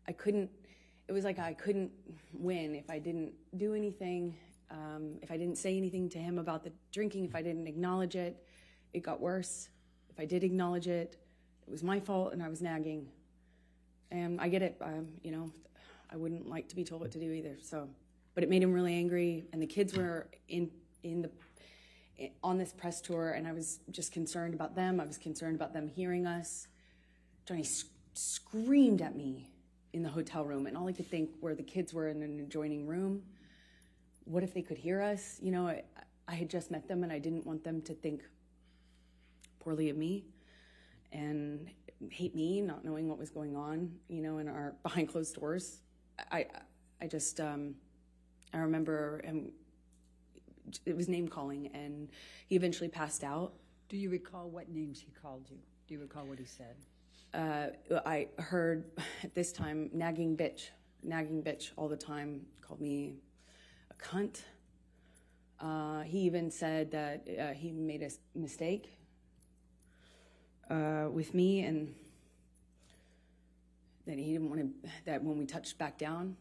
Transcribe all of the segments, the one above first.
it was like I couldn't win if I didn't do anything, if I didn't say anything to him about the drinking, if I didn't acknowledge it, it got worse. If I did acknowledge it, it was my fault and I was nagging. And I get it, I wouldn't like to be told what to do either. So, but it made him really angry, and the kids were on this press tour, and I was just concerned about them. I was concerned about them hearing us. Johnny screamed at me in the hotel room, and all I could think were the kids were in an adjoining room. What if they could hear us? I had just met them, and I didn't want them to think poorly of me and hate me, not knowing what was going on, in our behind closed doors. I remember it was name calling, and he eventually passed out. Do you recall what names he called you? Do you recall what he said? I heard at this time nagging bitch all the time. Called me a cunt. He even said that he made a mistake with me, and that he didn't want to, that when we touched back down,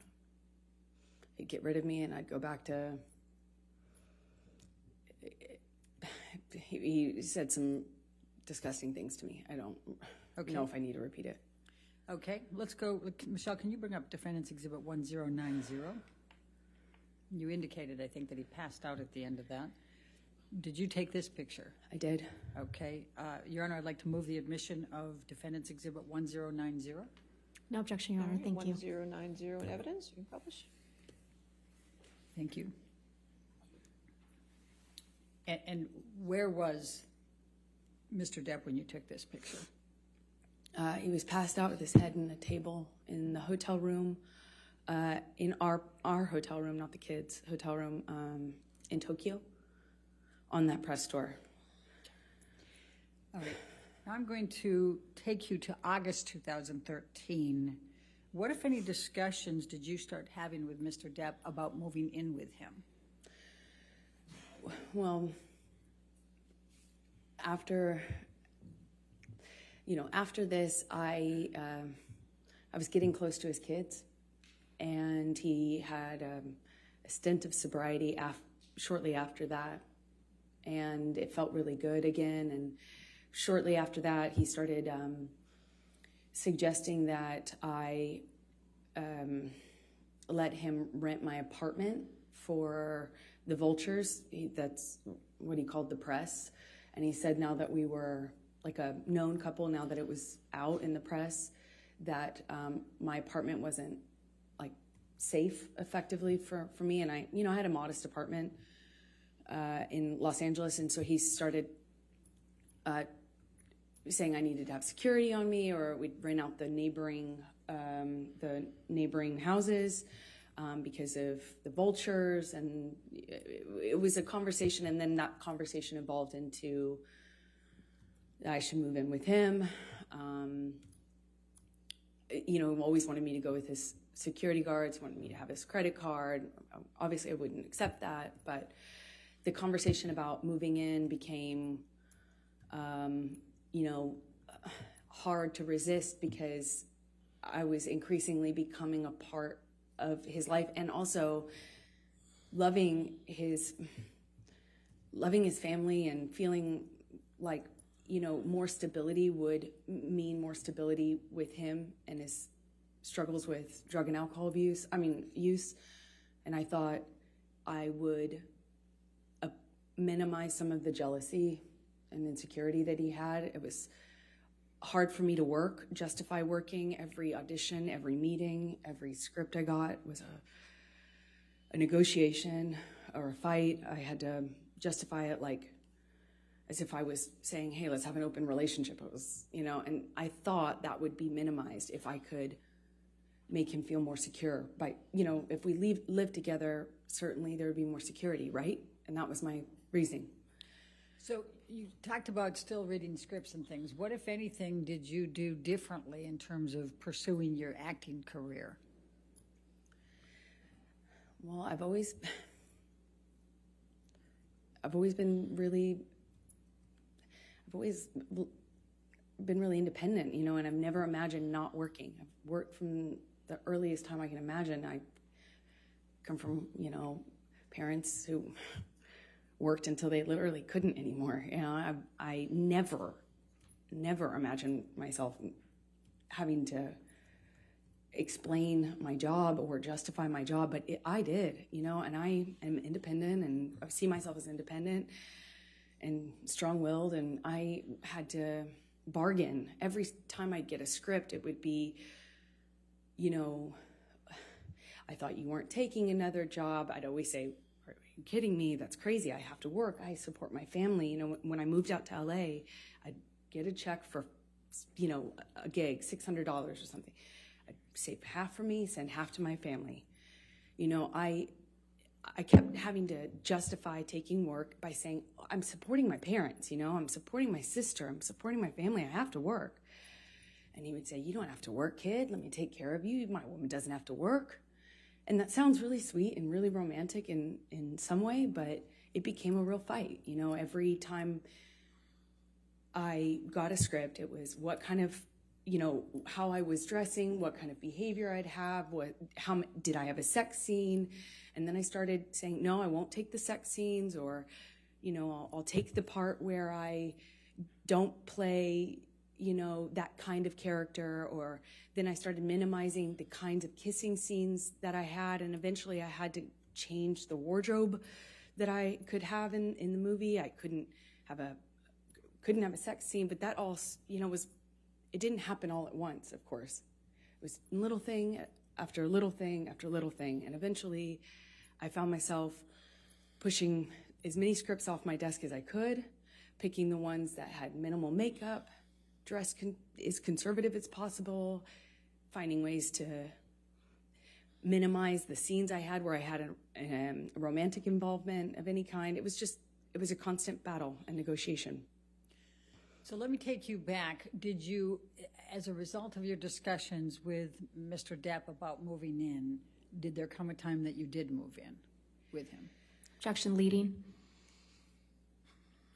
he'd get rid of me and I'd go back to, he said some disgusting things to me. I don't know if I need to repeat it. Okay, let's go. Michelle, can you bring up Defendants Exhibit 1090? You indicated, I think, that he passed out at the end of that. Did you take this picture? I did. Okay. Your Honor, I'd like to move the admission of Defendants Exhibit 1090. No objection, Your Honor. Thank you. 1090 in evidence. You can publish. Thank you. And where was Mr. Depp when you took this picture? He was passed out with his head in a table in the hotel room, in our hotel room, not the kids' hotel room, in Tokyo, on that press tour. All right. Now I'm going to take you to August 2013. What, if any, discussions did you start having with Mr. Depp about moving in with him? Well, after this, I was getting close to his kids, and he had a stint of sobriety shortly after that, and it felt really good again. And shortly after that, he started suggesting that I let him rent my apartment for the vultures. That's what he called the press. And he said now that we were like a known couple, now that it was out in the press, that my apartment wasn't like safe effectively for me. And I had a modest apartment in Los Angeles. And so he started saying I needed to have security on me, or we'd rent out the neighboring houses because of the vultures. And it was a conversation, and then that conversation evolved into I should move in with him. Always wanted me to go with his security guards, wanted me to have his credit card. Obviously, I wouldn't accept that, but the conversation about moving in became, hard to resist, because I was increasingly becoming a part of his life, and also loving his family, and feeling like, more stability would mean more stability with him and his struggles with drug and alcohol use. And I thought I would minimize some of the jealousy and insecurity that he had. It was hard for me to justify working. Every audition, every meeting, every script I got was a negotiation or a fight. I had to justify it like as if I was saying, hey, let's have an open relationship. It was, and I thought that would be minimized if I could make him feel more secure. By, if we live together, certainly there would be more security, right? And that was my reasoning. So you talked about still reading scripts and things. What, if anything, did you do differently in terms of pursuing your acting career? Well, I've always been really independent, and I've never imagined not working. I've worked from the earliest time I can imagine. I come from, parents who worked until they literally couldn't anymore. I never imagined myself having to explain my job or justify my job, but I did, and I am independent, and I see myself as independent and strong-willed, and I had to bargain. Every time I'd get a script, it would be, I thought you weren't taking another job. I'd always say, are you kidding me? That's crazy. I have to work. I support my family. When I moved out to LA, I'd get a check for, a gig, $600 or something. I'd save half for me, send half to my family. I kept having to justify taking work by saying, I'm supporting my parents, I'm supporting my sister, I'm supporting my family, I have to work. And he would say, you don't have to work, kid. Let me take care of you. My woman doesn't have to work. And that sounds really sweet and really romantic in some way, but it became a real fight. Every time I got a script, it was what kind of, how I was dressing, what kind of behavior I'd have, how did I have a sex scene? And then I started saying, no, I won't take the sex scenes, or, I'll take the part where I don't play, that kind of character. Or then I started minimizing the kinds of kissing scenes that I had. And eventually I had to change the wardrobe that I could have in the movie. I couldn't have a sex scene, but that all, it didn't happen all at once, of course. It was little thing after little thing after little thing. And eventually I found myself pushing as many scripts off my desk as I could, picking the ones that had minimal makeup, dress as conservative as possible, finding ways to minimize the scenes I had where I had a romantic involvement of any kind. It was a constant battle and negotiation. So let me take you back. Did you, as a result of your discussions with Mr. Depp about moving in, did there come a time that you did move in with him? Objection leading.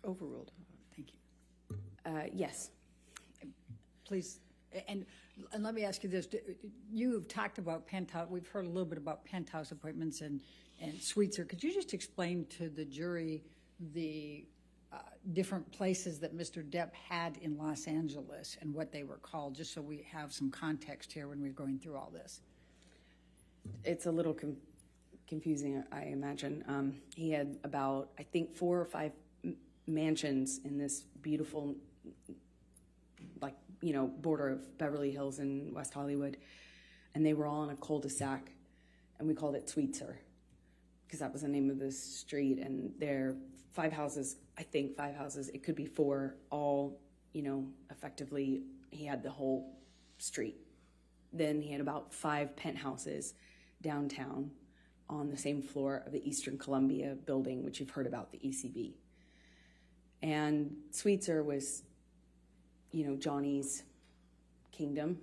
Overruled. Thank you. Yes. Please, and let me ask you this. You've talked about penthouse, we've heard a little bit about penthouse appointments and suites. Could you just explain to the jury the different places that Mr. Depp had in Los Angeles and what they were called, just so we have some context here when we're going through all this? It's a little confusing, I imagine. He had about, I think, 4 or 5 mansions in this beautiful, border of Beverly Hills and West Hollywood. And they were all on a cul-de-sac, and we called it Sweetser, because that was the name of the street. And there 5 houses, I think 5 houses, it could be 4, all, effectively, he had the whole street. Then he had about 5 penthouses downtown on the same floor of the Eastern Columbia building, which you've heard about, the ECB. And Sweetser was, Johnny's kingdom.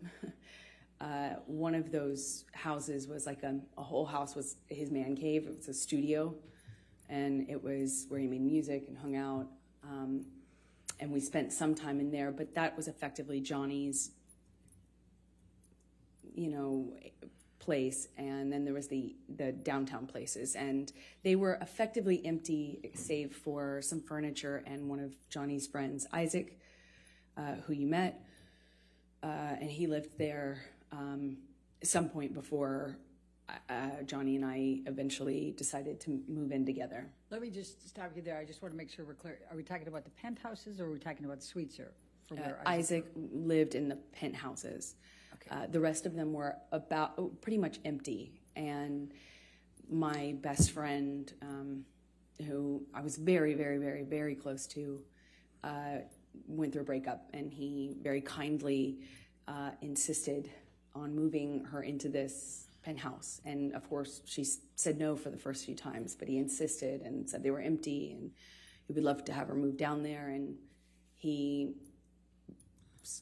One of those houses was like a whole house was his man cave. It was a studio, and it was where he made music and hung out. And we spent some time in there, but that was effectively Johnny's, place. And then there was the downtown places, and they were effectively empty save for some furniture and one of Johnny's friends, Isaac, who you met. And he lived there at some point before Johnny and I eventually decided to move in together. Let me just stop you there. I just want to make sure we're clear. Are we talking about the penthouses, or are we talking about Sweetser? For where Isaac lived in the penthouses. Okay. The rest of them were pretty much empty. And my best friend, who I was very, very, very, very close to, went through a breakup, and he very kindly insisted on moving her into this penthouse. And of course, she said no for the first few times, but he insisted and said they were empty, and he would love to have her move down there. And he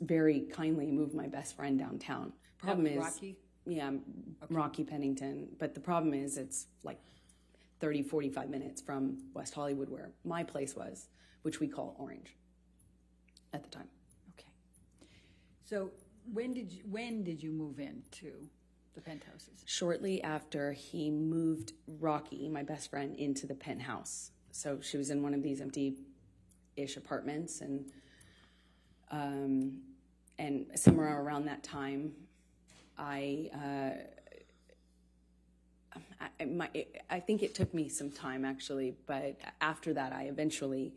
very kindly moved my best friend downtown. Problem is, Rocky? Yeah, okay. Rocky Pennington. But the problem is it's like 30, 45 minutes from West Hollywood, where my place was, which we call Orange at the time. Okay. So when did you move in to the penthouses? Shortly after he moved Rocky, my best friend, into the penthouse. So she was in one of these empty-ish apartments, and somewhere around that time, I think it took me some time, actually, but after that, I eventually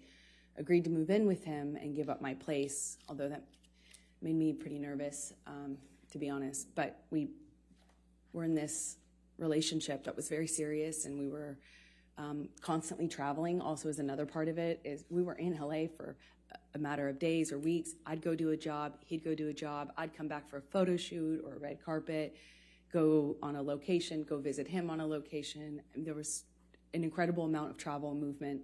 agreed to move in with him and give up my place, although that made me pretty nervous, to be honest. But we were in this relationship that was very serious, and we were constantly traveling. Also, as another part of it, is we were in LA for a matter of days or weeks. I'd go do a job, he'd go do a job, I'd come back for a photo shoot or a red carpet, go on a location, go visit him on a location. And there was an incredible amount of travel and movement.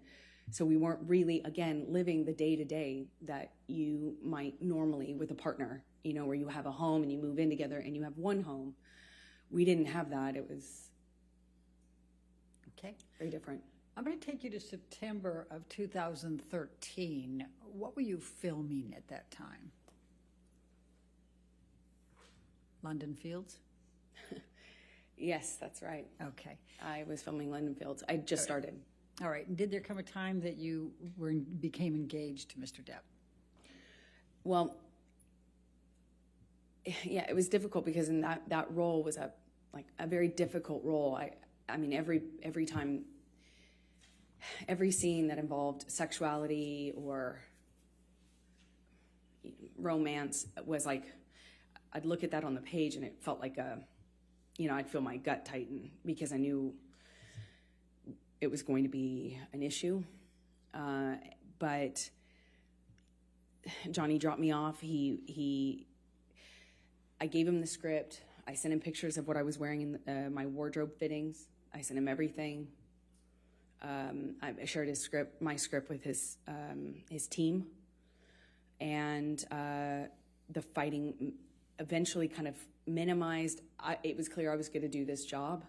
So we weren't really, again, living the day-to-day that you might normally with a partner, you know, where you have a home and you move in together and you have one home. We didn't have that. It was very different. I'm going to take you to September of 2013. What were you filming at that time? London Fields? Yes, that's right. Okay. I was filming London Fields. I just started. All right. And did there come a time that you became engaged to Mr. Depp? Well, yeah, it was difficult because in that role was a very difficult role. I mean, every time, every scene that involved sexuality or romance was like, I'd look at that on the page and it felt like I'd feel my gut tighten because I knew it was going to be an issue. But Johnny dropped me off. I gave him the script. I sent him pictures of what I was wearing in my wardrobe fittings. I sent him everything. I shared my script with his team, and the fighting eventually kind of minimized. It was clear I was going to do this job,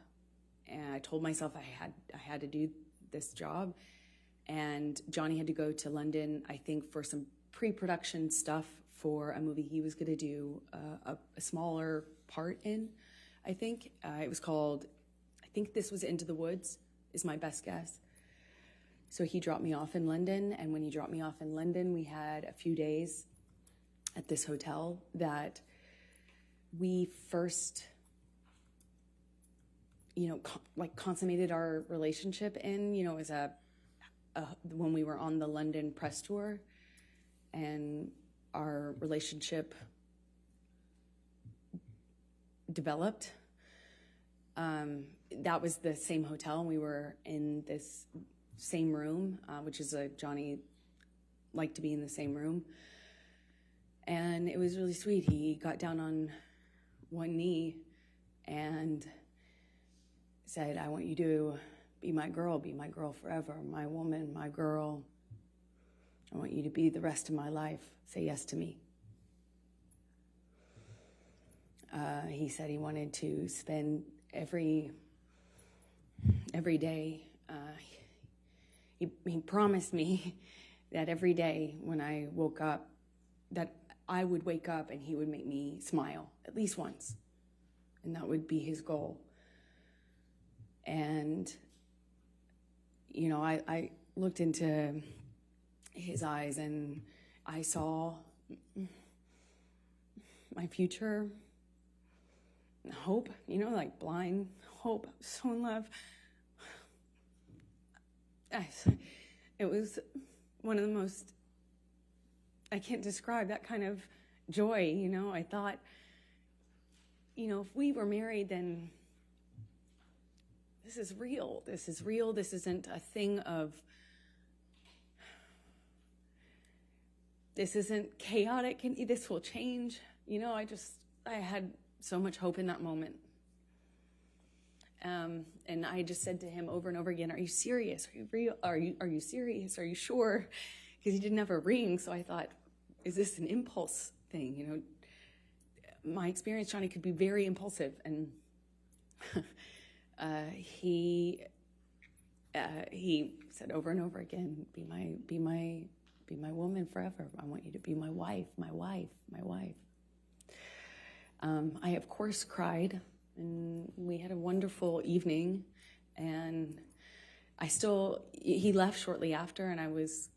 and I told myself I had to do this job. And Johnny had to go to London, I think, for some pre-production stuff for a movie he was going to do a smaller part in. I think it was called. I think this was Into the Woods, is my best guess. So he dropped me off in London, and when he dropped me off in London, we had a few days at this hotel that we first, consummated our relationship in, as when we were on the London press tour, and our relationship developed. That was the same hotel, and we were in this same room, which is Johnny liked to be in the same room. And it was really sweet. He got down on one knee and said, I want you to be my girl forever, my woman, my girl. I want you to be the rest of my life. Say yes to me. He said he wanted to spend every day. He promised me that every day when I woke up, that I would wake up and he would make me smile at least once. And that would be his goal. And, I looked into his eyes and I saw my future, hope, like blind hope. I was so in love. It was one of the most, I can't describe that kind of joy, I thought, if we were married, then this is real. This is real. This isn't a thing of, this isn't chaotic, and this will change. I had so much hope in that moment. And I just said to him over and over again, are you serious? Are you real? Are you serious? Are you sure? Because he didn't have a ring. So I thought, is this an impulse thing? My experience, Johnny, could be very impulsive. And he said over and over again, be my woman forever. I want you to be my wife, my wife, my wife. I, of course, cried and we had a wonderful evening. And he left shortly after, and I was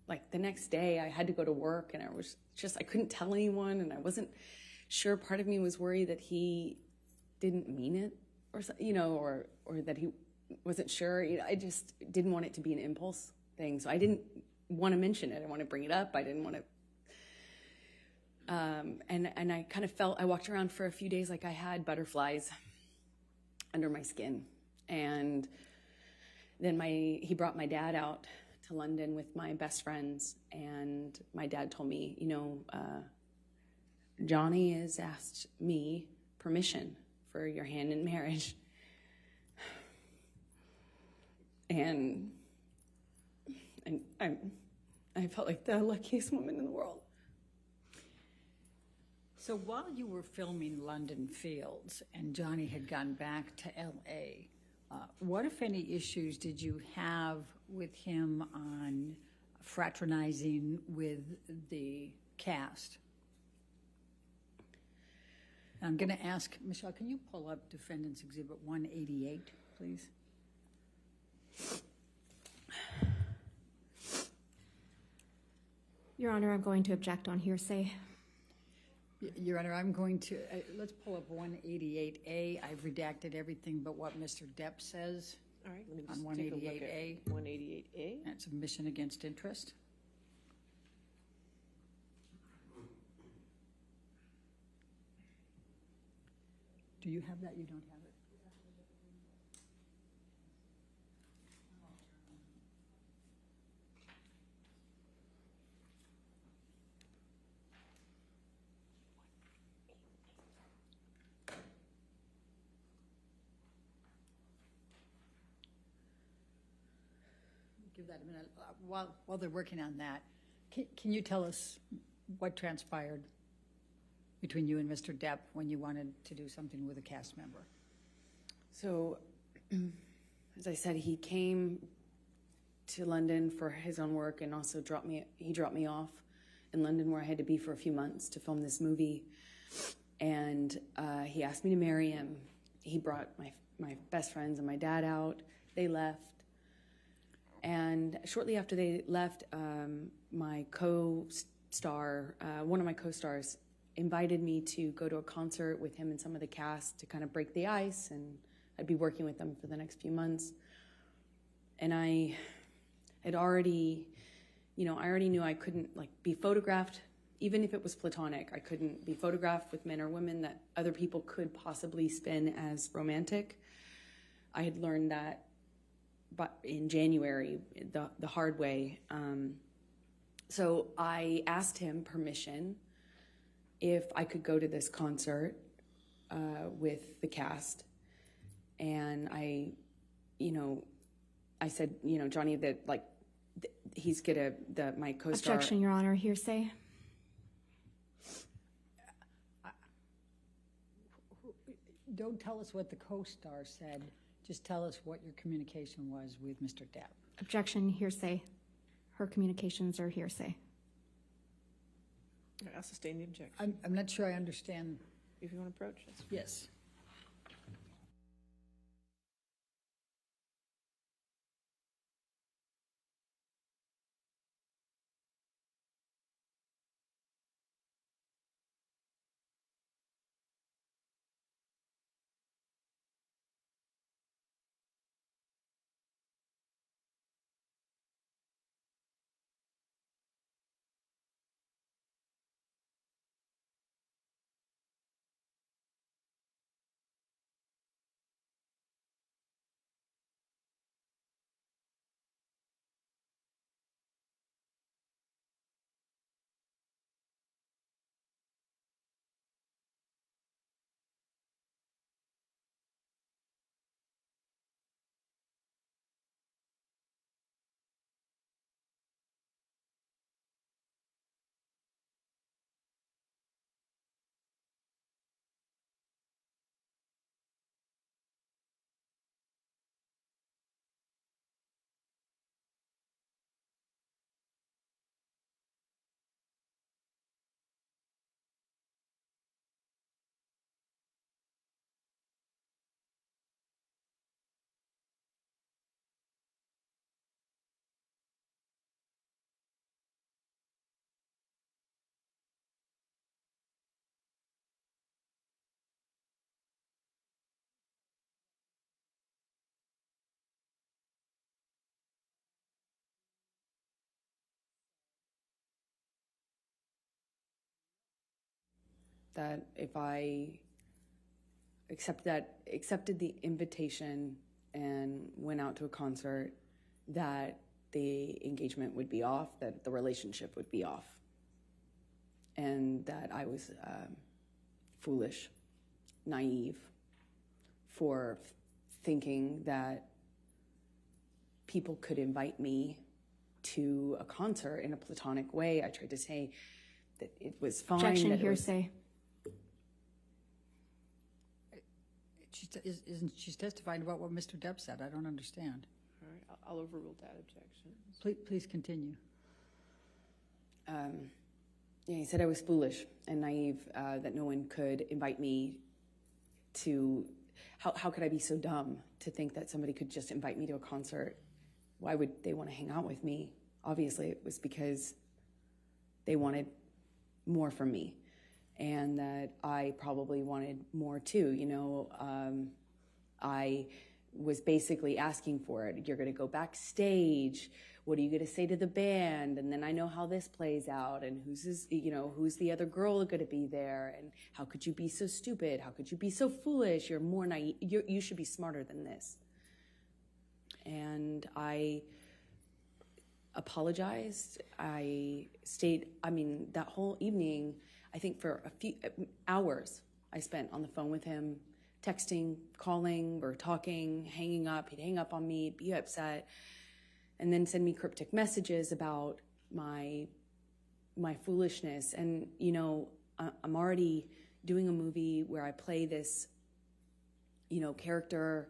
like, the next day I had to go to work, and I couldn't tell anyone, and I wasn't sure. Part of me was worried that he didn't mean it, or that he wasn't sure. I just didn't want it to be an impulse thing, so I didn't want to mention it. I want to bring it up. I didn't want to. And I kind of I walked around for a few days like I had butterflies under my skin. And then he brought my dad out to London with my best friends. And my dad told me, Johnny has asked me permission for your hand in marriage. And I felt like the luckiest woman in the world. So while you were filming London Fields and Johnny had gone back to L.A., what, if any, issues did you have with him on fraternizing with the cast? I'm going to ask, Michelle, can you pull up Defendants Exhibit 188, please? Your Honor, I'm going to object on hearsay. Your Honor, I'm going to, let's pull up 188A. I've redacted everything but what Mr. Depp says. All right, let me On just take a look 188A. at 188A. That's submission against interest. Do you have that? You don't have it? Give that a minute. While they're working on that, can you tell us what transpired between you and Mr. Depp when you wanted to do something with a cast member? So, as I said, he came to London for his own work, and also dropped me off in London, where I had to be for a few months to film this movie. And he asked me to marry him. He brought my best friends and my dad out. They left. And shortly after they left, my co-star, one of my co-stars, invited me to go to a concert with him and some of the cast to kind of break the ice, and I'd be working with them for the next few months. And I had already, I already knew I couldn't be photographed, even if it was platonic. I couldn't be photographed with men or women that other people could possibly spin as romantic. I had learned that but in January, the hard way. So I asked him permission if I could go to this concert with the cast. And I said, Johnny, that he's my co-star. Objection, Your Honor, hearsay. Don't tell us what the co-star said. Just tell us what your communication was with Mr. Depp. Objection, hearsay. Her communications are hearsay. I'll sustain the objection. I'm not sure I understand. If you want to approach this. Yes. that if I accepted the invitation and went out to a concert, that the engagement would be off, that the relationship would be off, and that I was foolish, naive for thinking that people could invite me to a concert in a platonic way. I tried to say that it was fine. Objection, hearsay. She's testifying about what Mr. Depp said. I don't understand. All right, I'll overrule that objection. Please continue. Yeah, he said I was foolish and naive, that no one could invite me to. How could I be so dumb to think that somebody could just invite me to a concert? Why would they want to hang out with me? Obviously, it was because they wanted more from me, and that I probably wanted more too. You know, I was basically asking for it. You're going to go backstage. What are you going to say to the band? And then I know how this plays out, and who's the other girl going to be there? And how could you be so stupid? How could you be so foolish? You're more naive. You should be smarter than this. And I apologized. I stayed, that whole evening, I think for a few hours I spent on the phone with him, texting, calling, or talking, hanging up. He'd hang up on me, be upset, and then send me cryptic messages about my foolishness. And, you know, I'm already doing a movie where I play this, character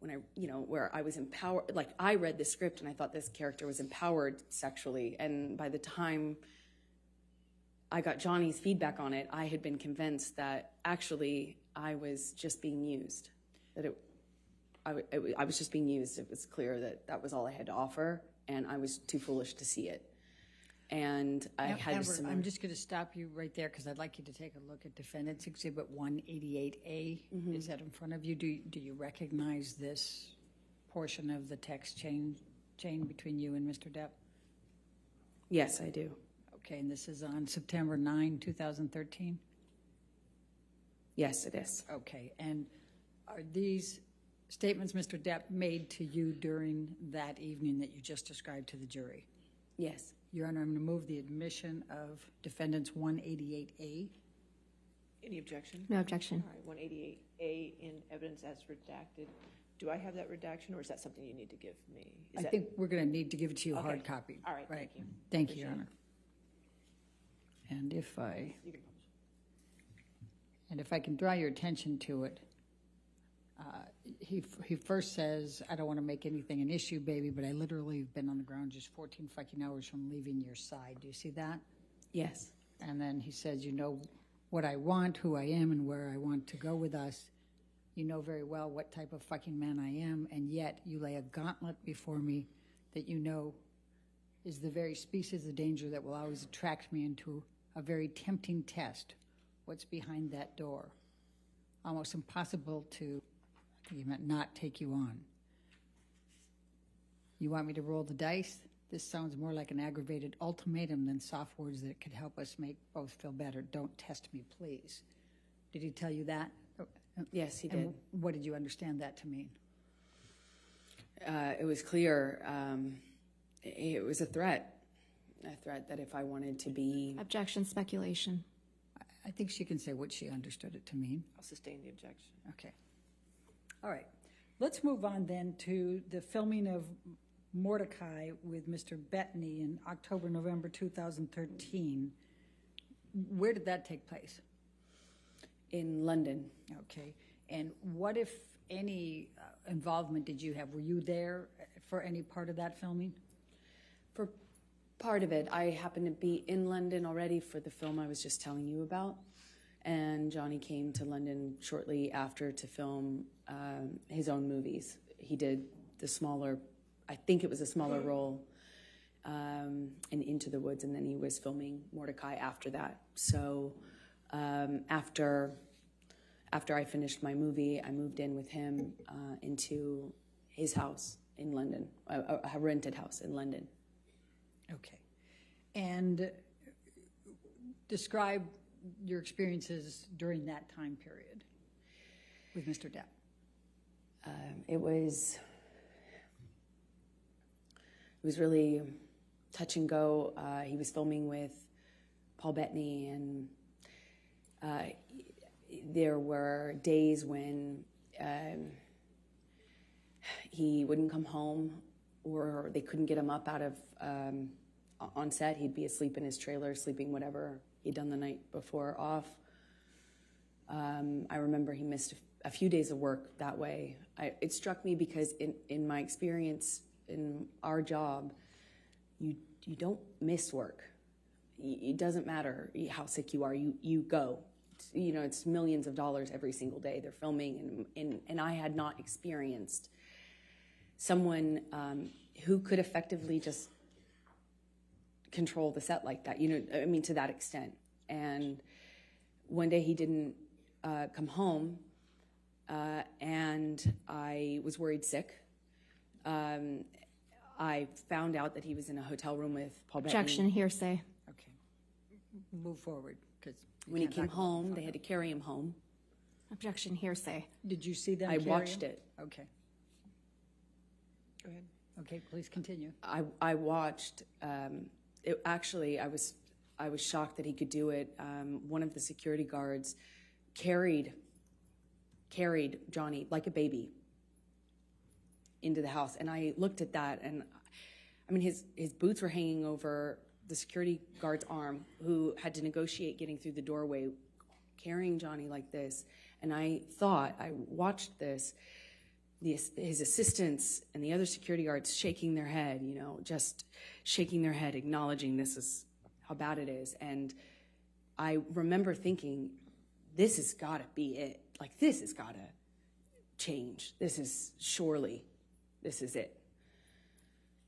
where I was empowered. Like, I read the script and I thought this character was empowered sexually. And by the time I got Johnny's feedback on it, I had been convinced that actually I was just being used, that I was just being used. It was clear that that was all I had to offer, and I was too foolish to see it. And I had Amber, I'm just going to stop you right there because I'd like you to take a look at Defendants Exhibit 188A. Mm-hmm. Is that in front of you? Do you recognize this portion of the text chain between you and Mr. Depp? Yes, I do. Okay, and this is on September 9, 2013? Yes, it is. Okay, and are these statements Mr. Depp made to you during that evening that you just described to the jury? Yes. Your Honor, I'm going to move the admission of Defendants 188A. Any objection? No objection. All right, 188A in evidence as redacted. Do I have that redaction, or is that something you need to give me? I think we're going to need to give it to you Okay. hard copy. All right, thank you. Thank you, Your Appreciate Honor. And if I You can publish. can draw your attention to it, he first says, I don't want to make anything an issue, baby, but I literally have been on the ground just 14 fucking hours from leaving your side. Do you see that? Yes. And then he says, you know what I want, who I am, and where I want to go with us. You know very well what type of fucking man I am, and yet you lay a gauntlet before me that you know is the very species of danger that will always attract me into a very tempting test. What's behind that door? Almost impossible to, I think he meant not take you on. You want me to roll the dice? This sounds more like an aggravated ultimatum than soft words that could help us make both feel better. Don't test me, please. Did he tell you that? Yes, he And did. what did you understand that to mean? It was clear. It was a threat that if I wanted to be... Objection, speculation. I think she can say what she understood it to mean. I'll sustain the objection. Okay. All right. Let's move on then to the filming of Mordecai with Mr. Bettany in October, November 2013. Where did that take place? in London. Okay. And what, if any, involvement did you have? Were you there for any part of that filming? For part of it, I happened to be in London already for the film I was just telling you about. And Johnny came to London shortly after to film his own movies. He did the smaller, I think it was a smaller role in Into the Woods, and then he was filming Mordecai after that. So after I finished my movie, I moved in with him into his house in London, a rented house in London. Okay. And describe your experiences during that time period with Mr. Depp? It was really touch and go. He was filming with Paul Bettany, and there were days when he wouldn't come home, or they couldn't get him up out of on set. He'd be asleep in his trailer, sleeping whatever he'd done the night before off. I remember he missed a few days of work that way. It struck me because in my experience in our job, you don't miss work. It doesn't matter how sick you are. You go. It's millions of dollars every single day they're filming, and I had not experienced someone who could effectively just control the set like that. To that extent. And one day he didn't come home, and I was worried sick. I found out that he was in a hotel room with Paul Bettany. Objection, hearsay. Okay. Move forward, because When he came home, they had to carry him home. Objection, hearsay. Did you see them I carry watched him? it. Okay. Go ahead. Okay, please continue. I watched. I was shocked that he could do it. One of the security guards carried Johnny like a baby into the house, and I looked at that, and his boots were hanging over the security guard's arm, who had to negotiate getting through the doorway, carrying Johnny like this. And I watched this. His assistants and the other security guards shaking their head, just shaking their head, acknowledging this is how bad it is. And I remember thinking, this has got to be it. Like, this has got to change. This is it.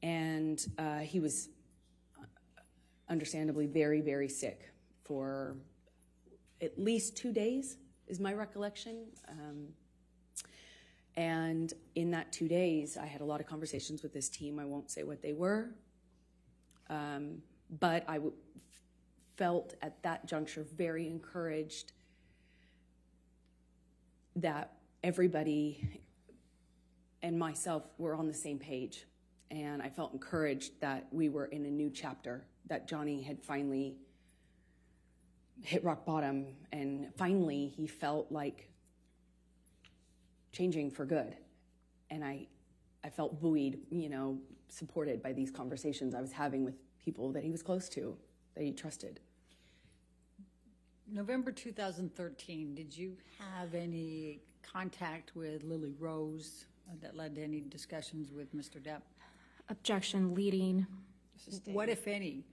And he was understandably very, very sick for at least 2 days, is my recollection. And in that 2 days, I had a lot of conversations with this team. I won't say what they were, but I felt at that juncture very encouraged that everybody and myself were on the same page. And I felt encouraged that we were in a new chapter, that Johnny had finally hit rock bottom, and finally he felt like changing for good. And I felt buoyed, supported by these conversations I was having with people that he was close to, that he trusted. November 2013, did you have any contact with Lily Rose that led to any discussions with Mr. Depp? Objection, leading. What, if any,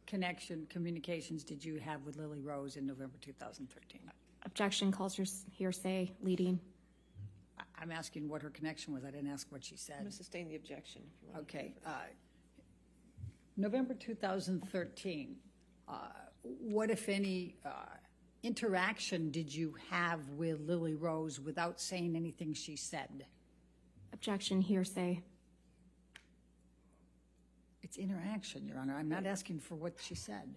communications did you have with Lily Rose in November 2013? Objection, calls her hearsay, leading. I'm asking what her connection was. I didn't ask what she said. I'm going to sustain the objection. If you want Okay. November 2013, what, if any, interaction did you have with Lily Rose without saying anything she said? Objection, hearsay. It's interaction, Your Honor. I'm not asking for what she said.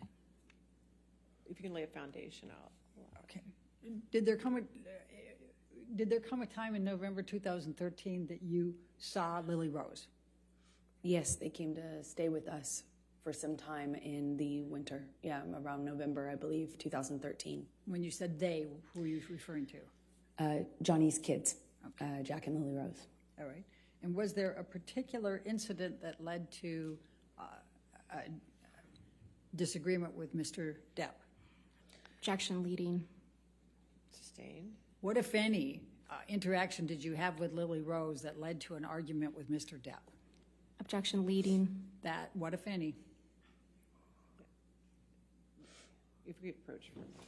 If you can lay a foundation out. Okay. Did there come a time in November 2013 that you saw Lily Rose? Yes, they came to stay with us for some time in the winter. Yeah, around November, I believe, 2013. When you said they, who were you referring to? Johnny's kids, Jack and Lily Rose. All right. And was there a particular incident that led to a disagreement with Mr. Depp? Objection, leading. Sustained. What, if any, interaction did you have with Lily Rose that led to an argument with Mr. Depp? Objection, leading. That, what, if any? If we approach for a moment.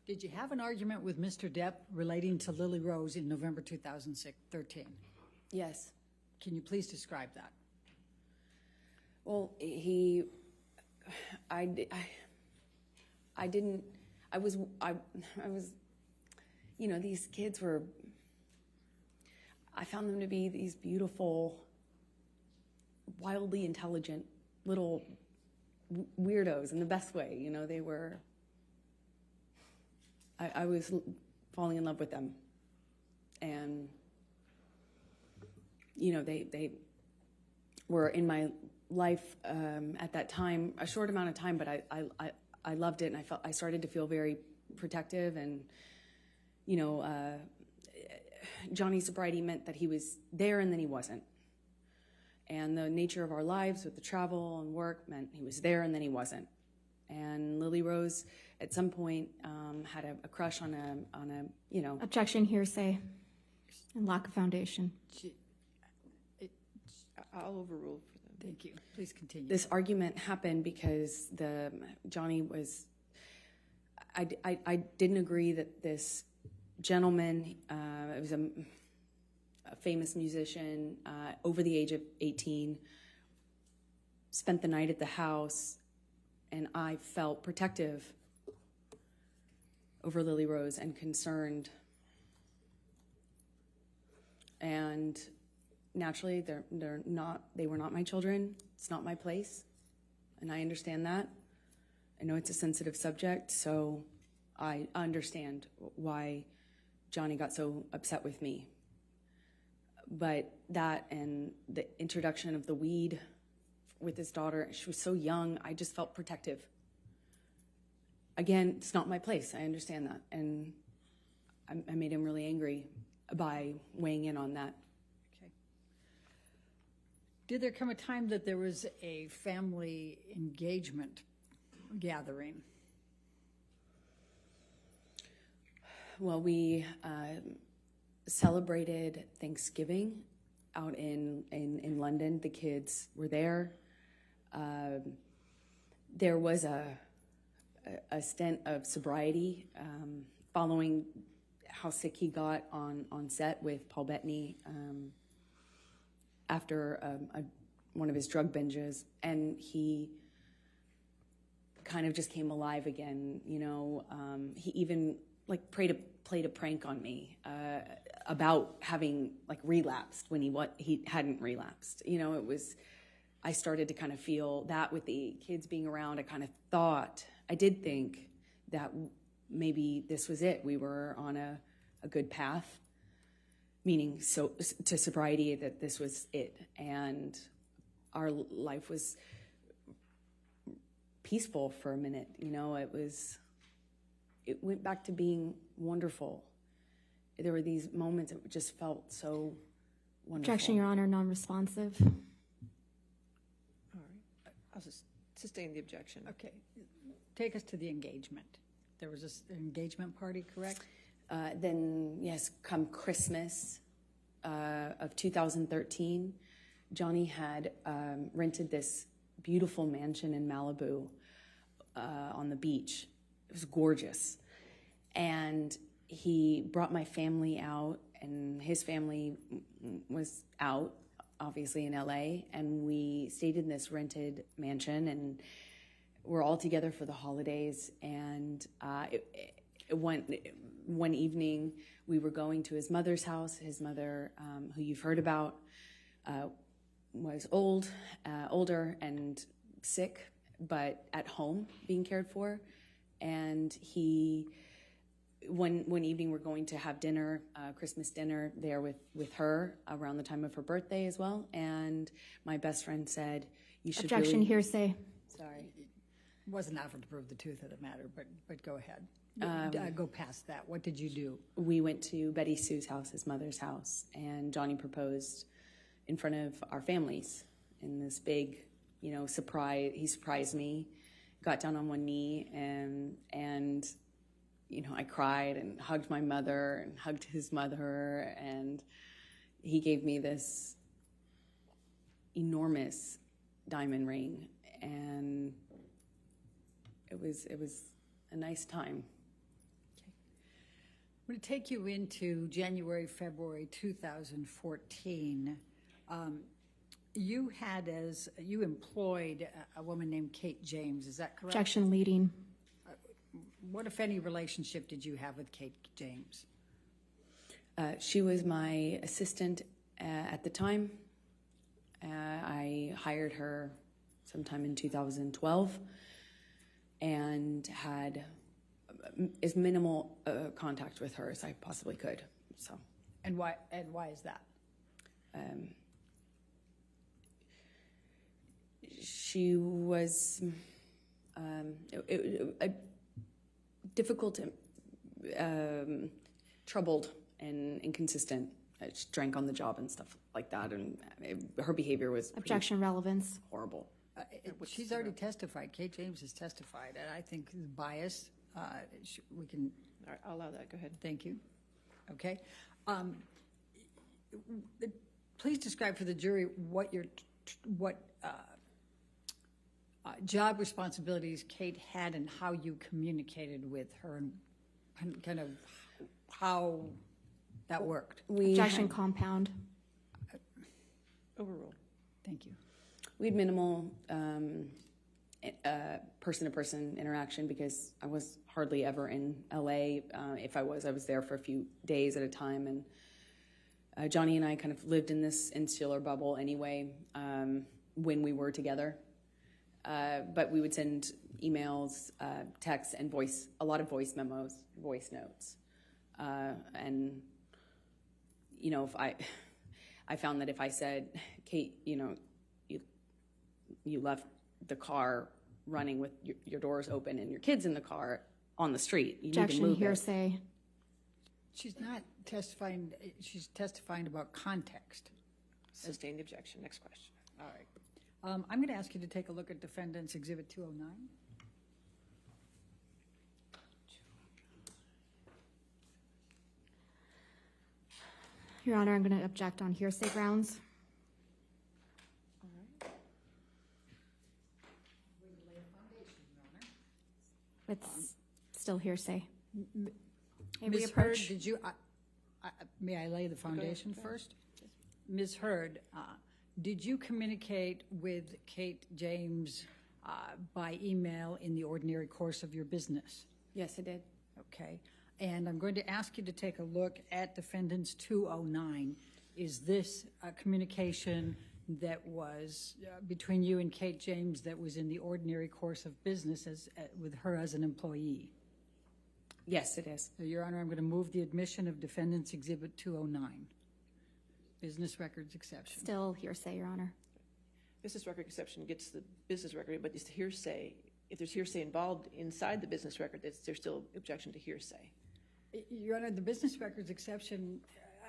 Did you have an argument with Mr. Depp relating to Lily Rose in November 2013? Yes. Can you please describe that? Well, I was, you know, these kids were, I found them to be these beautiful, wildly intelligent little weirdos in the best way. You know, they were, I was falling in love with them. And, you know, they were in my life at that time, a short amount of time, but I loved it, and I started to feel very protective. And, you know, Johnny's sobriety meant that he was there and then he wasn't. And the nature of our lives with the travel and work meant he was there and then he wasn't. And Lily Rose, at some point, had a crush on a, you know. Objection, hearsay, and lack of foundation. I'll overrule for them. Thank you. Please continue. This argument happened because Johnny was, I didn't agree that this gentleman, it was a famous musician, over the age of 18, spent the night at the house, and I felt protective over Lily Rose and concerned. And naturally, they were not my children. It's not my place, and I understand that. I know it's a sensitive subject, so I understand why Johnny got so upset with me. But that and the introduction of the weed with his daughter, she was so young, I just felt protective. Again, it's not my place. I understand that, and I made him really angry by weighing in on that. Did there come a time that there was a family engagement gathering? Well, we celebrated Thanksgiving out in London. The kids were there. There was a stint of sobriety following how sick he got on set with Paul Bettany after one of his drug binges, and he kind of just came alive again. You know, he even like played a prank on me about having like relapsed when he hadn't relapsed. You know, I started to kind of feel that with the kids being around. I did think that maybe this was it. We were on a good path, meaning to sobriety, that this was it. And our life was peaceful for a minute. You know, it went back to being wonderful. There were these moments that just felt so wonderful. Objection, Your Honor, non-responsive. All right. I'll just sustain the objection. Okay. Take us to the engagement. There was an engagement party, correct? Then, yes, come Christmas of 2013, Johnny had rented this beautiful mansion in Malibu on the beach. It was gorgeous. And he brought my family out, and his family was out, obviously, in LA. And we stayed in this rented mansion, and we're all together for the holidays. And one evening, we were going to his mother's house. His mother, who you've heard about, was older and sick, but at home being cared for. And one evening we're going to have dinner, Christmas dinner there with her around the time of her birthday as well. And my best friend said, "You should." Objection, hearsay. Sorry. Wasn't offered to prove the truth of the matter, but go ahead. Go past that. What did you do? We went to Betty Sue's house, his mother's house, and Johnny proposed in front of our families in this big, surprise. He surprised me, got down on one knee, and I cried and hugged my mother and hugged his mother, and he gave me this enormous diamond ring, and it was a nice time. I'm going to take you into January, February 2014. You employed a woman named Kate James, is that correct? Objection leading. What, if any, relationship did you have with Kate James? She was my assistant at the time. I hired her sometime in 2012 and had as minimal contact with her as I possibly could. So, And why is that? She was difficult, troubled, and inconsistent. She drank on the job and stuff like that, and her behavior was pretty Objection relevance. horrible. She's already testified. Kate James has testified, and I think the bias, we can. All right, I'll allow that. Go ahead. Thank you. Okay. Please describe for the jury what job responsibilities Kate had and how you communicated with her and kind of how that worked. Objection compound. Overruled. Thank you. We had minimal person-to-person interaction because I was hardly ever in LA. If I was there for a few days at a time. And Johnny and I kind of lived in this insular bubble anyway when we were together. But we would send emails, texts, and a lot of voice memos, voice notes. And, you know, if I found that if I said, Kate, you know, you left the car running with your doors open and your kids in the car on the street. You need to Objection move hearsay. She's not testifying. She's testifying about context. Sustained objection. Next question. All right. I'm going to ask you to take a look at Defendants Exhibit 209. Your Honor, I'm going to object on hearsay grounds. It's still hearsay. May we Ms. Hurd, approach? did you? May I lay the foundation first? Ms. Hurd, did you communicate with Kate James by email in the ordinary course of your business? Yes, I did. Okay. And I'm going to ask you to take a look at Defendants 209. Is this a communication that was between you and Kate James that was in the ordinary course of business with her as an employee? Yes, it is. So, Your Honor, I'm going to move the admission of Defendants Exhibit 209. Business records exception. Still hearsay, Your Honor. Business record exception gets the business record, but it's hearsay. If there's hearsay involved inside the business record, there's still objection to hearsay. Your Honor, the business records exception,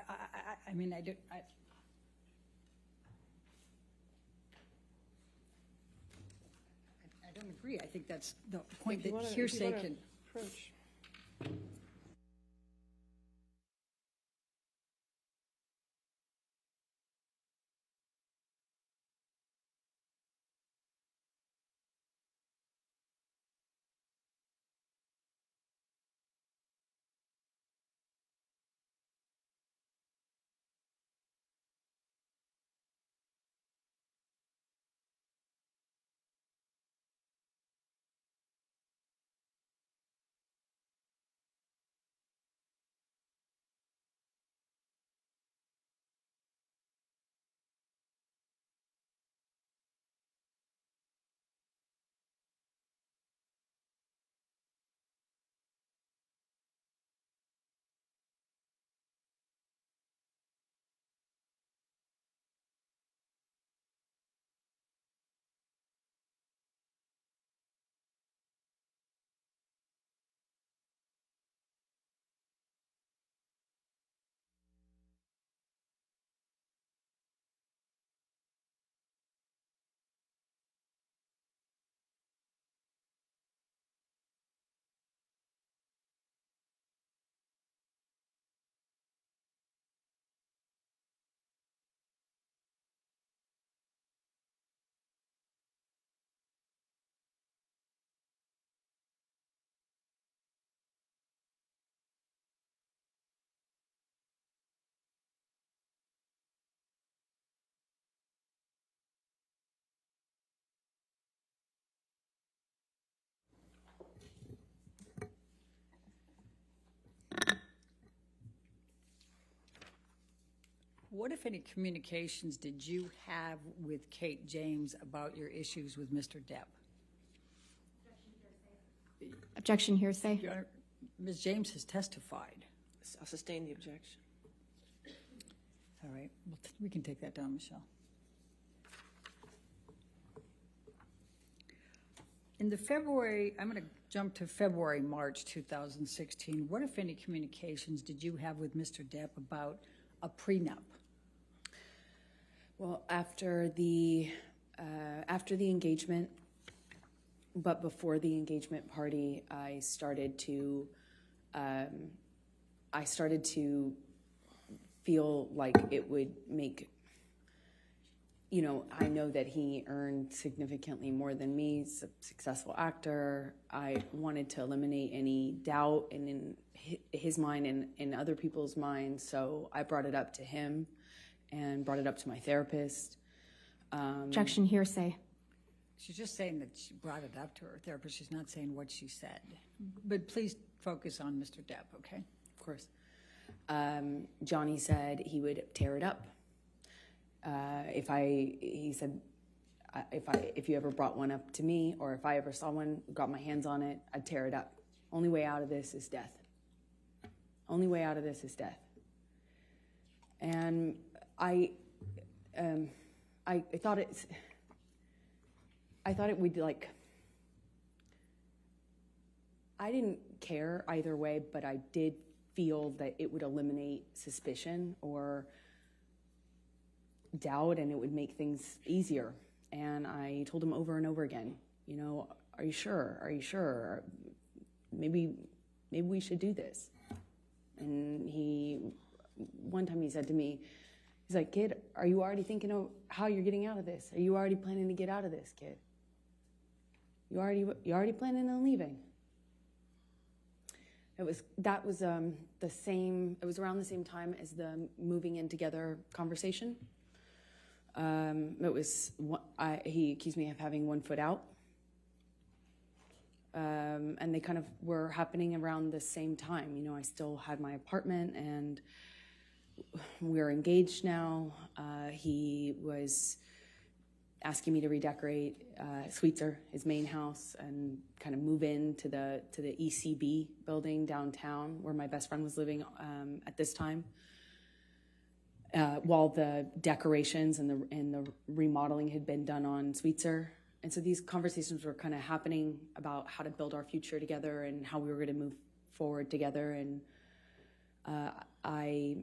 I mean, I don't agree. I think that's the point that hearsay can. Approach. What, if any, communications did you have with Kate James about your issues with Mr. Depp? Objection hearsay. Your Honor, Ms. James has testified. I'll sustain the objection. All right, we can take that down, Michelle. In the February, I'm going to jump to February, March 2016. What, if any, communications did you have with Mr. Depp about a prenup? Well, after the engagement, but before the engagement party, I started to feel like it would make, I know that he earned significantly more than me. He's a successful actor. I wanted to eliminate any doubt in his mind and in other people's minds. So I brought it up to him and brought it up to my therapist. Objection hearsay. She's just saying that she brought it up to her therapist. She's not saying what she said. But please focus on Mr. Depp, okay? Of course. Johnny said he would tear it up. He said, if you ever brought one up to me, or if I ever saw one, got my hands on it, I'd tear it up. Only way out of this is death. Only way out of this is death. And I thought it would, like, I didn't care either way, but I did feel that it would eliminate suspicion or doubt, and it would make things easier. And I told him over and over again, are you sure? Are you sure? Maybe we should do this. And one time he said to me, he's like, kid, are you already thinking of how you're getting out of this? Are you already planning to get out of this, kid? You already planning on leaving? It was around the same time as the moving in together conversation. He accused me of having 1 foot out. And they kind of were happening around the same time. I still had my apartment and we're engaged now. He was asking me to redecorate Sweetser, his main house, and kind of move into the ECB building downtown where my best friend was living at this time. While the decorations and the remodeling had been done on Sweetser. And so these conversations were kind of happening about how to build our future together and how we were going to move forward together. And I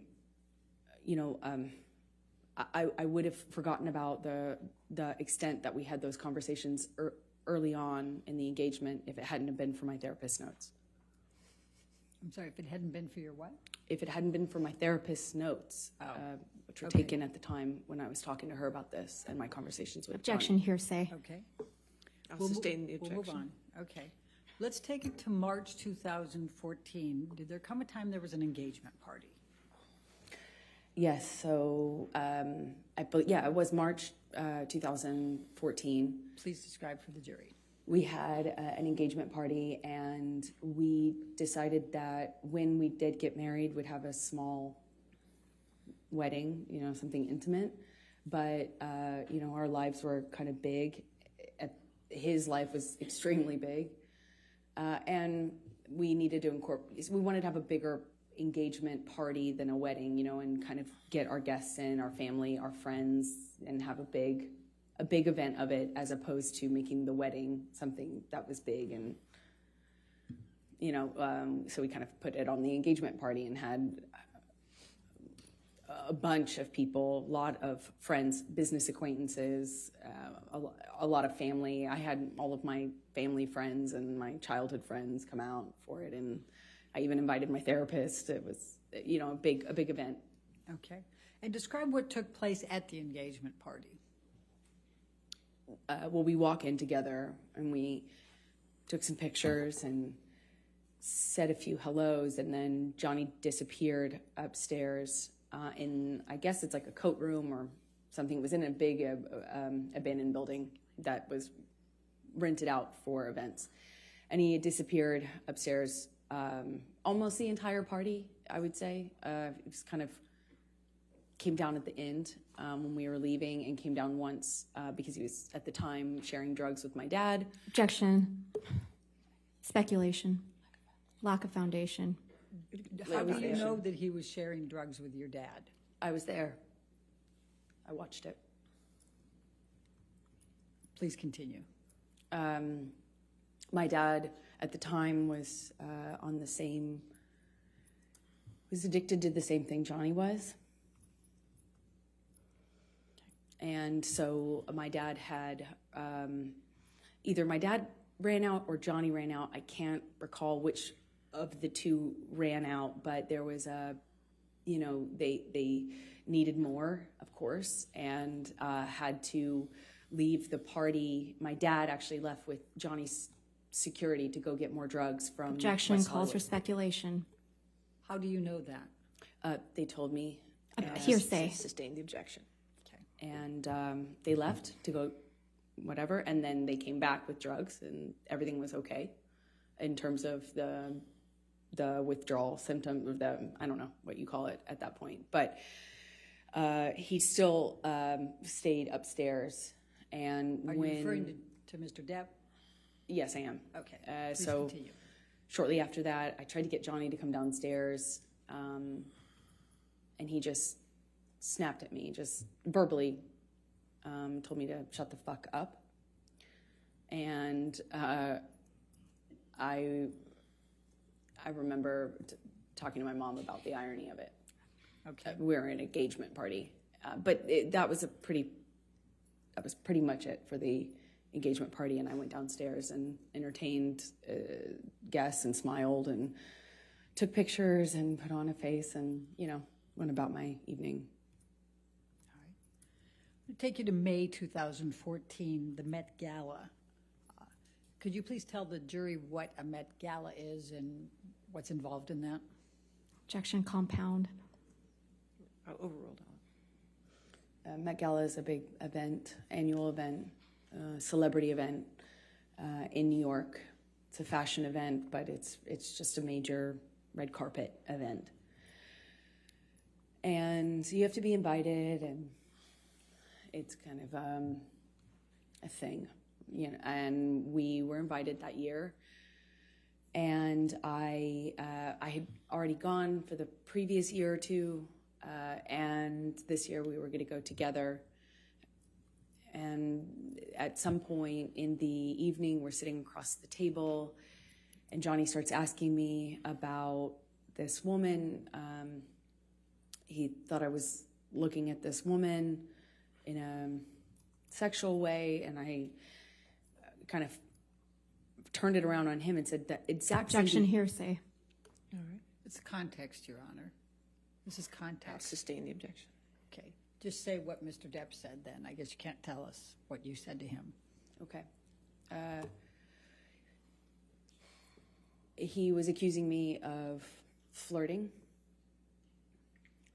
would have forgotten about the extent that we had those conversations early on in the engagement if it hadn't have been for my therapist's notes. I'm sorry, if it hadn't been for your what? If it hadn't been for my therapist's notes, which were taken at the time when I was talking to her about this and my conversations with Objection hearsay. Okay. I'll sustain the objection. We'll move on. Okay. Let's take it to March 2014. Did there come a time there was an engagement party? Yes, so it was March 2014. Please describe for the jury. We had an engagement party, and we decided that when we did get married, we'd have a small wedding, something intimate. But, our lives were kind of big. His life was extremely big. And we needed to we wanted to have a bigger engagement party than a wedding, and kind of get our guests in, our family, our friends, and have a big event of it, as opposed to making the wedding something that was big. And so we kind of put it on the engagement party and had a bunch of people, a lot of friends, business acquaintances, a lot of family. I had all of my family friends and my childhood friends come out for it, and I even invited my therapist. It was, a big event. Okay. And describe what took place at the engagement party. Well, we walk in together, and we took some pictures and said a few hellos, and then Johnny disappeared upstairs in, I guess it's like a coat room or something. It was in a big abandoned building that was rented out for events. And he had disappeared upstairs almost the entire party, I would say. It was kind of came down at the end when we were leaving, and came down once because he was at the time sharing drugs with my dad. Objection. Speculation. Lack of foundation. How do you know that he was sharing drugs with your dad? I was there. I watched it. Please continue. My dad at the time was was addicted to the same thing Johnny was. And so my dad had, either my dad ran out or Johnny ran out. I can't recall which of the two ran out, but there was they needed more, of course, and had to leave the party. My dad actually left with Johnny's security to go get more drugs from Objection. West Calls for Hollywood. speculation. How do you know that? They told me. Hearsay. Sustain the objection. And they left to go whatever, and then they came back with drugs, and everything was okay in terms of the withdrawal symptom of I don't know what you call it at that point. But he still stayed upstairs. And Are you referring to Mr. Depp? Yes, I am. Okay, please so continue. shortly after that, I tried to get Johnny to come downstairs, and he just snapped at me, just verbally told me to shut the fuck up. And I remember talking to my mom about the irony of it. Okay. We were at an engagement party, but that was pretty much it for the engagement party. And I went downstairs and entertained guests and smiled and took pictures and put on a face and, went about my evening. Take you to May 2014, the Met Gala. Could you please tell the jury what a Met Gala is and what's involved in that? Objection. Compound. Overruled. Met Gala is a big event, annual event, celebrity event in New York. It's a fashion event, but it's just a major red carpet event. And you have to be invited, and it's kind of a thing, and we were invited that year. And I had already gone for the previous year or two, and this year we were going to go together. And at some point in the evening, we're sitting across the table, and Johnny starts asking me about this woman. He thought I was looking at this woman in a sexual way, and I kind of turned it around on him and said that exact same Objection. Hearsay. All right. It's context, Your Honor. This is context. Sustain the objection. Okay. Just say what Mr. Depp said then. I guess you can't tell us what you said to him. Okay. He was accusing me of flirting,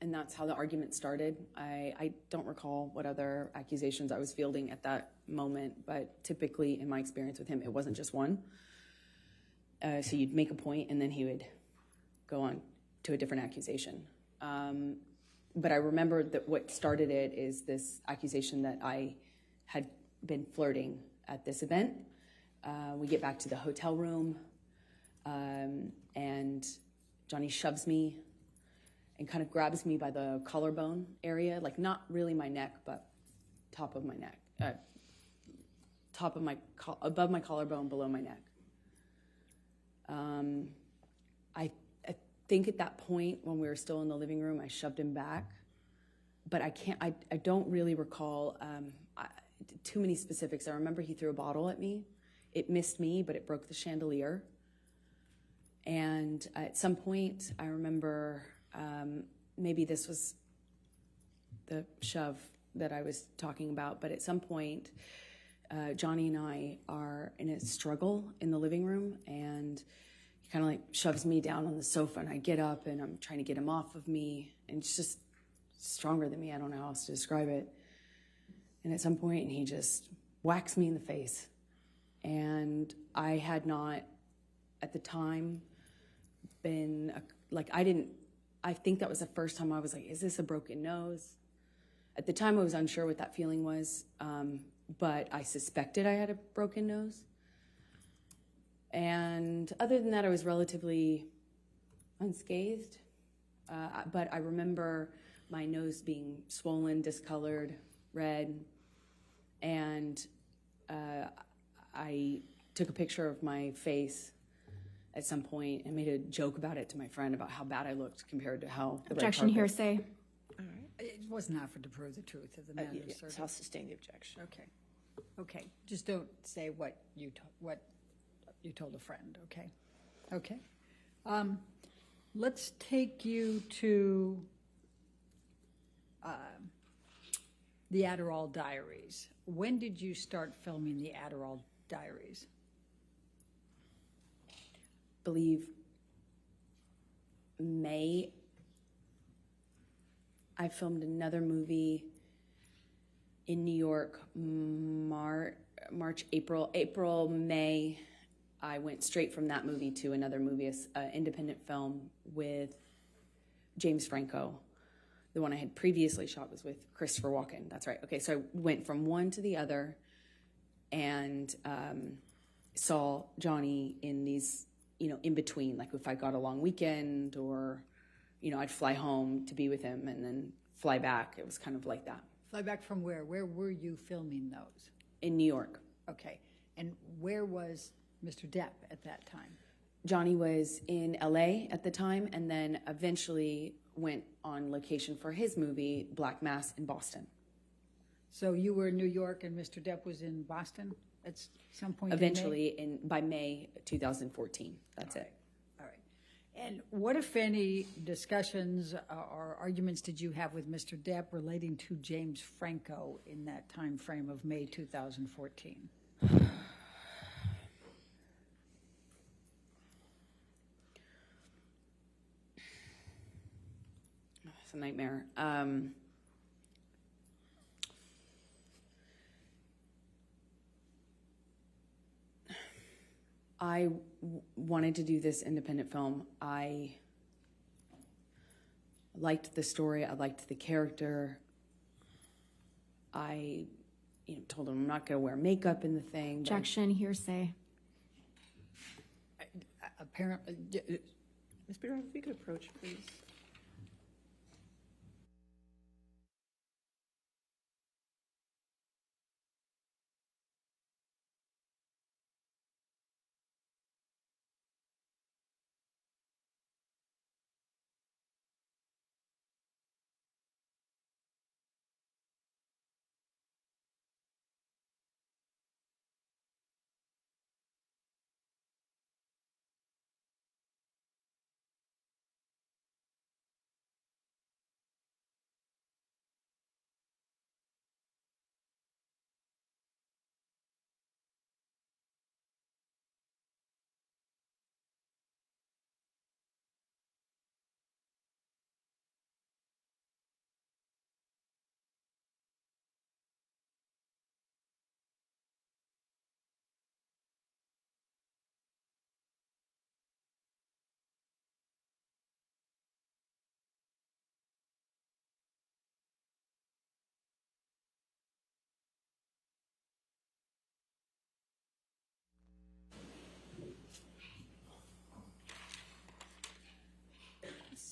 and that's how the argument started. I don't recall what other accusations I was fielding at that moment, but typically in my experience with him, it wasn't just one. So you'd make a point, and then he would go on to a different accusation. But I remember that what started it is this accusation that I had been flirting at this event. We get back to the hotel room, and Johnny shoves me and kind of grabs me by the collarbone area, like not really my neck, but top of my neck, above my collarbone, below my neck. I think at that point, when we were still in the living room, I shoved him back, but I don't really recall too many specifics. I remember he threw a bottle at me. It missed me, but it broke the chandelier. And at some point, I remember maybe this was the shove that I was talking about, but at some point, Johnny and I are in a struggle in the living room, and he kind of like shoves me down on the sofa, and I get up, and I'm trying to get him off of me, and it's just stronger than me. I don't know how else to describe it. And at some point, he just whacks me in the face. And I had not, at the time, been, I I think that was the first time I was like, is this a broken nose? At the time, I was unsure what that feeling was, but I suspected I had a broken nose. And other than that, I was relatively unscathed. But I remember my nose being swollen, discolored, red. And I took a picture of my face at some point and made a joke about it to my friend about how bad I looked compared to how the red Objection, carpet. hearsay. It wasn't offered to prove the truth of the matter. Yes, I'll sustain the objection. Okay. Okay. Just don't say what you told a friend. Okay. Okay. Let's take you to the Adderall Diaries. When did you start filming the Adderall Diaries? Believe May. I filmed another movie in New York, March, April, May. I went straight from that movie to another movie, an independent film with James Franco. The one I had previously shot was with Christopher Walken. That's right. Okay, so I went from one to the other and saw Johnny in these, in between. Like if I got a long weekend or, I'd fly home to be with him and then fly back. It was kind of like that. Fly back from where? Where were you filming those? In New York. Okay. And where was Mr. Depp at that time? Johnny was in LA at the time and then eventually went on location for his movie, Black Mass, in Boston. So you were in New York and Mr. Depp was in Boston at some point? Eventually, by May 2014. That's it. All right. And what, if any, discussions or arguments did you have with Mr. Depp relating to James Franco in that time frame of May 2014? It's a nightmare. I wanted to do this independent film. I liked the story. I liked the character. I told him I'm not going to wear makeup in the thing. Objection, hearsay. Apparently, Ms. Bureau, if you could approach, please.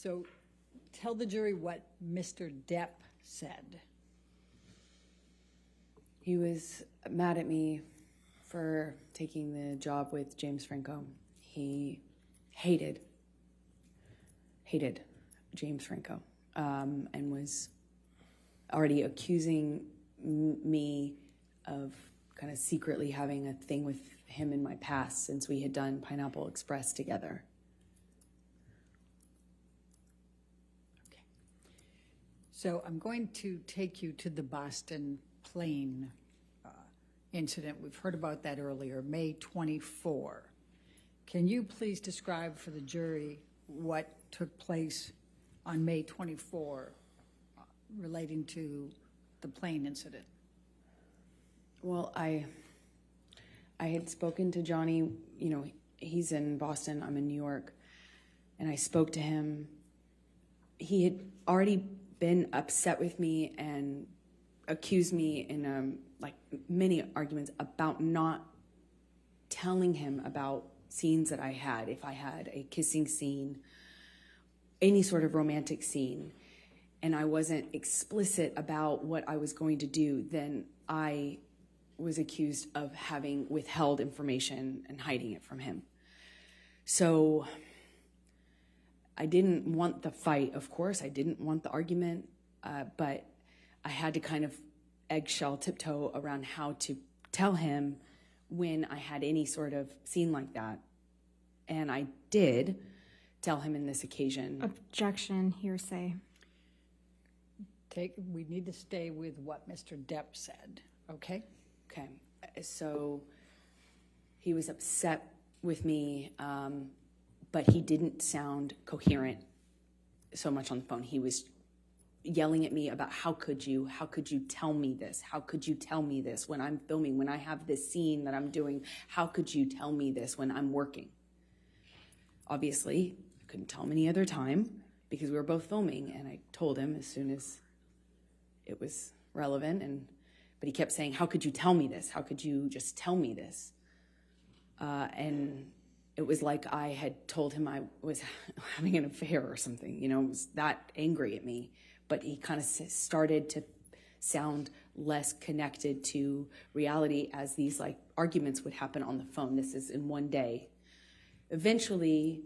so tell the jury what Mr. Depp said. He was mad at me for taking the job with James Franco. He hated James Franco and was already accusing me of kind of secretly having a thing with him in my past since we had done Pineapple Express together. Okay. So I'm going to take you to the Boston plane incident. We've heard about that earlier, May 24. Can you please describe for the jury what took place on May 24 relating to the plane incident? Well, I had spoken to Johnny, he's in Boston, I'm in New York, and I spoke to him he had already been upset with me and accused me in like many arguments about not telling him about scenes that I had. If I had a kissing scene, any sort of romantic scene, and I wasn't explicit about what I was going to do, then I was accused of having withheld information and hiding it from him. So I didn't want the fight, of course. I didn't want the argument, but I had to kind of eggshell tiptoe around how to tell him when I had any sort of scene like that. And I did tell him in this occasion. Objection, hearsay. We need to stay with what Mr. Depp said, okay? Okay, so he was upset with me, but he didn't sound coherent so much on the phone. He was yelling at me about how could you tell me this? How could you tell me this when I'm filming, when I have this scene that I'm doing? How could you tell me this when I'm working? Obviously, I couldn't tell him any other time because we were both filming, and I told him as soon as it was relevant, but he kept saying, how could you tell me this? How could you just tell me this? And it was like I had told him I was having an affair or something, it was that angry at me. But he kind of started to sound less connected to reality as these like arguments would happen on the phone. This is in one day. Eventually,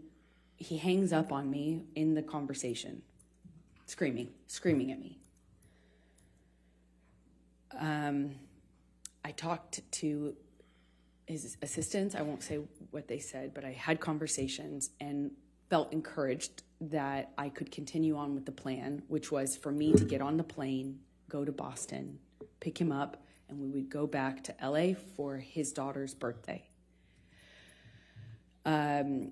he hangs up on me in the conversation, screaming at me. I talked to his assistants. I won't say what they said, but I had conversations and felt encouraged that I could continue on with the plan, which was for me to get on the plane, go to Boston, pick him up, and we would go back to LA for his daughter's birthday. I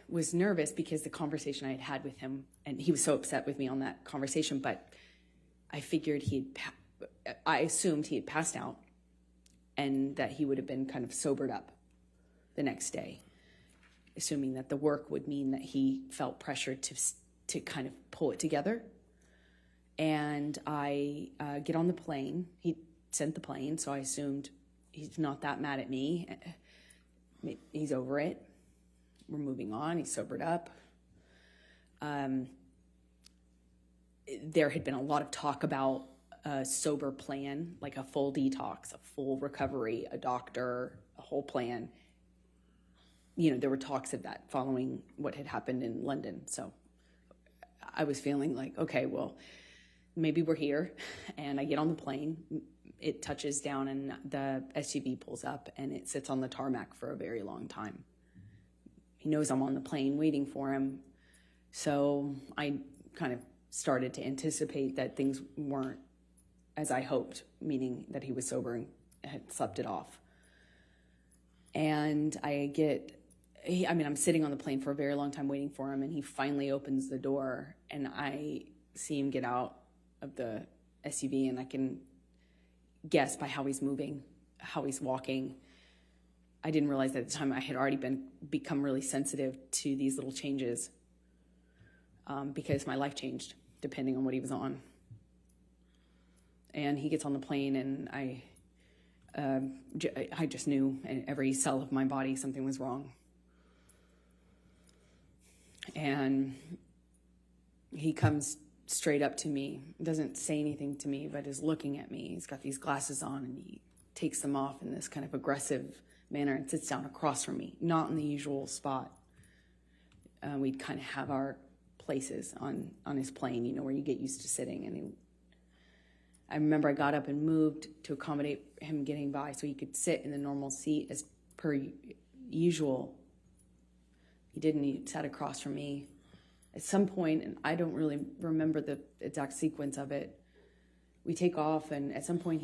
was nervous because the conversation I had had with him, and he was so upset with me on that conversation, but I figured I assumed he had passed out and that he would have been kind of sobered up the next day, assuming that the work would mean that he felt pressured to kind of pull it together. And I get on the plane. He sent the plane, so I assumed he's not that mad at me. He's over it. We're moving on. He's sobered up. There had been a lot of talk about a sober plan, like a full detox, a full recovery, a doctor, a whole plan. There were talks of that following what had happened in London. So I was feeling like, okay, well, maybe we're here. And I get on the plane. It touches down and the SUV pulls up and it sits on the tarmac for a very long time. He knows I'm on the plane waiting for him. So I kind of started to anticipate that things weren't as I hoped, meaning that he was sober and had slept it off. And I'm sitting on the plane for a very long time waiting for him, and he finally opens the door, and I see him get out of the SUV, and I can guess by how he's moving, how he's walking. I didn't realize that at the time I had already become really sensitive to these little changes because my life changed depending on what he was on. And he gets on the plane, and I just knew in every cell of my body something was wrong. And he comes straight up to me, doesn't say anything to me, but is looking at me. He's got these glasses on, and he takes them off in this kind of aggressive manner and sits down across from me, not in the usual spot. We'd kind of have our places on his plane, where you get used to sitting. And I remember I got up and moved to accommodate him getting by so he could sit in the normal seat as per usual. He didn't. He sat across from me. At some point, and I don't really remember the exact sequence of it, we take off, and at some point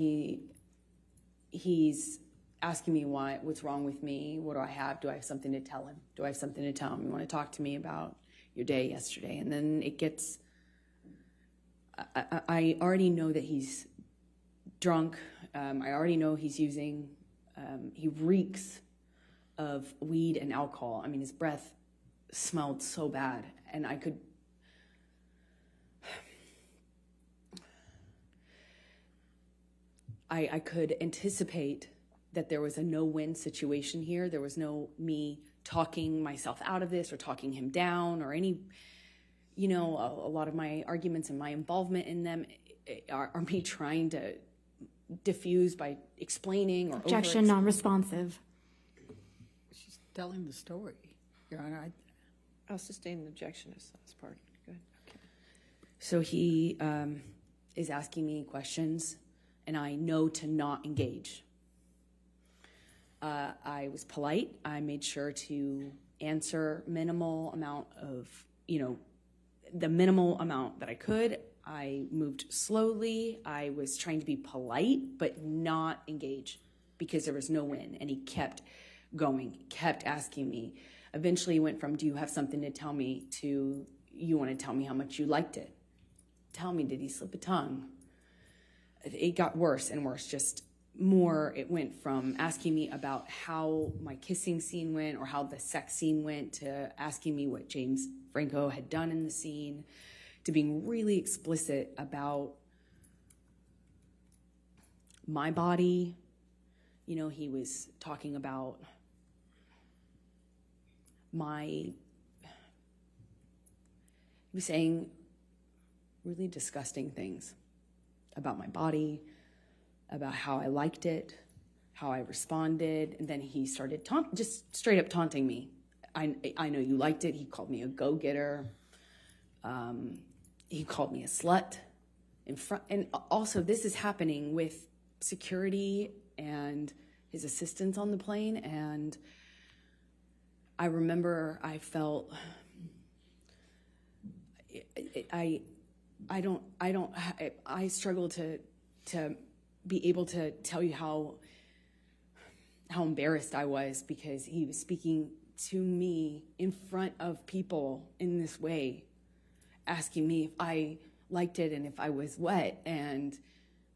he's asking me what's wrong with me. What do I have? Do I have something to tell him? You want to talk to me about your day yesterday? And then it gets, I already know that he's drunk. I already know he's using, he reeks of weed and alcohol. I mean, his breath smelled so bad. and I could anticipate that there was a no-win situation here. There was no me talking myself out of this or talking him down or any, a lot of my arguments and my involvement in them are me trying to diffuse by explaining or Objection, non-responsive. She's telling the story, Your Honor. I'll sustain the objection as part. Go ahead. Okay. So he is asking me questions, and I know to not engage. I was polite. I made sure to answer minimal amount of, the minimal amount that I could. I moved slowly. I was trying to be polite, but not engage because there was no win. And he kept going, kept asking me. Eventually he went from, do you have something to tell me, to, you want to tell me how much you liked it? Tell me, did he slip a tongue? It got worse and worse, just more. It went from asking me about how my kissing scene went or how the sex scene went to asking me what James Franco had done in the scene, to being really explicit about my body. He was talking about he was saying really disgusting things about my body, about how I liked it, how I responded, and then he started just straight up taunting me. I know you liked it. He called me a go-getter. He called me a slut in front, and also this is happening with security and his assistants on the plane. And I remember I felt I struggle to be able to tell you how embarrassed I was, because he was speaking to me in front of people in this way, asking me if I liked it and if I was wet, and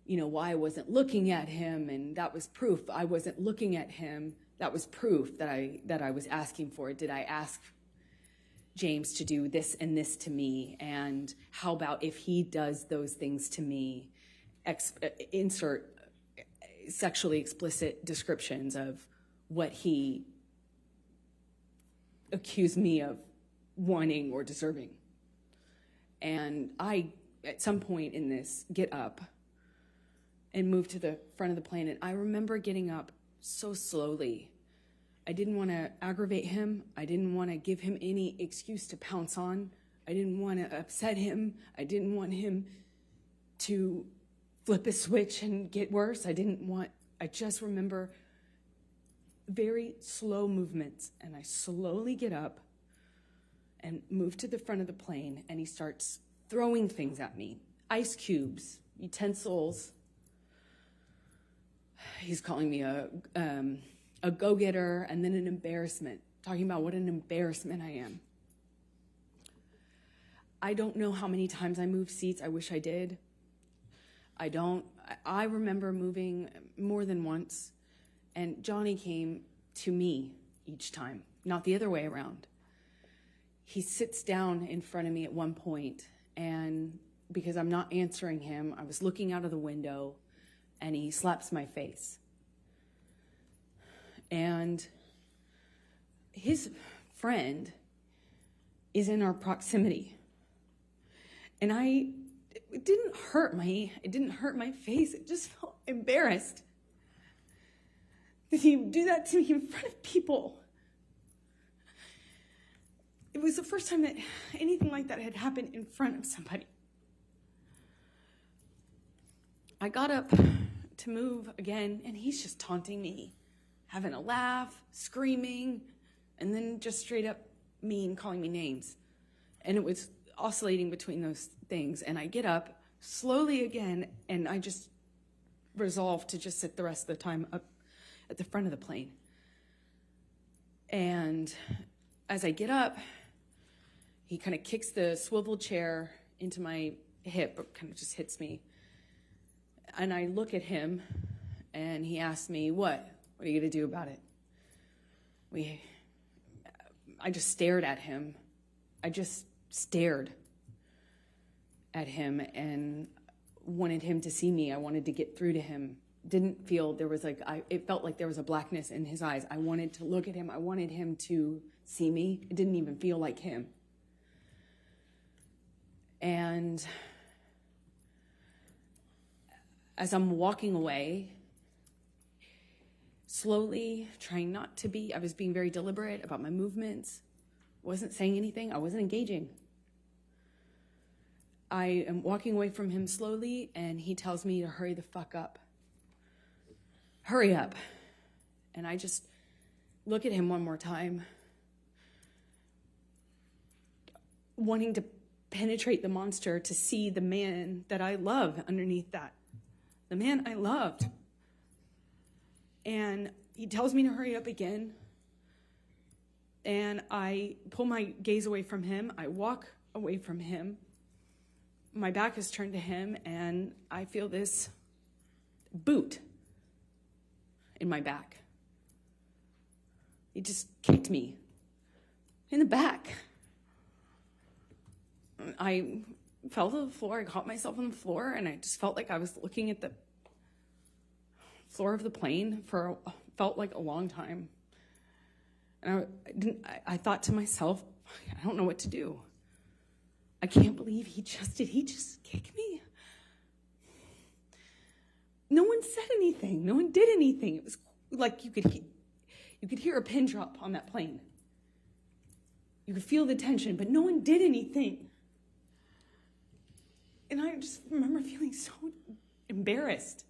why I wasn't looking at him, and that was proof I wasn't looking at him. That was proof that I was asking for it. Did I ask James to do this and this to me? And how about if he does those things to me? Insert sexually explicit descriptions of what he accused me of wanting or deserving. And I, at some point in this, get up and move to the front of the plane. And I remember getting up so slowly. I didn't want to aggravate him. I didn't want to give him any excuse to pounce on. I didn't want to upset him. I didn't want him to flip a switch and get worse. I just remember very slow movements, and I slowly get up and move to the front of the plane, and he starts throwing things at me. Ice cubes, utensils. He's calling me a go-getter, and then an embarrassment, talking about what an embarrassment I am. I don't know how many times I moved seats. I wish I did. I don't. I remember moving more than once, and Johnny came to me each time, not the other way around. He sits down in front of me at one point, and because I'm not answering him, I was looking out of the window, and he slaps my face. And his friend is in our proximity. And it didn't hurt my face. It just felt embarrassed. Did he do that to me in front of people? It was the first time that anything like that had happened in front of somebody. I got up to move again, and he's just taunting me, having a laugh, screaming, and then just straight up mean, calling me names. And it was oscillating between those things. And I get up slowly again, and I just resolve to just sit the rest of the time up at the front of the plane. And as I get up, he kind of kicks the swivel chair into my hip, or kind of just hits me. And I look at him, and he asks me, what are you going to do about it? I just stared at him. I just stared at him and wanted him to see me. I wanted to get through to him. Didn't feel there was like, it felt like there was a blackness in his eyes. I wanted to look at him. I wanted him to see me. It didn't even feel like him. And as I'm walking away, slowly, trying not to be, I was being very deliberate about my movements, wasn't saying anything, I wasn't engaging. I am walking away from him slowly, and he tells me to hurry the fuck up. Hurry up. And I just look at him one more time, wanting to penetrate the monster to see the man that I love underneath that. The man I loved. And he tells me to hurry up again. And I pull my gaze away from him. I walk away from him. My back is turned to him, and I feel this boot in my back. He just kicked me in the back. I fell to the floor. I caught myself on the floor, and I just felt like I was looking at the floor of the plane for felt like a long time. And I thought to myself, I don't know what to do. I can't believe he just kicked me. No one said anything. No one did anything. It was like you could hear a pin drop on that plane. You could feel the tension, but no one did anything. And I just remember feeling so embarrassed.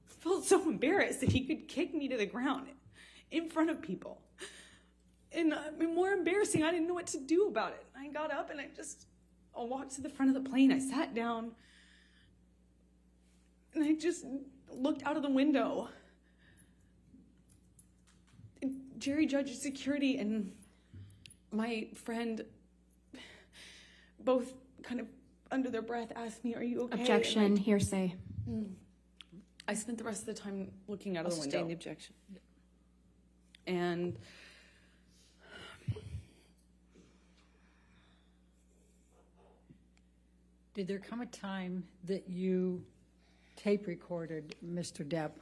I felt so embarrassed that he could kick me to the ground in front of people. And more embarrassing, I didn't know what to do about it. I got up and I walked to the front of the plane. I sat down and I just looked out of the window. And Jerry Judge Security and my friend both kind of under their breath asked me, "Are you okay?" Objection, hearsay. I spent the rest of the time looking out of the window. Sustain the objection. And Did there come a time that you tape recorded Mr. Depp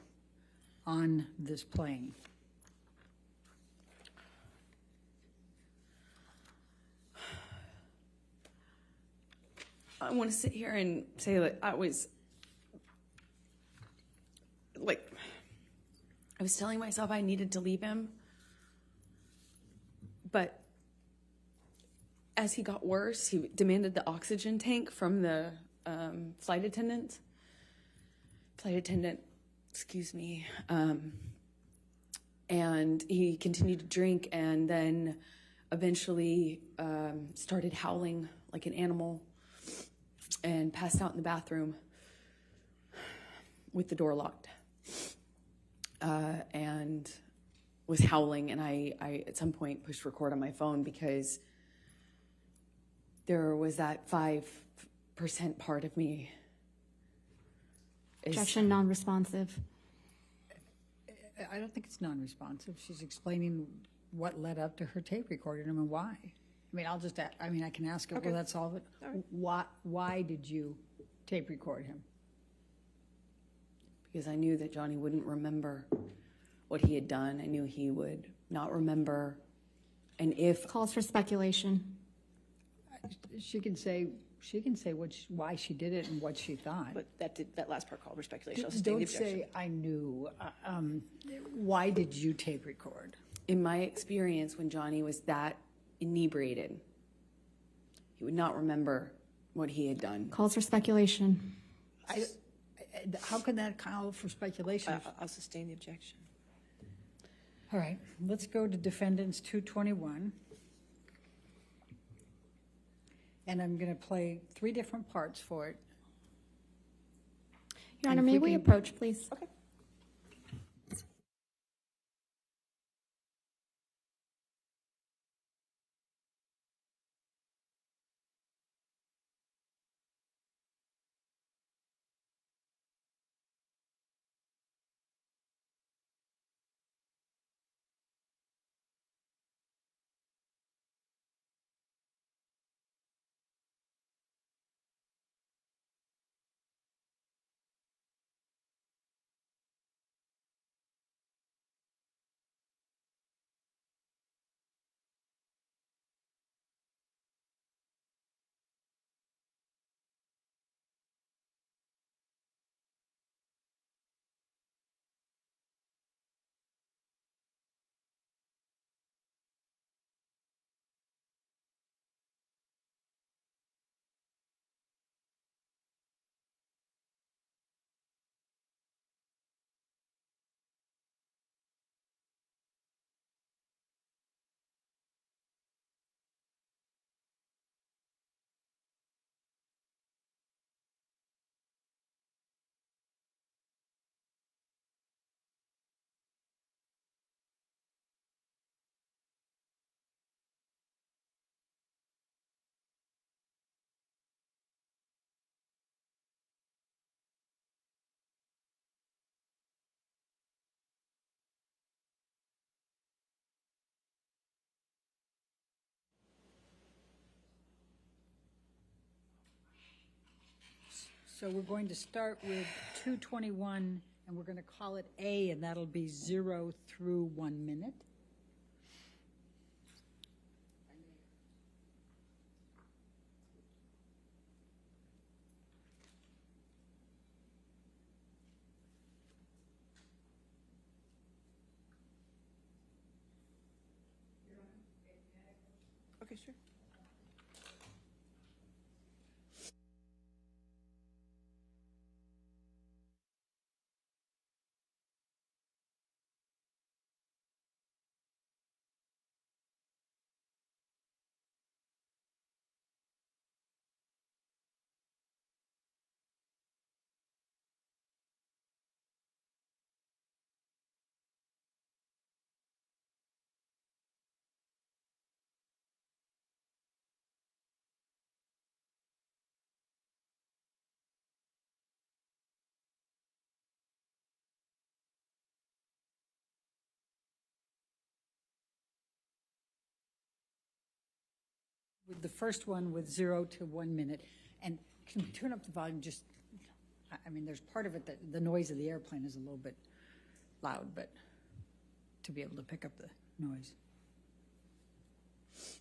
on this plane? I want to sit here and say that I was telling myself I needed to leave him. But as he got worse, he demanded the oxygen tank from the flight attendant, excuse me. And he continued to drink and then eventually started howling like an animal and passed out in the bathroom with the door locked. And was howling, and I at some point pushed record on my phone because there was that 5% part of me. Objection, non-responsive. I don't think it's non-responsive. She's explaining what led up to her tape recording him and why. I mean, I can ask her, Okay. will that solve it? All right. Why did you tape record him? Because I knew that Johnny wouldn't remember what he had done. I knew he would not remember. And if Calls for speculation. She can say why she did it and what she thought. But that last part called for speculation. I'll sustain the Don't objection. say, I knew. Why did you tape record? in my experience, when Johnny was that inebriated, he would not remember what he had done. Calls for speculation. How can that call for speculation? I'll sustain the objection. All right, let's go to Defendants 221. And I'm going to play 3 different parts for it. Your Honor, And if may we we can- approach, please? Okay. So we're going to start with 221, and we're going to call it A, and that'll be 0 through 1 minute. Okay, sure. With the first one with 0 to 1 minute. And can we turn up the volume just, I mean, there's part of it that the noise of the airplane is a little bit loud, but to be able to pick up the noise.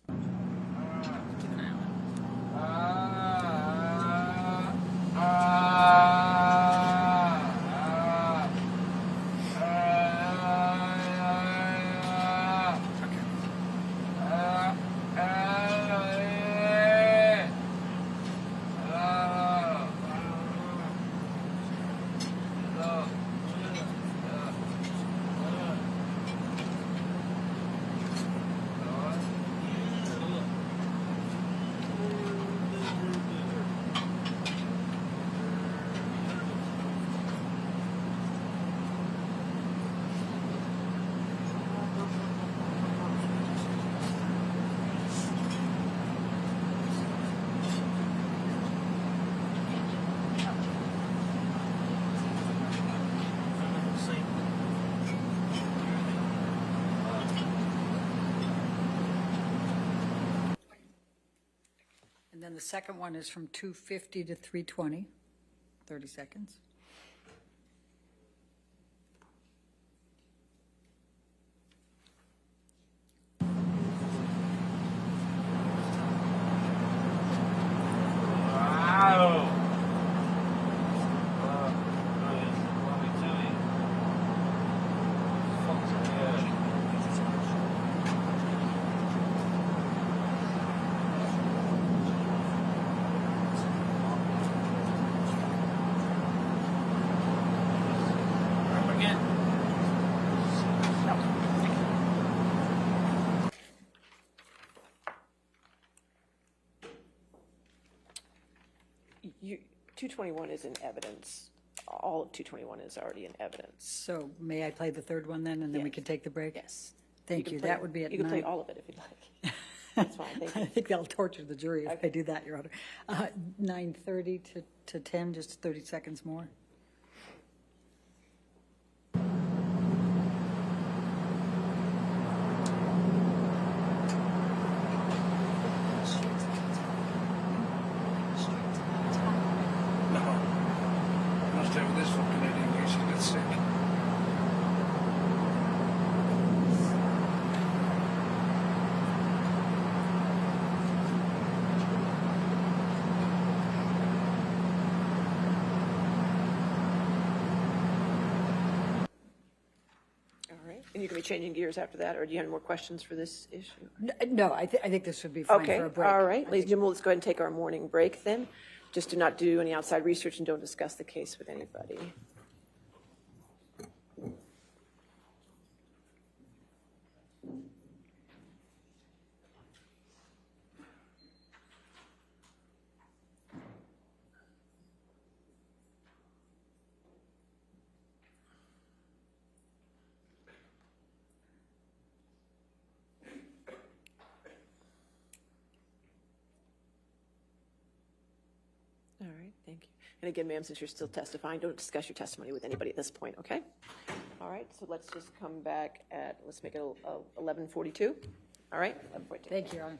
Keep an eye on it. And then the second one is from 2:50 to 3:20, 30 seconds. You, 221 is in evidence. All of 221 is already in evidence. So may I play the third one then, and then we Yes. can take the break? Yes. Thank you. can play- That would be at You can play 9. all of it if you'd like. That's fine, thank I you. think that'll torture the jury if I do that, Your Honor. 9:30 to 10, just 30 seconds more. Must have this fucking idiot in case he gets sick. All right, and you can be changing gears after that, or do you have any more questions for this issue? No, I think this would be fine Okay, for a break. all right, ladies and gentlemen, let's go ahead and take our morning break then. Just do not do any outside research and don't discuss the case with anybody. All right, thank you. And again, ma'am, since you're still testifying, don't discuss your testimony with anybody at this point, okay? All right, so let's just come back at, let's make it 11:42. All right, 11:42. Thank you, Your Honor.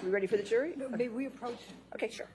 We ready for the jury? May we approach? Okay, sure.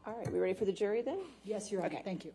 All right, we ready for the jury then? Yes, Your Honor, Okay. thank you.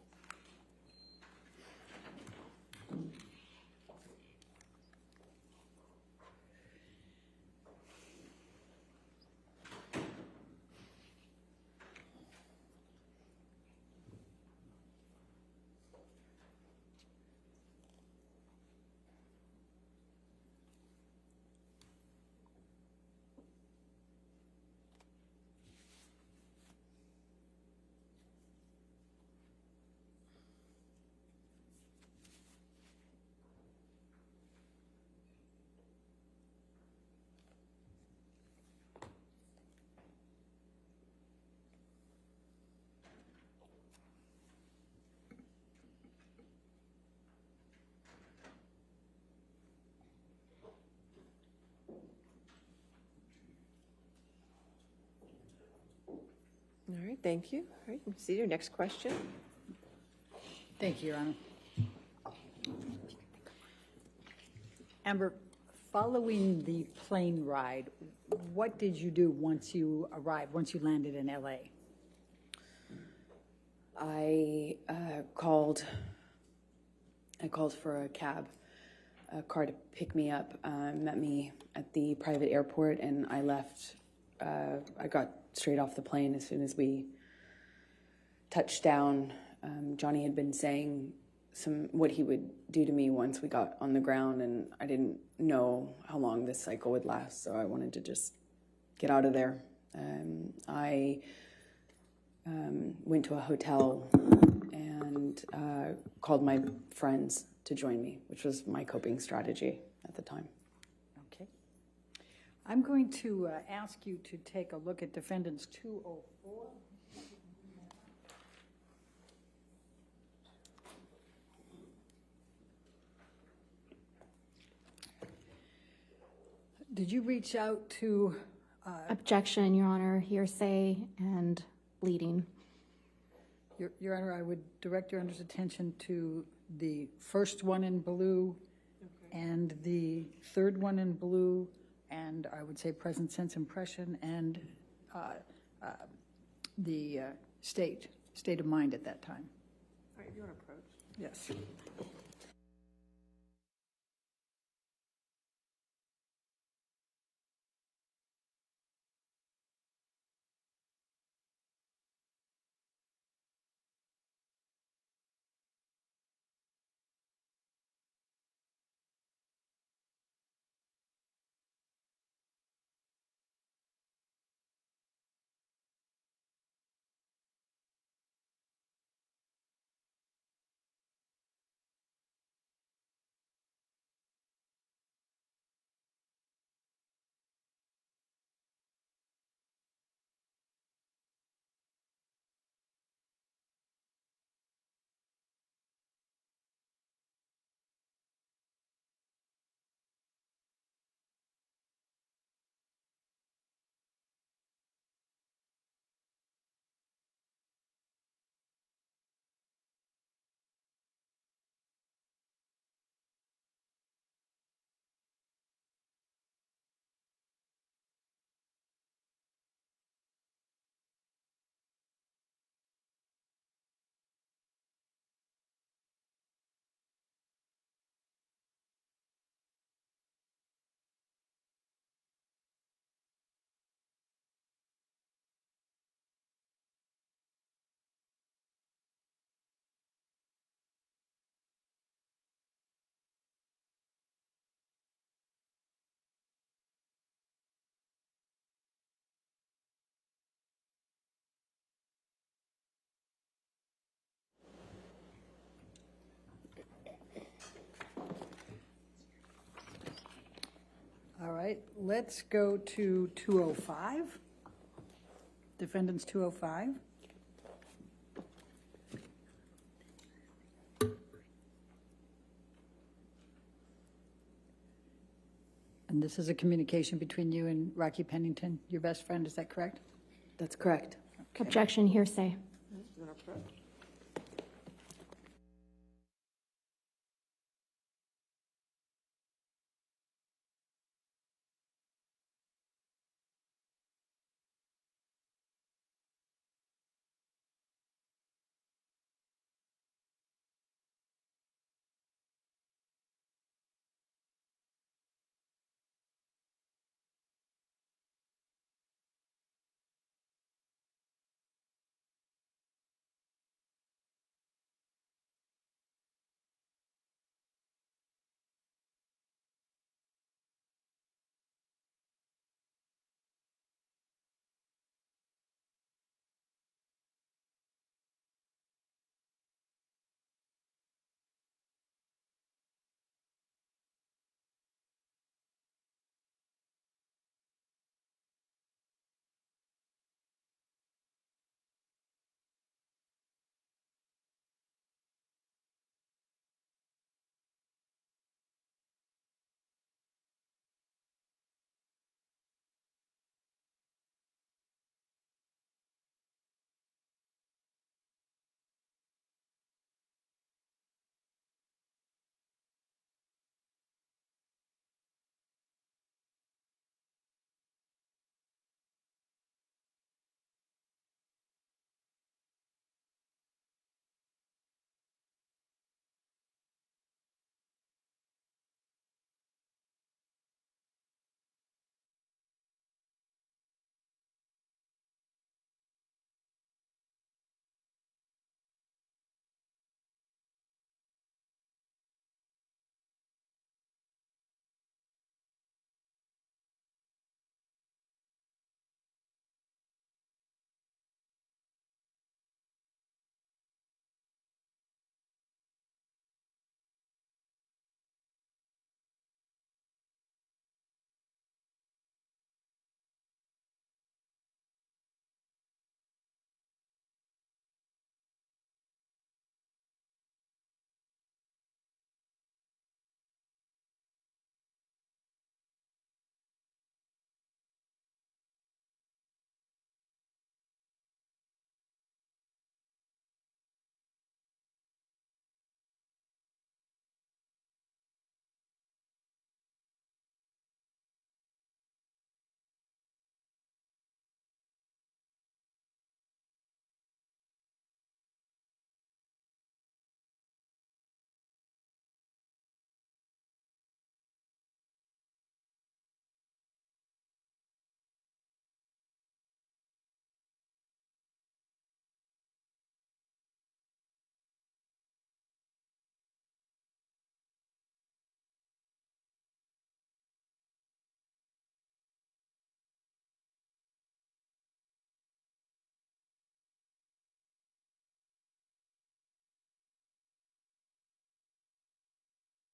All right, thank you. All right, see your next question. Thank you, Your Honor. Amber, following the plane ride, what did you do once you arrived, once you landed in LA? I called for a cab, a car to pick me up, met me at the private airport, and I left. I got straight off the plane as soon as we touched down. Johnny had been saying what he would do to me once we got on the ground, and I didn't know how long this cycle would last, so I wanted to just get out of there. I went to a hotel and called my friends to join me, which was my coping strategy at the time. Okay. I'm going to ask you to take a look at Defendants 204. Did you reach out to... Objection, Your Honor, hearsay and bleeding. Your Honor, I would direct Your Honor's attention to the first one in blue and the third one in blue, and I would say present sense impression and the state of mind at that time. All right, you want to approach? Yes. right, let's go to 205. Defendants 205. And this is a communication between you and Rocky Pennington, your best friend, is that correct? That's correct. Objection, hearsay.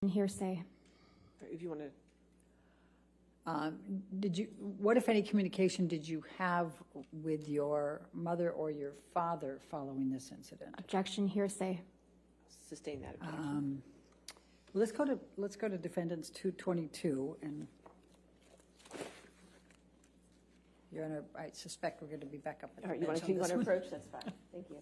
Hearsay. If you want to, What, if any, communication did you have with your mother or your father following this incident? Objection, hearsay. sustain that objection. Let's go to Defendants 222, and I suspect we're going to be back up at the All right, you want bench on this to one. approach? That's fine. Thank you.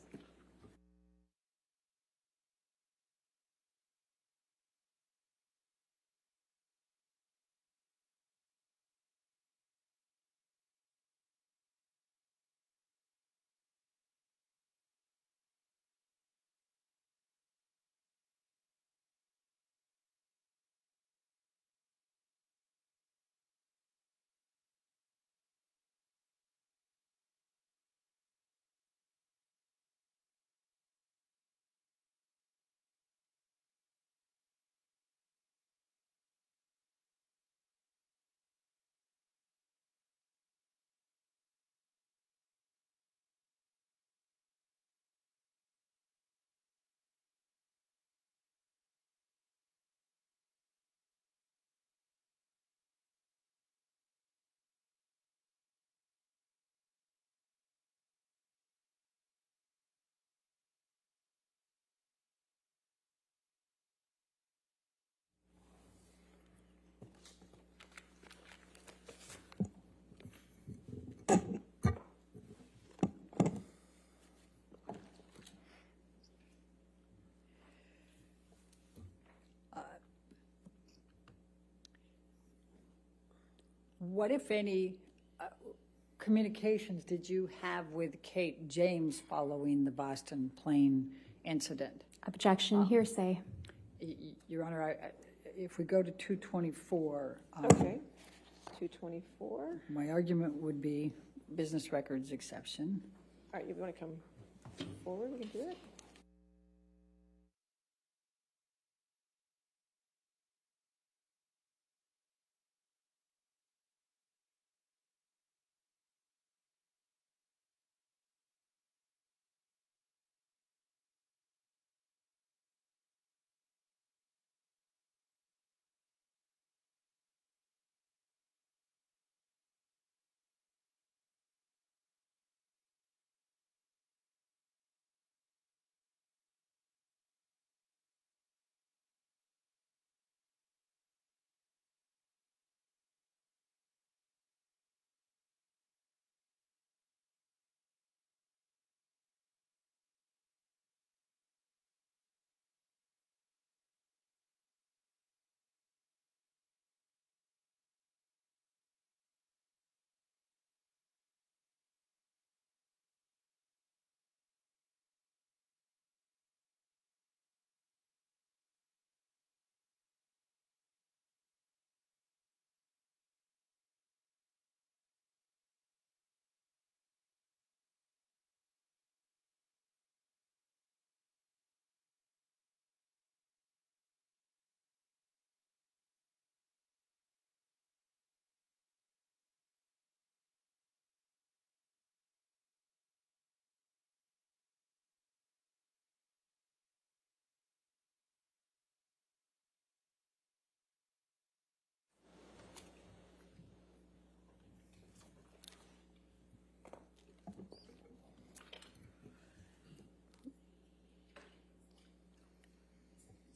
What, if any, communications did you have with Kate James following the Boston plane incident? Objection, hearsay. Your Honor, if we go to 224. Okay, 224. My argument would be business records exception. All right, you want to come forward, we can do it?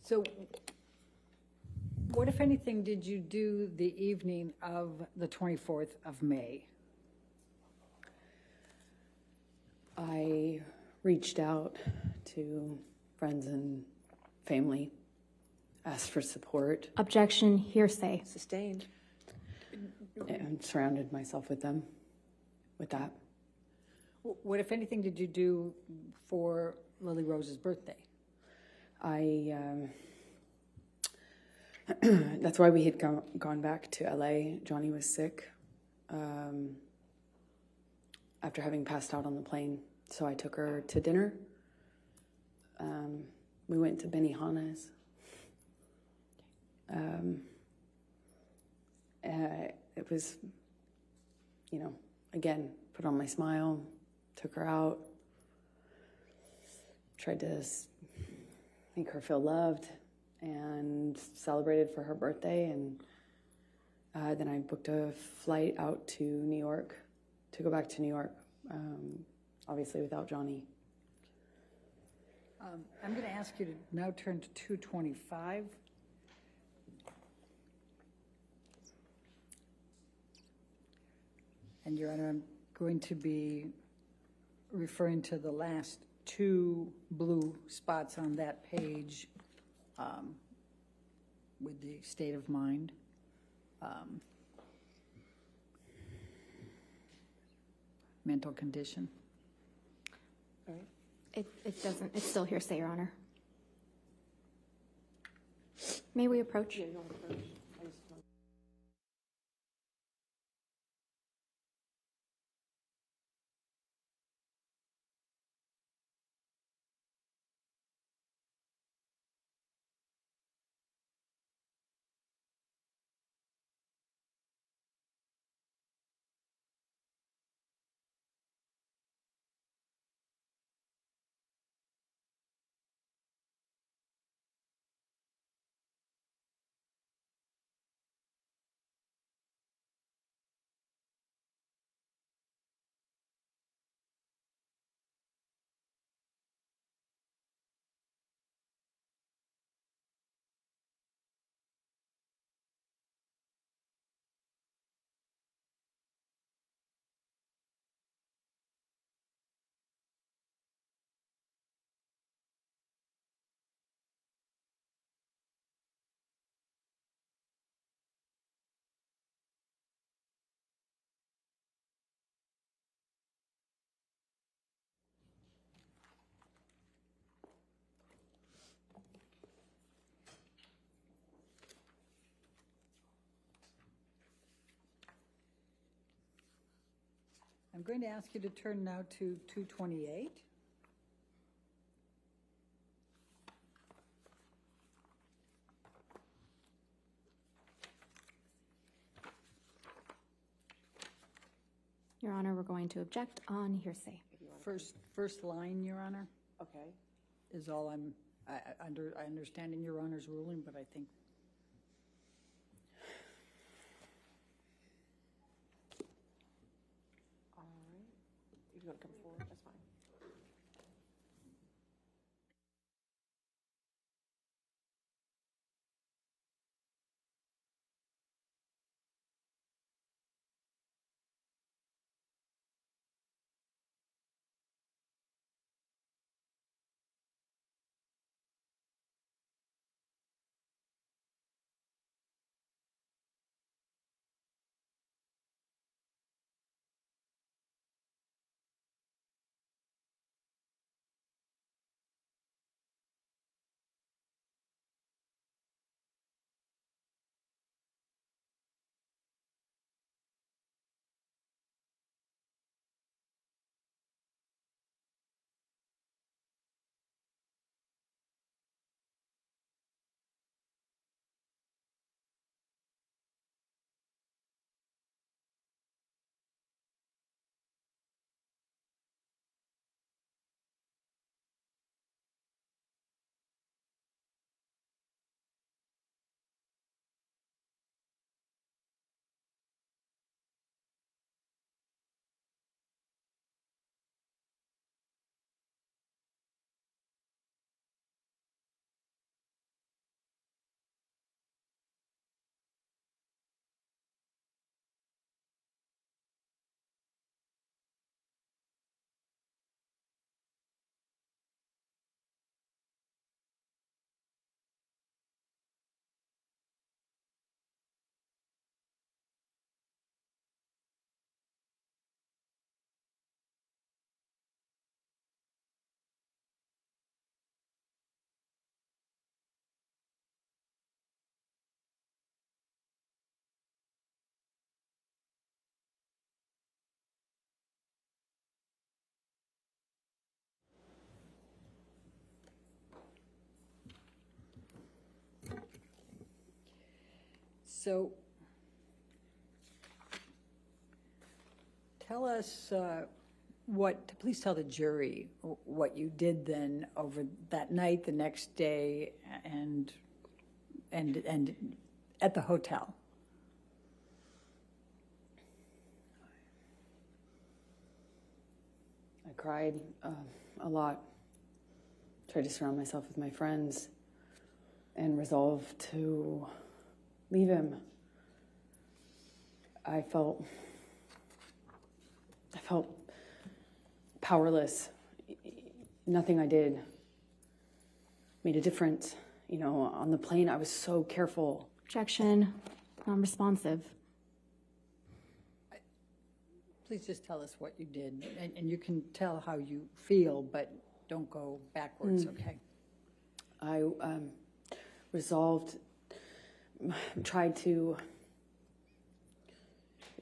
So what, if anything, did you do the evening of the 24th of May? I reached out to friends and family, asked for support, Objection, hearsay. Sustained. and surrounded myself with them with that. What, if anything, did you do for Lily Rose's birthday? That's why we had gone back to LA. Johnny was sick after having passed out on the plane. So I took her to dinner. We went to Benihana's. It was, again, put on my smile, took her out, tried to make her feel loved, and celebrated for her birthday. And then I booked a flight out to New York to go back to New York, obviously without Johnny. I'm going to ask you to now turn to 225. And Your Honor, I'm going to be referring to the last two blue spots on that page with the state of mind. Mental condition. All right. It doesn't, it's still hearsay, Your Honor. May we approach? Yeah, you want to approach? I'm going to ask you to turn now to 228. Your Honor, we're going to object on hearsay. First line, Your Honor, Okay. is all I understand in Your Honor's ruling, but I think. All right. If you want to come forward, that's fine. So tell us please tell the jury what you did then over that night, the next day, and at the hotel. I cried a lot, tried to surround myself with my friends, and resolved to leave him. I felt powerless. Nothing I did made a difference. You know, on the plane, I was so careful. Objection, non-responsive. Please just tell us what you did, and you can tell how you feel, but don't go backwards, okay? I resolved, tried to,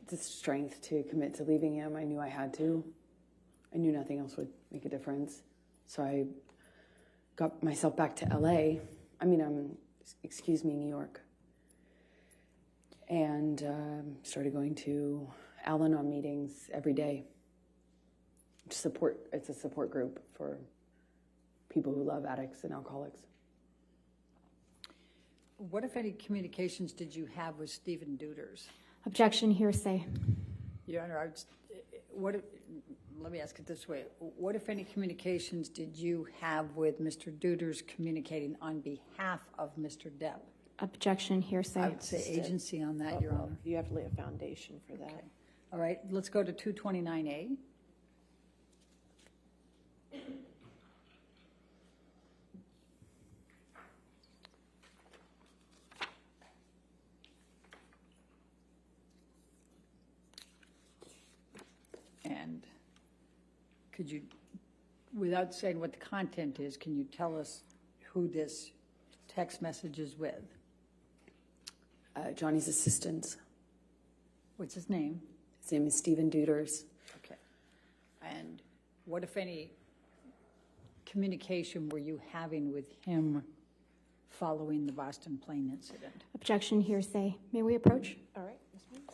the strength to commit to leaving him. I knew I had to. I knew nothing else would make a difference. So I got myself back to LA. New York. And started going to Al-Anon meetings every day. It's a support group for people who love addicts and alcoholics. What, if any, communications did you have with Stephen Deuters? Objection, hearsay. Your Honor, let me ask it this way. What, if any, communications did you have with Mr. Deuters communicating on behalf of Mr. Depp? Objection, hearsay. I would say agency on that, Your Honor. You have to lay a foundation for that. Okay. All right, let's go to 229A. And could you, without saying what the content is, can you tell us who this text message is with? Johnny's assistant. What's his name? His name is Stephen Deuters. Okay. And what, if any, communication were you having with him following the Boston plane incident? Objection, hearsay. May we approach? All right, Ms. Means?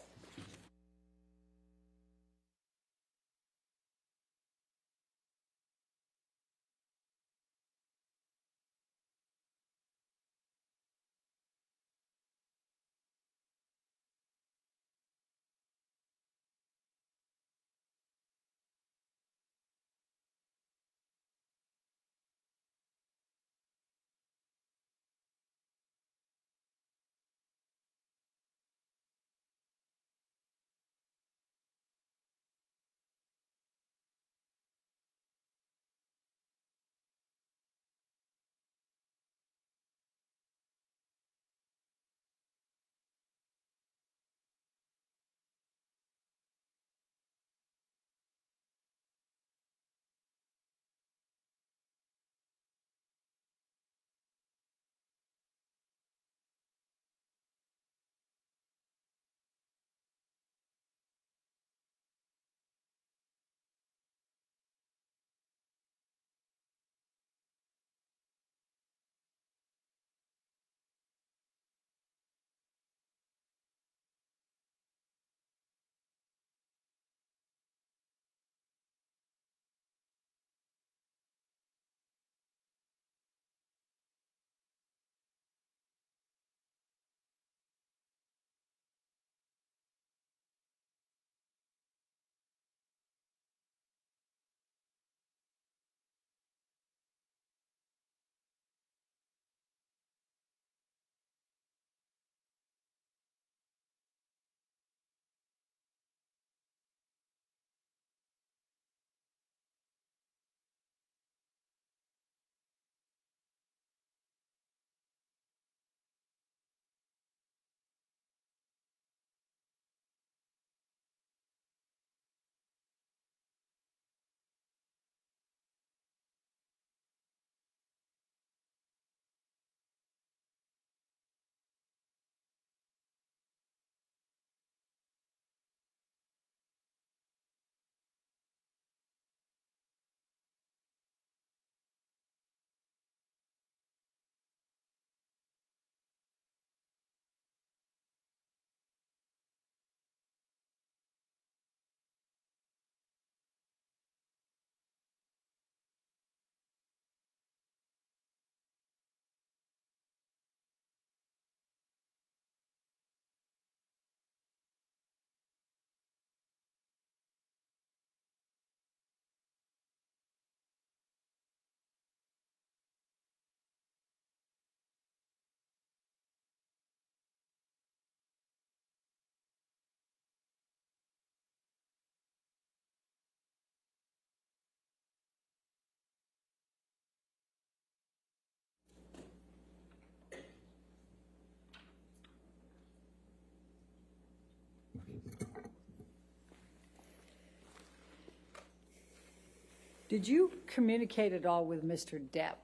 Did you communicate at all with Mr. Depp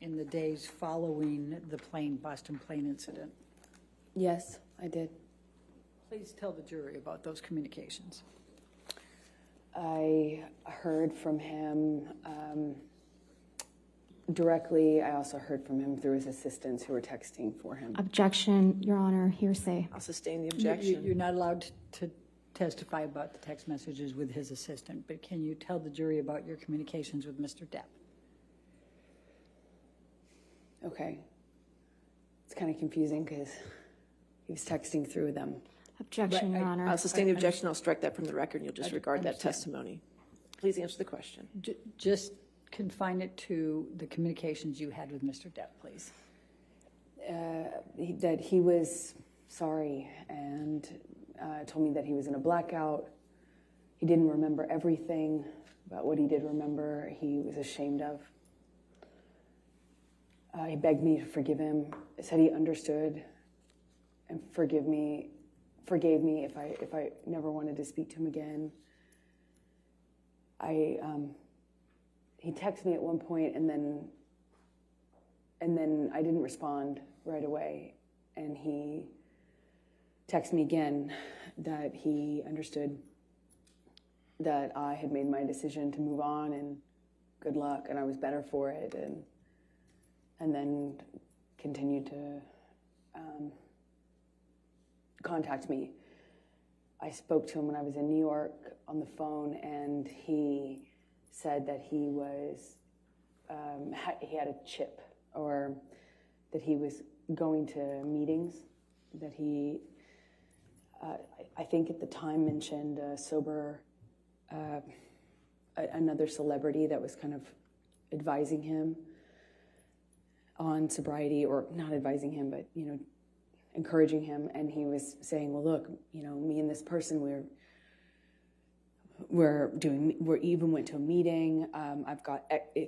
in the days following the Boston plane incident? Yes, I did. Please tell the jury about those communications. I heard from him directly. I also heard from him through his assistants who were texting for him. Objection, Your Honor, hearsay. I'll sustain the objection. You're not allowed to testify about the text messages with his assistant, but can you tell the jury about your communications with Mr. Depp? Okay. It's kind of confusing because he was texting through them. Objection, Your Honor. I'll sustain the objection. I'll strike that from the record, and you'll disregard that testimony. Please answer the question. Just confine it to the communications you had with Mr. Depp, please. That he was sorry and told me that he was in a blackout. He didn't remember everything, but what he did remember, he was ashamed of. He begged me to forgive him. Said he understood and forgave me if I never wanted to speak to him again. He texted me at one point, and then I didn't respond right away, and he texted me again that he understood that I had made my decision to move on and good luck, and I was better for it, and then continued to contact me. I spoke to him when I was in New York on the phone, and he said that he was he had a chip, or that he was going to meetings, that he I think at the time mentioned another celebrity that was kind of advising him on sobriety, or not advising him, but, you know, encouraging him. And he was saying, well, look, you know, me and this person, we even went to a meeting. I've got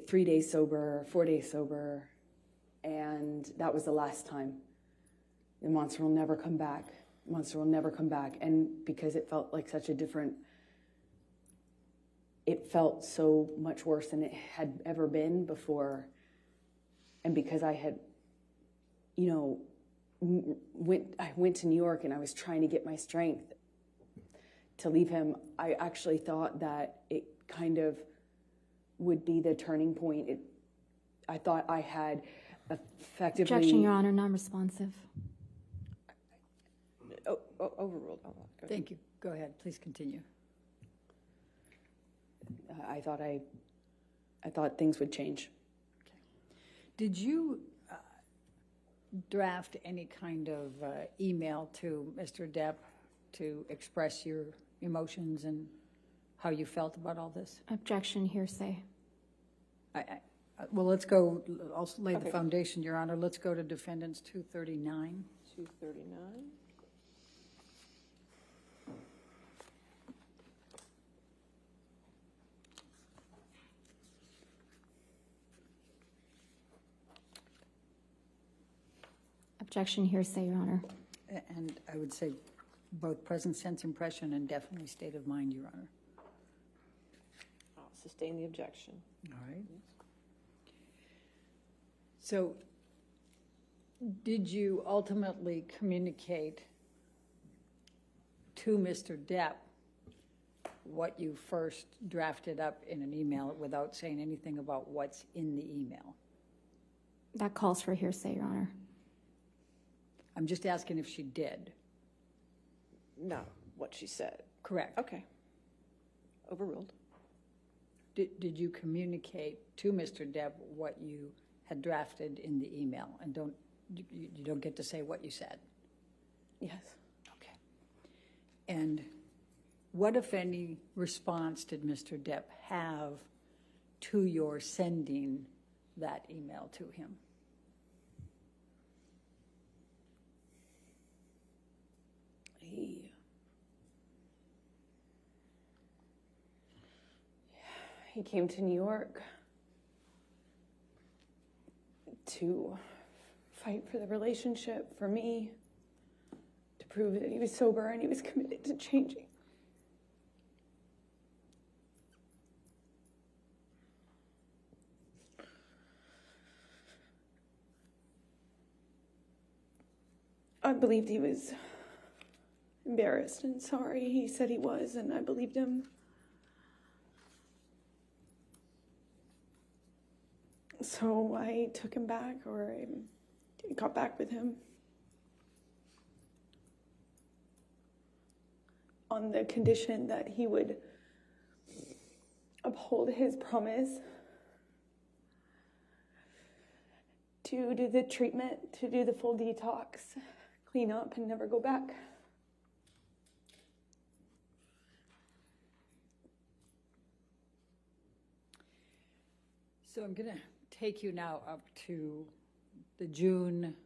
3 days sober, 4 days sober. And that was the last time. The monster will never come back. Monster will never come back. And because it felt like such a different, it felt so much worse than it had ever been before. And because I had, you know, I went to New York and I was trying to get my strength to leave him, I actually thought that it kind of would be the turning point. I thought I had effectively... Objection, Your Honor, non-responsive. Overruled. Oh, Thank you. Go ahead. Please continue. I thought things would change. Okay. Did you draft any kind of email to Mr. Depp to express your emotions and how you felt about all this? Objection, hearsay. Well, let's go, I'll lay the foundation, Your Honor. Let's go to Defendants 239. 239. Objection, hearsay, Your Honor. And I would say both present sense impression and definitely state of mind, Your Honor. I'll sustain the objection. All right. So did you ultimately communicate to Mr. Depp what you first drafted up in an email without saying anything about what's in the email? That calls for hearsay, Your Honor. I'm just asking if she did. Not what she said. Correct. Okay. Overruled. Did you communicate to Mr. Depp what you had drafted in the email? And you don't get to say what you said? Yes. Okay. And what, if any, response did Mr. Depp have to your sending that email to him? He came to New York to fight for the relationship, for me, to prove that he was sober and he was committed to changing. I believed he was embarrassed and sorry. He said he was, and I believed him. So I took him back, or I got back with him on the condition that he would uphold his promise to do the treatment, to do the full detox, clean up, and never go back. So I'm going to take you now up to the June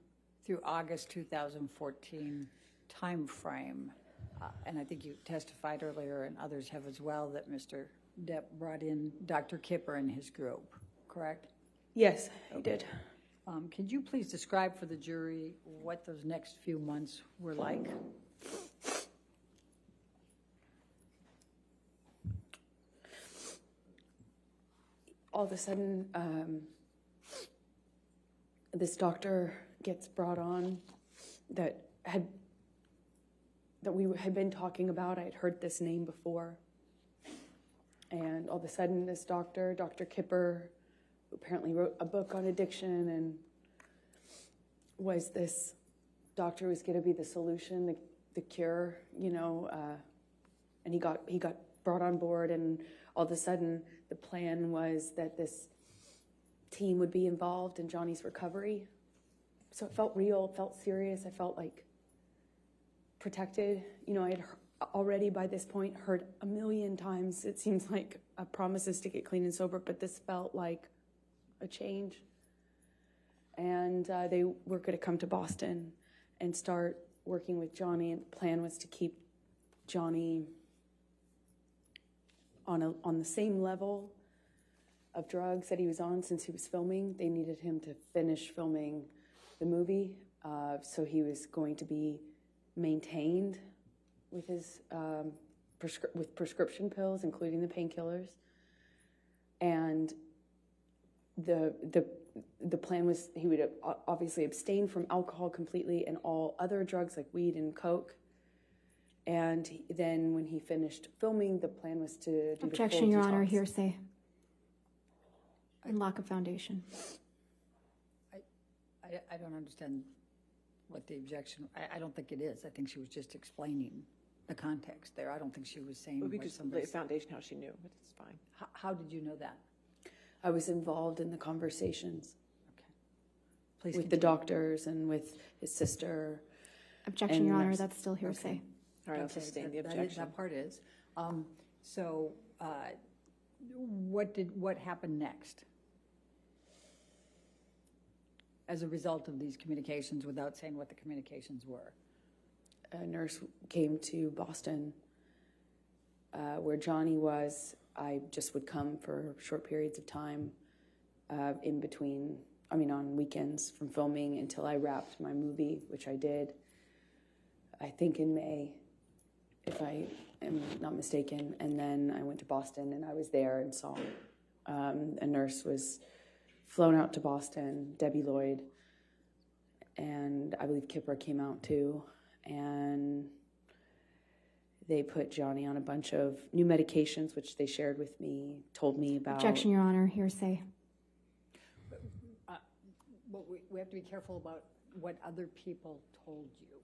through August 2014 time frame. And I think you testified earlier, and others have as well, that Mr. Depp brought in Dr. Kipper and his group, correct? Yes, he did. Could you please describe for the jury what those next few months were like? All of a sudden, this doctor gets brought on that we had been talking about. I had heard this name before. And all of a sudden, this doctor, Dr. Kipper, who apparently wrote a book on addiction and was this doctor who was going to be the solution, the cure, and he got brought on board, and all of a sudden the plan was that this team would be involved in Johnny's recovery. So it felt real, it felt serious, I felt like protected. I had already by this point heard a million times, it seems like, promises to get clean and sober, but this felt like a change. And they were going to come to Boston and start working with Johnny, and the plan was to keep Johnny on the same level of drugs that he was on since he was filming. They needed him to finish filming the movie, so he was going to be maintained with his with prescription pills, including the painkillers. And the plan was he would obviously abstain from alcohol completely and all other drugs like weed and coke. And then when he finished filming, the plan was to do Objection, the full Your Honor, detox. hearsay. And lack of foundation. I don't understand what the objection, I don't think it is. I think she was just explaining the context there. I don't think she was saying Well, we what could somebody lay a said. foundation how she knew, but it's fine. How did you know that? I was involved in the conversations Okay. Please with the continue. doctors and with his sister. Objection, And Your Honor, nurse. that's still hearsay. All right, I'll Okay, sustain the that- objection. That part is. So what happened next? As a result of these communications, without saying what the communications were? A nurse came to Boston where Johnny was. I just would come for short periods of time in between, on weekends from filming until I wrapped my movie, which I did, I think in May, if I am not mistaken. And then I went to Boston and I was there and saw a nurse was flown out to Boston, Debbie Lloyd, and I believe Kipper came out too. And they put Johnny on a bunch of new medications, which they shared with me, told me about. Objection, Your Honor, hearsay. Well, we have to be careful about what other people told you,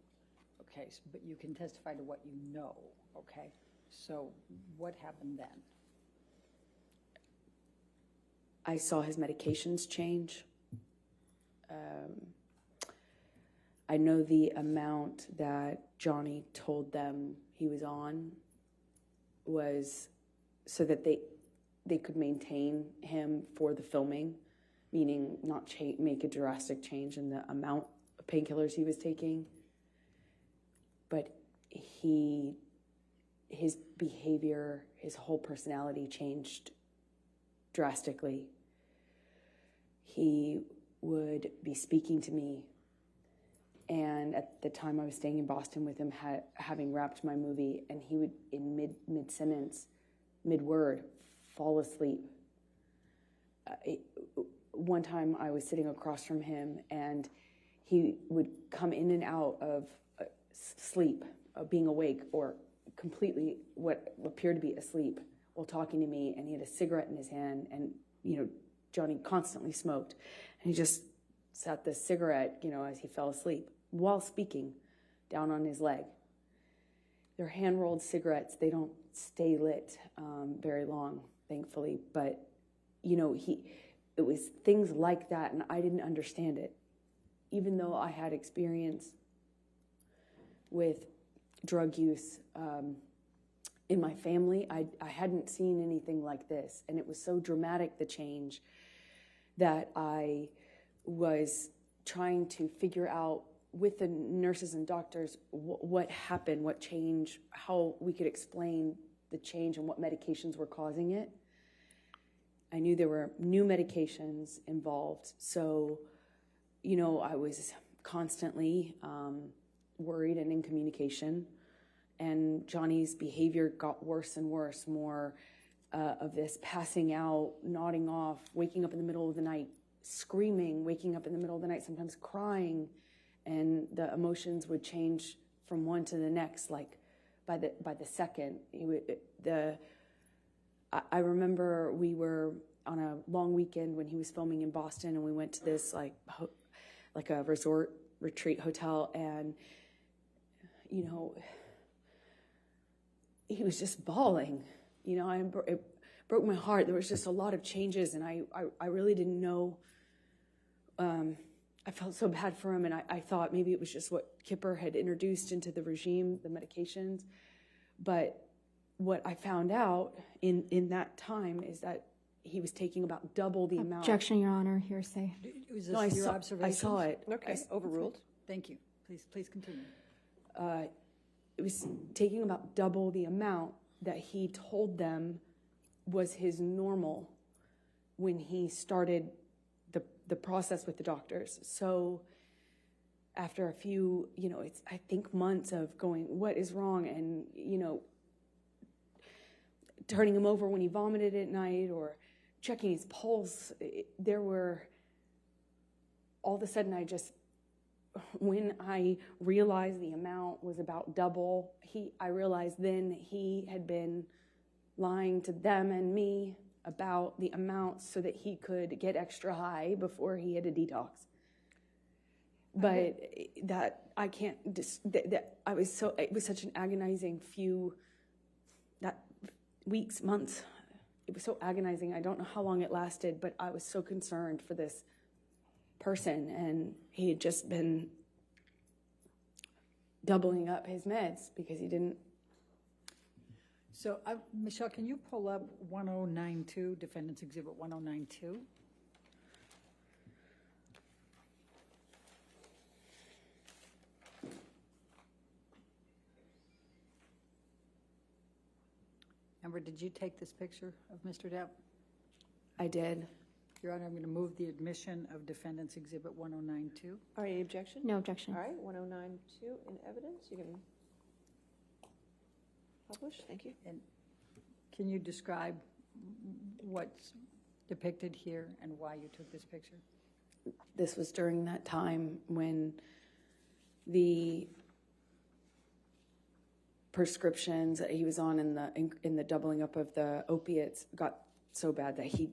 okay? But you can testify to what you know, okay? So what happened then? I saw his medications change. I know the amount that Johnny told them he was on was so that they could maintain him for the filming, meaning not make a drastic change in the amount of painkillers he was taking. But his behavior, his whole personality changed drastically. He would be speaking to me, and at the time I was staying in Boston with him, having wrapped my movie, and he would, in mid-sentence, mid-word, fall asleep. One time I was sitting across from him, and he would come in and out of sleep, being awake, or completely what appeared to be asleep while talking to me, and he had a cigarette in his hand, and, Johnny constantly smoked, and he just sat the cigarette, as he fell asleep while speaking, down on his leg. They're hand-rolled cigarettes. They don't stay lit very long, thankfully, but, it was things like that, and I didn't understand it. Even though I had experience with drug use in my family, I hadn't seen anything like this, and it was so dramatic, the change, that I was trying to figure out with the nurses and doctors what happened, what changed, how we could explain the change and what medications were causing it. I knew there were new medications involved, so, I was constantly worried and in communication, and Johnny's behavior got worse and worse, more of this passing out, nodding off, waking up in the middle of the night, screaming, waking up in the middle of the night, sometimes crying, and the emotions would change from one to the next, like by the second. I remember we were on a long weekend when he was filming in Boston, and we went to this like a resort retreat hotel, and you know, he was just bawling. You know, it broke my heart. There was just a lot of changes, and I really didn't know. I felt so bad for him, and I thought maybe it was just what Kipper had introduced into the regime, the medications. But what I found out in that time is that he was taking about double the amount. Objection, Your Honor, hearsay. Was this No, your observation? I saw it. Okay, overruled. Thank you. Please continue. It was taking about double the amount that he told them was his normal when he started the process with the doctors. So after a few, you know, it's, I think, months of going, what is wrong? And, you know, turning him over when he vomited at night or checking his pulse. There were, all of a sudden, when I realized the amount was about double, I realized then he had been lying to them and me about the amount so that he could get extra high before he had a detox. But that I can't that I was so, it was such an agonizing weeks, months. It was so agonizing. I don't know how long it lasted, but I was so concerned for this person, and he had just been doubling up his meds because he didn't. So, Michelle, can you pull up 1092, Defendants Exhibit 1092? Amber, did you take this picture of Mr. Depp? I did. Your Honor, I'm going to move the admission of Defendants Exhibit 1092. All right, any objection? No objection. All right, 1092 in evidence. You can publish. Thank you. And can you describe what's depicted here and why you took this picture? This was during that time when the prescriptions that he was on in the doubling up of the opiates got so bad that he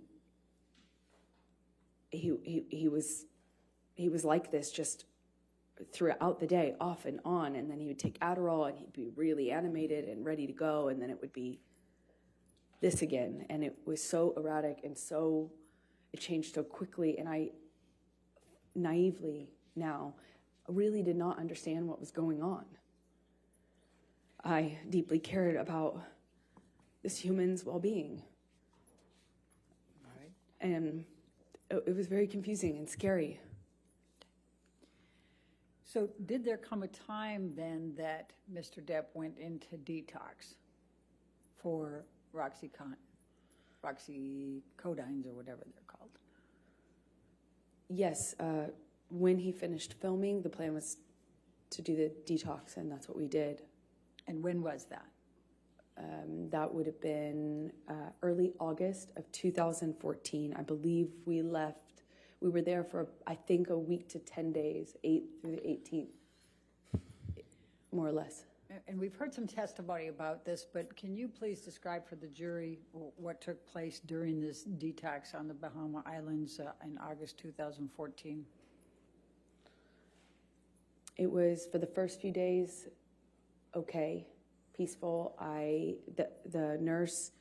was like this just throughout the day, off and on, and then he would take Adderall and he'd be really animated and ready to go, and then it would be this again, and it was so erratic and it changed so quickly, and I naively now really did not understand what was going on. I deeply cared about this human's well-being. All right. And it was very confusing and scary. So did there come a time then that Mr. Depp went into detox for Roxycodines or whatever they're called? Yes, when he finished filming, the plan was to do the detox, and that's what we did. And when was that? That would have been early August of 2014. I believe we were there for, I think, a week to 10 days, 8th through the 18th, more or less. And we've heard some testimony about this, but can you please describe for the jury what took place during this detox on the Bahama Islands in August 2014? It was, for the first few days, okay, peaceful. The nurse,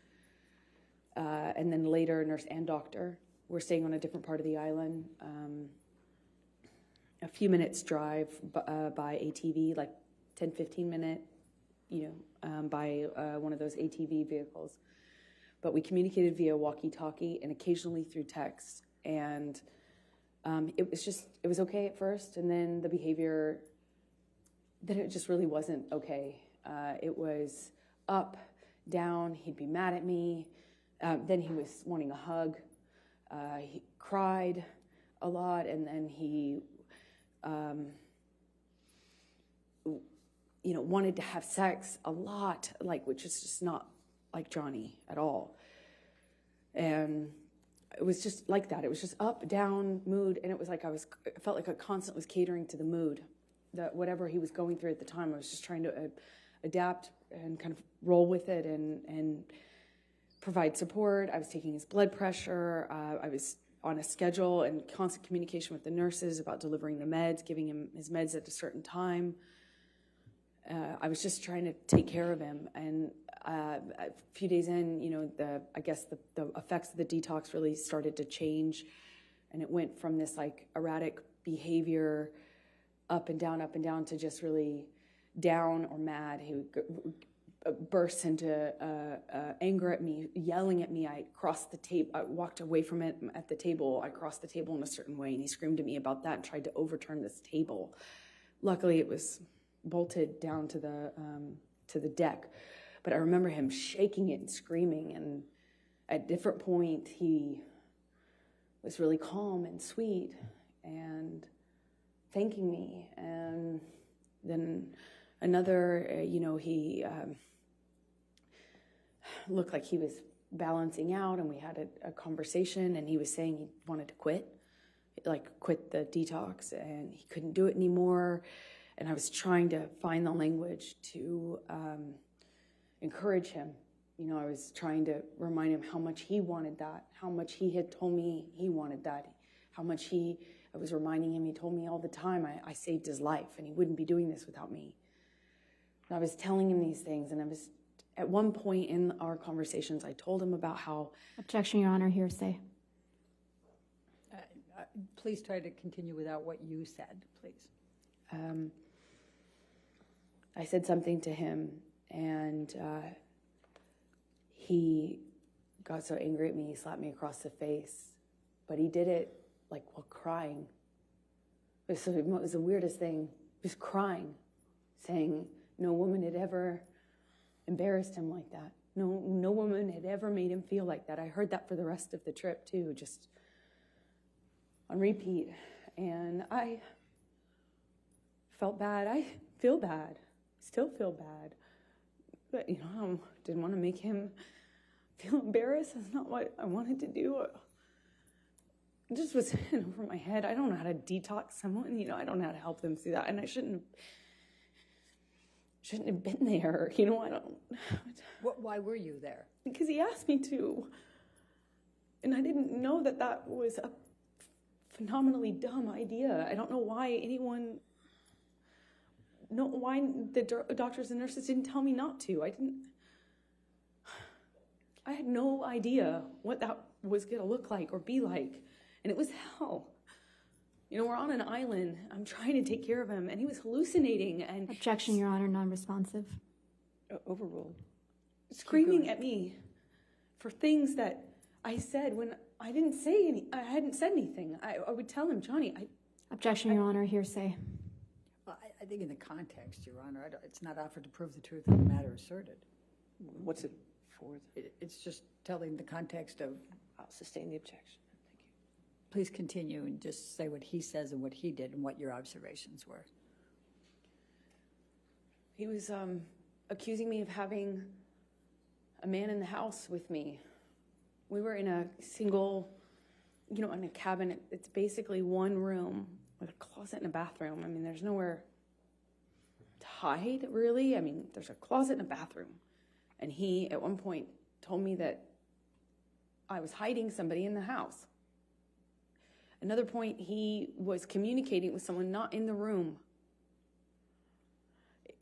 and then later nurse and doctor were staying on a different part of the island, a few minutes drive by ATV, like 10, 15 minute, by one of those ATV vehicles. But we communicated via walkie-talkie and occasionally through text. And it was okay at first, and then the behavior, then it just really wasn't okay. It was up, down, he'd be mad at me. Then he was wanting a hug. He cried a lot, and then he, wanted to have sex a lot, which is just not like Johnny at all. And it was just like that. It was just up, down, mood, and it was like I felt like I constantly was catering to the mood, that whatever he was going through at the time. I was just trying to adapt and kind of roll with it, and provide support. I was taking his blood pressure. I was on a schedule and constant communication with the nurses about delivering the meds, giving him his meds at a certain time. I was just trying to take care of him. And a few days in, I guess the effects of the detox really started to change. And it went from this like erratic behavior up and down to just really down or mad. He would burst into anger at me, yelling at me. I crossed the table. I walked away from it at the table. I crossed the table in a certain way, and he screamed at me about that and tried to overturn this table. Luckily, it was bolted down to the deck, but I remember him shaking it and screaming. And at a different point, he was really calm and sweet and thanking me. And then another, he looked like he was balancing out, and we had a conversation, and he was saying he wanted to quit the detox, and he couldn't do it anymore. And I was trying to find the language to encourage him. I was trying to remind him how much he wanted that, how much he had told me he wanted that, how much I was reminding him, he told me all the time, I saved his life, and he wouldn't be doing this without me. And I was telling him these things, and at one point in our conversations, I told him about how... Objection, Your Honor, hearsay. Please try to continue without what you said, please. I said something to him, and he got so angry at me, he slapped me across the face. But he did it while crying. It was the weirdest thing. He was crying, saying no woman had ever embarrassed him like that. No woman had ever made him feel like that. I heard that for the rest of the trip too, just on repeat. And I felt bad. I feel bad. Still feel bad. But, I didn't want to make him feel embarrassed. That's not what I wanted to do. It just was in over my head. I don't know how to detox someone. I don't know how to help them through that. And I shouldn't have been there. I don't. Why were you there? Because he asked me to. And I didn't know that was a phenomenally dumb idea. I don't know why why the doctors and nurses didn't tell me not to. I had no idea what that was going to look like or be like. And it was hell. We're on an island. I'm trying to take care of him, and he was hallucinating and... Objection, Your Honor, non-responsive. Overruled. Screaming at me for things that I said when I hadn't said anything. I would tell him, Johnny, Objection, Your Honor, hearsay. Well, I think in the context, Your Honor, it's not offered to prove the truth of the matter asserted. What's it for? It's just telling the context of... I'll sustain the objection. Thank you. Please continue and just say what he says and what he did and what your observations were. He was accusing me of having a man in the house with me. We were in a single, in a cabin. It's basically one room with a closet and a bathroom. There's nowhere to hide, really. There's a closet and a bathroom. And he, at one point, told me that I was hiding somebody in the house. Another point, he was communicating with someone not in the room.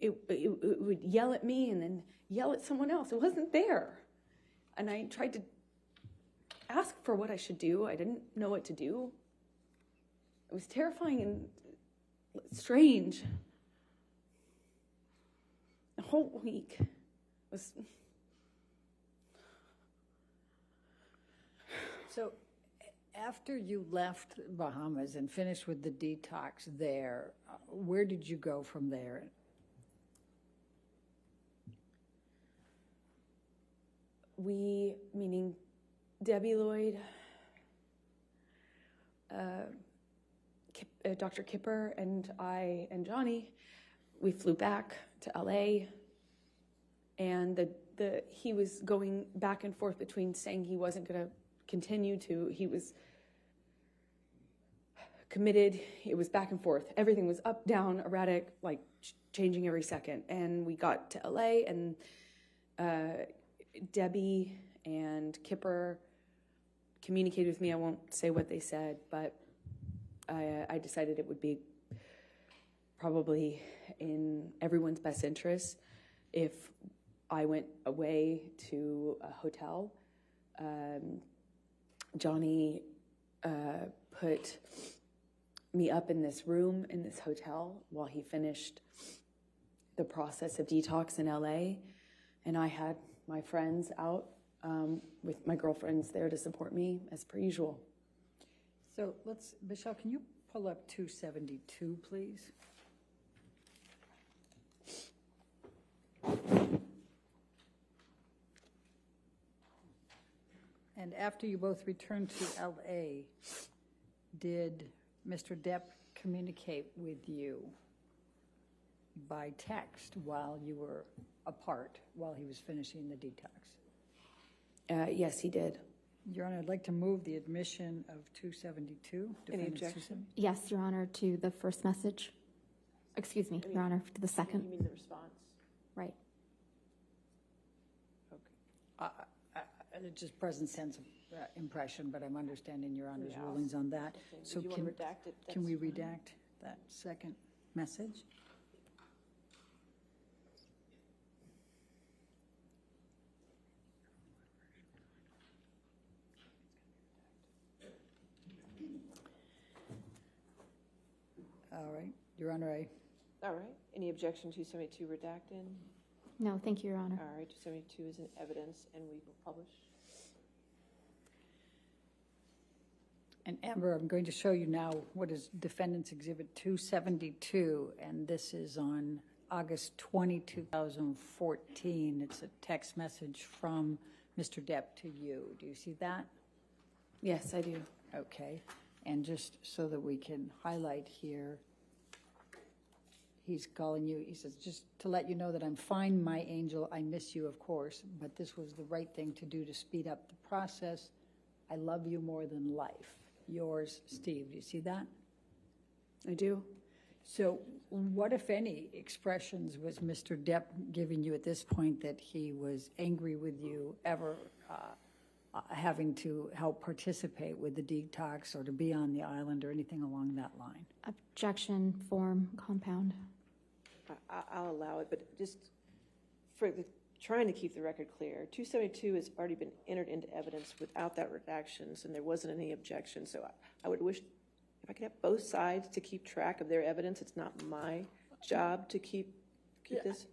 It would yell at me and then yell at someone else. It wasn't there. And I tried to ask for what I should do. I didn't know what to do. It was terrifying and strange. The whole week was... So after you left Bahamas and finished with the detox there, where did you go from there? We, meaning Debbie Lloyd, Dr. Kipper, and I and Johnny, we flew back to LA, and he was going back and forth between saying he wasn't going to continue to, he was committed. It was back and forth. Everything was up, down, erratic, changing every second. And we got to LA, and Debbie and Kipper communicated with me. I won't say what they said, but I decided it would be probably in everyone's best interest if I went away to a hotel. Johnny put me up in this room in this hotel while he finished the process of detox in LA, and I had my friends out with my girlfriends there to support me as per usual. So Michelle, can you pull up 272, please? And after you both returned to LA, did Mr. Depp communicate with you by text while you were apart, while he was finishing the detox? Yes, he did. Your Honor, I'd like to move the admission of 272. Any Defendants objection? Yes, Your Honor, to the first message. Excuse me, Your Honor, to the second. You mean the response? Right. It's just present sense of impression, but I'm understanding Your Honor's Yeah. rulings on that. Okay. So If you want to redact it, can we that's fine. redact that second message? All right, Your Honor, All right. Any objection to 272 redacted? No, thank you, Your Honor. All right, 272 is in evidence, and we will publish. and Amber, I'm going to show you now what is Defendants Exhibit 272, and this is on August 20, 2014. It's a text message from Mr. Depp to you. Do you see that? Yes, I do. Okay, and just so that we can highlight here, he's calling you, he says, just to let you know that I'm fine, my angel, I miss you, of course, but this was the right thing to do to speed up the process. I love you more than life. Yours, Steve. Do you see that? I do. So what, if any, expressions was Mr. Depp giving you at this point that he was angry with you ever having to help participate with the detox or to be on the island or anything along that line? Objection, form, compound. I'll allow it, but just for trying to keep the record clear, 272 has already been entered into evidence without that redactions, and there wasn't any objection. So I would wish if I could have both sides to keep track of their evidence. It's not my job to keep this.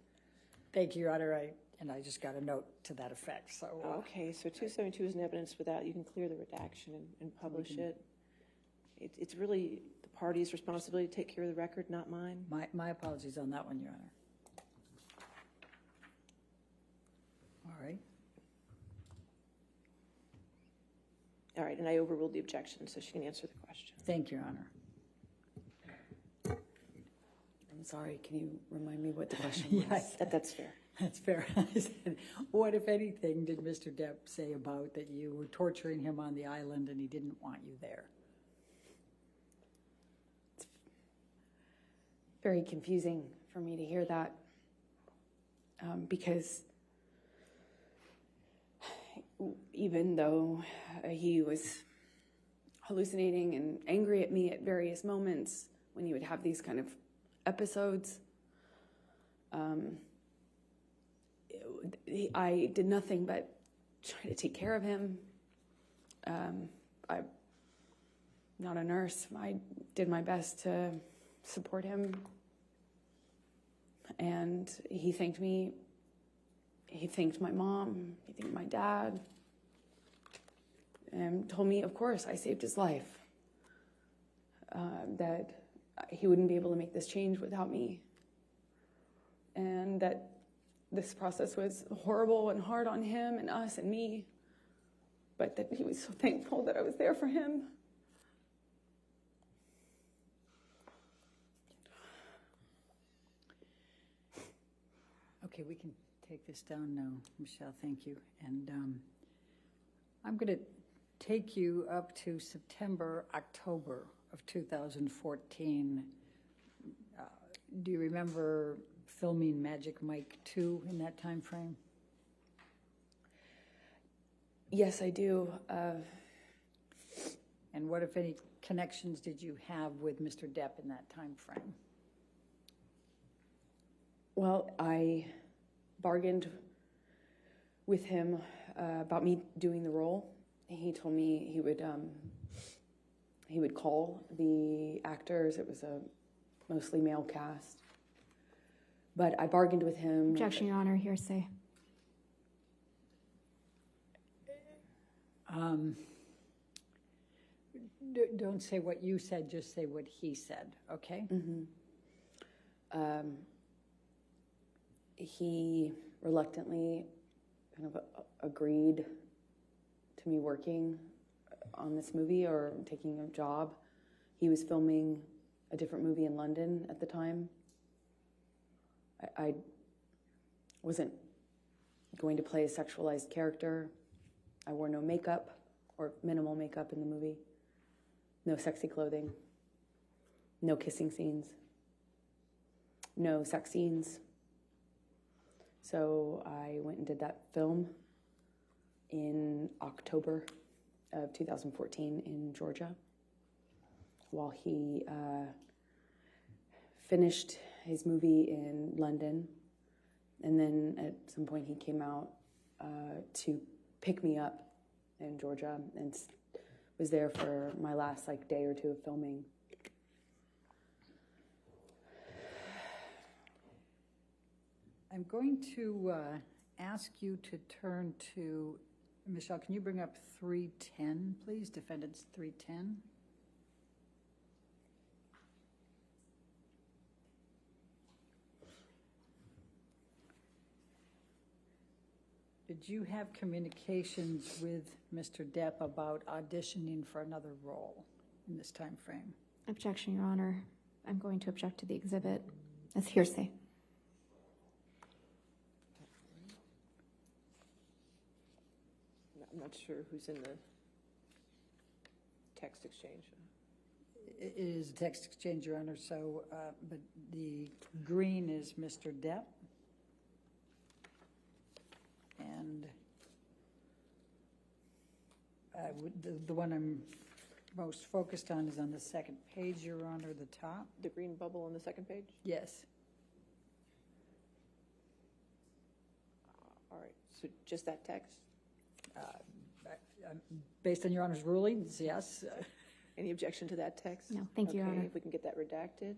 Thank you, Your Honor. I just got a note to that effect. So Okay, so 272 is in evidence without, you can clear the redaction and publish it. It's really the party's responsibility to take care of the record, not mine. my apologies on that one, Your Honor. All right. All right, and I overruled the objection, so she can answer the question. Thank you, Your Honor. I'm sorry, can you remind me what the question was? Yes, That's fair. that's fair. I said, what, if anything, did Mr. Depp say about that you were torturing him on the island and he didn't want you there? Very confusing for me to hear that because even though he was hallucinating and angry at me at various moments when he would have these kind of episodes, I did nothing but try to take care of him. I'm not a nurse. I did my best to support him. And he thanked me. He thanked my mom. He thanked my dad. And told me, of course, I saved his life. That he wouldn't be able to make this change without me. And that this process was horrible and hard on him and us and me. But that he was so thankful that I was there for him. Okay, we can take this down now, Michelle, thank you. And I'm going to take you up to September, October of 2014. Do you remember filming Magic Mike 2 in that time frame? Yes, I do. And what, if any, connections did you have with Mr. Depp in that time frame? Well, I bargained with him about me doing the role. He told me he would call the actors. It was a mostly male cast. But I bargained with him. Objection, Your Honor, hearsay. Don't say what you said, just say what he said, okay? He reluctantly kind of agreed to me working on this movie or taking a job. He was filming a different movie in London at the time. I wasn't going to play a sexualized character. I wore no makeup or minimal makeup in the movie. No sexy clothing. No kissing scenes. No sex scenes. So I went and did that film in October of 2014 in Georgia while he finished his movie in London. And then at some point he came out to pick me up in Georgia and was there for my last day or two of filming. I'm going to ask you to turn to, Michelle, can you bring up 310, please? Defendants 310. Did you have communications with Mr. Depp about auditioning for another role in this time frame? Objection, Your Honor. I'm going to object to the exhibit as hearsay. I'm not sure who's in the text exchange. It is a text exchange, Your Honor, so, but the green is Mr. Depp. And the one I'm most focused on is on the second page, Your Honor, the top. The green bubble on the second page? Yes. All right, so just that text? Based on Your Honor's rulings, yes. Any objection to that text? No, thank you, Your Okay, Honor. if we can get that redacted.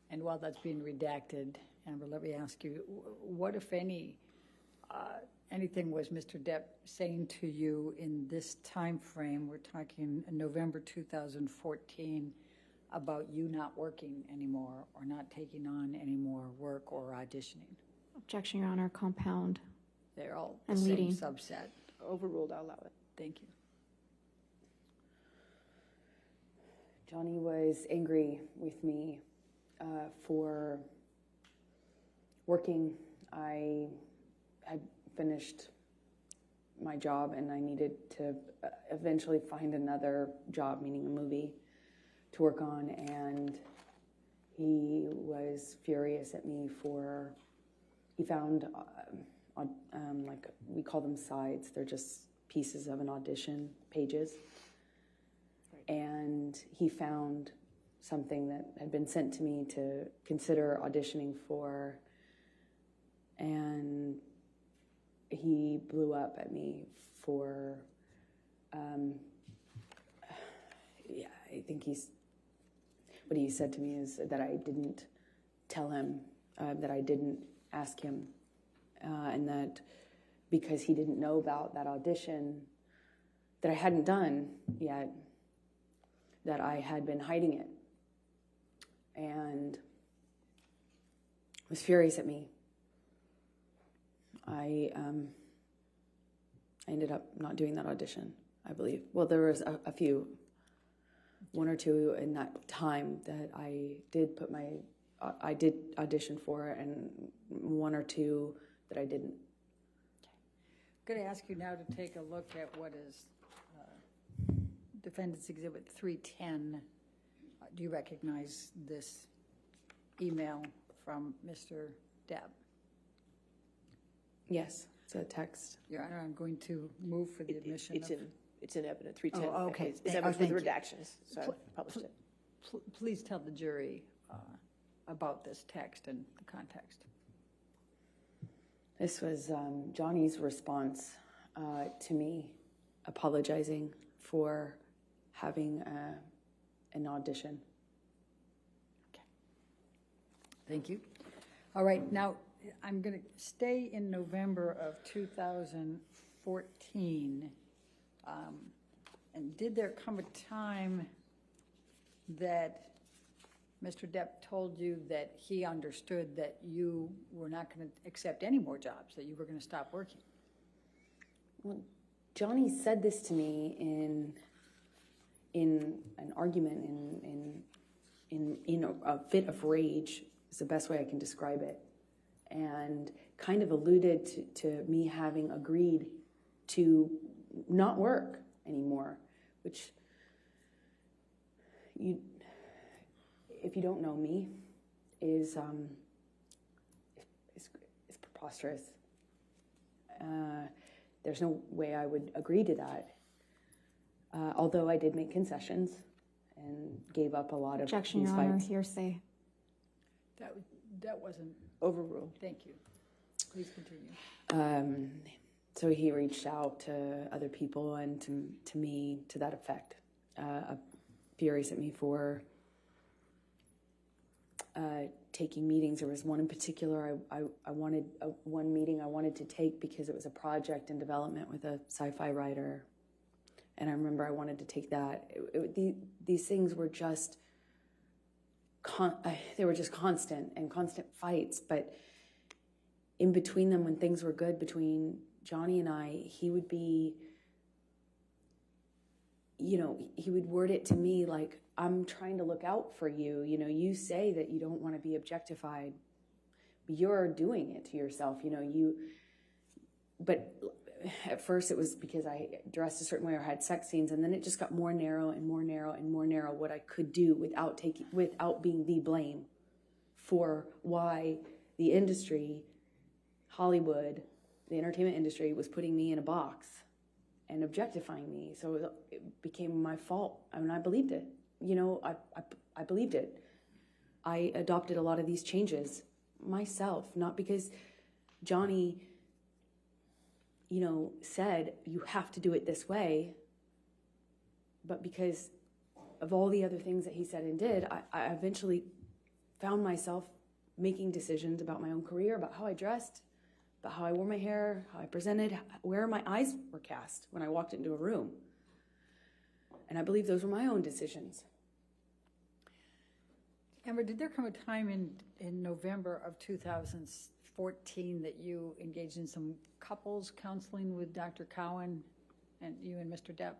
And while that's being redacted, Amber, let me ask you, what, if any, anything was Mr. Depp saying to you in this time frame, we're talking November 2014, about you not working anymore or not taking on any more work or auditioning? Objection, Your Honor, compound. They're all the And same leading. subset. Overruled, I'll allow it. Thank you. Johnny was angry with me for working. I had finished my job and I needed to eventually find another job, meaning a movie, to work on, and he was furious at me for, he found, we call them sides, they're just pieces of an audition, pages, and he found something that had been sent to me to consider auditioning for, and he blew up at me for, I think what he said to me is that I didn't tell him, that I didn't ask him, and that because he didn't know about that audition that I hadn't done yet, that I had been hiding it, and was furious at me. I ended up not doing that audition, I believe. Well, there was a few, one or two in that time that I did I did audition for, and one or two that I didn't. I'm going to ask you now to take a look at what is Defendants Exhibit 310. Do you recognize this email from Mr. Depp? Yes, it's a text. Your Honor, I'm going to move for the admission of... It's in evidence, 310. Oh, okay. It's evidence with redactions, so I published it. Please tell the jury about this text and the context. This was Johnny's response to me apologizing for having an audition. Okay. Thank you. All right, now I'm going to stay in November of 2014. And did there come a time that Mr. Depp told you that he understood that you were not going to accept any more jobs, that you were going to stop working? Well, Johnny said this to me in an argument, in a fit of rage is the best way I can describe it, and kind of alluded to me having agreed to not work anymore, which if you don't know me, is preposterous. There's no way I would agree to that. Although I did make concessions and gave up a lot of Objection, these Your Honor, fights. hearsay. That wasn't... Overruled. Thank you. Please continue. So he reached out to other people and to me to that effect. Furious at me for taking meetings. There was one in particular I wanted, one meeting I wanted to take because it was a project in development with a sci-fi writer. And I remember I wanted to take that. These things were just, they were just constant fights. But in between them, when things were good between Johnny and I, he would be, he would word it to me like, I'm trying to look out for you. You say that you don't want to be objectified, but you're doing it to yourself. But at first it was because I dressed a certain way or had sex scenes, and then it just got more narrow and more narrow and more narrow what I could do without being the blame for why the industry, Hollywood, the entertainment industry was putting me in a box and objectifying me. So it became my fault. I mean, I believed it. I believed it. I adopted a lot of these changes myself, not because Johnny, said you have to do it this way, but because of all the other things that he said and did, I eventually found myself making decisions about my own career, about how I dressed, about how I wore my hair, how I presented, where my eyes were cast when I walked into a room. And I believe those were my own decisions. Amber, did there come a time in November of 2014 that you engaged in some couples counseling with Dr. Cowan and you and Mr. Depp?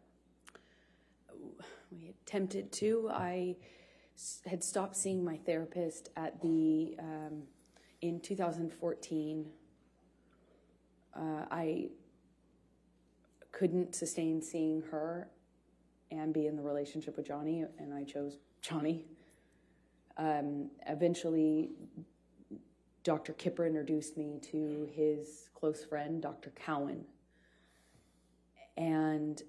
We attempted to. I had stopped seeing my therapist in 2014. I couldn't sustain seeing her and be in the relationship with Johnny, and I chose Johnny. Eventually, Dr. Kipper introduced me to his close friend, Dr. Cowan. And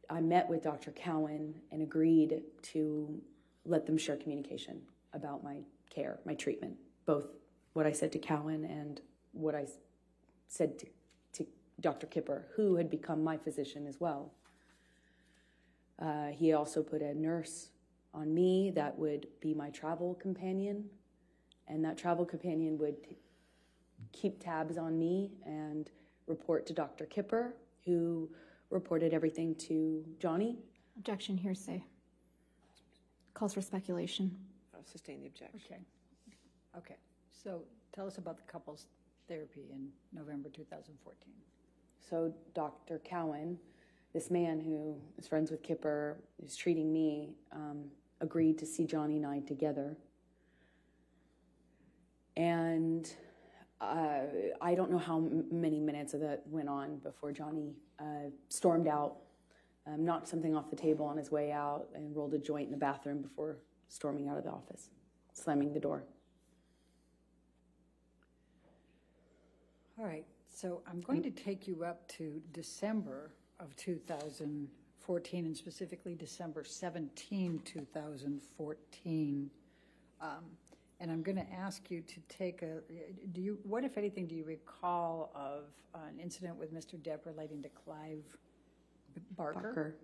I met with Dr. Cowan and agreed to let them share communication about my care, my treatment, both what I said to Cowan and what I said to Dr. Kipper, who had become my physician as well. He also put a nurse on me that would be my travel companion, and that travel companion would keep tabs on me and report to Dr. Kipper, who reported everything to Johnny. Objection, hearsay. Calls for speculation. I'll sustain the objection. Okay. So tell us about the couples therapy in November 2014. So Dr. Cowan, this man who is friends with Kipper, who's treating me, agreed to see Johnny and I together. And I don't know how many minutes of that went on before Johnny stormed out, knocked something off the table on his way out, and rolled a joint in the bathroom before storming out of the office, slamming the door. All right, so I'm going to take you up to December of 2014, and specifically December 17, 2014. And I'm going to ask you to take what, if anything, do you recall of an incident with Mr. Depp relating to Clive Barker?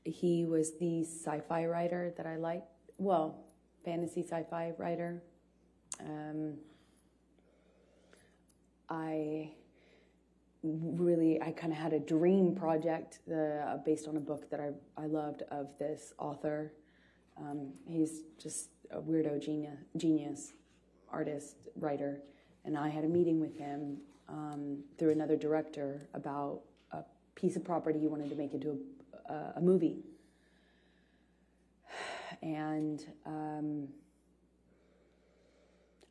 He was the sci-fi writer that I liked. Well, fantasy sci-fi writer. I kind of had a dream project based on a book that I loved of this author. He's just a weirdo genius, artist, writer. And I had a meeting with him through another director about a piece of property he wanted to make into a movie. And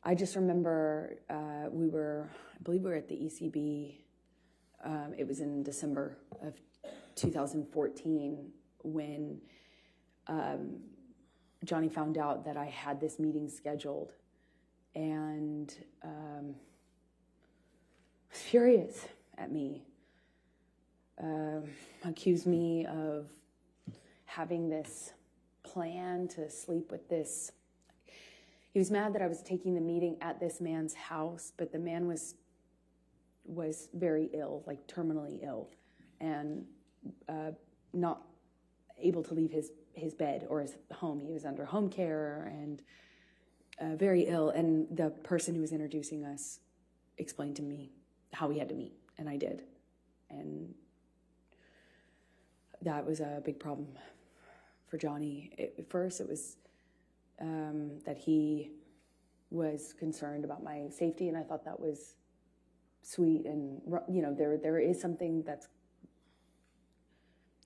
I just remember I believe we were at the ECB. It was in December of 2014 when Johnny found out that I had this meeting scheduled, and was furious at me. Accused me of having this plan to sleep with this. He was mad that I was taking the meeting at this man's house, but the man was very ill, like terminally ill, and not able to leave his bed or his home. He was under home care and very ill. And the person who was introducing us explained to me how we had to meet, and I did. And that was a big problem for Johnny. At first, it was that he was concerned about my safety, and I thought that was sweet. And there is something that's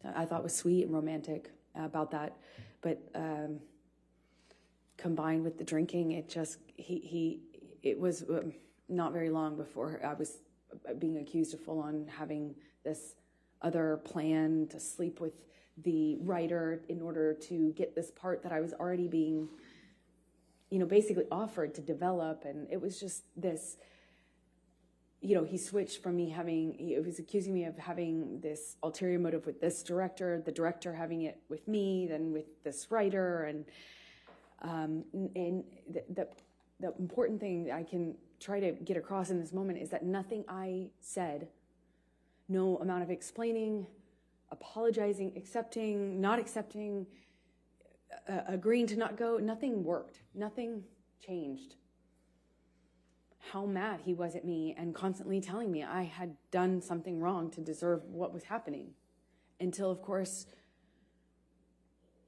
I thought was sweet and romantic about that, but combined with the drinking, it was not very long before I was being accused of full on having this other plan to sleep with the writer in order to get this part that I was already being, basically offered to develop. And it was just this, he switched from he was accusing me of having this ulterior motive with this director, the director having it with me, then with this writer. And the important thing I can try to get across in this moment is that nothing I said, no amount of explaining, apologizing, accepting, not accepting, agreeing to not go, nothing worked. Nothing changed. How mad he was at me and constantly telling me I had done something wrong to deserve what was happening. Until, of course,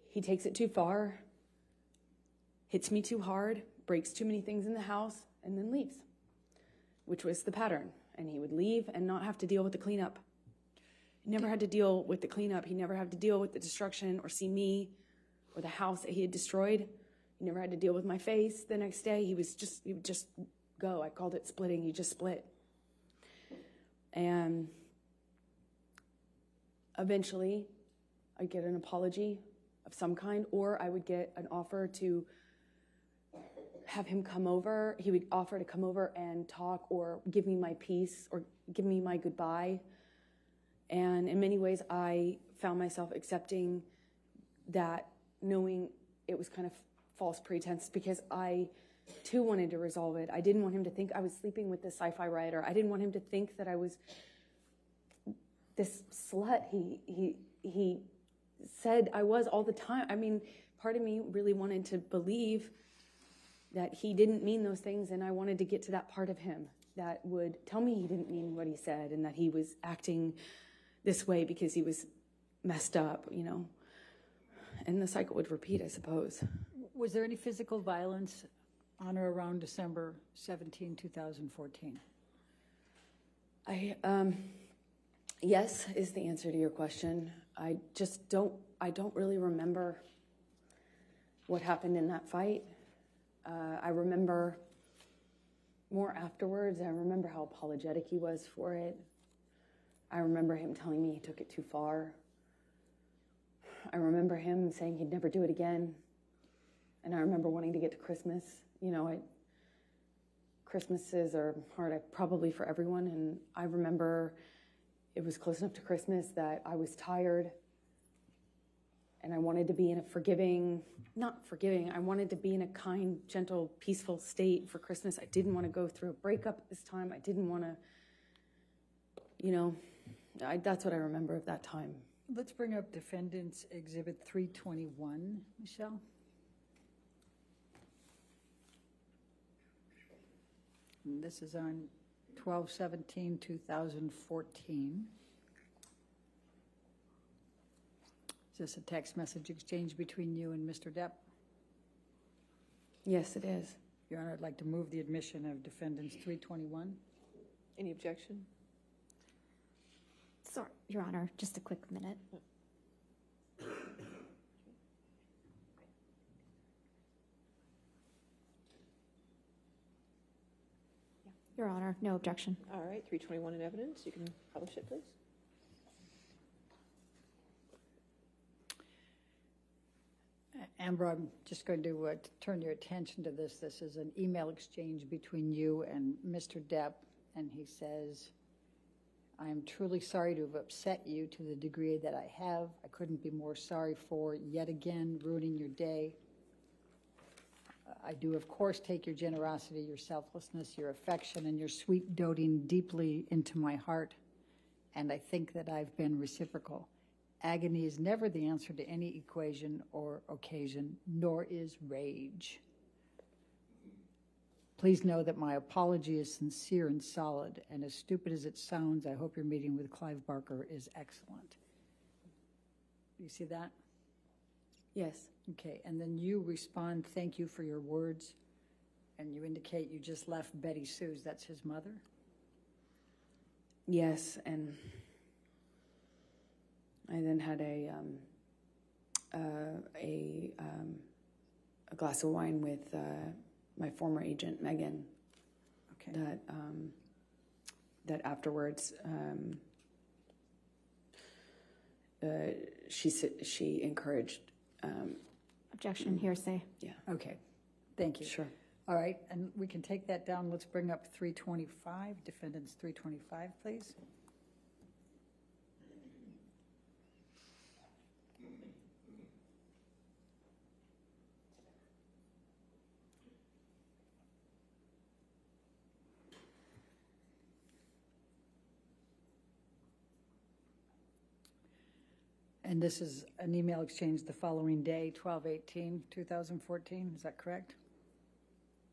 he takes it too far, hits me too hard, breaks too many things in the house, and then leaves, which was the pattern. And he would leave and not have to deal with the cleanup. He never had to deal with the cleanup. He never had to deal with the destruction or see me or the house that he had destroyed. He never had to deal with my face the next day. He would just go. I called it splitting. He just split. And eventually I'd get an apology of some kind, or I would get an offer to have him come over. He would offer to come over and talk or give me my peace or give me my goodbye. And in many ways, I found myself accepting that, knowing it was kind of false pretense, because I too wanted to resolve it. I didn't want him to think I was sleeping with this sci-fi writer. I didn't want him to think that I was this slut he said I was all the time. I mean, part of me really wanted to believe that he didn't mean those things, and I wanted to get to that part of him that would tell me he didn't mean what he said and that he was acting this way because he was messed up, and the cycle would repeat, I suppose. Was there any physical violence on or around December 17, 2014? Yes is the answer to your question. I don't really remember what happened in that fight. I remember more afterwards. I remember how apologetic he was for it. I remember him telling me he took it too far. I remember him saying he'd never do it again. And I remember wanting to get to Christmas. Christmases are hard, probably for everyone, and I remember it was close enough to Christmas that I was tired, and I wanted to be in a I wanted to be in a kind, gentle, peaceful state for Christmas. I didn't want to go through a breakup at this time. I didn't want to, that's what I remember of that time. Let's bring up Defendants Exhibit 321, Michelle. And this is on 12/17/2014. Is this a text message exchange between you and Mr. Depp? Yes, it is. Your Honor, I'd like to move the admission of Defendants 321. Any objection? Sorry, Your Honor, just a quick minute. Your Honor, no objection. All right, 321 in evidence. You can publish it, please. Amber, I'm just going to turn your attention to this. This is an email exchange between you and Mr. Depp, and he says, I am truly sorry to have upset you to the degree that I have. I couldn't be more sorry for yet again ruining your day. I do, of course, take your generosity, your selflessness, your affection, and your sweet doting deeply into my heart, and I think that I've been reciprocal. Agony is never the answer to any equation or occasion, nor is rage. Please know that my apology is sincere and solid, and as stupid as it sounds, I hope your meeting with Clive Barker is excellent. You see that? Yes. Okay, and then you respond, thank you for your words, and you indicate you just left Betty Sue's, that's his mother? Yes, and I then had a glass of wine with my former agent, Megan. Okay. That afterwards, she encouraged. Objection, hearsay. Yeah. Okay, thank you. Sure. All right, and we can take that down. Let's bring up 325, Defendants 325, please. And this is an email exchange the following day, 12/18/2014, is that correct?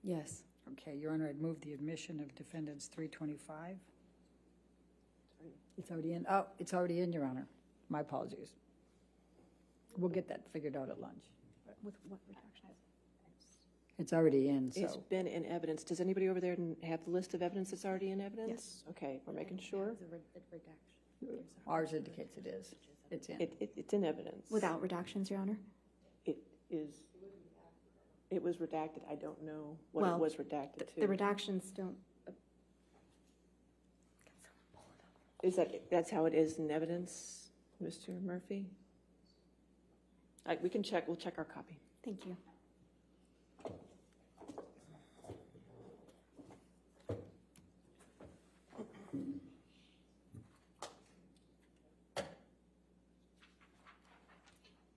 Yes. Okay, Your Honor, I'd move the admission of Defendants 325. It's already in. Oh, it's already in, Your Honor. My apologies. We'll get that figured out at lunch. With what redaction? It's already in, It's so. been in evidence. Does anybody over there have the list of evidence that's already in evidence? Yes. Okay, we're making sure. Ours indicates it is. It's in. It's in evidence. Without redactions, Your Honor? It was redacted. I don't know what it was redacted to. The redactions don't. That's how it is in evidence, Mr. Murphy? We can check. We'll check our copy. Thank you.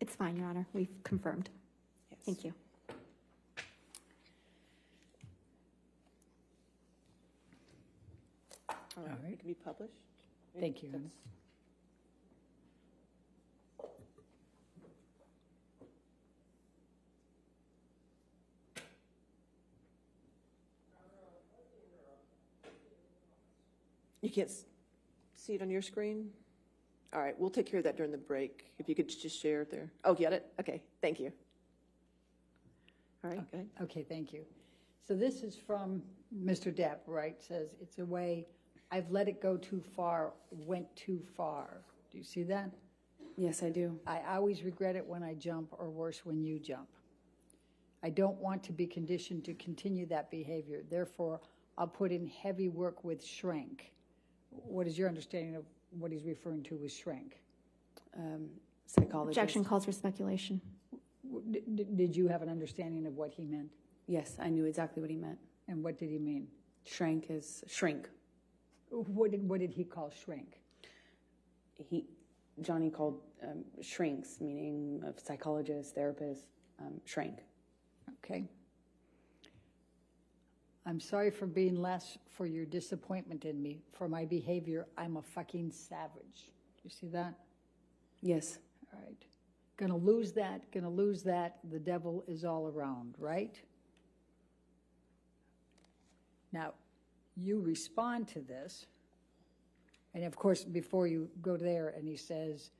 It's fine, Your Honor. We've confirmed. Yes. Thank you. All right. It can be published. Thank you. That's- You can't see it on your screen? All right, we'll take care of that during the break. If you could just share it there. Oh, get it? Okay, thank you. All right, go ahead. Okay, thank you. So this is from Mr. Depp, right? Says, it's a way, I've let it go too far, went too far. Do you see that? Yes, I do. I always regret it when I jump, or worse, when you jump. I don't want to be conditioned to continue that behavior. Therefore, I'll put in heavy work with shrink. What is your understanding of what he's referring to with shrink? Psychologist. Objection calls for speculation. Did you have an understanding of what he meant? Yes, I knew exactly what he meant. And what did he mean? Shrank is shrink. What did he call shrink? Johnny called shrinks, meaning of psychologists, therapists, shrank. Okay. I'm sorry for being less, for your disappointment in me, for my behavior. I'm a fucking savage. You see that? Yes. All right. Gonna lose that, gonna lose that. The devil is all around, right? Now, you respond to this. And of course, before you go there, and he says,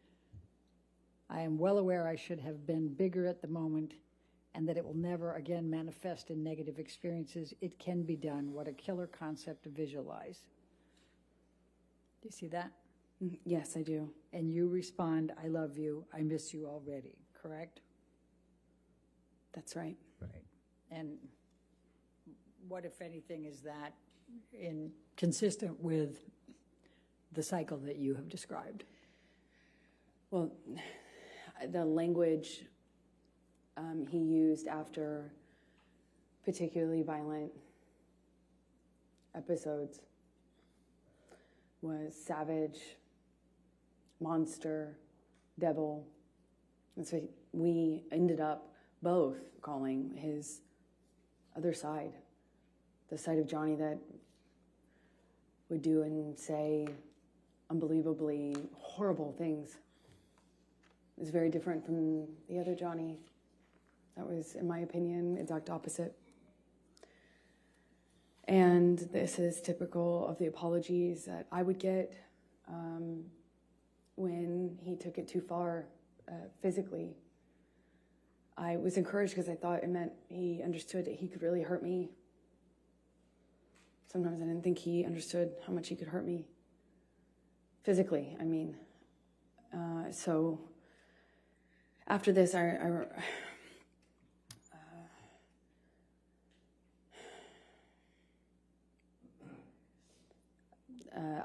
I am well aware I should have been bigger at the moment and that it will never again manifest in negative experiences. It can be done. What a killer concept to visualize. Do you see that? Yes, I do. And you respond, I love you, I miss you already, correct? That's right. Right. And what, if anything, is that consistent with the cycle that you have described? Well, the language he used after particularly violent episodes was savage, monster, devil. And so we ended up both calling his other side, the side of Johnny that would do and say unbelievably horrible things. It was very different from the other Johnny. That was, in my opinion, exact opposite. And this is typical of the apologies that I would get when he took it too far physically. I was encouraged because I thought it meant he understood that he could really hurt me. Sometimes I didn't think he understood how much he could hurt me. Physically, I mean. So after this, I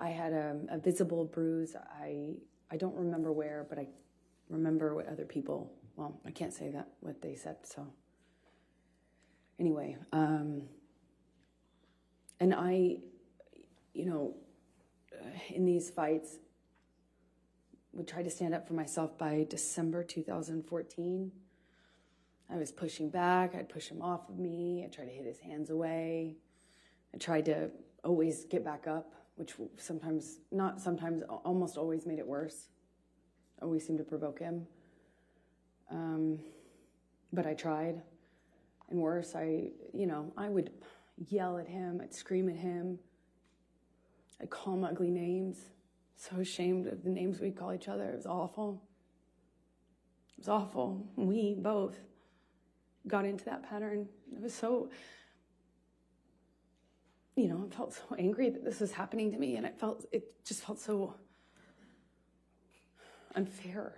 had a visible bruise. I don't remember where, but I remember what other people, well, I can't say that, what they said, so. Anyway, and I, in these fights, would try to stand up for myself. By December 2014. I was pushing back. I'd push him off of me. I'd try to hit his hands away. I tried to always get back up, which sometimes, not sometimes, almost always made it worse. Always seemed to provoke him. But I tried. And worse, I would yell at him. I'd scream at him. I'd call him ugly names. So ashamed of the names we'd call each other. It was awful. It was awful. We both got into that pattern. It was so, I felt so angry that this was happening to me, and it just felt so unfair,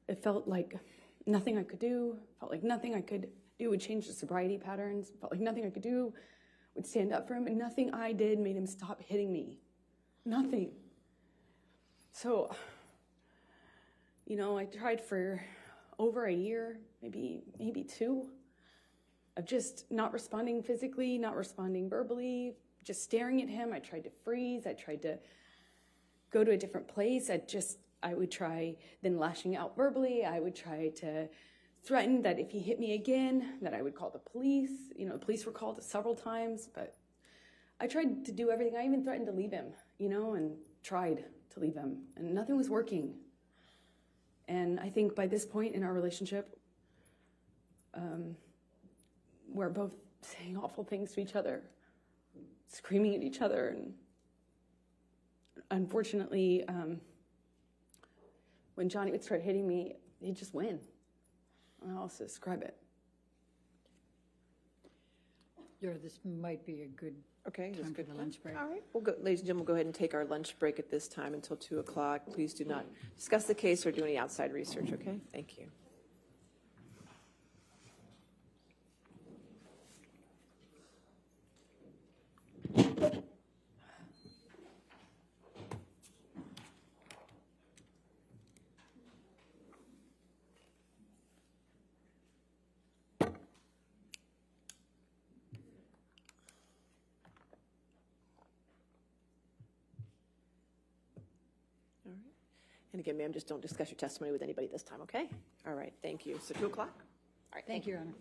It felt like nothing I could do. Felt like nothing I could do would change the sobriety patterns. Felt like nothing I could do would stand up for him, and nothing I did made him stop hitting me. Nothing. So, I tried for over a year, maybe two, of just not responding physically, not responding verbally, just staring at him. I tried to freeze. I tried to go to a different place. I would try then lashing out verbally. I would try to threaten that if he hit me again, that I would call the police. The police were called several times, but I tried to do everything. I even threatened to leave him, and tried to leave him, and nothing was working. And I think by this point in our relationship, we're both saying awful things to each other, screaming at each other, and unfortunately, when Johnny would start hitting me, he'd just win. I don't know how else to describe it. This might be a good time for the lunch break. All right. Ladies and gentlemen, we'll go ahead and take our lunch break at this time until 2 o'clock. Please do not discuss the case or do any outside research, okay? Thank you. And again, ma'am, just don't discuss your testimony with anybody this time, okay? All right, thank you. So 2 o'clock? All right, Thank you, Your Honor.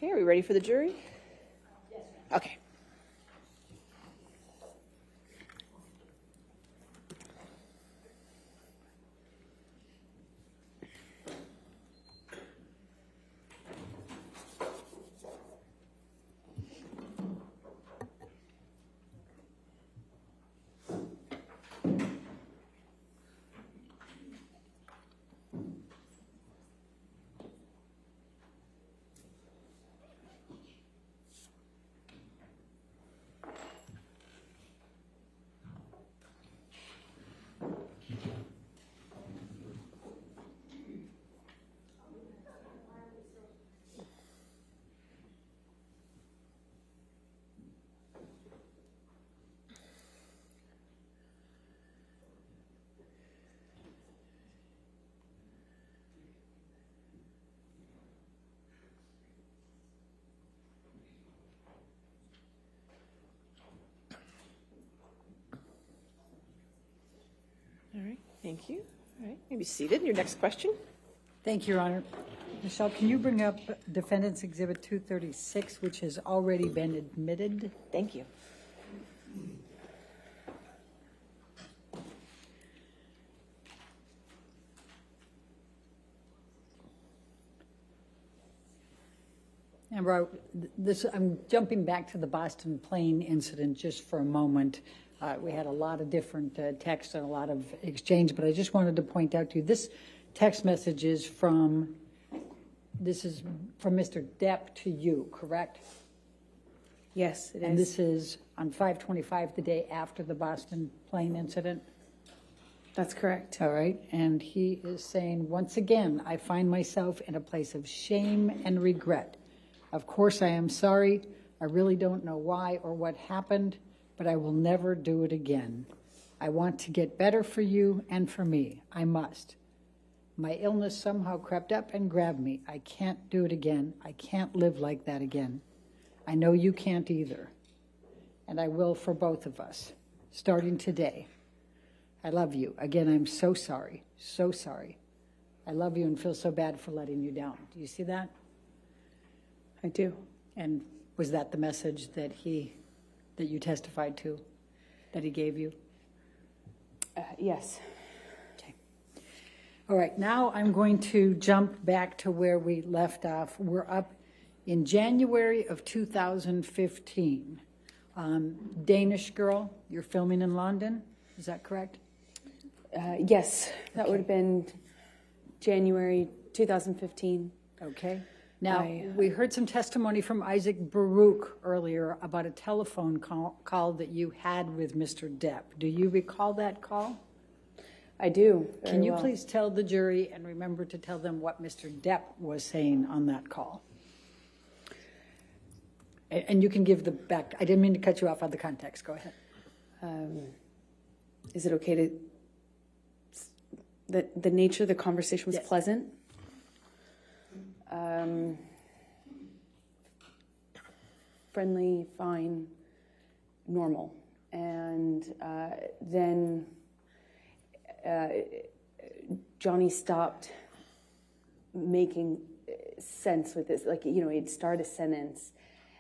Okay, are we ready for the jury? Yes. Okay. All right, thank you. All right, maybe seated. Your next question. Thank you, Your Honor. Michelle, can you bring up Defendants Exhibit 236, which has already been admitted? Thank you. Amber, I'm jumping back to the Boston plane incident just for a moment. We had a lot of different texts and a lot of exchange, but I just wanted to point out to you, this text message is from Mr. Depp to you, correct? Yes, it is. And this is on 5/25, the day after the Boston plane incident? That's correct. All right, and he is saying, once again, I find myself in a place of shame and regret. Of course, I am sorry. I really don't know why or what happened, but I will never do it again. I want to get better for you and for me. I must. My illness somehow crept up and grabbed me. I can't do it again. I can't live like that again. I know you can't either. And I will for both of us, starting today. I love you. Again, I'm so sorry. So sorry. I love you and feel so bad for letting you down. Do you see that? I do. And was that the message that you testified to, that he gave you? Yes. Okay. All right, now I'm going to jump back to where we left off. We're up in January of 2015. Danish girl, you're filming in London, is that correct? Yes, that would have been January 2015. Okay. Now, we heard some testimony from Isaac Baruch earlier about a telephone call that you had with Mr. Depp. Do you recall that call? I do. Can you please tell the jury and remember to tell them what Mr. Depp was saying on that call? And you can give the back. I didn't mean to cut you off on the context. Go ahead. Is it okay to... The nature of the conversation was pleasant? Friendly, fine, normal. And then Johnny stopped making sense with this. Like, you know, he'd start a sentence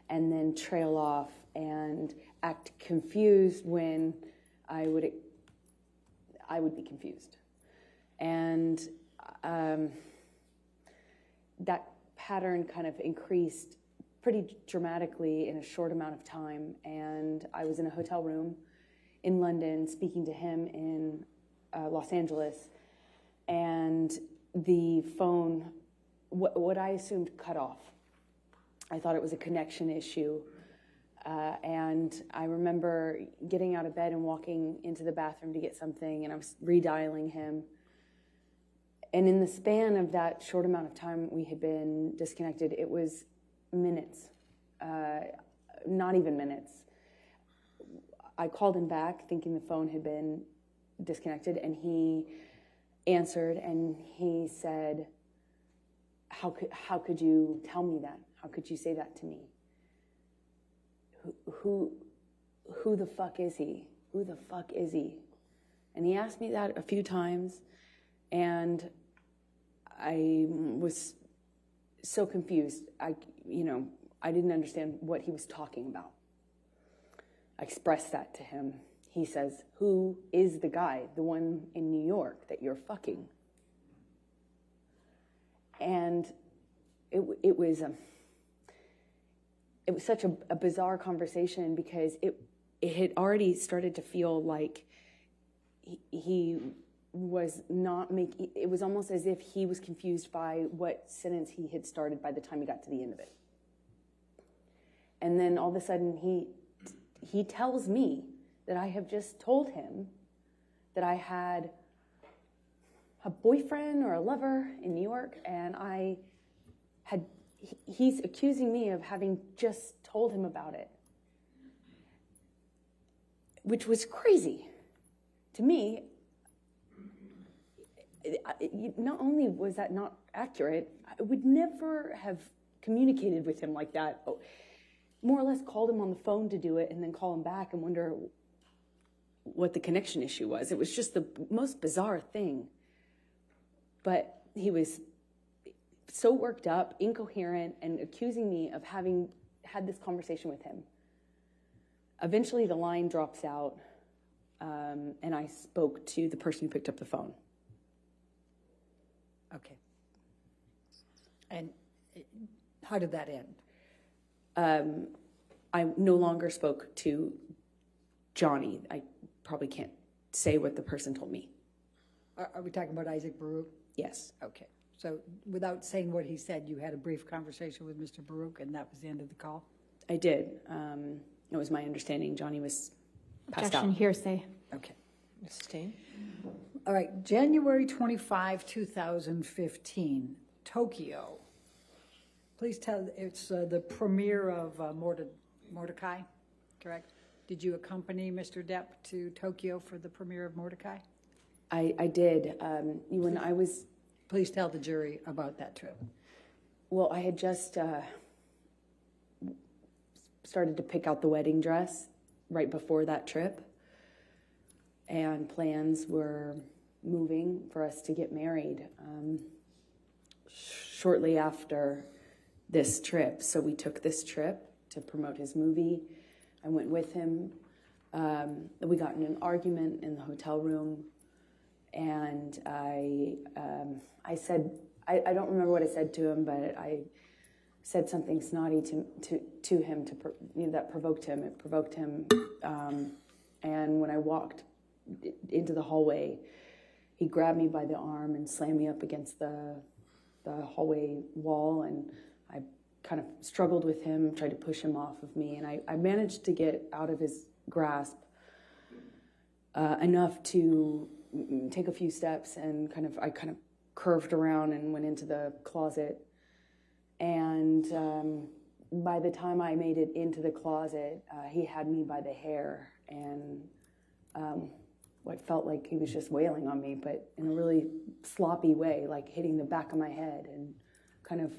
and then trail off and act confused when I would be confused. And that pattern kind of increased pretty dramatically in a short amount of time. And I was in a hotel room in London speaking to him in Los Angeles. And the phone, what I assumed, cut off. I thought it was a connection issue. And I remember getting out of bed and walking into the bathroom to get something, and I was redialing him. And in the span of that short amount of time we had been disconnected, it was minutes, not even minutes. I called him back thinking the phone had been disconnected, and he answered and he said, how could you tell me that? How could you say that to me? Who the fuck is he? Who the fuck is he? And he asked me that a few times, and I was so confused. I didn't understand what he was talking about. I expressed that to him. He says, "Who is the guy, the one in New York that you're fucking?" And it was such a bizarre conversation because it had already started to feel like he was not making. It was almost as if he was confused by what sentence he had started by the time he got to the end of it. And then all of a sudden he tells me that I have just told him that I had a boyfriend or a lover in New York, and he's accusing me of having just told him about it, which was crazy to me. Not only was that not accurate, I would never have communicated with him like that. More or less called him on the phone to do it and then call him back and wonder what the connection issue was. It was just the most bizarre thing. But he was so worked up, incoherent, and accusing me of having had this conversation with him. Eventually the line drops out, and I spoke to the person who picked up the phone. Okay. And how did that end? I no longer spoke to Johnny. I probably can't say what the person told me. Are we talking about Isaac Baruch? Yes. Okay. So without saying what he said, you had a brief conversation with Mr. Baruch, and that was the end of the call? I did. It was my understanding Johnny was passed Objection, out. hearsay. Okay. Sustain. All right. January 25, 2015, Tokyo. Please tell, it's the premiere of Mordecai, correct? Did you accompany Mr. Depp to Tokyo for the premiere of Mordecai? I did. When I was... Please tell the jury about that trip. Well, I had just started to pick out the wedding dress right before that trip, and plans were moving for us to get married shortly after this trip. So we took this trip to promote his movie. I went with him. We got in an argument in the hotel room, and I said, I don't remember what I said to him, but I said something snotty to him that provoked him. It provoked him, and when I walked into the hallway, he grabbed me by the arm and slammed me up against the hallway wall, and I kind of struggled with him, tried to push him off of me, and I managed to get out of his grasp enough to take a few steps, and I kind of curved around and went into the closet. And by the time I made it into the closet, he had me by the hair, and what felt like he was just wailing on me, but in a really sloppy way, like hitting the back of my head, and kind of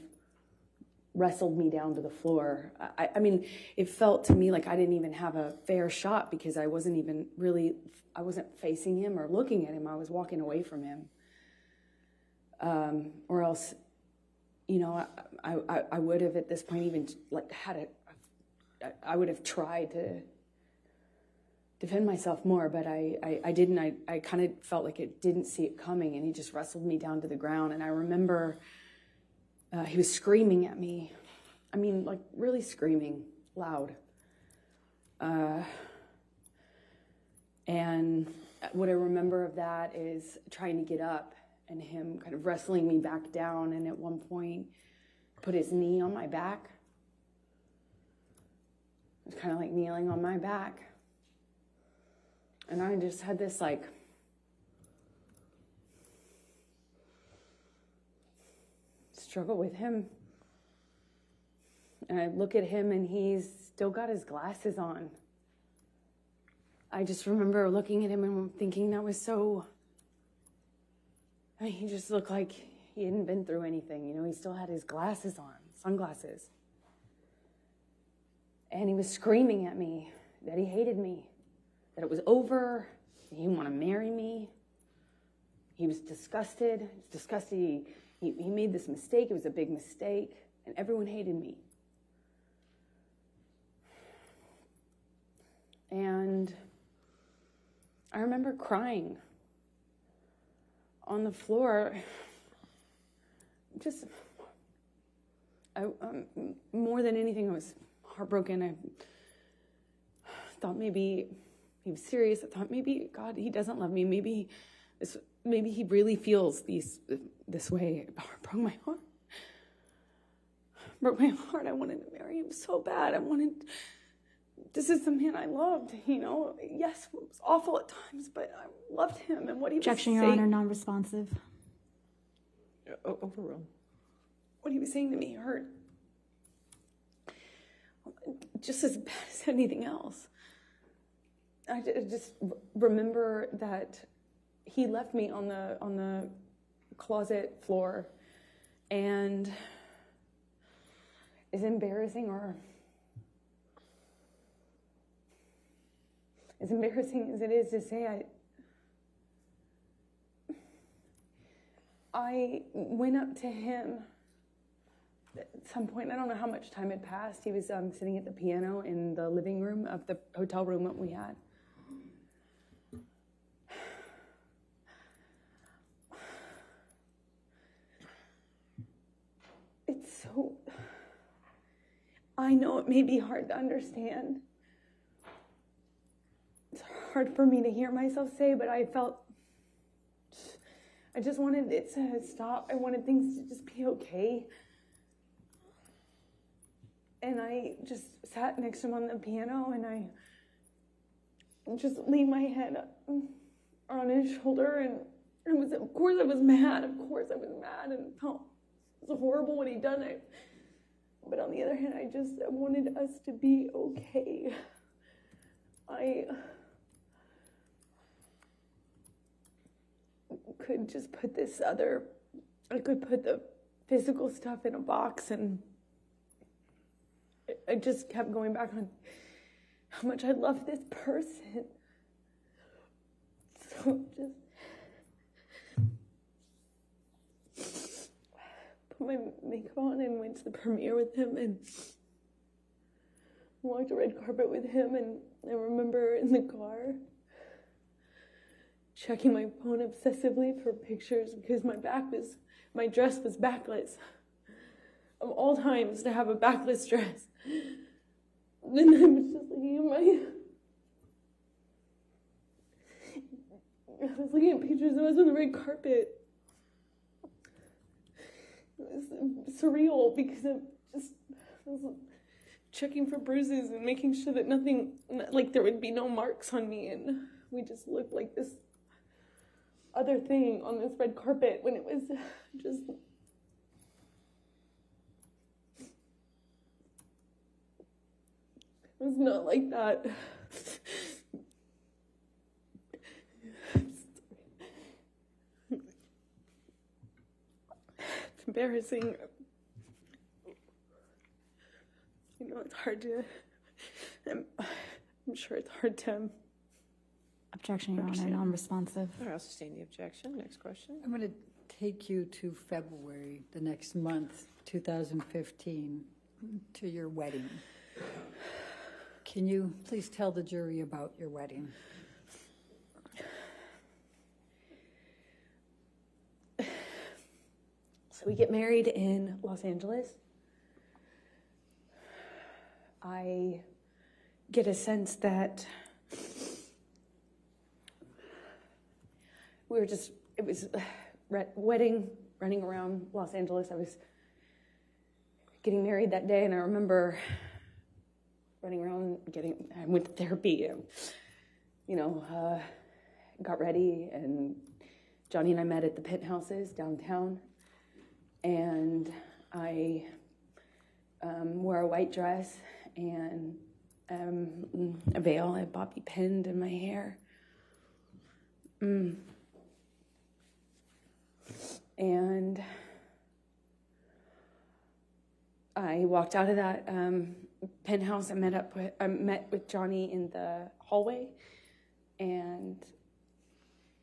wrestled me down to the floor. I mean, it felt to me like I didn't even have a fair shot, because I wasn't facing him or looking at him. I was walking away from him. Or else, I would have at this point even I would have tried to defend myself more, but I didn't. I kind of felt like it didn't see it coming, and he just wrestled me down to the ground. And I remember he was screaming at me. I mean, like really screaming loud. And what I remember of that is trying to get up and him kind of wrestling me back down, and at one point put his knee on my back. It was kind of like kneeling on my back. And I just had this struggle with him. And I look at him and he's still got his glasses on. I just remember looking at him and thinking that was so... he just looked like he hadn't been through anything. He still had his glasses on, sunglasses. And he was screaming at me that he hated me, that it was over, that he didn't want to marry me. he was disgusted. He made this mistake. It was a big mistake, and everyone hated me. And I remember crying on the floor. Just, more than anything, I was heartbroken. I thought maybe he was serious. I thought maybe, God, he doesn't love me. Maybe he really feels this way. It broke my heart. Broke my heart. I wanted to marry him so bad. This is the man I loved, Yes, it was awful at times, but I loved him and what he was saying. Objection, Your Honor, non-responsive. Overruled. What he was saying to me hurt just as bad as anything else. I just remember that he left me on the closet floor, and as embarrassing as it is to say, I went up to him at some point. I don't know how much time had passed. He was sitting at the piano in the living room of the hotel room that we had. I know it may be hard to understand. It's hard for me to hear myself say, but I just wanted it to stop. I wanted things to just be okay. And I just sat next to him on the piano, and I just leaned my head on his shoulder, and of course I was mad, and felt it was horrible what he'd done. But on the other hand, I wanted us to be okay. I could just put I could put the physical stuff in a box, and I just kept going back on how much I love this person. So just put my makeup on and went to the premiere with him and walked the red carpet with him. And I remember in the car checking my phone obsessively for pictures because my dress was backless. Of all times to have a backless dress. And I was just looking at pictures of us on the red carpet. It was surreal because I was checking for bruises and making sure that there would be no marks on me, and we just looked like this other thing on this red carpet when it was just... It was not like that. It's embarrassing. It's hard to... I'm sure it's hard to... Objection, Your Honor, non-responsive. All right, I'll sustain the objection. Next question. I'm going to take you to February, the next month, 2015, to your wedding. Can you please tell the jury about your wedding? So we get married in Los Angeles. I get a sense that it was a wedding, running around Los Angeles. I was getting married that day, and I remember running around, I went to therapy, and, got ready, and Johnny and I met at the penthouses downtown, and I wore a white dress and a veil. I had bobby pinned in my hair. And I walked out of that penthouse. I met with Johnny in the hallway, and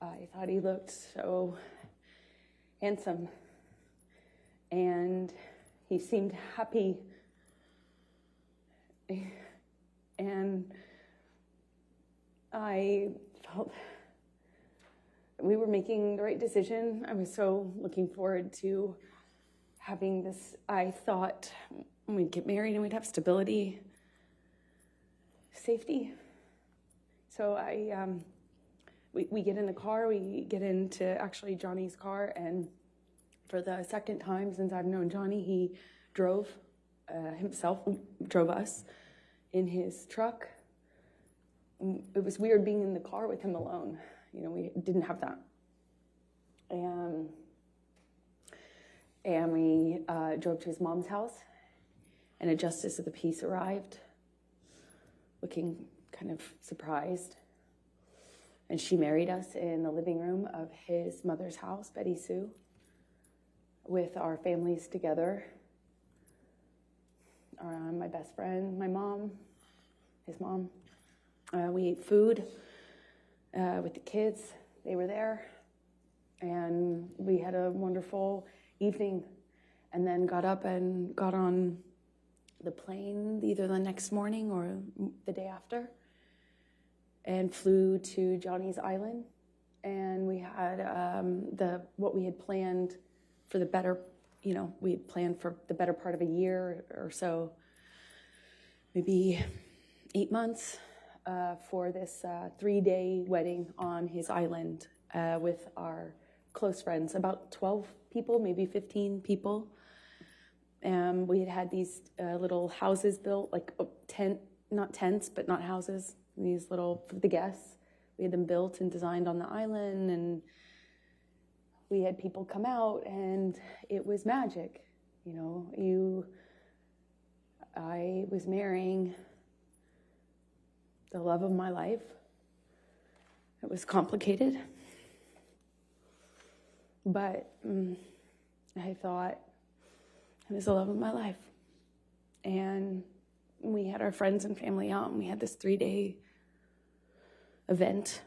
I thought he looked so handsome, and he seemed happy, and I felt we were making the right decision. I was so looking forward to having this. I thought we'd get married and we'd have stability, safety. So we get in the car, we get into actually Johnny's car, and for the second time since I've known Johnny, he drove drove us in his truck. It was weird being in the car with him alone. You know, we didn't have that. And we drove to his mom's house, and a justice of the peace arrived, looking kind of surprised. And she married us in the living room of his mother's house, Betty Sue, with our families together. My best friend, my mom, his mom. We ate food with the kids. They were there. And we had a wonderful evening, and then got up and got on the plane either the next morning or the day after, and flew to Johnny's Island. And we had what we had planned for the better, we had planned for the better part of a year or so, maybe 8 months, for this 3-day wedding on his island with our close friends, about 12 people, maybe 15 people. We had these little houses built, like not tents, but not houses, these little, for the guests. We had them built and designed on the island, and we had people come out, and it was magic. I was marrying the love of my life. It was complicated, but I thought it was the love of my life. And we had our friends and family out, and we had this 3-day event.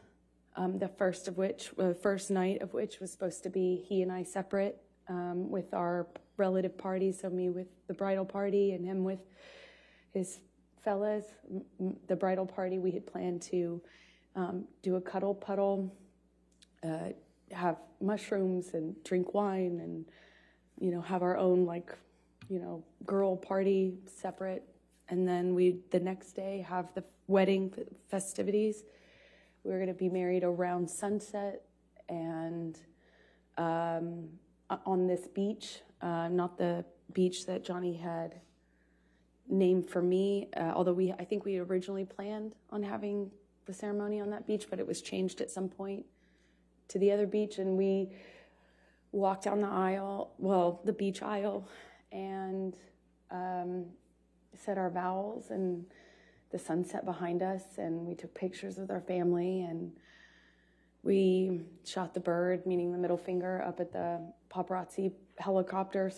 The first night of which was supposed to be he and I separate, with our relative parties. So me with the bridal party and him with his fellas. The bridal party, we had planned to do a cuddle puddle, have mushrooms and drink wine, and have our own girl party separate. And then the next day have the wedding festivities. We were going to be married around sunset, and on this beach, not the beach that Johnny had named for me, although I think we originally planned on having the ceremony on that beach, but it was changed at some point to the other beach, and we walked down the beach aisle, and said our vows, and the sunset behind us, and we took pictures with our family, and we shot the bird, meaning the middle finger, up at the paparazzi helicopter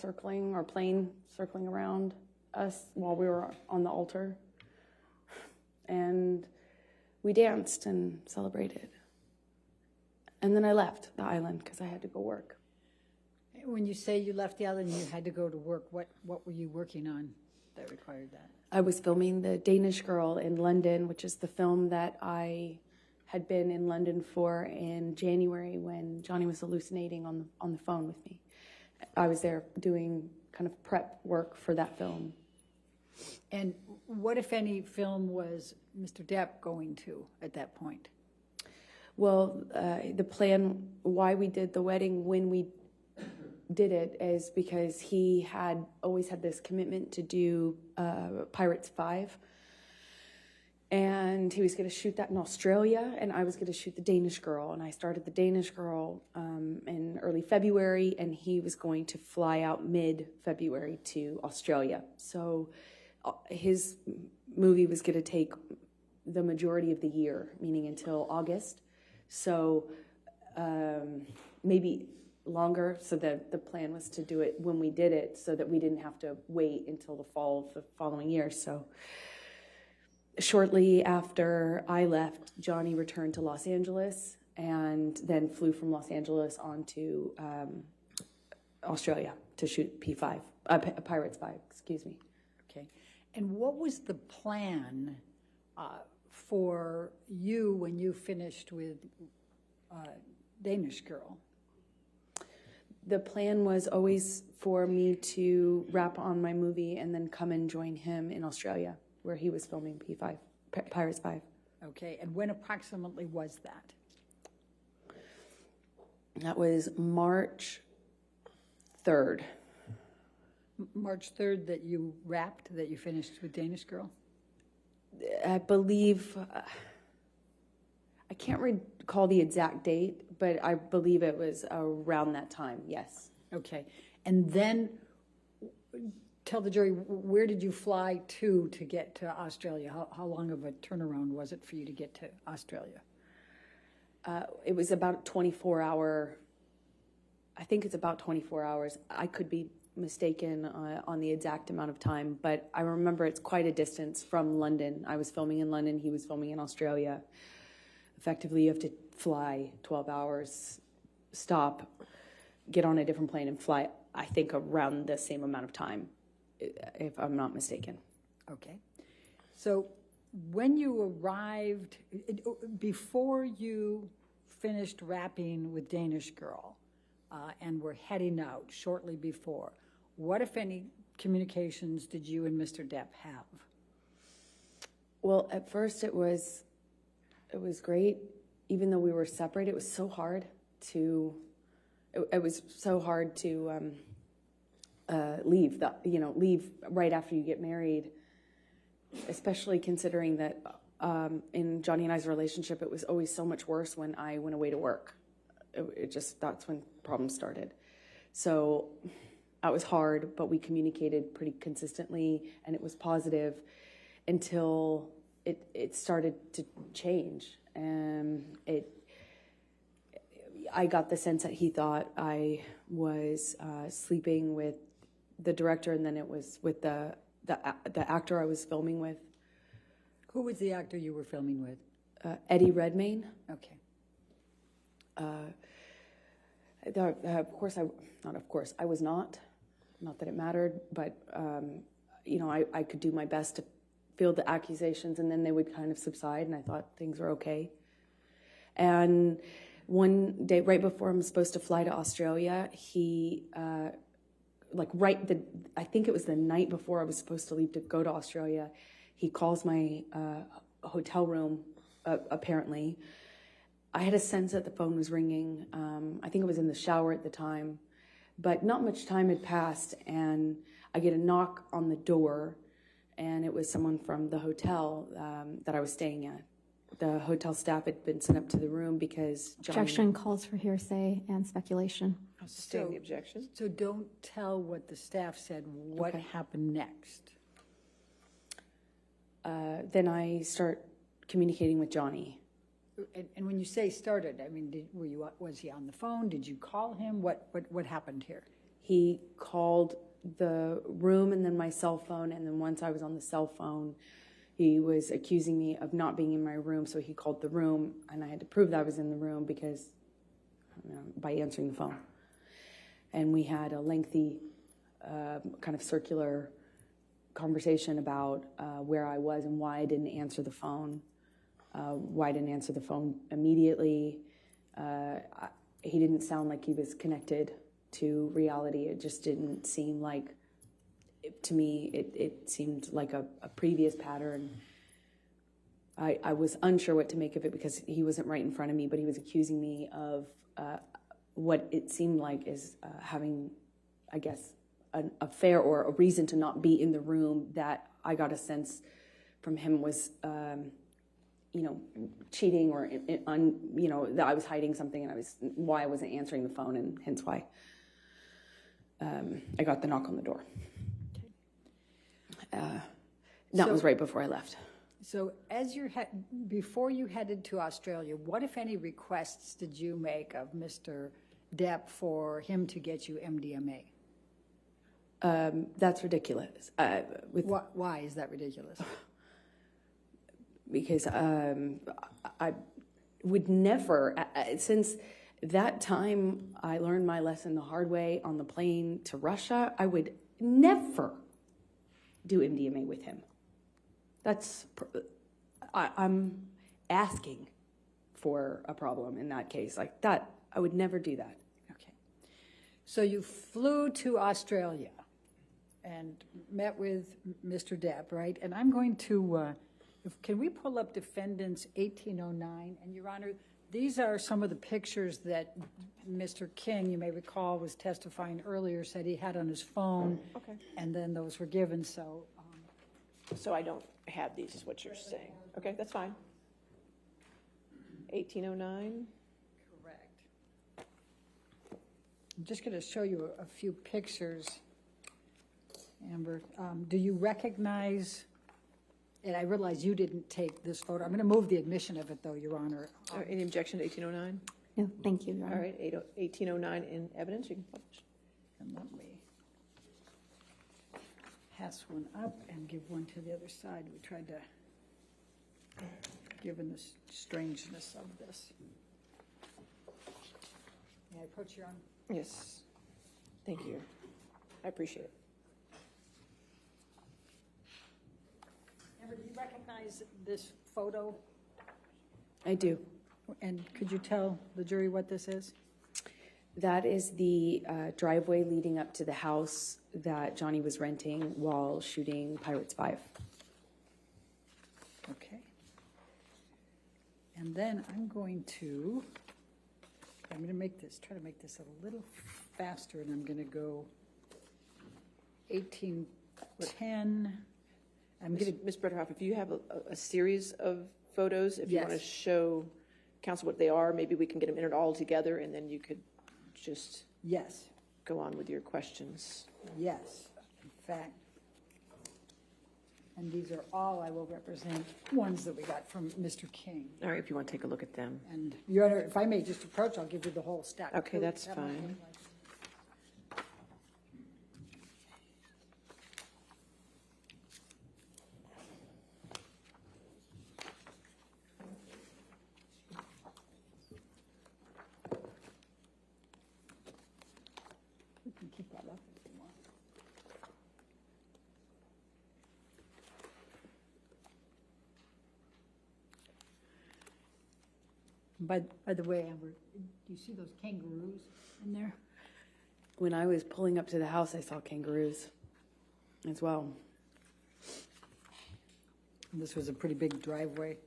plane circling around us while we were on the altar. And we danced and celebrated. And then I left the island because I had to go work. When you say you left the island and you had to go to work, what were you working on that required that? I was filming The Danish Girl in London, which is the film that I had been in London for in January when Johnny was hallucinating on the phone with me. I was there doing kind of prep work for that film. And what, if any, film was Mr. Depp going to at that point? Well, the plan, why we did the wedding when we did it, is because he had always had this commitment to do Pirates 5. And he was going to shoot that in Australia, and I was going to shoot The Danish Girl. And I started The Danish Girl in early February, and he was going to fly out mid-February to Australia. So his movie was going to take the majority of the year, meaning until August. So maybe longer. So the plan was to do it when we did it so that we didn't have to wait until the fall of the following year. So shortly after I left, Johnny returned to Los Angeles, and then flew from Los Angeles on to Australia to shoot P5, Pirates 5, excuse me. Okay. And what was the plan for you when you finished with Danish Girl? The plan was always for me to wrap on my movie and then come and join him in Australia, where he was filming P5, Pirates 5. Okay, and when approximately was that? That was March 3rd. March 3rd that you wrapped, that you finished with Danish Girl? I believe, I can't recall the exact date, but I believe it was around that time, yes. Okay, and then tell the jury, where did you fly to get to Australia? How long of a turnaround was it for you to get to Australia? It was about 24-hour, I think it's about 24 hours. I could be mistaken on the exact amount of time, but I remember it's quite a distance from London. I was filming in London, he was filming in Australia. Effectively, you have to fly 12 hours, stop, get on a different plane and fly, I think, around the same amount of time, if I'm not mistaken. Okay. So when you arrived, before you finished wrapping with Danish Girl and were heading out shortly before, what, if any, communications did you and Mr. Depp have? Well, at first it was great. Even though we were separated, it was so hard to, leave, leave right after you get married, especially considering that in Johnny and I's relationship, it was always so much worse when I went away to work. That's when problems started. So that was hard, but we communicated pretty consistently, and it was positive until it started to change. I got the sense that he thought I was sleeping with the director, and then it was with the actor I was filming with. Who was the actor you were filming with? Eddie Redmayne. Okay. I was not that it mattered, but, I could do my best to field the accusations, and then they would kind of subside, and I thought things were okay. And one day, right before I'm supposed to fly to Australia, he, I think it was the night before I was supposed to leave to go to Australia, he calls my hotel room, apparently. I had a sense that the phone was ringing. I think it was in the shower at the time, but not much time had passed, and I get a knock on the door, and it was someone from the hotel that I was staying at. The hotel staff had been sent up to the room because Johnny... Objection calls for hearsay and speculation. I'll sustain the objection. So don't tell what the staff said. What happened next? Then I start communicating with Johnny. And when you say started, I mean, was he on the phone? Did you call him? What happened here? He called the room and then my cell phone, and then once I was on the cell phone, he was accusing me of not being in my room, so he called the room, and I had to prove that I was in the room because by answering the phone. And we had a lengthy kind of circular conversation about where I was and why I didn't answer the phone. Why I didn't answer the phone immediately. He didn't sound like he was connected to reality. It just didn't seem like, to me, it seemed like a previous pattern. I was unsure what to make of it because he wasn't right in front of me, but he was accusing me of what it seemed like is having, I guess, an affair or a reason to not be in the room that I got a sense from him was, cheating or, that I was hiding something and why I wasn't answering the phone, and hence why I got the knock on the door. That was right before I left. So before you headed to Australia, what, if any, requests did you make of Mr. Depp for him to get you MDMA? That's ridiculous. Why is that ridiculous? Because would never, since that time I learned my lesson the hard way on the plane to Russia, I would never do MDMA with him. I'm asking for a problem in that case. Like that, I would never do that. Okay. So you flew to Australia and met with Mr. Depp, right? And I'm going to, can we pull up Defendants 1809? And Your Honor, these are some of the pictures that Mr. King, you may recall, was testifying earlier, said he had on his phone. Okay. And then those were given, so. So I don't have these, is what you're saying. Okay, that's fine. 1809. Correct. I'm just going to show you a few pictures. Amber, do you recognize, and I realize you didn't take this photo. I'm going to move the admission of it, though, Your Honor. Any objection to 1809? No, thank you, Your Honor. All right, 1809 in evidence, you can publish. And let me pass one up and give one to the other side. We tried to, given the strangeness of this. May I approach, Your Honor? Yes. Thank you. I appreciate it. Amber, do you recognize this photo? I do. And could you tell the jury what this is? That is the driveway leading up to the house that Johnny was renting while shooting Pirates 5. Okay. And then I'm going to try to make this a little faster, and I'm going to go 1810. Ms. Bretterhoff, if you have a series of photos, if you want to Yes. show council what they are, maybe we can get them entered all together, and then you could just Yes, go on with your questions. yes, in fact. And these are all, I will represent, ones that we got from Mr. King. All right, if you want to take a look at them. And Your Honor, if I may just approach, I'll give you the whole stack. Okay, that's That might fine. be like- We can keep that up if you want. By the way, Amber, do you see those kangaroos in there? When I was pulling up to the house, I saw kangaroos as well. This was a pretty big driveway.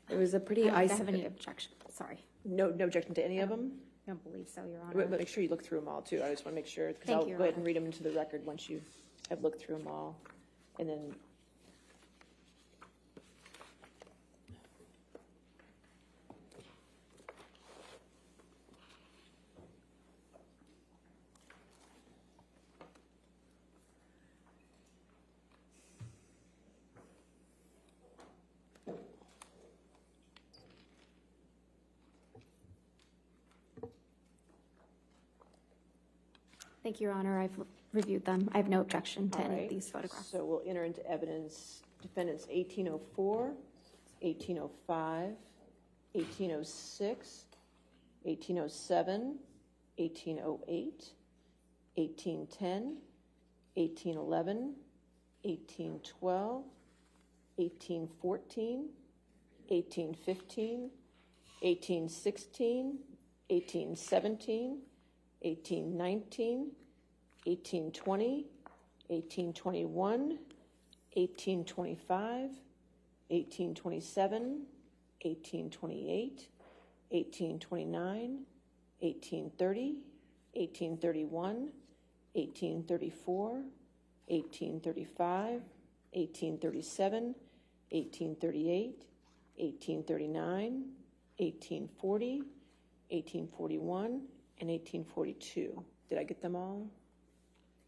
It was a pretty I don't have any isolated. objection. Sorry. No objection to any of them? I don't believe so, Your But Honor. make sure you look through them all, too. I just want to make sure, because Thank I'll you, go ahead Your and read them into the record once you have looked through them all. And then Thank you, Your Honor. I've reviewed them. I have no objection to All any right. of these photographs. So we'll enter into evidence defendants 1804, 1805, 1806, 1807, 1808, 1810, 1811, 1812, 1814, 1815, 1816, 1817, 1819, 1820, 1821, 1825, 1827, 1828, 1829, 1830, 1831, 1834, 1835, 1837, 1838, 1839, 1840, 1841, and 1842. Did I get them all?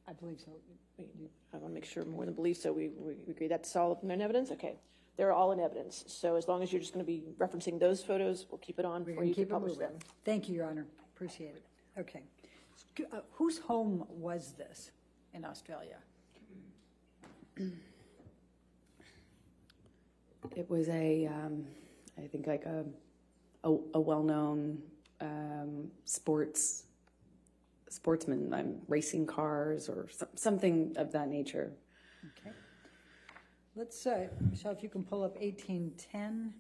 I believe so. I want to make sure more than believe, so we agree that's all in evidence? Okay. They're all in evidence. So as long as you're just going to be referencing those photos, we'll keep it on We're for going you to to keep it publish moving. them. Thank you, Your Honor. Appreciate it. Okay. Whose home was this in Australia? It was a, I think like a a well-known sportsman, racing cars or something of that nature. Okay. Let's, Michelle, if you can pull up 1810.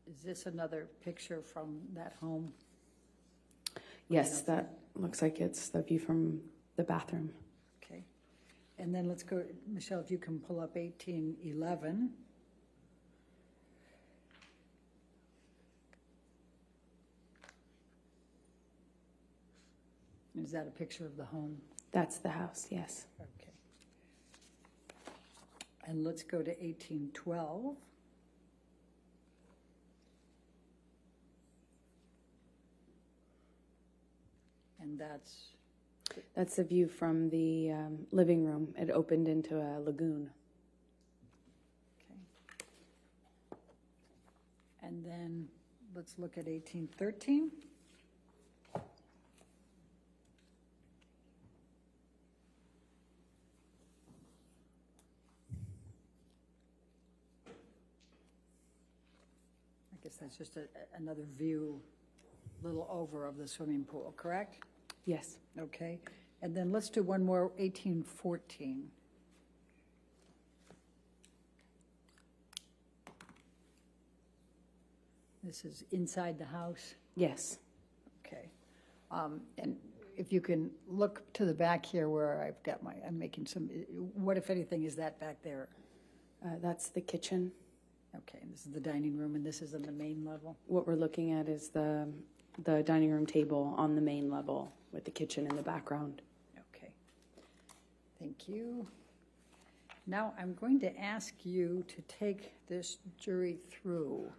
Is this another picture from that home? Yes, that looks like it's the view from the bathroom. Okay. And then let's go, Michelle, if you can pull up 1811. Is that a picture of the home? That's the house, yes. Okay. And let's go to 1812. And That's the view from the living room. It opened into a lagoon. okay. And then let's look at 1813. I guess that's just another view, little over of the swimming pool, correct? Yes. Okay, and then let's do one more, 1814. This is inside the house, Yes. okay. And if you can look to the back here where I've got I'm making some, what if anything is that back there? That's the kitchen. Okay, and this is the dining room, and this is on the main level? What we're looking at is the dining room table on the main level with the kitchen in the background. Okay, thank you. Now I'm going to ask you to take this jury through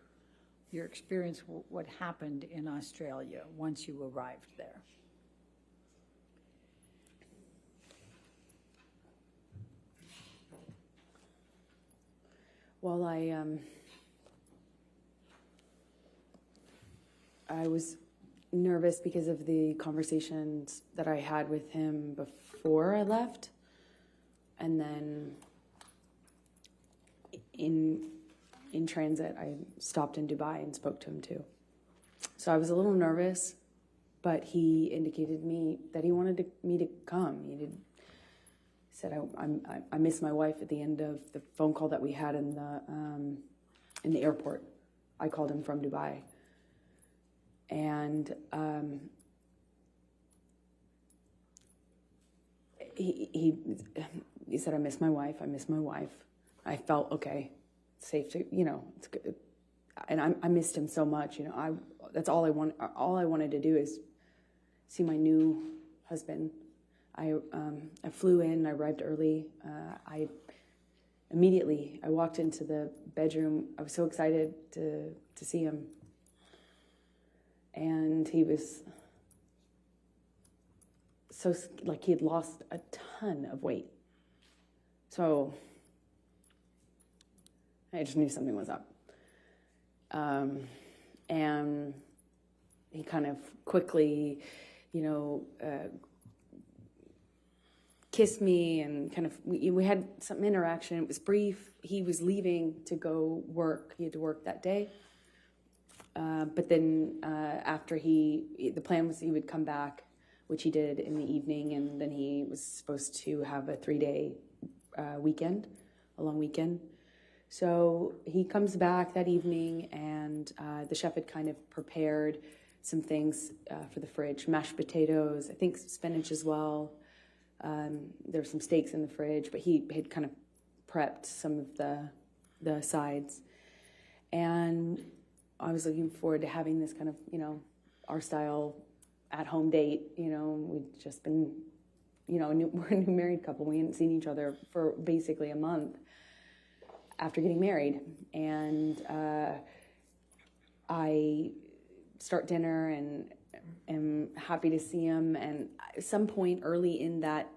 your experience, what happened in Australia once you arrived there. Well, I was nervous because of the conversations that I had with him before I left, and then in transit, I stopped in Dubai and spoke to him too. So I was a little nervous, but he indicated me that he wanted me to come. He said, I miss my wife at the end of the phone call that we had in the airport. I called him from Dubai. And he said, I miss my wife. I felt, okay, safe to, it's good. And I missed him so much, that's all I wanted to do is see my new husband. I flew in, I arrived early. I walked into the bedroom. I was so excited to see him. And he was so, like, he had lost a ton of weight. So I just knew something was up. And he kind of quickly, kissed me and kind of, we had some interaction. It was brief. He was leaving to go work. He had to work that day. But then after the plan was he would come back, which he did in the evening, and then he was supposed to have a 3-day weekend, a long weekend. So he comes back that evening, and the chef had kind of prepared some things for the fridge, mashed potatoes, I think spinach as well. There were some steaks in the fridge, but he had kind of prepped some of the sides. And I was looking forward to having this kind of, our style at-home date. We'd just been, we're a new married couple. We hadn't seen each other for basically a month after getting married. And I start dinner and am happy to see him. And at some point early in that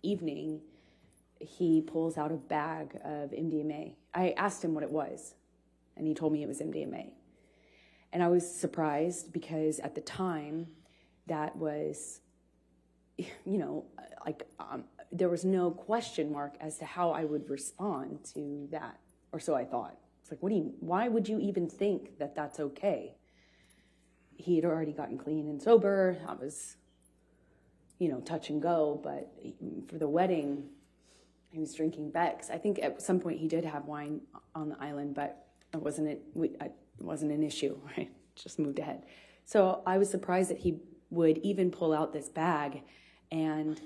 evening, he pulls out a bag of MDMA. I asked him what it was, and he told me it was MDMA. And I was surprised because at the time, that was, there was no question mark as to how I would respond to that, or so I thought. It's like, why would you even think that that's okay? He had already gotten clean and sober. I was, touch and go, but for the wedding, he was drinking Beck's. I think at some point he did have wine on the island, but it wasn't an issue, right? Just moved ahead. So I was surprised that he would even pull out this bag and,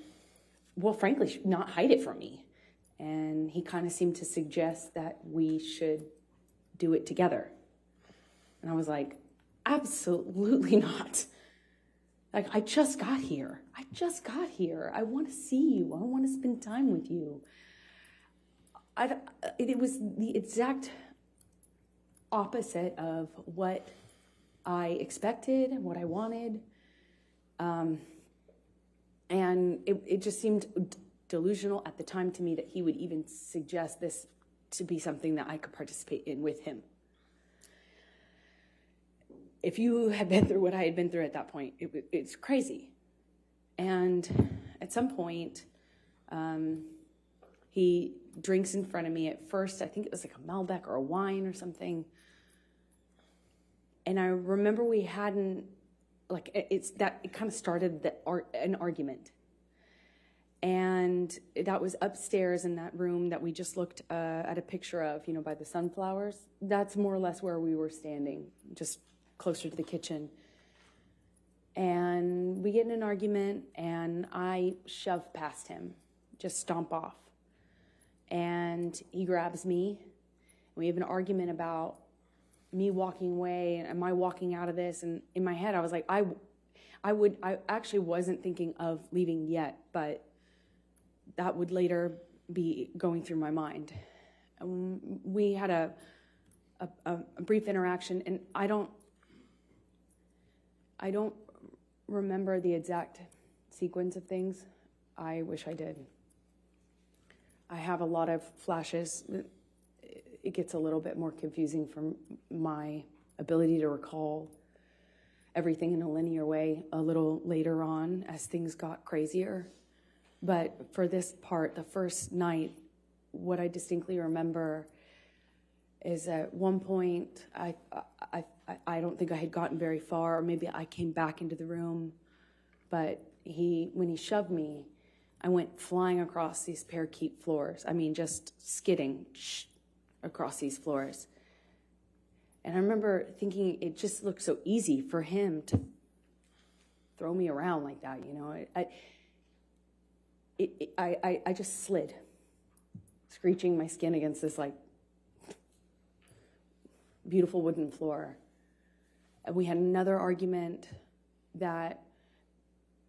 well, frankly, not hide it from me. And he kind of seemed to suggest that we should do it together. And I was like, absolutely not. Like, I just got here. I want to see you. I want to spend time with you. It was the exact opposite of what I expected, what I wanted. And it just seemed delusional at the time to me that he would even suggest this to be something that I could participate in with him. If you had been through what I had been through at that point, it's crazy. And at some point, he drinks in front of me. At first, I think it was like a Malbec or a wine or something. And I remember we hadn't, it kind of started an argument. And that was upstairs in that room that we just looked at a picture of, by the sunflowers. That's more or less where we were standing, just closer to the kitchen. And we get in an argument, and I shove past him, just stomp off. And he grabs me, and we have an argument about me walking away, and am I walking out of this? And in my head, I was like, I actually wasn't thinking of leaving yet, but that would later be going through my mind. We had a brief interaction, and I don't remember the exact sequence of things. I wish I did. I have a lot of flashes. It gets a little bit more confusing from my ability to recall everything in a linear way a little later on as things got crazier. But for this part, the first night, what I distinctly remember is at one point, I don't think I had gotten very far, or maybe I came back into the room, but when he shoved me, I went flying across these parakeet floors. I mean, just skidding across these floors. And I remember thinking it just looked so easy for him to throw me around like that, I just slid, screeching my skin against this beautiful wooden floor. And we had another argument that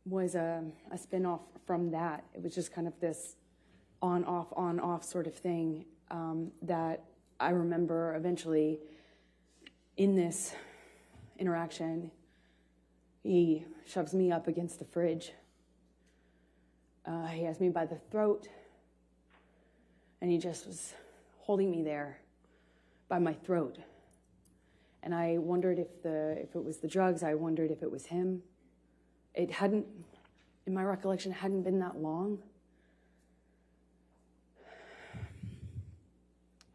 was a spin-off from that. It was just kind of this on-off sort of thing that I remember eventually in this interaction, he shoves me up against the fridge. He has me by the throat, and he just was holding me there by my throat. And I wondered if it was the drugs. I wondered if it was him. It hadn't, in my recollection, hadn't been that long.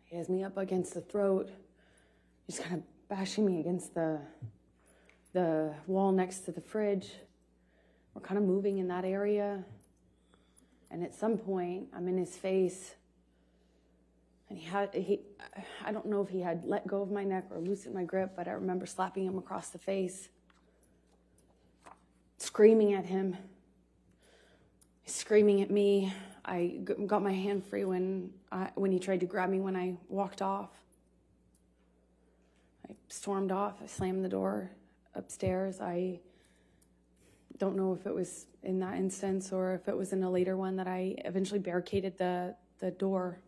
He has me up against the throat. He's kind of bashing me against the wall next to the fridge. We're kind of moving in that area. And at some point, I'm in his face. And I don't know if he had let go of my neck or loosened my grip, but I remember slapping him across the face, screaming at him, screaming at me. I got my hand free when he tried to grab me when I walked off. I stormed off. I slammed the door upstairs. I don't know if it was in that instance or if it was in a later one that I eventually barricaded the door.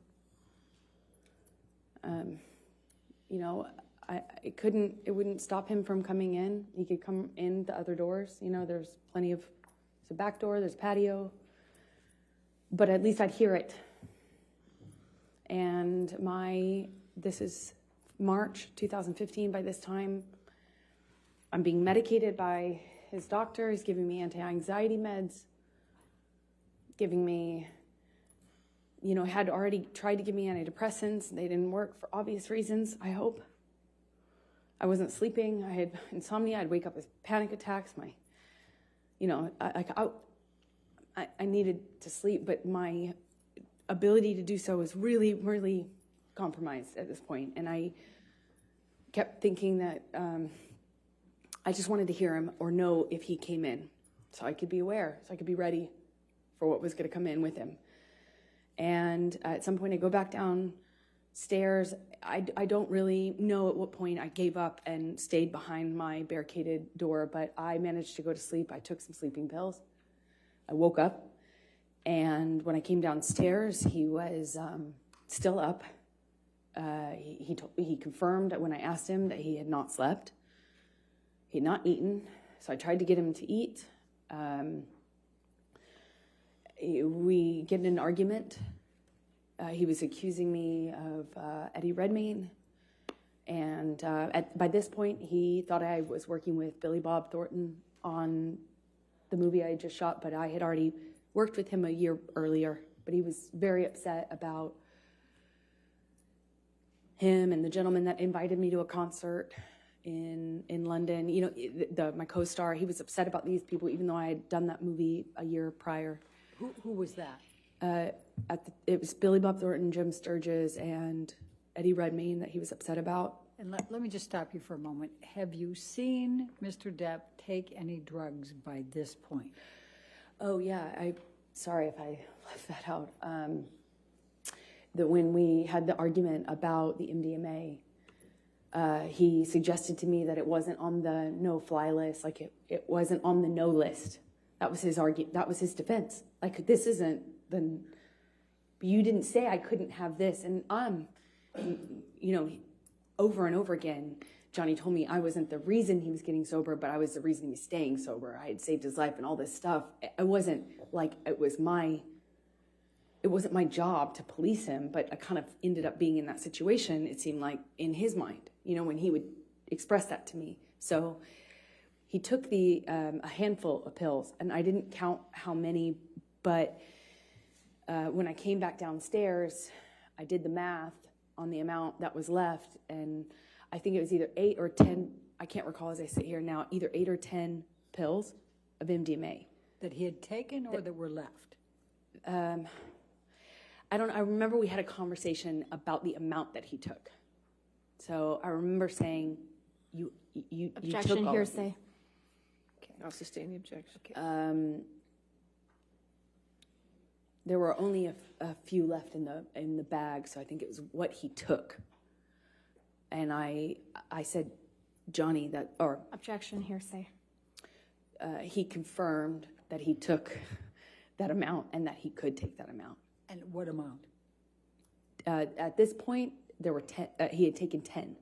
It wouldn't stop him from coming in. He could come in the other doors. There's there's a back door, there's patio, but at least I'd hear it. And this is March 2015. By this time, I'm being medicated by his doctor. He's giving me anti-anxiety meds, giving me had already tried to give me antidepressants. They didn't work for obvious reasons, I hope. I wasn't sleeping. I had insomnia. I'd wake up with panic attacks. I needed to sleep, but my ability to do so was really, really compromised at this point. And I kept thinking that I just wanted to hear him or know if he came in so I could be aware, so I could be ready for what was going to come in with him. And at some point I go back downstairs. I don't really know at what point I gave up and stayed behind my barricaded door, but I managed to go to sleep. I took some sleeping pills. I woke up, and when I came downstairs, he was still up. He confirmed when I asked him that he had not slept. He had not eaten, so I tried to get him to eat. We get in an argument. He was accusing me of Eddie Redmayne, and by this point, he thought I was working with Billy Bob Thornton on the movie I had just shot, but I had already worked with him a year earlier. But he was very upset about him and the gentleman that invited me to a concert in London. My co-star, he was upset about these people, even though I had done that movie a year prior. Who was that? It was Billy Bob Thornton, Jim Sturgis, and Eddie Redmayne that he was upset about. And let me just stop you for a moment. Have you seen Mr. Depp take any drugs by this point? Oh, yeah. Sorry if I left that out. That when we had the argument about the MDMA, he suggested to me that it wasn't on the no-fly list, like it wasn't on the no list. That was his that was his defense. Like, this isn't the... You didn't say I couldn't have this. And over and over again, Johnny told me I wasn't the reason he was getting sober, but I was the reason he was staying sober. I had saved his life and all this stuff. It wasn't like it wasn't my job to police him, but I kind of ended up being in that situation, it seemed like, in his mind, when he would express that to me. So he took a handful of pills, and I didn't count how many, but when I came back downstairs, I did the math on the amount that was left, and I think it was either 8 or 10, I can't recall as I sit here now, either 8 or 10 pills of MDMA. That he had taken or that were left? I remember we had a conversation about the amount that he took. So I remember saying, you Objection, took all hearsay. Okay, I'll sustain the objection. There were only a few left in the bag, so I think it was what he took. And I said, Johnny, Objection, hearsay. He confirmed that he took that amount and that he could take that amount. And what amount? At this point, there were 10. He had taken 10,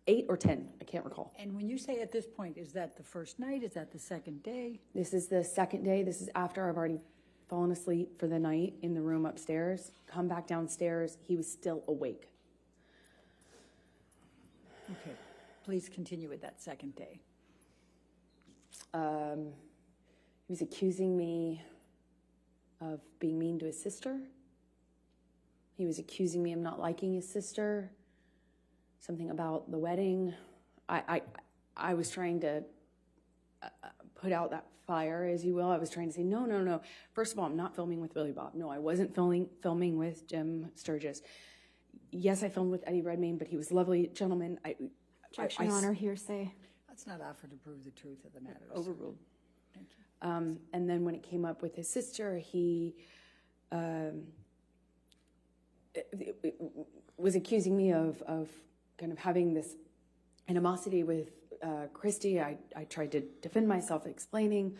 8 or 10. I can't recall. And when you say at this point, is that the first night? Is that the second day? This is the second day. This is after I've already fallen asleep for the night in the room upstairs. Come back downstairs. He was still awake. Okay. Please continue with that second day. He was accusing me of being mean to his sister. He was accusing me of not liking his sister. Something about the wedding. I was trying to put out that fire, as you will. I was trying to say, no. First of all, I'm not filming with Billy Bob. No, I wasn't filming with Jim Sturgis. Yes, I filmed with Eddie Redmayne, but he was a lovely gentleman. Objection, Your Honor, hearsay. Let's not offer to prove the truth of the matter. Overruled. Thank you. And then when it came up with his sister, he was accusing me of kind of having this animosity with Christy. I tried to defend myself, explaining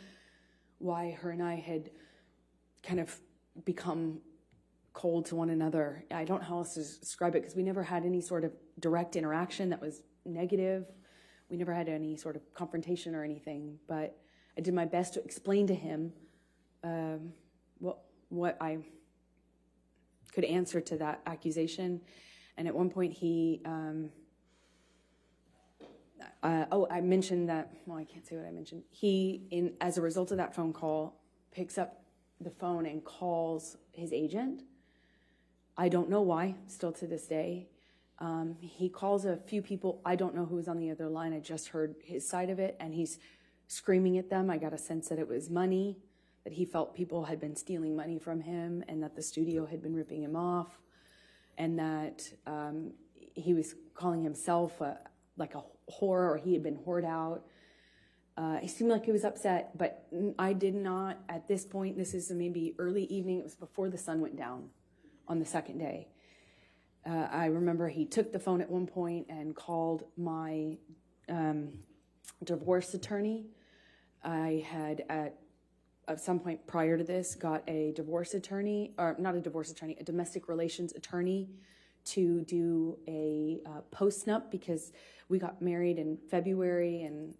why her and I had kind of become cold to one another. I don't know how else to describe it, because we never had any sort of direct interaction that was negative. We never had any sort of confrontation or anything, but I did my best to explain to him what I could answer to that accusation. And at one point he, I mentioned that, well, I can't say what I mentioned. He, as a result of that phone call, picks up the phone and calls his agent I don't know why, still to this day. He calls a few people. I don't know who's on the other line. I just heard his side of it, and he's screaming at them. I got a sense that it was money, that he felt people had been stealing money from him, and that the studio had been ripping him off, and that he was calling himself like a whore, or he had been whored out. He seemed like he was upset, but I did not, at this point, this is maybe early evening, it was before the sun went down on the second day. I remember he took the phone at one point and called my divorce attorney. I had at some point prior to this got a divorce attorney, or not a divorce attorney, a domestic relations attorney to do a post-nup, because we got married in February, and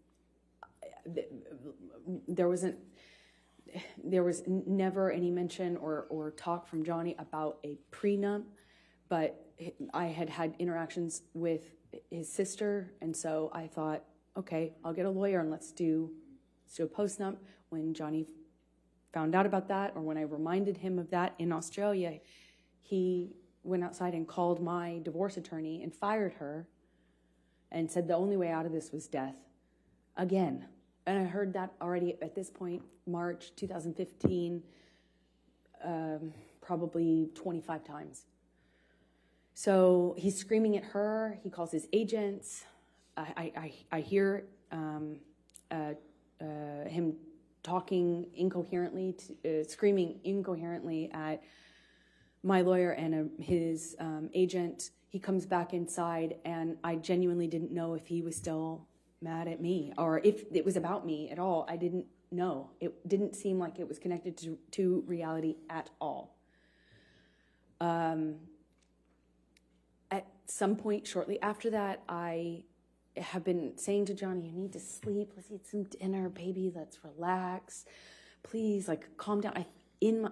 there was never any mention or talk from Johnny about a prenup, but I had interactions with his sister, and so I thought, okay, I'll get a lawyer and let's do a post-nup. When Johnny found out about that, or when I reminded him of that in Australia, he went outside and called my divorce attorney and fired her and said the only way out of this was death. Again. And I heard that already at this point, March 2015, probably 25 times. So he's screaming at her. He calls his agents. I hear him talking incoherently, screaming incoherently at my lawyer and his agent. He comes back inside, and I genuinely didn't know if he was still mad at me or if it was about me at all. I didn't know. It didn't seem like it was connected to reality at all. At some point shortly after that, I have been saying to Johnny, you need to sleep. Let's eat some dinner, baby. Let's relax. Please, like, calm down. In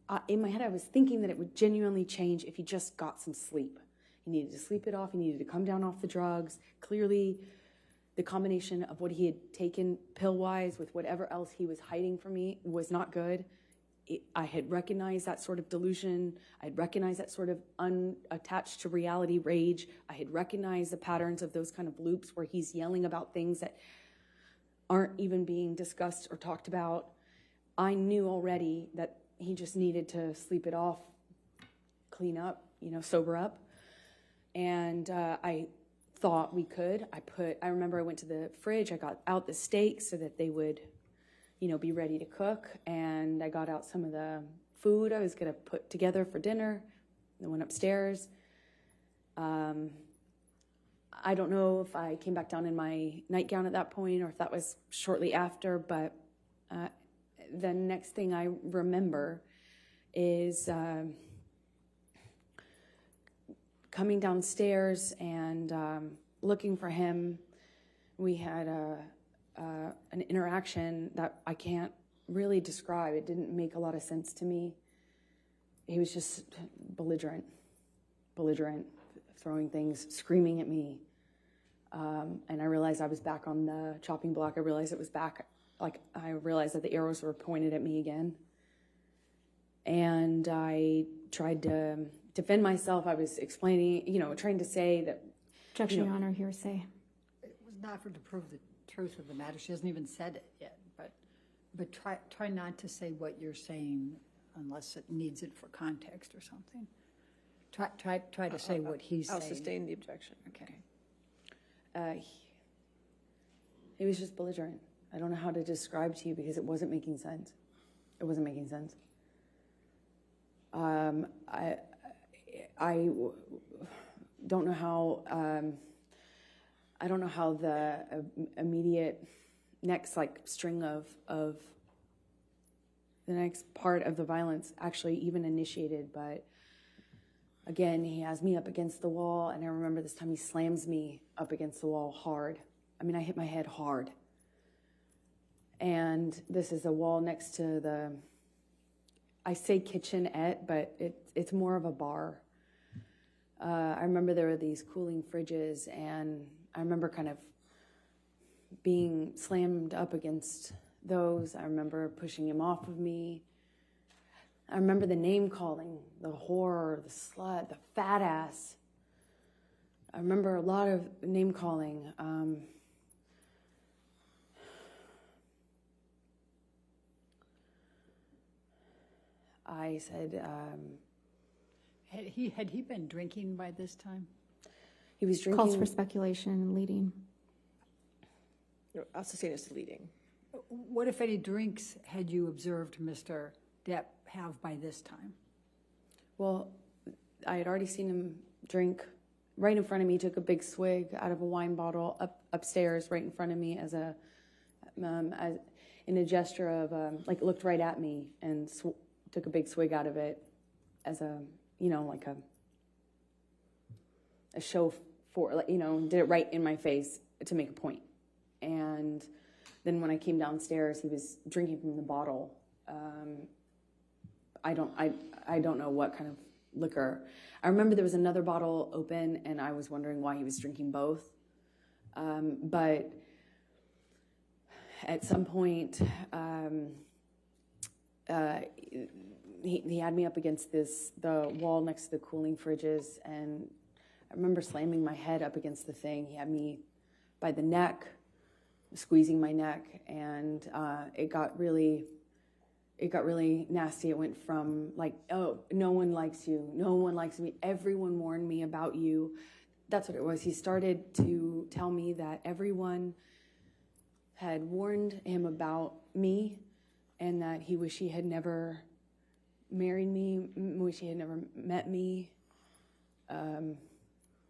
my head, I was thinking that it would genuinely change if he just got some sleep. He needed to sleep it off. He needed to come down off the drugs. Clearly, the combination of what he had taken pill-wise with whatever else he was hiding from me was not good. I had recognized that sort of delusion. I had recognized that sort of unattached to reality rage. I had recognized the patterns of those kind of loops where he's yelling about things that aren't even being discussed or talked about. I knew already that he just needed to sleep it off, clean up, sober up. And I thought we could. I remember I went to the fridge. I got out the steaks so that they would be ready to cook. And I got out some of the food I was going to put together for dinner. I went upstairs. I don't know if I came back down in my nightgown at that point or if that was shortly after, but the next thing I remember is coming downstairs and looking for him. We had an interaction that I can't really describe. It didn't make a lot of sense to me. He was just belligerent, throwing things, screaming at me. And I realized I was back on the chopping block. I realized it was back. I realized that the arrows were pointed at me again. And I tried to defend myself. I was explaining, trying to say that. Objection, Your Honor, hearsay. It was not for to prove the truth of the matter. She hasn't even said it yet, but try not to say what you're saying unless it needs it for context or something. Try to say what he's saying. I'll sustain the objection. Okay. He was just belligerent. I don't know how to describe to you because it wasn't making sense. It wasn't making sense. I don't know how. I don't know how the immediate next string of the next part of the violence actually even initiated, but again, he has me up against the wall, and I remember this time he slams me up against the wall hard. I mean, I hit my head hard. And this is a wall next to I say kitchenette, but it's more of a bar. I remember there were these cooling fridges, and I remember kind of being slammed up against those. I remember pushing him off of me. I remember the name calling, the whore, the slut, the fat ass. I remember a lot of name calling. I said, Had he been drinking by this time? he was drinking. Calls for speculation and leading. You're also seen as leading. What, if any, drinks had you observed Mr. Depp have by this time? Well, I had already seen him drink right in front of me. He took a big swig out of a wine bottle upstairs right in front of me as in a gesture of like looked right at me and took a big swig out of it as a, you know, like a show for, like, you know, did it right in my face to make a point. And then when I came downstairs, he was drinking from the bottle. I don't know what kind of liquor. I remember there was another bottle open, and I was wondering why he was drinking both. But at some point, he had me up against the wall next to the cooling fridges, and I remember slamming my head up against the thing. He had me by the neck, squeezing my neck, and it got really nasty. It went from like, oh, no one likes you, no one likes me, everyone warned me about you. That's what it was. He started to tell me that everyone had warned him about me, and that he wished he had never married me, wish he had never met me.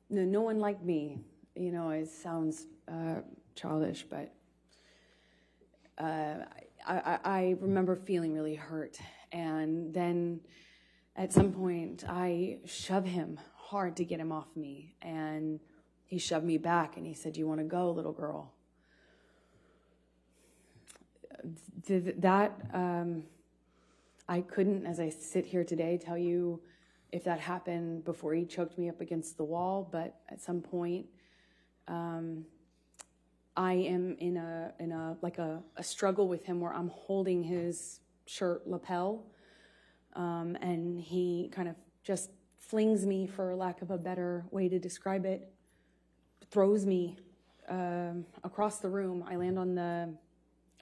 No one liked me. You know, it sounds childish, but I remember feeling really hurt. And then at some point, I shoved him hard to get him off me. And he shoved me back, and he said, "Do you want to go, little girl?" I couldn't, as I sit here today, tell you if that happened before he choked me up against the wall, but at some point, I am in a struggle with him where I'm holding his shirt lapel, and he kind of just flings me, for lack of a better way to describe it, throws me across the room. I land on a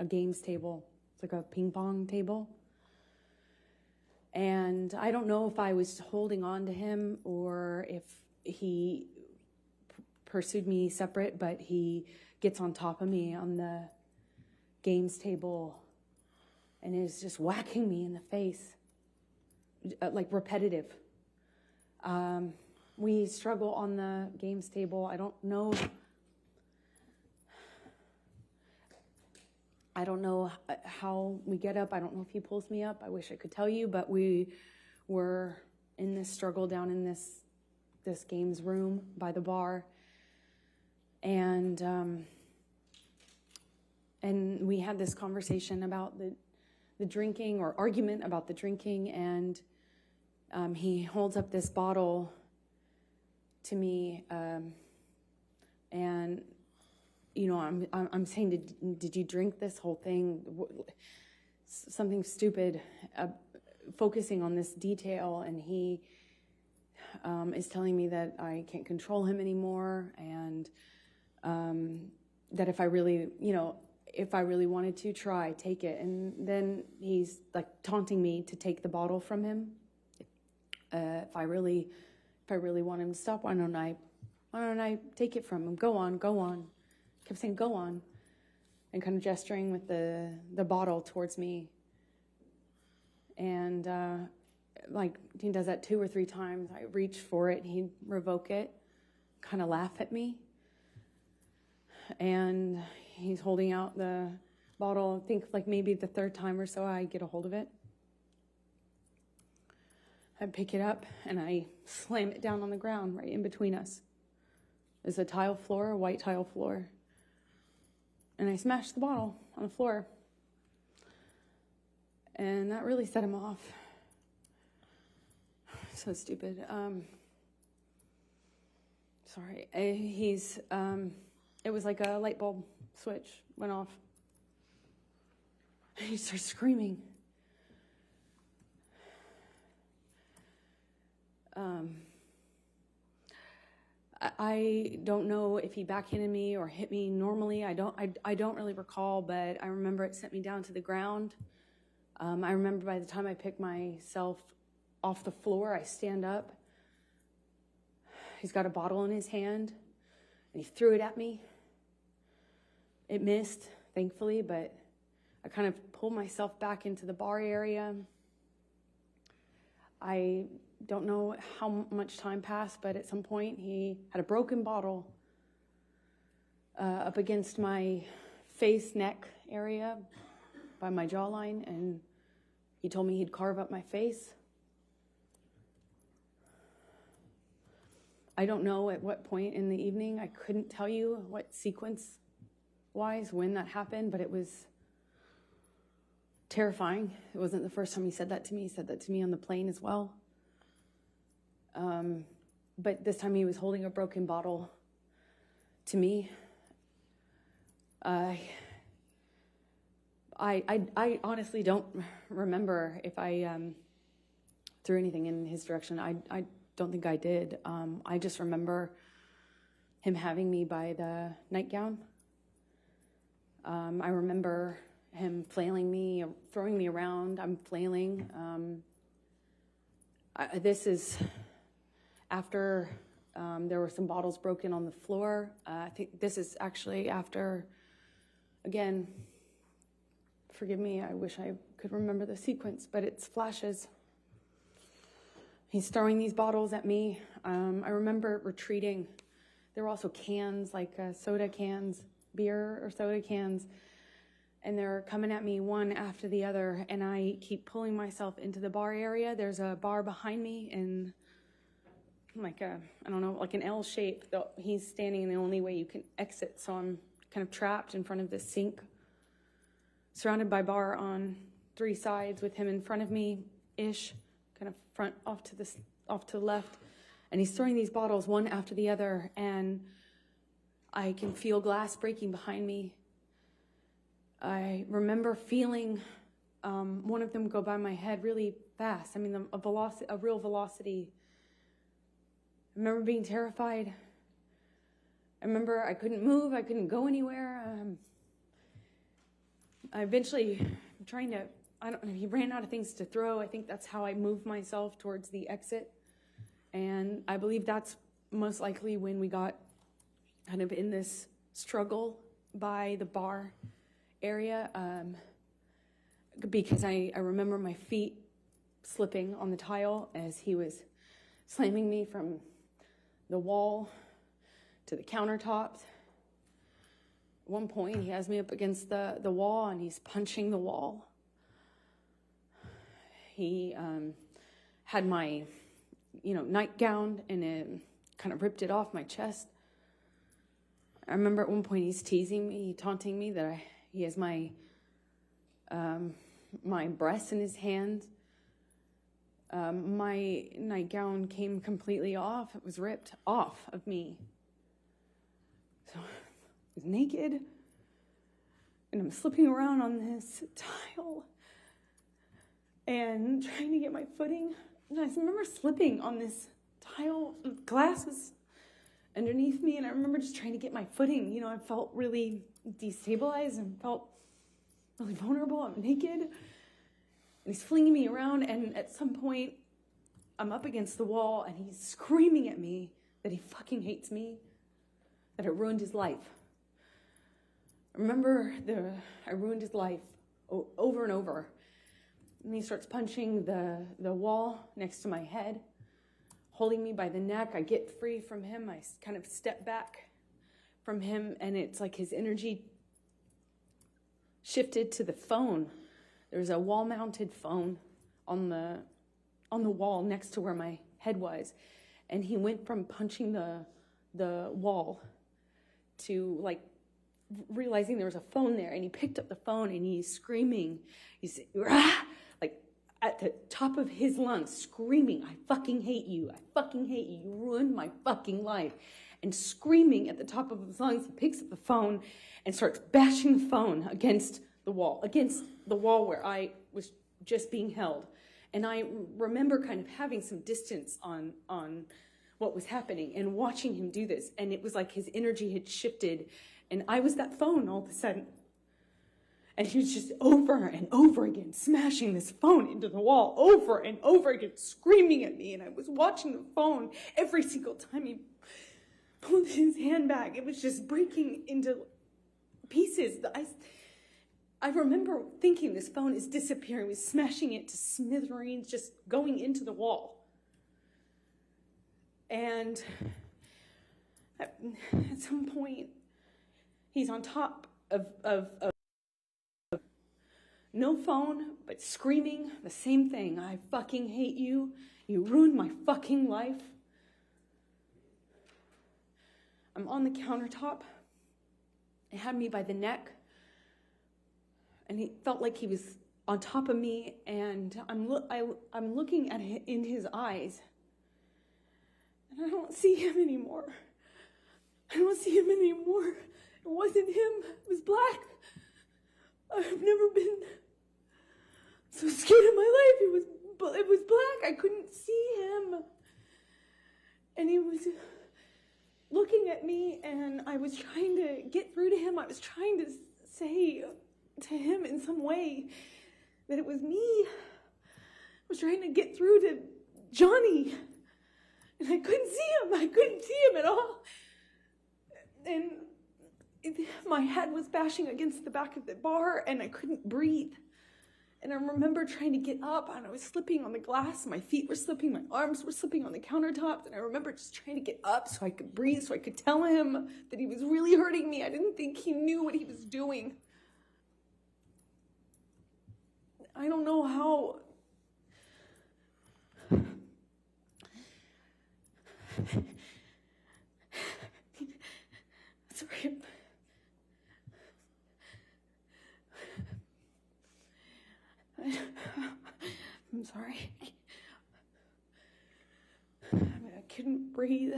games table. It's like a ping pong table. And I don't know if I was holding on to him or if he pursued me separate, but he gets on top of me on the games table and is just whacking me in the face, like repetitive. We struggle on the games table. I don't know how we get up. I don't know if he pulls me up. I wish I could tell you, but we were in this struggle down in this games room by the bar. And we had this conversation about the drinking, or argument about the drinking, and he holds up this bottle to me, and you know, I'm saying, did you drink this whole thing? Something stupid, focusing on this detail, and he is telling me that I can't control him anymore, and that if I really wanted to try, take it. And then he's like taunting me to take the bottle from him. If I really want him to stop, why don't I take it from him? Go on. Kept saying, "Go on," and kind of gesturing with the bottle towards me. And like he does that 2 or 3 times. I reach for it, he'd revoke it, kind of laugh at me. And he's holding out the bottle. I think like maybe the 3rd time or so I get a hold of it. I pick it up and I slam it down on the ground right in between us. There's a tile floor, a white tile floor. And I smashed the bottle on the floor. And that really set him off. So stupid. Sorry. It was like a light bulb switch went off. And he starts screaming. I don't know if he backhanded me or hit me normally. I don't really recall, but I remember it sent me down to the ground. I remember by the time I picked myself off the floor, I stand up. He's got a bottle in his hand, and he threw it at me. It missed, thankfully, but I kind of pulled myself back into the bar area. I don't know how much time passed, but at some point he had a broken bottle up against my face, neck area by my jawline, and he told me he'd carve up my face. I don't know at what point in the evening. I couldn't tell you what sequence-wise when that happened, but it was terrifying. It wasn't the first time he said that to me. He said that to me on the plane as well. But this time he was holding a broken bottle to me. I honestly don't remember if I threw anything in his direction. I don't think I did. I just remember him having me by the nightgown. I remember him flailing me, throwing me around. I'm flailing. This is after there were some bottles broken on the floor. I think this is actually after, again, forgive me, I wish I could remember the sequence, but it's flashes. He's throwing these bottles at me. I remember retreating. There were also cans, like soda cans, beer or soda cans, and they're coming at me one after the other, and I keep pulling myself into the bar area. There's a bar behind me in like a, I don't know, like an L shape. He's standing in the only way you can exit, so I'm kind of trapped in front of this sink, surrounded by bar on three sides with him in front of me-ish, kind of front off to the left, and he's throwing these bottles one after the other, and I can feel glass breaking behind me. I remember feeling one of them go by my head really fast. I mean, a real velocity. I remember being terrified. I remember I couldn't move. I couldn't go anywhere. I eventually, he ran out of things to throw. I think that's how I moved myself towards the exit. And I believe that's most likely when we got kind of in this struggle by the bar area, because I remember my feet slipping on the tile as he was slamming me from the wall to the countertops. At one point, he has me up against the wall, and he's punching the wall. He had my, nightgown, and it kind of ripped it off my chest. I remember at one point he's teasing me, taunting me that he has my breasts in his hands. My nightgown came completely off. It was ripped off of me. So I was naked, and I'm slipping around on this tile and trying to get my footing. And I remember slipping on this tile. Glass was underneath me, and I remember just trying to get my footing. I felt really destabilized and felt really vulnerable. I'm naked, and he's flinging me around, and at some point, I'm up against the wall, and he's screaming at me that he fucking hates me, that I ruined his life. I remember I ruined his life over and over. And he starts punching the wall next to my head, holding me by the neck. I get free from him. I kind of step back from him, and it's like his energy shifted to the phone. There's a wall-mounted phone on the wall next to where my head was, and he went from punching the wall to like realizing there was a phone there, and he picked up the phone and he's screaming. He's like at the top of his lungs, screaming, "I fucking hate you! I fucking hate you! You ruined my fucking life!" And screaming at the top of his lungs, he picks up the phone and starts bashing the phone against the wall where I was just being held. And I remember kind of having some distance on what was happening and watching him do this. And it was like his energy had shifted, and I was that phone all of a sudden. And he was just over and over again smashing this phone into the wall over and over again, screaming at me. And I was watching the phone every single time he pulled his hand back. It was just breaking into pieces. I remember thinking this phone is disappearing. He was smashing it to smithereens, just going into the wall. And at some point, he's on top of no phone, but screaming the same thing. I fucking hate you. You ruined my fucking life. I'm on the countertop. It had me by the neck. And he felt like he was on top of me. And I'm looking at it in his eyes. And I don't see him anymore. I don't see him anymore. It wasn't him. It was black. I've never been so scared in my life. It was black. I couldn't see him. And he was looking at me, and I was trying to get through to him. I was trying to say to him in some way that it was me. I was trying to get through to Johnny, and I couldn't see him. I couldn't see him at all. And my head was bashing against the back of the bar, and I couldn't breathe. And I remember trying to get up, and I was slipping on the glass. My feet were slipping. My arms were slipping on the countertops. And I remember just trying to get up so I could breathe, so I could tell him that he was really hurting me. I didn't think he knew what he was doing. I don't know how. Sorry. I'm sorry. I couldn't breathe.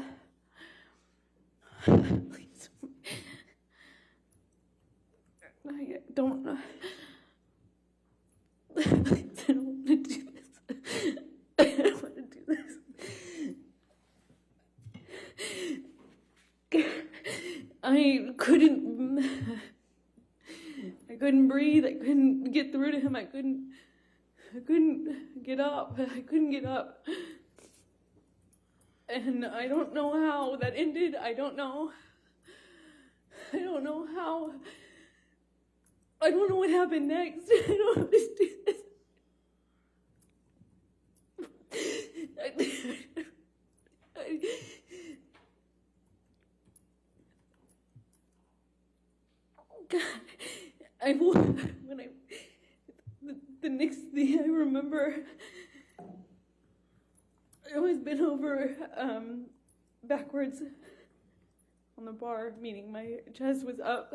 Please. I don't know. Please, I don't want to do this. I don't want to do this. I couldn't breathe. I couldn't get through to him. I couldn't get up. I couldn't get up. And I don't know how that ended. I don't know how. I don't know what happened next. I don't understand this. God, the next thing I remember, I always been over backwards on the bar, meaning my chest was up.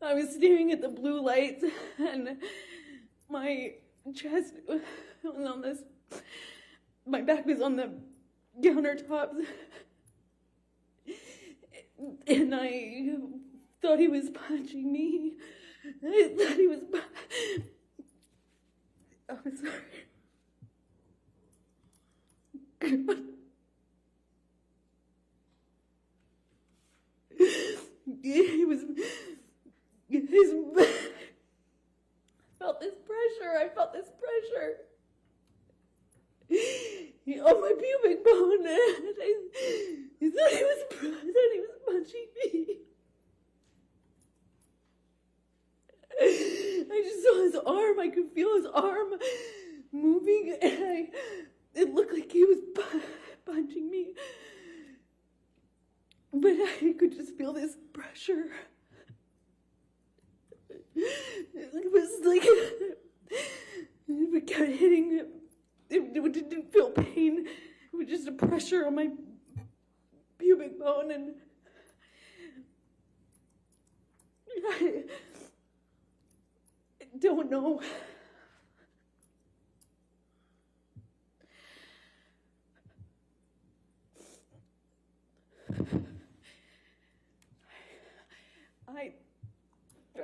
I was staring at the blue lights, and my chest was on this. My back was on the countertops, and I thought he was punching me. I thought he was. I'm sorry. He was. I felt this pressure. On my pubic bone. He thought he was punching me. I just saw his arm. I could feel his arm moving, and it looked like he was punching me. But I could just feel this pressure. It was like it kept hitting him. It didn't feel pain. It was just a pressure on my pubic bone, and I don't know.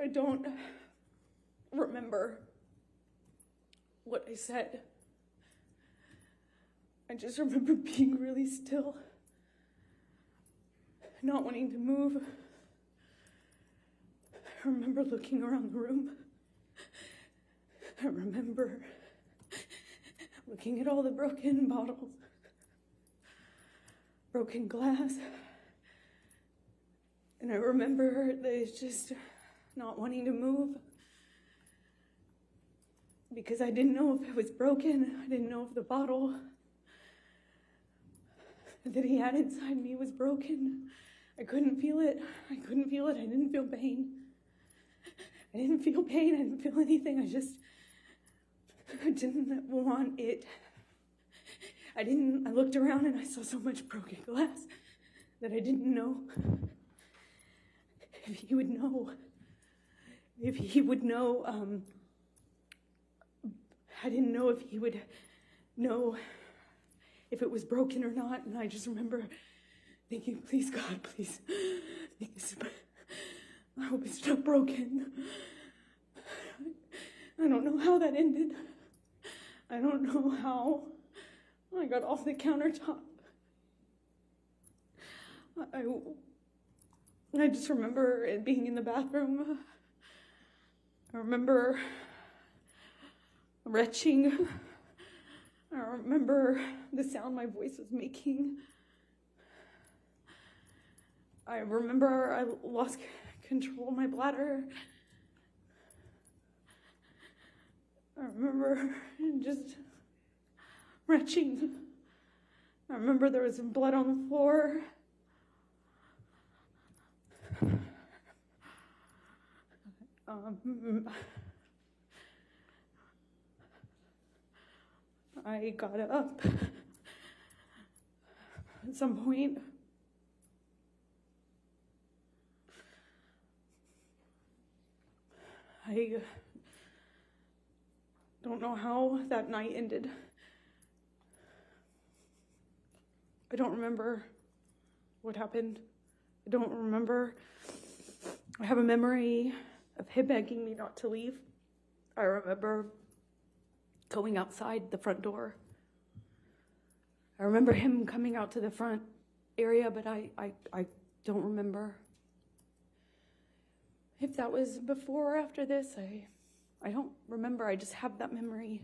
I don't remember what I said. I just remember being really still, not wanting to move. I remember looking around the room. I remember looking at all the broken bottles, broken glass. And I remember that it's just not wanting to move because I didn't know if it was broken. I didn't know if the bottle that he had inside me was broken. I couldn't feel it. I couldn't feel it. I didn't feel pain. I didn't feel pain. I didn't feel anything. I didn't want it. I looked around and I saw so much broken glass that I didn't know if he would know. If he would know, I didn't know if he would know if it was broken or not. And I just remember thinking, please, God, please, I hope it's not broken. I don't know how that ended. I don't know how I got off the countertop. I just remember it being in the bathroom. I remember retching. I remember the sound my voice was making. I remember I lost control of my bladder. I remember just retching. I remember there was blood on the floor. I got up at some point. I don't know how that night ended. I don't remember what happened. I don't remember. I have a memory of him begging me not to leave. I remember going outside the front door. I remember him coming out to the front area, but I don't remember. If that was before or after this, I don't remember. I just have that memory.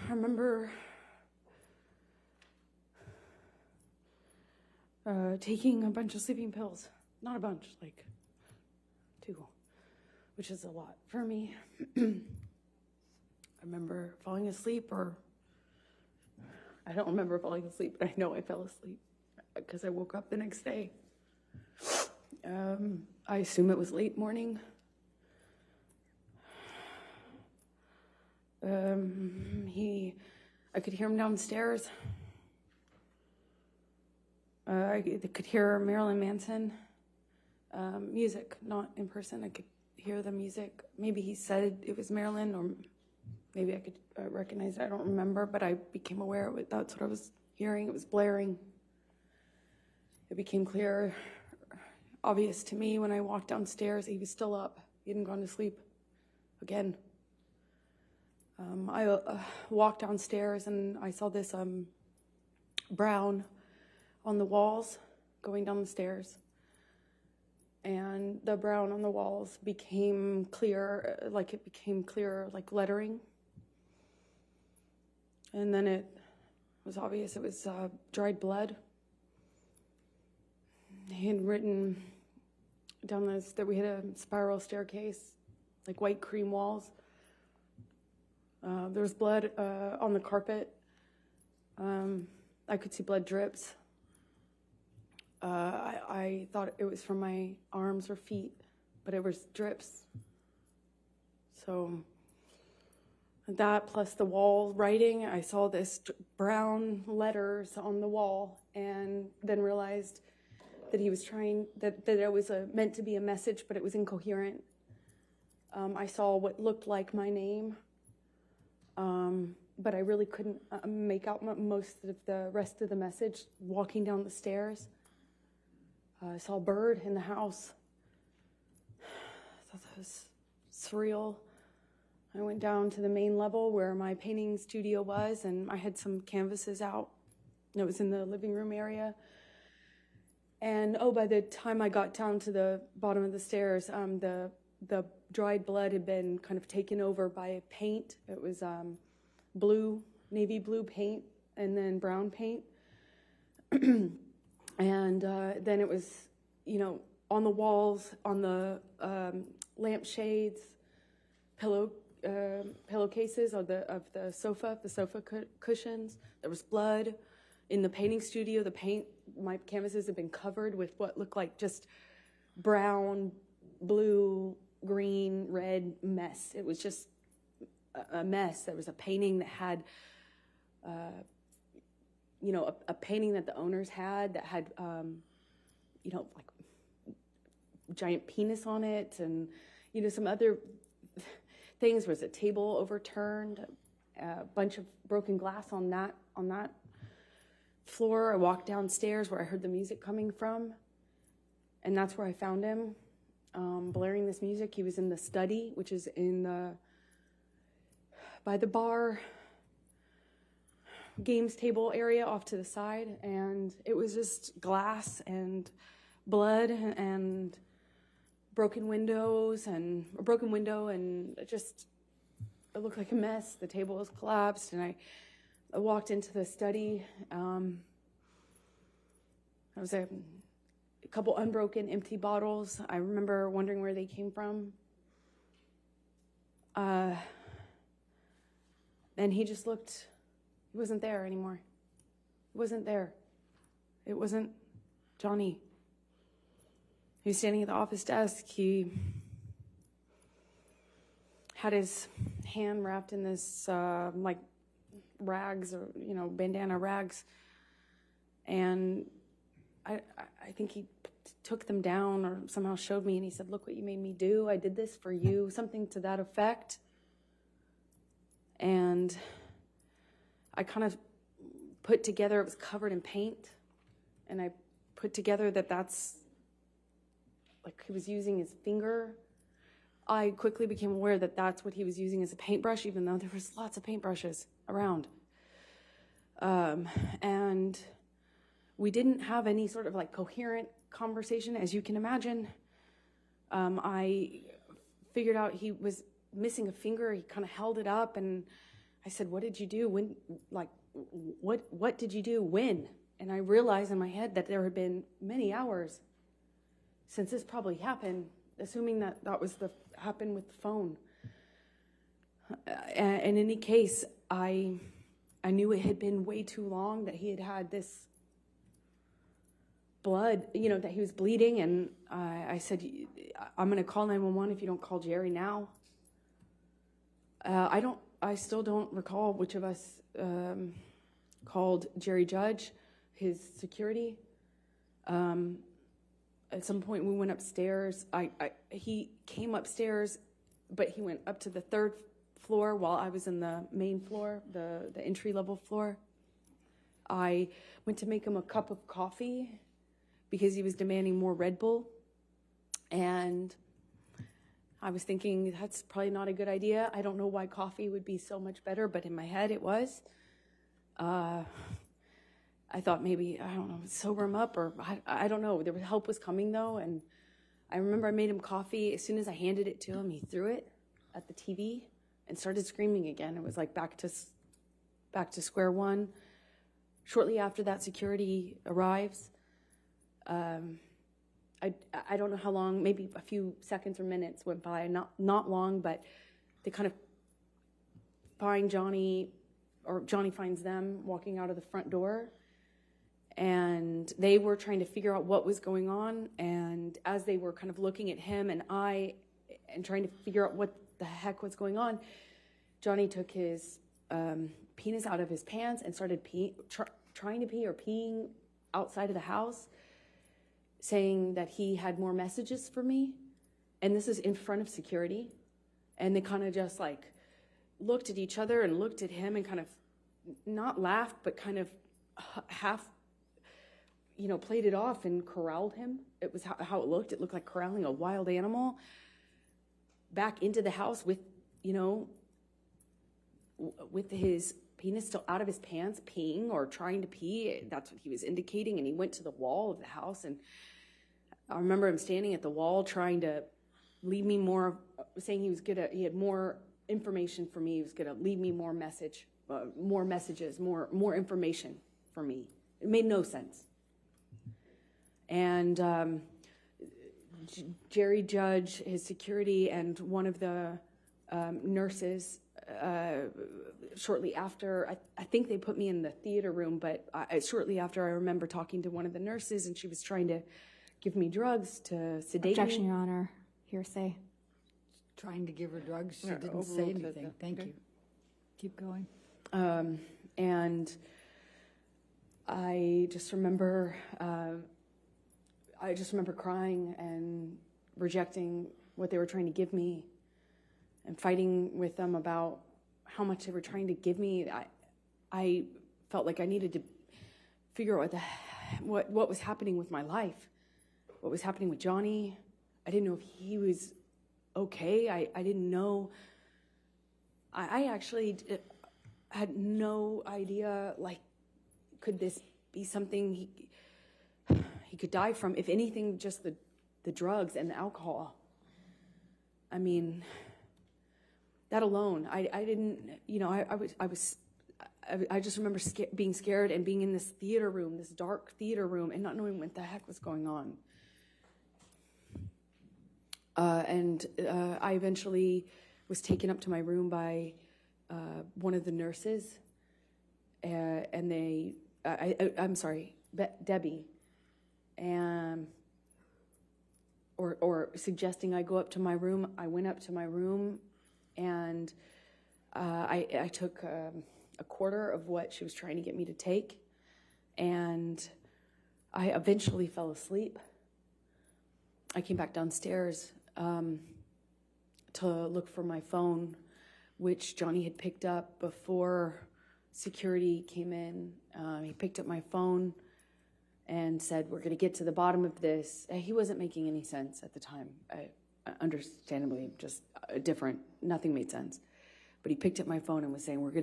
I remember taking a bunch of sleeping pills. Not a bunch, like 2, which is a lot for me. I remember falling asleep, or I don't remember falling asleep, but I know I fell asleep because I woke up the next day. I assume it was late morning. I could hear him downstairs. I could hear Marilyn Manson music, not in person. I could hear the music. Maybe he said it was Marilyn, or maybe I could recognize it. I don't remember, but I became aware of it. That's what I was hearing. It was blaring. It became clear, obvious to me when I walked downstairs. He was still up. He hadn't gone to sleep again. I walked downstairs and I saw this brown on the walls going down the stairs. And the brown on the walls became clear, like lettering. And then it was obvious it was dried blood. He had written down this, that we had a spiral staircase, like white cream walls. There was blood on the carpet. I could see blood drips. I thought it was from my arms or feet, but it was drips. So that plus the wall writing, I saw this brown letters on the wall, and then realized that he was trying, that it was meant to be a message, but it was incoherent. I saw what looked like my name, but I really couldn't make out most of the rest of the message walking down the stairs. I saw a bird in the house. I thought that was surreal. I went down to the main level where my painting studio was, and I had some canvases out. It was in the living room area. And by the time I got down to the bottom of the stairs, the dried blood had been kind of taken over by paint. It was blue, navy blue paint, and then brown paint. And then it was, on the walls, on the lampshades, pillowcases of the sofa cushions. There was blood. In the painting studio, my canvases had been covered with what looked like just brown, blue, green, red mess. It was just a mess. There was a painting that had, a painting that the owners had that had, like giant penis on it, and some other things. There was a table overturned, a bunch of broken glass on that floor. I walked downstairs where I heard the music coming from, and that's where I found him, blaring this music. He was in the study, which is by the bar games table area off to the side, and it was just glass and blood and a broken window, and just it looked like a mess. The table was collapsed, and I walked into the study. There was a couple unbroken empty bottles. I remember wondering where they came from. And he just looked, he wasn't there anymore. He wasn't there. It wasn't Johnny. He was standing at the office desk. He had his hand wrapped in this, rags, or bandana rags, and I think he took them down or somehow showed me, and he said, "Look what you made me do. I did this for you," something to that effect. And I kind of put together, it was covered in paint, and I put together that's like he was using his finger. I quickly became aware that that's what he was using as a paintbrush, even though there was lots of paintbrushes around. And we didn't have any sort of coherent conversation, as you can imagine. I figured out he was missing a finger. He kind of held it up, and I said, "What did you do? When? What did you do? When?" And I realized in my head that there had been many hours since this probably happened, assuming that was happened with the phone. In any case, I knew it had been way too long, that he had this blood, that he was bleeding, and I said, "I'm going to call 911 if you don't call Jerry now." I still don't recall which of us called Jerry Judge, his security. At some point we went upstairs. He came upstairs, but he went up to the third floor while I was in the main floor, the entry-level floor. I went to make him a cup of coffee because he was demanding more Red Bull. And I was thinking, that's probably not a good idea. I don't know why coffee would be so much better, but in my head it was. I thought maybe, I don't know, sober him up, or I don't know. Help was coming, though, and I remember I made him coffee. As soon as I handed it to him, he threw it at the TV and started screaming again. It was like back to square one. Shortly after that, security arrives. I don't know how long, maybe a few seconds or minutes went by, not long, but they kind of find Johnny, or Johnny finds them walking out of the front door. And they were trying to figure out what was going on. And as they were kind of looking at him and trying to figure out what the heck was going on, Johnny took his penis out of his pants and started trying to pee or peeing outside of the house, saying that he had more messages for me. And this is in front of security. And they kind of just looked at each other and looked at him and kind of not laughed, but kind of half, played it off and corralled him. It was how it looked. It looked like corralling a wild animal back into the house with, with his penis still out of his pants, peeing or trying to pee. That's what he was indicating. And he went to the wall of the house. And I remember him standing at the wall trying to leave me more, saying he had more information for me. He was going to leave me more messages, more information for me. It made no sense. And Jerry Judge, his security, and one of the nurses, shortly after, I think they put me in the theater room, but shortly after, I remember talking to one of the nurses, and she was trying to give me drugs to sedate Objection, me. Your Honor. Hearsay. Trying to give her drugs, she Yeah, didn't say overruled anything. the- Thank okay. you. Keep going. And I just remember crying and rejecting what they were trying to give me and fighting with them about how much they were trying to give me. I felt like I needed to figure out what was happening with my life, what was happening with Johnny. I didn't know if he was okay. I didn't know. I actually had no idea, like, could this be something he could die from? If anything, just the drugs and the alcohol. I mean, that alone, I didn't, I just remember being scared and being in this theater room, this dark theater room, and not knowing what the heck was going on. And I eventually was taken up to my room by one of the nurses, and I'm sorry, Debbie, and or suggesting I go up to my room. I went up to my room, and I took a quarter of what she was trying to get me to take, and I eventually fell asleep. I came back downstairs to look for my phone, which Johnny had picked up before security came in. He picked up my phone and said, "We're going to get to the bottom of this." He wasn't making any sense at the time. Understandably, just different. Nothing made sense. But he picked up my phone and was saying, I'm going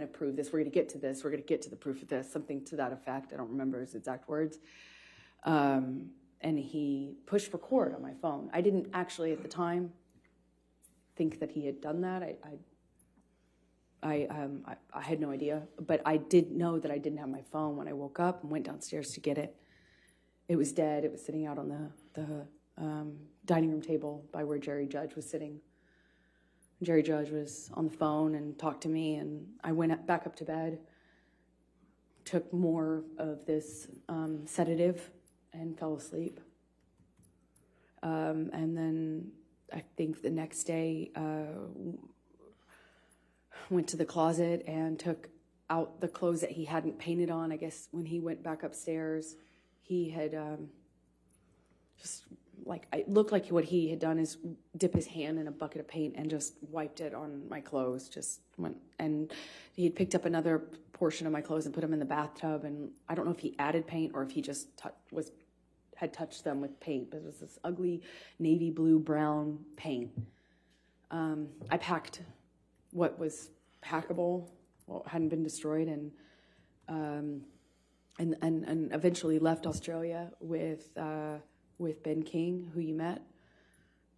to prove this. We're going to get to this. We're going to get to the proof of this. Something to that effect. I don't remember his exact words. And he pushed record on my phone. I didn't actually at the time think that he had done that. I had no idea, but I did know that I didn't have my phone when I woke up and went downstairs to get it. It was dead. It was sitting out on the dining room table by where Jerry Judge was sitting. Jerry Judge was on the phone and talked to me, and I went back up to bed, took more of this sedative, and fell asleep. And then I think the next day, went to the closet and took out the clothes that he hadn't painted on. I guess when he went back upstairs, he had just like, it looked like what he had done is dip his hand in a bucket of paint and just wiped it on my clothes. Just went, and he had picked up another portion of my clothes and put them in the bathtub. And I don't know if he added paint or if he just had touched them with paint, but it was this ugly navy blue brown paint. I packed what was packable, what hadn't been destroyed, and eventually left Australia with Ben King, who you met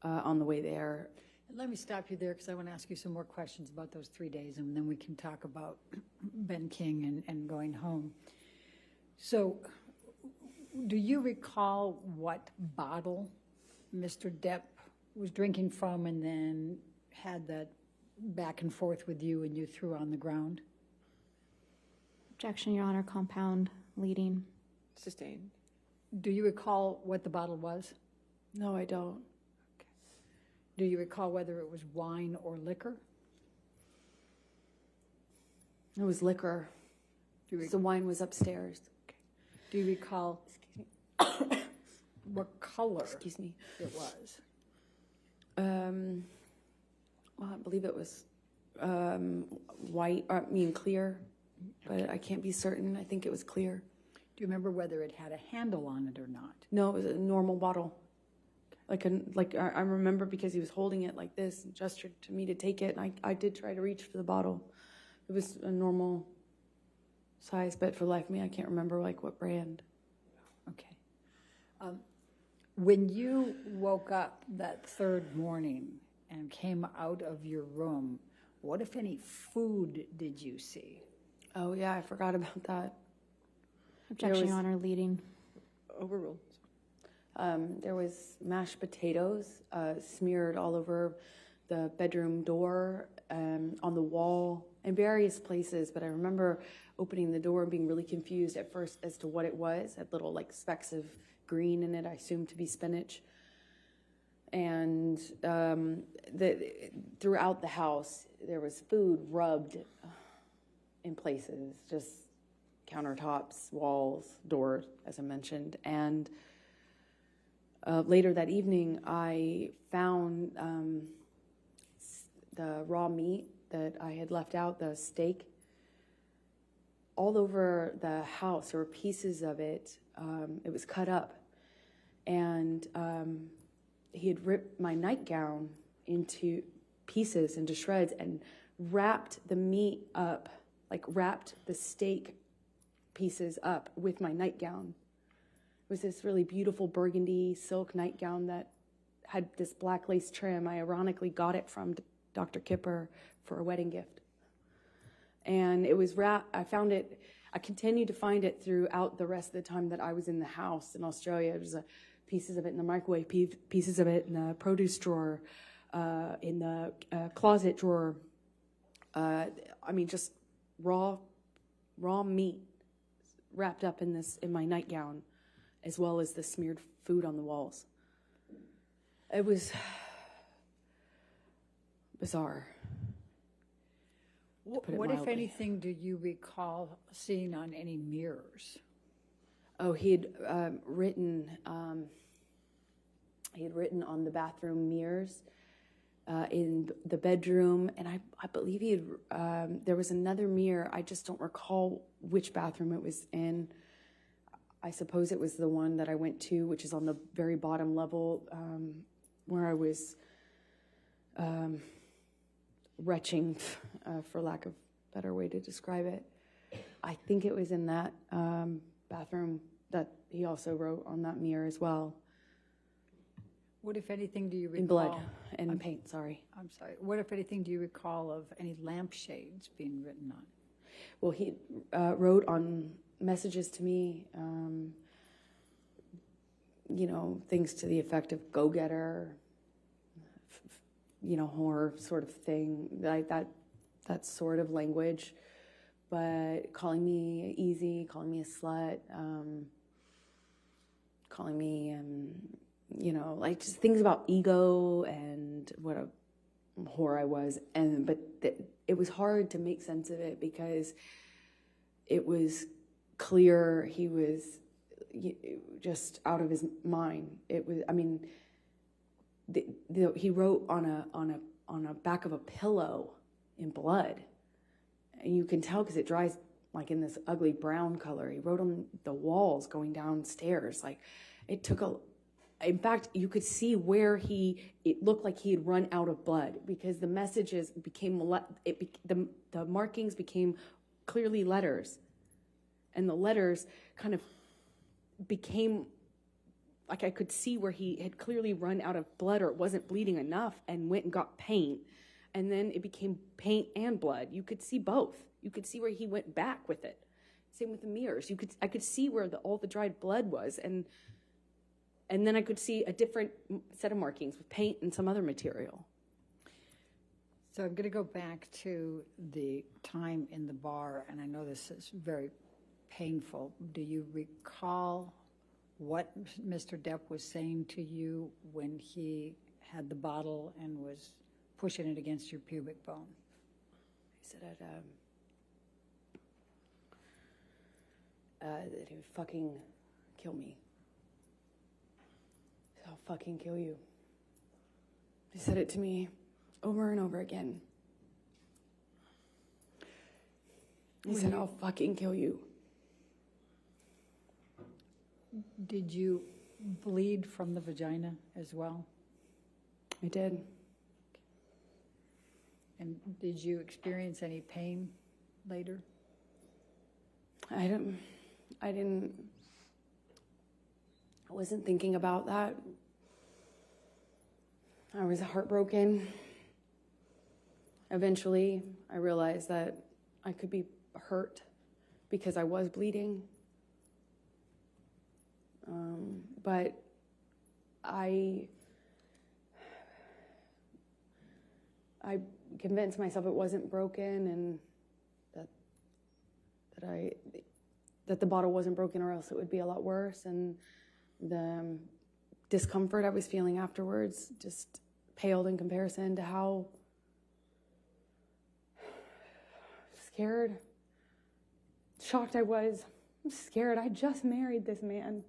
on the way there. Let me stop you there because I want to ask you some more questions about those 3 days, and then we can talk about Ben King and going home. So, do you recall what bottle Mr. Depp was drinking from and then had that back and forth with you and you threw on the ground? Objection, Your Honor. Compound leading. Sustained. Do you recall what the bottle was? No, I don't. Do you recall whether it was wine or liquor? It was liquor. The wine was upstairs. Do you recall what color Excuse me. it was? Well, I believe it was white, clear, but I can't be certain. I think it was clear. Do you remember whether it had a handle on it or not? No, it was a normal bottle, I remember because he was holding it like this and gestured to me to take it, and I did try to reach for the bottle. It was a normal size, but for the life of me, I can't remember like what brand. Okay. When you woke up that third morning and came out of your room, what, if any, food did you see? Oh yeah, I forgot about that. Objection, Your Honor, leading. Overruled. There was mashed potatoes smeared all over the bedroom door, on the wall, in various places. But I remember opening the door and being really confused at first as to what it was. It had little like specks of green in it, I assumed to be spinach. And throughout the house, there was food rubbed in places, just countertops, walls, doors, as I mentioned. And later that evening, I found the raw meat that I had left out, the steak, all over the house. There were pieces of it. It was cut up. And he had ripped my nightgown into pieces, into shreds, and wrapped the meat up, like wrapped the steak pieces up with my nightgown. It was this really beautiful burgundy silk nightgown that had this black lace trim. I ironically got it from Dr. Kipper for a wedding gift. And it was wrapped, I found it, I continued to find it throughout the rest of the time that I was in the house in Australia. There's pieces of it in the microwave, pieces of it in the produce drawer, in the closet drawer. I mean, just raw meat wrapped up in my nightgown, as well as the smeared food on the walls. It was bizarre. What, if anything, do you recall seeing on any mirrors? Oh, he had written on the bathroom mirrors in the bedroom, and I believe he had, there was another mirror. I just don't recall which bathroom it was in. I suppose it was the one that I went to, which is on the very bottom level, where I was retching, for lack of a better way to describe it. I think it was in that bathroom that he also wrote on that mirror as well. What, if anything, do you recall? In blood and paint, sorry. I'm sorry. What, if anything, do you recall of any lampshades being written on? Well, he wrote on messages to me, things to the effect of go-getter, horror sort of thing, like that sort of language, but calling me easy, calling me a slut, calling me, like just things about ego and what a whore I was. But it was hard to make sense of it because it was clear he was just out of his mind. It was, he wrote on a back of a pillow in blood, and you can tell because it dries like in this ugly brown color. He wrote on the walls going downstairs. Like it took in fact, you could see where it looked like he had run out of blood because the messages became, the markings became clearly letters, and the letters kind of became like I could see where he had clearly run out of blood or it wasn't bleeding enough and went and got paint. And then it became paint and blood. You could see both. You could see where he went back with it. Same with the mirrors. I could see where all the dried blood was. And then I could see a different set of markings with paint and some other material. So I'm going to go back to the time in the bar, and I know this is very painful. Do you recall what Mr. Depp was saying to you when he had the bottle and was pushing it against your pubic bone? He said that he would fucking kill me. He said, I'll fucking kill you. He said it to me over and over again. He said, I'll fucking kill you. Did you bleed from the vagina as well? I did. And did you experience any pain later? I wasn't thinking about that. I was heartbroken. Eventually, I realized that I could be hurt because I was bleeding. But I convinced myself it wasn't broken and that the bottle wasn't broken, or else it would be a lot worse. And the discomfort I was feeling afterwards just paled in comparison to how scared, shocked I was. I'm scared. I just married this man.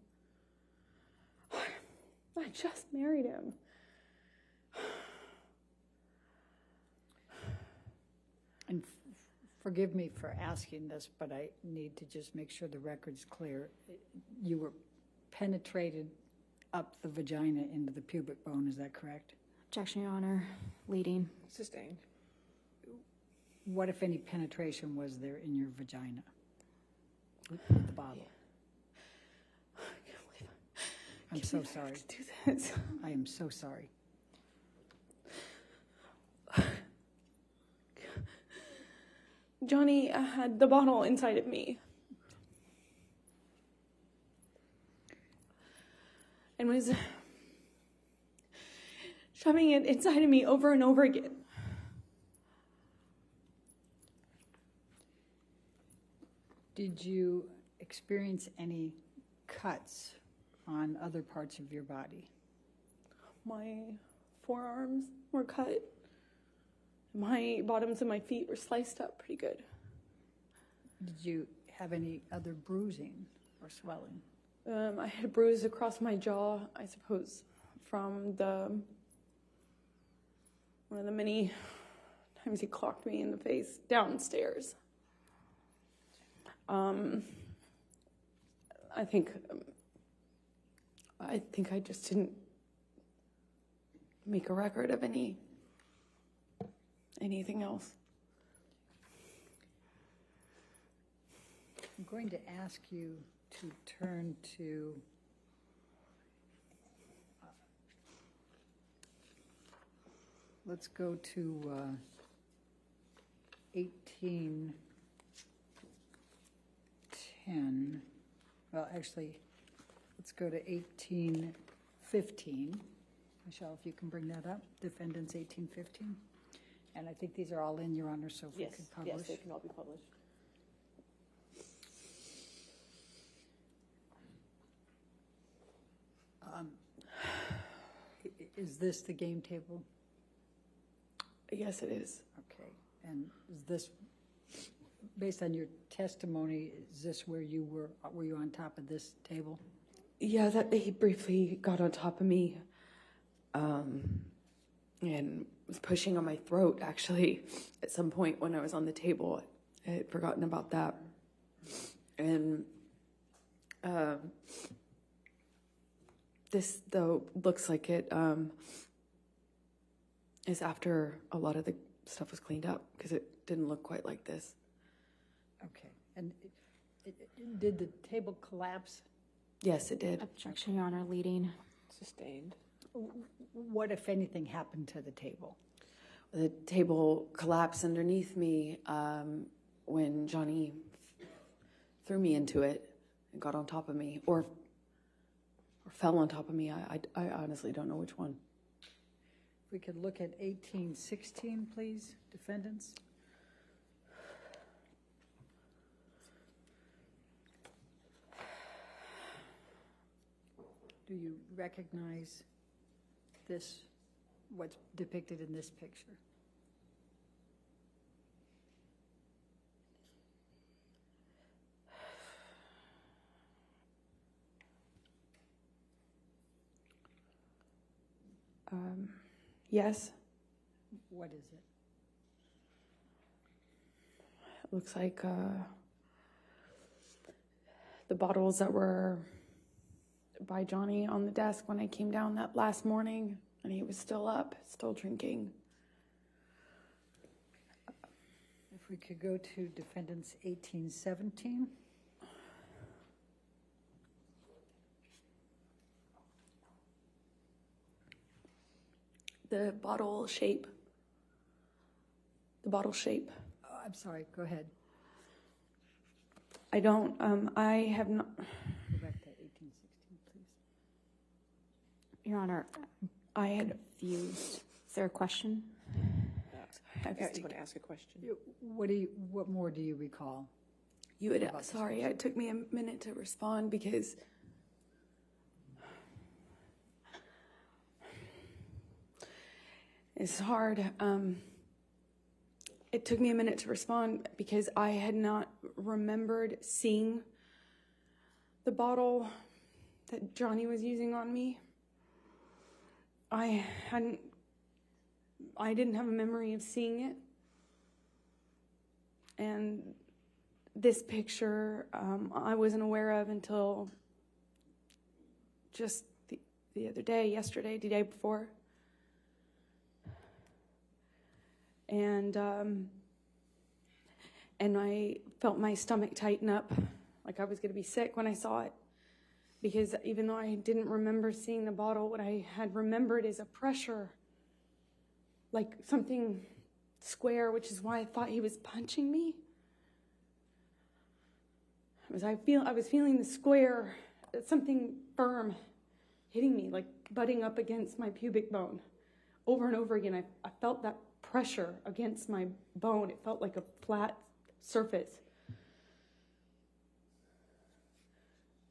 I just married him. And forgive me for asking this, but I need to just make sure the record's clear. You were penetrated up the vagina into the pubic bone, is that correct? Objection, Your Honor. Leading. Sustained. What, if any, penetration was there in your vagina with the bottle? I can't believe I'm so sorry. do this. I am so sorry. Johnny had the bottle inside of me and was shoving it inside of me over and over again. Did you experience any cuts on other parts of your body? My forearms were cut. My bottoms of my feet were sliced up pretty good. Did you have any other bruising or swelling? I had a bruise across my jaw, I suppose, from one of the many times he clocked me in the face downstairs. I think I just didn't make a record of anything else. I'm going to ask you to turn to let's go to 1810. Well, actually, let's go to 1815. Michelle, if you can bring that up. Defendants 1815. And I think these are all in, Your Honor, so if we could publish. Yes, they can all be published. Is this the game table? Yes, it is. Okay. And is this, based on your testimony, is this where you were you on top of this table? Yeah, that he briefly got on top of me, and was pushing on my throat, actually, at some point when I was on the table. I had forgotten about that. And this, though, looks like it is after a lot of the stuff was cleaned up, because it didn't look quite like this. Okay. And did the table collapse? Yes, it did. Objection, Your Honor. Leading. Sustained. What, if anything, happened to the table? The table collapsed underneath me when Johnny threw me into it and got on top of me, or fell on top of me. I honestly don't know which one. If we could look at 1816, please, defendants. Do you recognize this, what's depicted in this picture? Yes, What is it? it looks like the bottles that were by Johnny on the desk when I came down that last morning, and he was still up, still drinking. If we could go to Defendants 1817. The bottle shape. The bottle shape. Oh, I'm sorry, go ahead. I don't, I have not, Go back to 1816, please. Your Honor, I had, confused. Is there a question? I was going to ask a question. What more do you recall? you had, sorry, it took me a minute to respond because it's hard. It took me a minute to respond because I had not remembered seeing the bottle that Johnny was using on me. I didn't have a memory of seeing it. And this picture, I wasn't aware of until just the other day, yesterday, the day before. And I felt my stomach tighten up, like I was going to be sick when I saw it. Because even though I didn't remember seeing the bottle, what I had remembered is a pressure, like something square, which is why I thought he was punching me. I was feeling the square, something firm hitting me, like butting up against my pubic bone. Over and over again, I felt that pressure against my bone. It felt like a flat surface.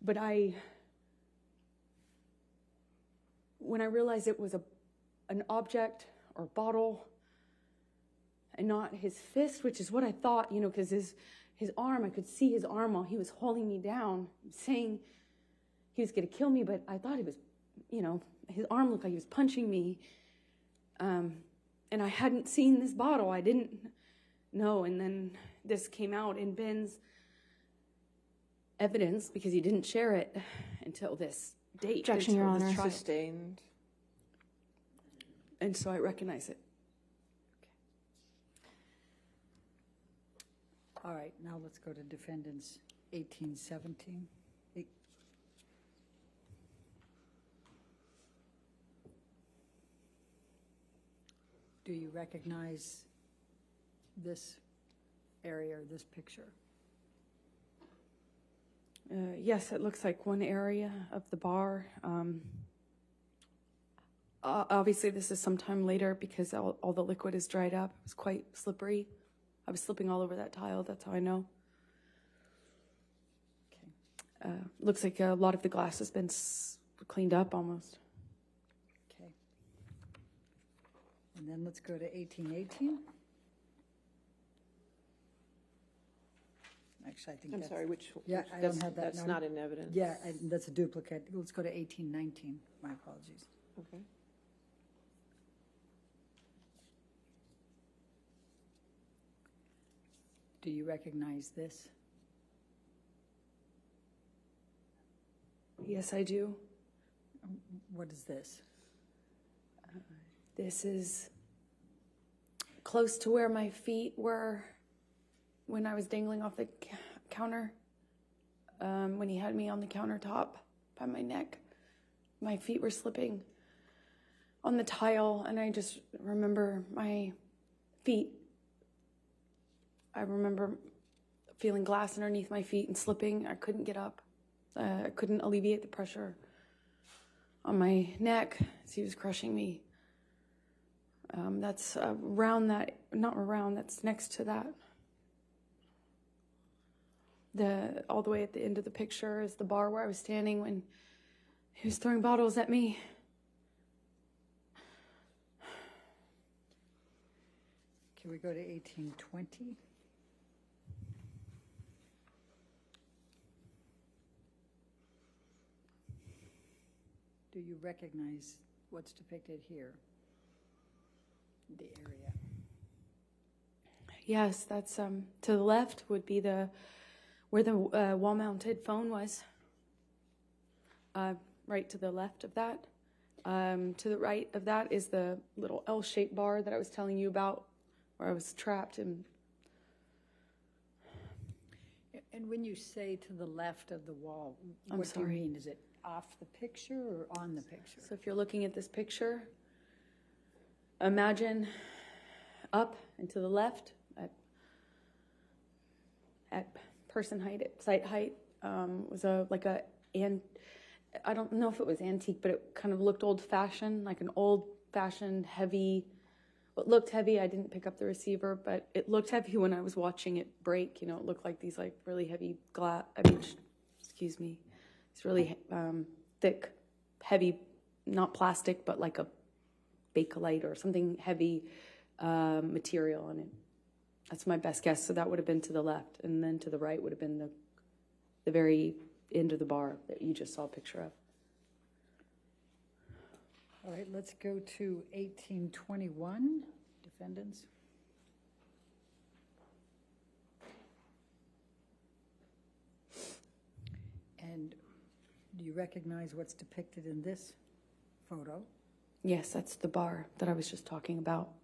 But when I realized it was an object or bottle and not his fist, which is what I thought, because his arm, I could see his arm while he was holding me down, saying he was going to kill me, but I thought he was, his arm looked like he was punching me. And I hadn't seen this bottle. I didn't know. And then this came out in Ben's evidence because he didn't share it until this date. Objection, Your Honor. Sustained. And so I recognize it. All right, now let's go to Defendants 1817. Do you recognize this area or this picture? Yes, it looks like one area of the bar. Obviously, this is sometime later because all the liquid is dried up. It was quite slippery. I was slipping all over that tile. That's how I know. Okay. Looks like a lot of the glass has been cleaned up almost. Okay. And then let's go to 1818. Actually, I think I'm sorry, Yeah, I don't have that. That's not in evidence. Yeah, that's a duplicate. Let's go to 1819. My apologies. Okay. Do you recognize this? Yes, I do. What is this? This is close to where my feet were when I was dangling off the counter. When he had me on the countertop by my neck, my feet were slipping on the tile, and I just remember my feet. I remember feeling glass underneath my feet and slipping. I couldn't get up. I couldn't alleviate the pressure on my neck as he was crushing me. That's around that, not around, that's next to that. All the way at the end of the picture is the bar where I was standing when he was throwing bottles at me. Can we go to 1820? Do you recognize what's depicted here? The area. Yes, that's to the left would be where the wall-mounted phone was. Right right to the left of that. To the right of that is the little L-shaped bar that I was telling you about, where I was trapped. And when you say to the left of the wall, I'm what do you sorry. mean? Is it off the picture or on the picture? so if you're looking at this picture, imagine up and to the left at person height, at site height, was I don't know if it was antique, but it kind of looked old-fashioned, like an old-fashioned heavy. It looked heavy. I didn't pick up the receiver, but it looked heavy when I was watching it break. You know, it looked like these like really heavy glass. Excuse me, it's really thick, heavy, not plastic, but like a Bakelite or something heavy material on it. That's my best guess. So that would have been to the left, and then to the right would have been the very end of the bar that you just saw a picture of. All right, let's go to 1821, defendants. And do you recognize what's depicted in this photo? Yes, that's the bar that I was just talking about.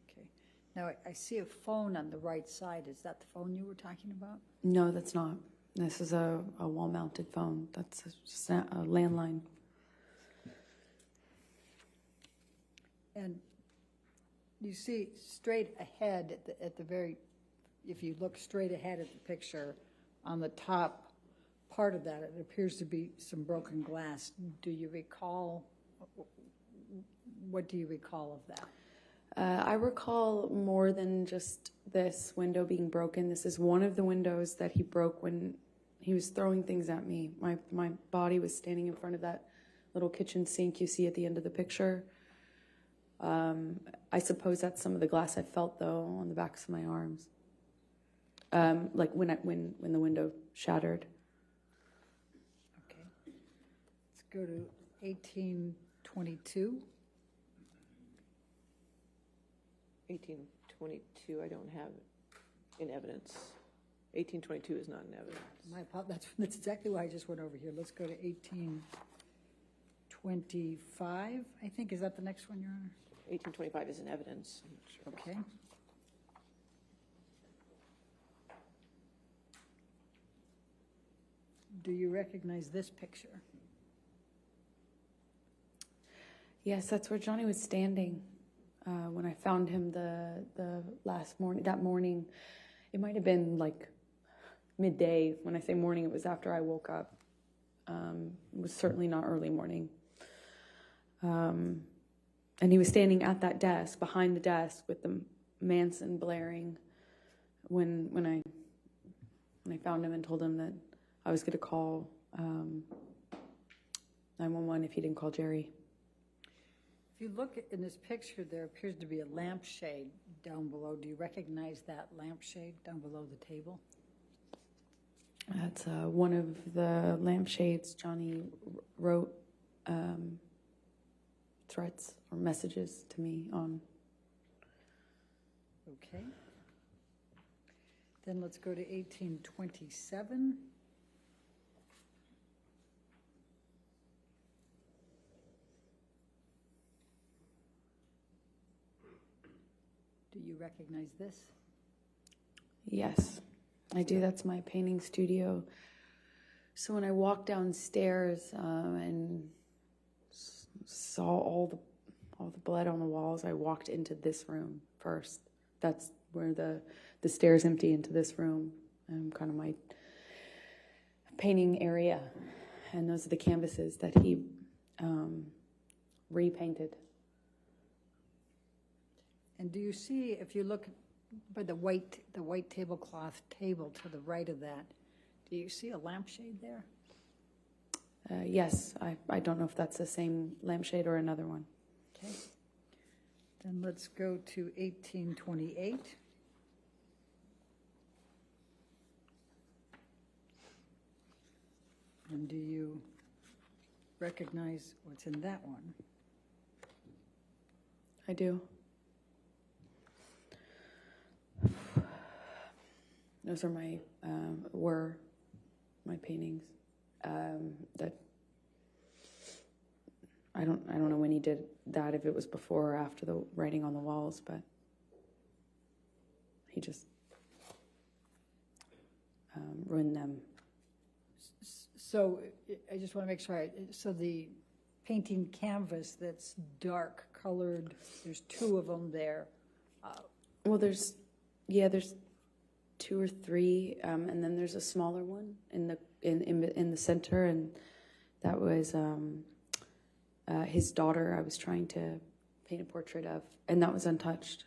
Okay. Now, I see a phone on the right side. Is that the phone you were talking about? No, that's not. This is a wall-mounted phone. That's just a landline. And you see straight ahead at the very, if you look straight ahead at the picture, on the top part of that, it appears to be some broken glass. Do you recall, what do you recall of that? I recall more than just this window being broken. This is one of the windows that he broke when he was throwing things at me. My body was standing in front of that little kitchen sink you see at the end of the picture. I suppose that's some of the glass I felt, though, on the backs of my arms. Like when the window shattered. Okay. Let's go to 1822. 1822, I don't have in evidence. 1822 is not in evidence. That's exactly why I just went over here. Let's go to 1825, I think. Is that the next one, Your Honor? 1825 is in evidence. I'm not sure. Okay. Do you recognize this picture? Yes, that's where Johnny was standing when I found him the last morning. That morning, it might have been like midday. When I say morning, it was after I woke up. It was certainly not early morning. And he was standing at that desk, behind the desk, with the Manson blaring. When I found him and told him that I was going to call 911 if he didn't call Jerry. If you look in this picture, there appears to be a lampshade down below. Do you recognize that lampshade down below the table? That's one of the lampshades Johnny wrote threats or messages to me on. Okay. Then let's go to 1827. Do you recognize this? Yes, I do. That's my painting studio. So when I walked downstairs and saw all the blood on the walls, I walked into this room first. That's where the stairs empty into this room, kind of my painting area. And those are the canvases that he repainted. And do you see, if you look by the white tablecloth table to the right of that, do you see a lampshade there? Yes, I don't know if that's the same lampshade or another one. Okay. Then let's go to 1828. And do you recognize what's in that one? I do. Those are were my paintings that I don't know when he did that, if it was before or after the writing on the walls, but he just ruined them. So I just want to make sure, so the painting canvas that's dark colored, there's two of them there. Well, there's 2 or 3, and then there's a smaller one in the center, and that was his daughter. I was trying to paint a portrait of, and that was untouched.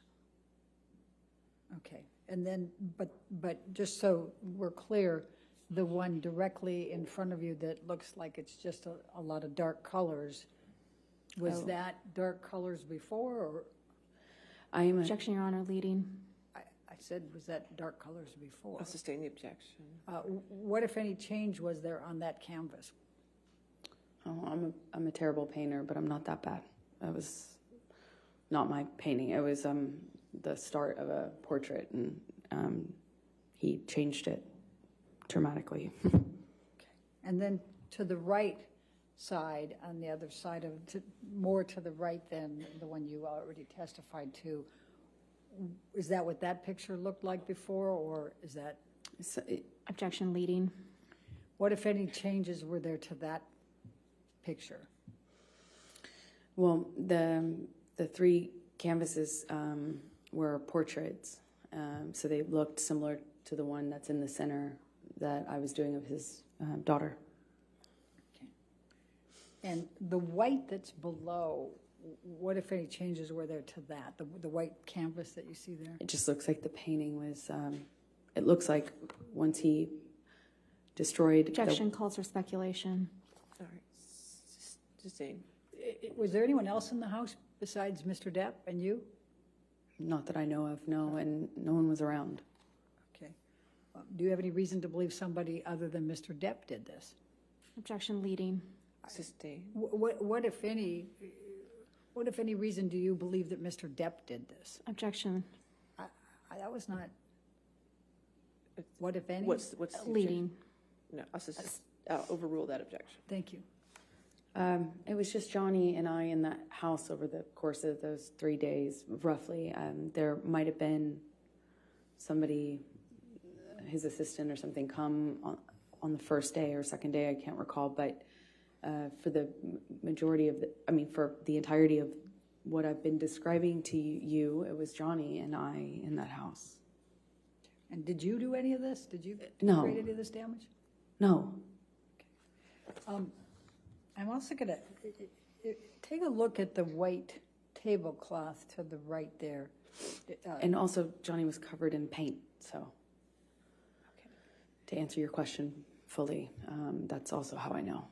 Okay, and then, but just so we're clear, the one directly in front of you that looks like it's just a lot of dark colors, was that dark colors before, or? Objection, Your Honor, leading. I said, was that dark colors before? I'll sustain the objection. What, if any, change was there on that canvas? Oh, I'm a terrible painter, but I'm not that bad. That was not my painting. It was the start of a portrait, and he changed it dramatically. Okay. And then to the right side, on the other side of, more to the right than the one you already testified to, is that what that picture looked like before, or is that? Objection, leading. What, if any, changes were there to that picture? Well, the 3 canvases were portraits, so they looked similar to the one that's in the center that I was doing of his daughter. Okay. And the white that's below, what, if any, changes were there to that, the white canvas that you see there? It just looks like the painting was, it looks like once he destroyed. Objection calls for speculation. All right. Sustain. Was there anyone else in the house besides Mr. Depp and you? Not that I know of, no, and no one was around. Okay. Do you have any reason to believe somebody other than Mr. Depp did this? Objection, leading. Sustain. What, if any, reason do you believe that Mr. Depp did this? Objection, That was not. What, if any? What's the leading. No, I'll overrule that objection. Thank you. It was just Johnny and I in that house over the course of those 3 days, roughly. There might have been somebody, his assistant or something, come on the first day or second day, I can't recall, but for the majority of for the entirety of what I've been describing to you, it was Johnny and I in that house. And did you do any of this? Did you No. create any of this damage? No. I'm also going to take a look at the white tablecloth to the right there. And also, Johnny was covered in paint, so to answer your question fully, that's also how I know.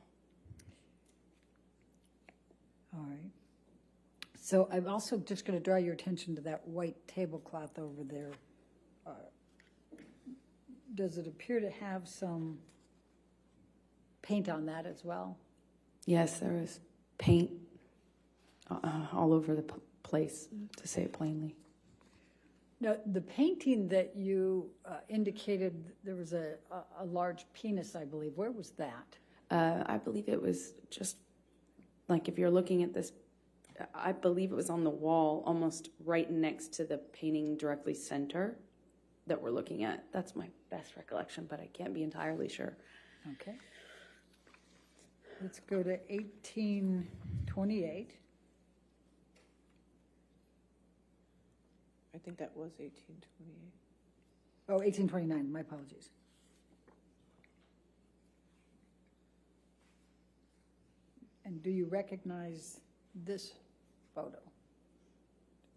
All right. So I'm also just going to draw your attention to that white tablecloth over there. Does it appear to have some paint on that as well? Yes, there was paint all over the place, to say it plainly. Now, the painting that you indicated there was a large penis, I believe. Where was that? I believe it was just, like if you're looking at this, I believe it was on the wall almost right next to the painting directly center that we're looking at. That's my best recollection, but I can't be entirely sure. Okay. Let's go to 1828. I think that was 1828. Oh, 1829, my apologies. And do you recognize this photo?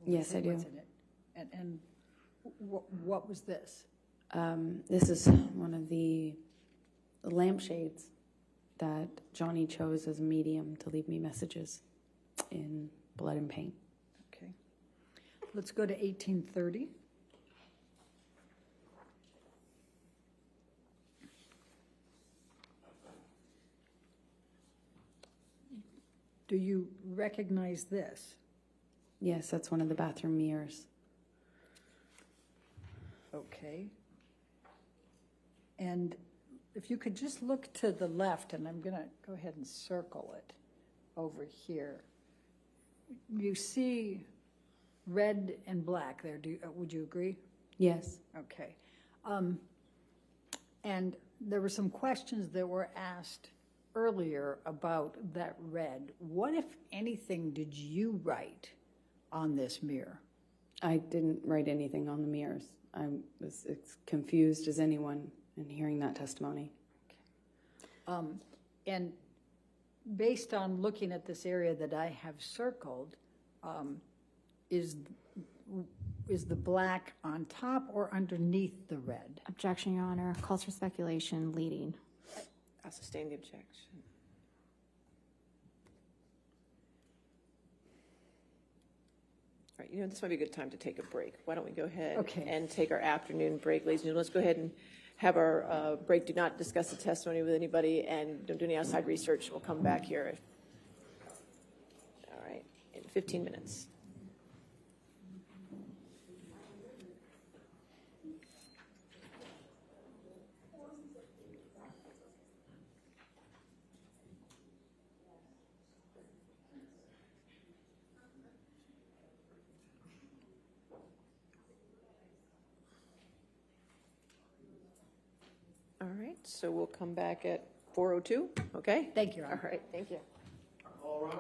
Yes, I do. What's in it? And what was this? This is one of the lampshades that Johnny chose as a medium to leave me messages in blood and paint. Okay. Let's go to 1830. Do you recognize this? Yes, that's one of the bathroom mirrors. Okay. And if you could just look to the left, and I'm going to go ahead and circle it. over here. You see red and black there. Would you agree? Yes. Okay. And there were some questions that were asked earlier about that red. What, if anything, did you write on this mirror? I didn't write anything on the mirrors. I was as confused as anyone in hearing that testimony. And based on looking at this area that I have circled, is the black on top or underneath the red? Objection, Your Honor. Calls for speculation, leading. I'll sustain the objection. All right, you know, this might be a good time to take a break. Why don't we go ahead and take our afternoon break, ladies and gentlemen. Let's go ahead and have our break. Do not discuss the testimony with anybody, and don't do any outside research. We'll come back here. All right, in 15 minutes. All right, so we'll come back at 4:02, okay? Thank you, Your Honor. All right, thank you. All right.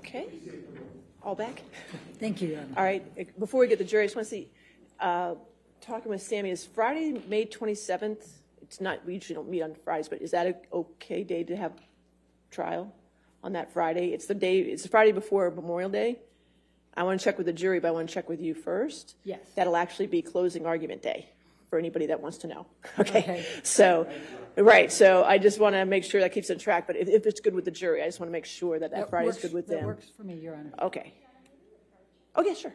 Okay. All back? Thank you, Your Honor. All right. Before we get the jury, I just want to see, talking with Sammy, is Friday, May 27th? It's not, we usually don't meet on Fridays, but is that an okay day to have trial on that Friday? It's the Friday before Memorial Day. I want to check with the jury, but I want to check with you first. Yes. That'll actually be closing argument day for anybody that wants to know. Okay. Okay. So, right. So I just want to make sure that keeps on track. But if it's good with the jury, I just want to make sure that Friday is good with them. That works for me, Your Honor. Okay. Okay, sure.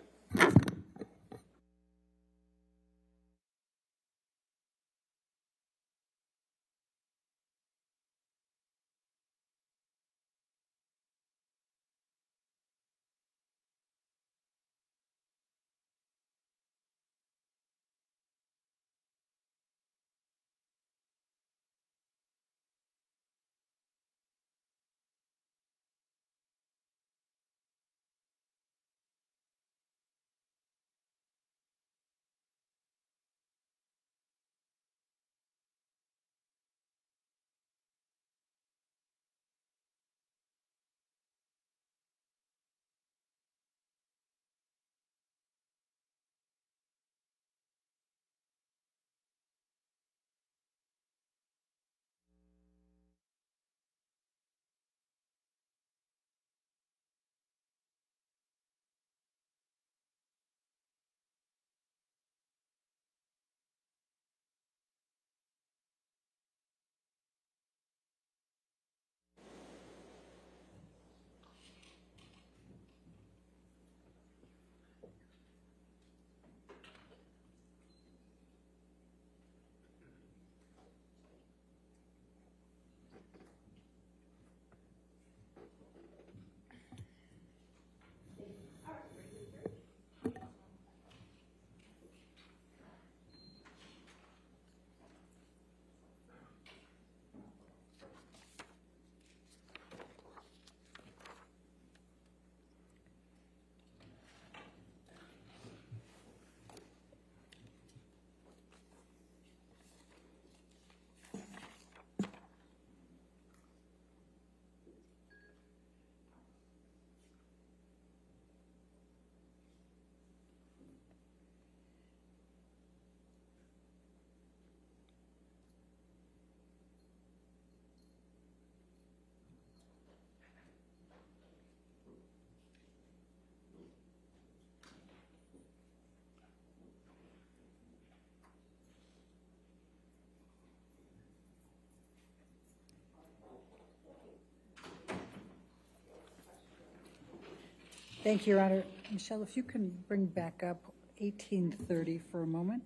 Thank you, Your Honor. Michelle, if you can bring back up 1830 for a moment.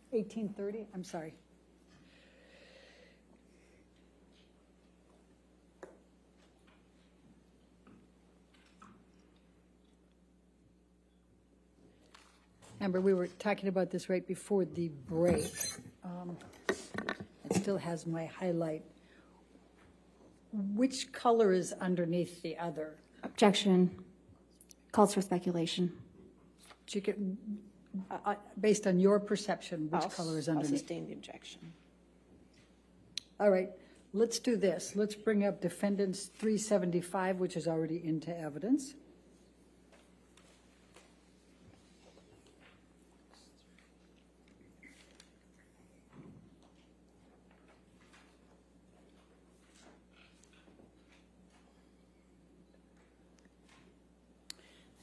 1830, I'm sorry. Amber, we were talking about this right before the break. It still has my highlight. Which color is underneath the other? Objection. Calls for speculation. Chicken, based on your perception, which color is I'll underneath? sustain the objection. All right, let's do this. Let's bring up Defendants 375, which is already into evidence.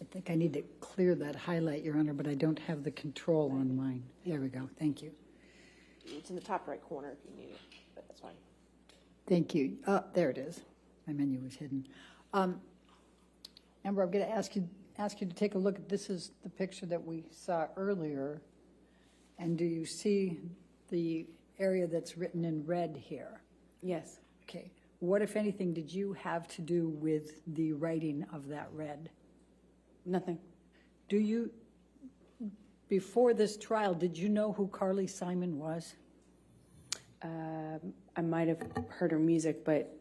I think I need to clear that highlight, Your Honor, but I don't have the control on mine. There we go. Thank you. It's in the top right corner if you need it, but that's fine. Thank you. Oh, there it is. My menu was hidden. Amber, I'm going to ask you to take a look at, this is the picture that we saw earlier. And do you see the area that's written in red here? Yes. Okay. What, if anything, did you have to do with the writing of that red? Nothing. Do you, before this trial, did you know who Carly Simon was? I might have heard her music, but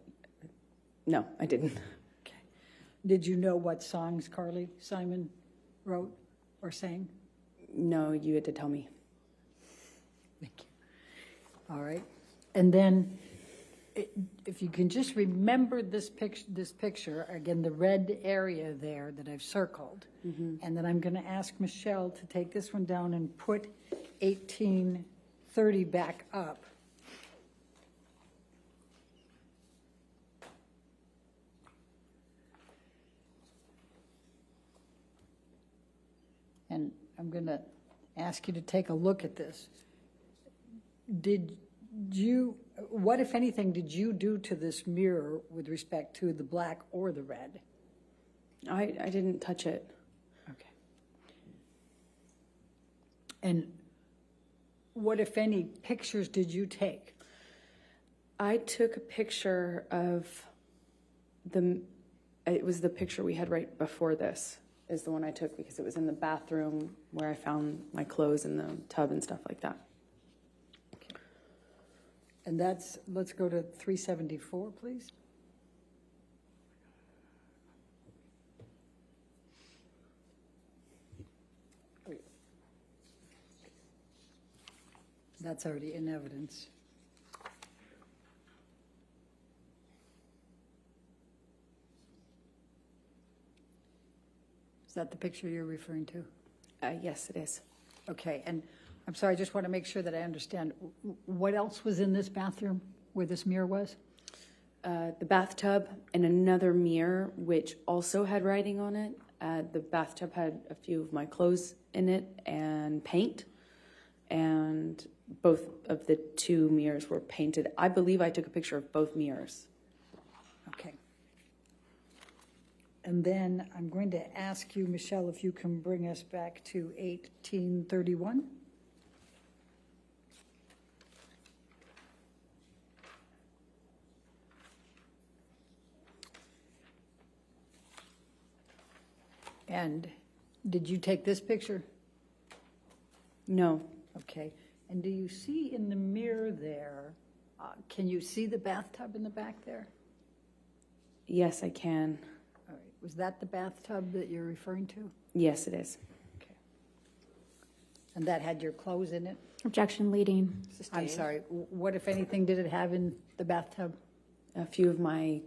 no, I didn't. Okay. Did you know what songs Carly Simon wrote or sang? No, you had to tell me. Thank you. All right. And then if you can just remember this picture, again, the red area there that I've circled, and then I'm going to ask Michelle to take this one down and put 1830 back up. And I'm going to ask you to take a look at this. What, if anything, did you do to this mirror with respect to the black or the red? I didn't touch it. Okay. And what, if any, pictures did you take? I took a picture of it was the picture we had right before this, is the one I took because it was in the bathroom where I found my clothes in the tub and stuff like that. Okay. And let's go to 374, please. That's already in evidence. Is that the picture you're referring to? Yes, it is. Okay, and I'm sorry, I just want to make sure that I understand. What else was in this bathroom where this mirror was? The bathtub and another mirror, which also had writing on it. The bathtub had a few of my clothes in it and paint, and both of the two mirrors were painted. I believe I took a picture of both mirrors. Okay. And then I'm going to ask you, Michelle, if you can bring us back to 1831. And did you take this picture? No. Okay. And do you see in the mirror there, can you see the bathtub in the back there? Yes, I can. All right. Was that the bathtub that you're referring to? Yes, it is. Okay. And that had your clothes in it? Objection leading. I'm sorry. What, if anything, did it have in the bathtub? A few of my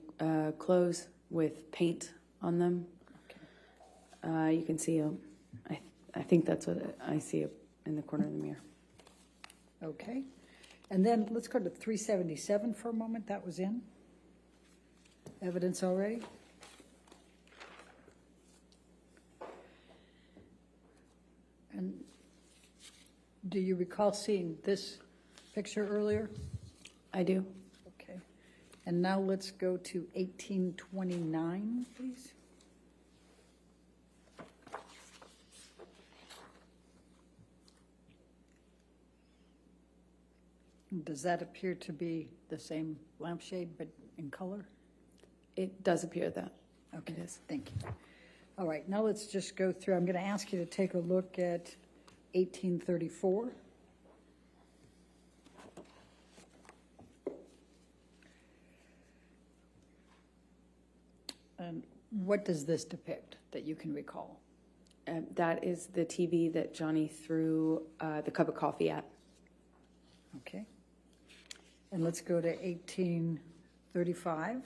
clothes with paint on them. Okay. You can see I think that's what I see in the corner of the mirror. Okay. And then let's go to 377 for a moment. That was in evidence already. And do you recall seeing this picture earlier? I do. Okay. And now let's go to 1829, please. Does that appear to be the same lampshade but in color? It does appear that. Okay, It is. thank you. All right, now let's just go through. I'm going to ask you to take a look at 1834. And what does this depict that you can recall? That is the TV that Johnny threw the cup of coffee at. Okay. And let's go to 1835.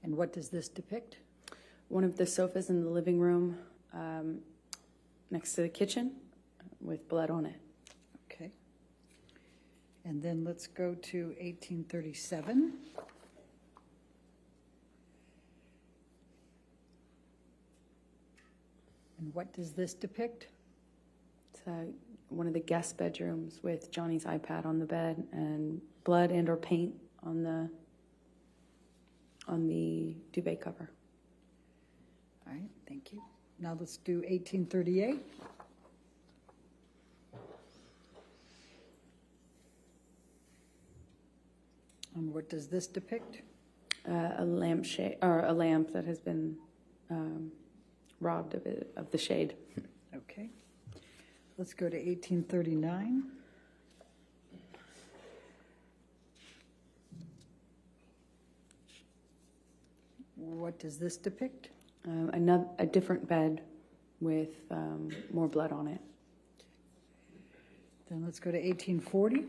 And what does this depict? One of the sofas in the living room next to the kitchen with blood on it. Okay. And then let's go to 1837. And what does this depict? It's one of the guest bedrooms with Johnny's iPad on the bed and blood and or paint on the duvet cover. All right, thank you. Now let's do 1838. And what does this depict? A lampshade or a lamp that has been robbed of the shade. Okay. Let's go to 1839. What does this depict? A different bed with more blood on it. Then let's go to 1840.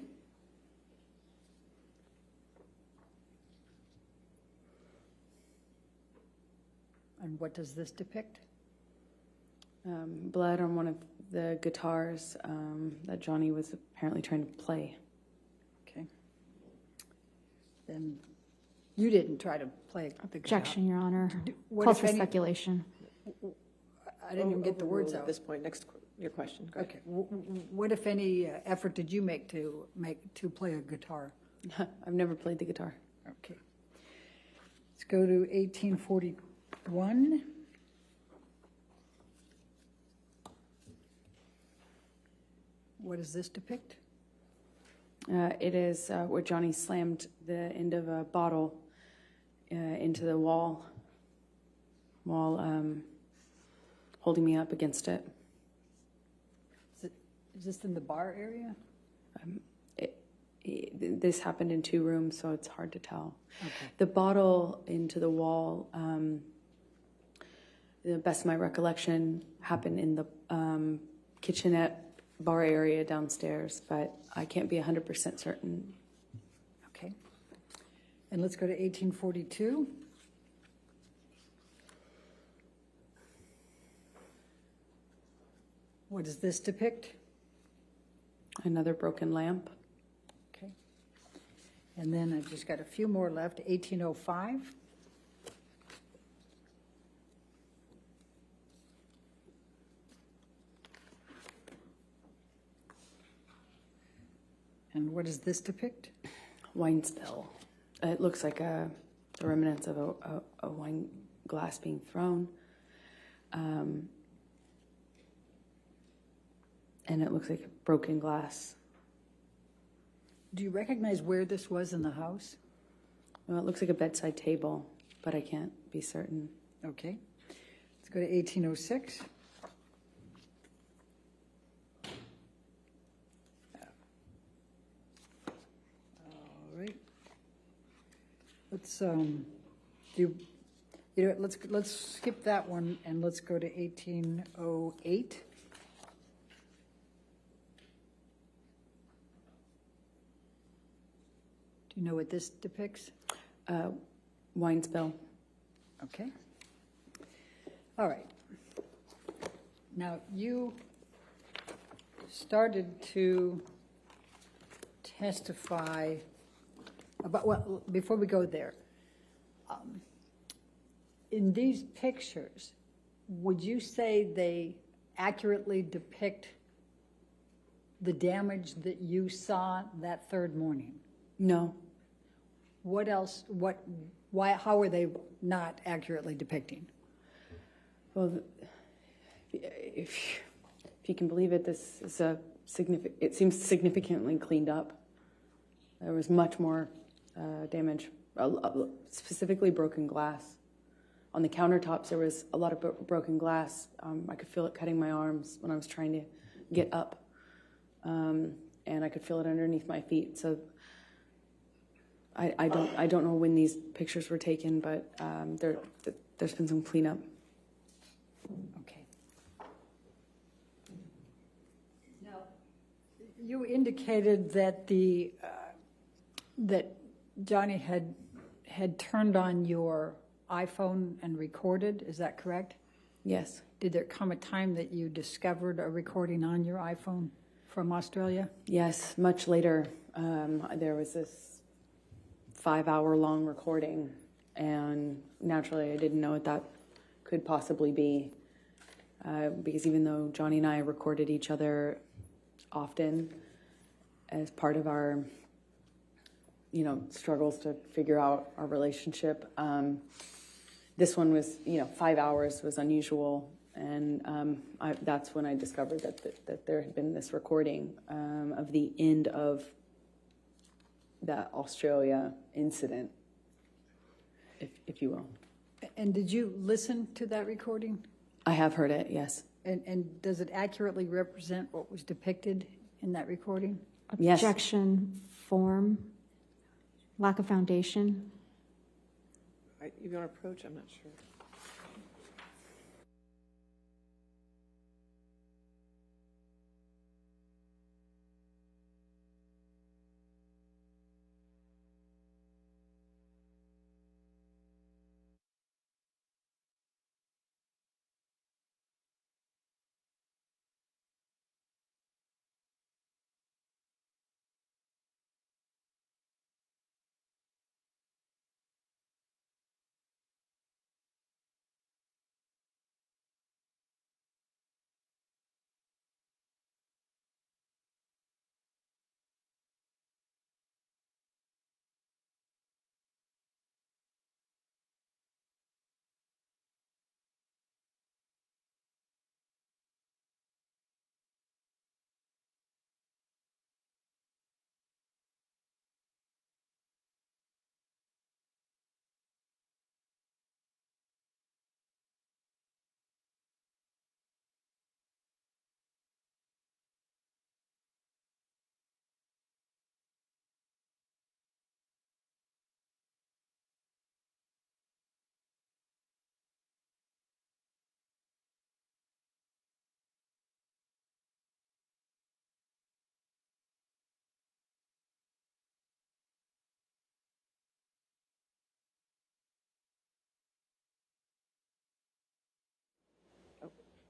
And what does this depict? Blood on one of the guitars that Johnny was apparently trying to play. Okay. Then you didn't try to play the guitar. Objection, Your Honor. What Calls if for any- speculation. I didn't even get the words At out. this point, your question. Go ahead. Okay. What, if any, effort did you make to play a guitar? I've never played the guitar. Okay. Let's go to 1841. What does this depict? It is where Johnny slammed the end of a bottle into the wall while holding me up against it. Is this in the bar area? This happened in 2 rooms, so it's hard to tell. Okay. The bottle into the wall, the best of my recollection, happened in the kitchenette bar area downstairs, but I can't be 100% certain. Okay. And let's go to 1842. What does this depict? Another broken lamp. Okay. And then I've just got a few more left. 1805. And what does this depict? Wine spill. It looks like the remnants of a wine glass being thrown. And it looks like broken glass. Do you recognize where this was in the house? Well, it looks like a bedside table, but I can't be certain. Okay. Let's go to 1806. All right. Let's let's skip that one and let's go to 1808. Do you know what this depicts? Wine spill. Okay. All right. Now, you started to testify about, well, before we go there, in these pictures, would you say they accurately depict the damage that you saw that third morning? No. What else, how are they not accurately depicting? Well, if you can believe it, this is it seems significantly cleaned up. There was much more damage, specifically broken glass. On the countertops, there was a lot of broken glass. I could feel it cutting my arms when I was trying to get up, and I could feel it underneath my feet. So I don't know when these pictures were taken, but there's been some cleanup. Okay. Now, you indicated that that Johnny had turned on your iPhone and recorded. Is that correct? Yes. Did there come a time that you discovered a recording on your iPhone from Australia? Yes. Much later, there was this 5-hour-long recording, and naturally, I didn't know what that could possibly be, because even though Johnny and I recorded each other often as part of our, struggles to figure out our relationship, this one was, 5 hours was unusual, and that's when I discovered that there had been this recording of the end of that Australia incident, if you will. And did you listen to that recording? I have heard it, yes. And does it accurately represent what was depicted in that recording? Yes. Objection, form, lack of foundation. You want to approach? I'm not sure.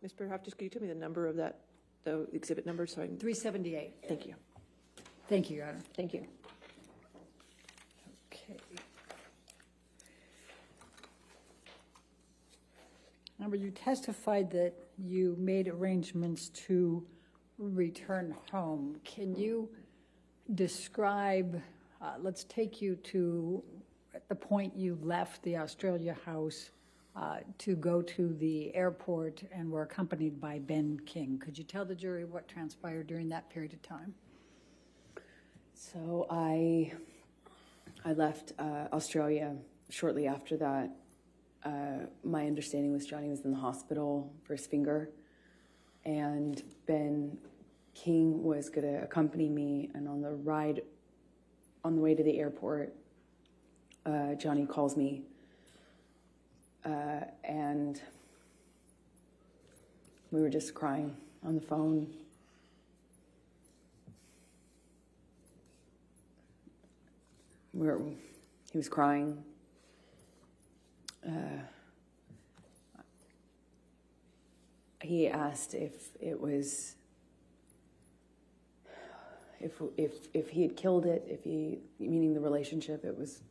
Ms. Berhoff, just could you tell me the number of that, the exhibit number, so I can, 378. thank you. Thank you, Your Honor. Thank you. Okay. Number, you testified that you made arrangements to return home. Can you describe, let's take you to at the point you left the Australia house to go to the airport and were accompanied by Ben King. Could you tell the jury what transpired during that period of time? So I left Australia shortly after that. My understanding was Johnny was in the hospital for his finger, and Ben King was going to accompany me. And on the way to the airport, Johnny calls me, and we were just crying on the phone. He was crying. He asked if it was, if he had killed it, meaning the relationship, it was,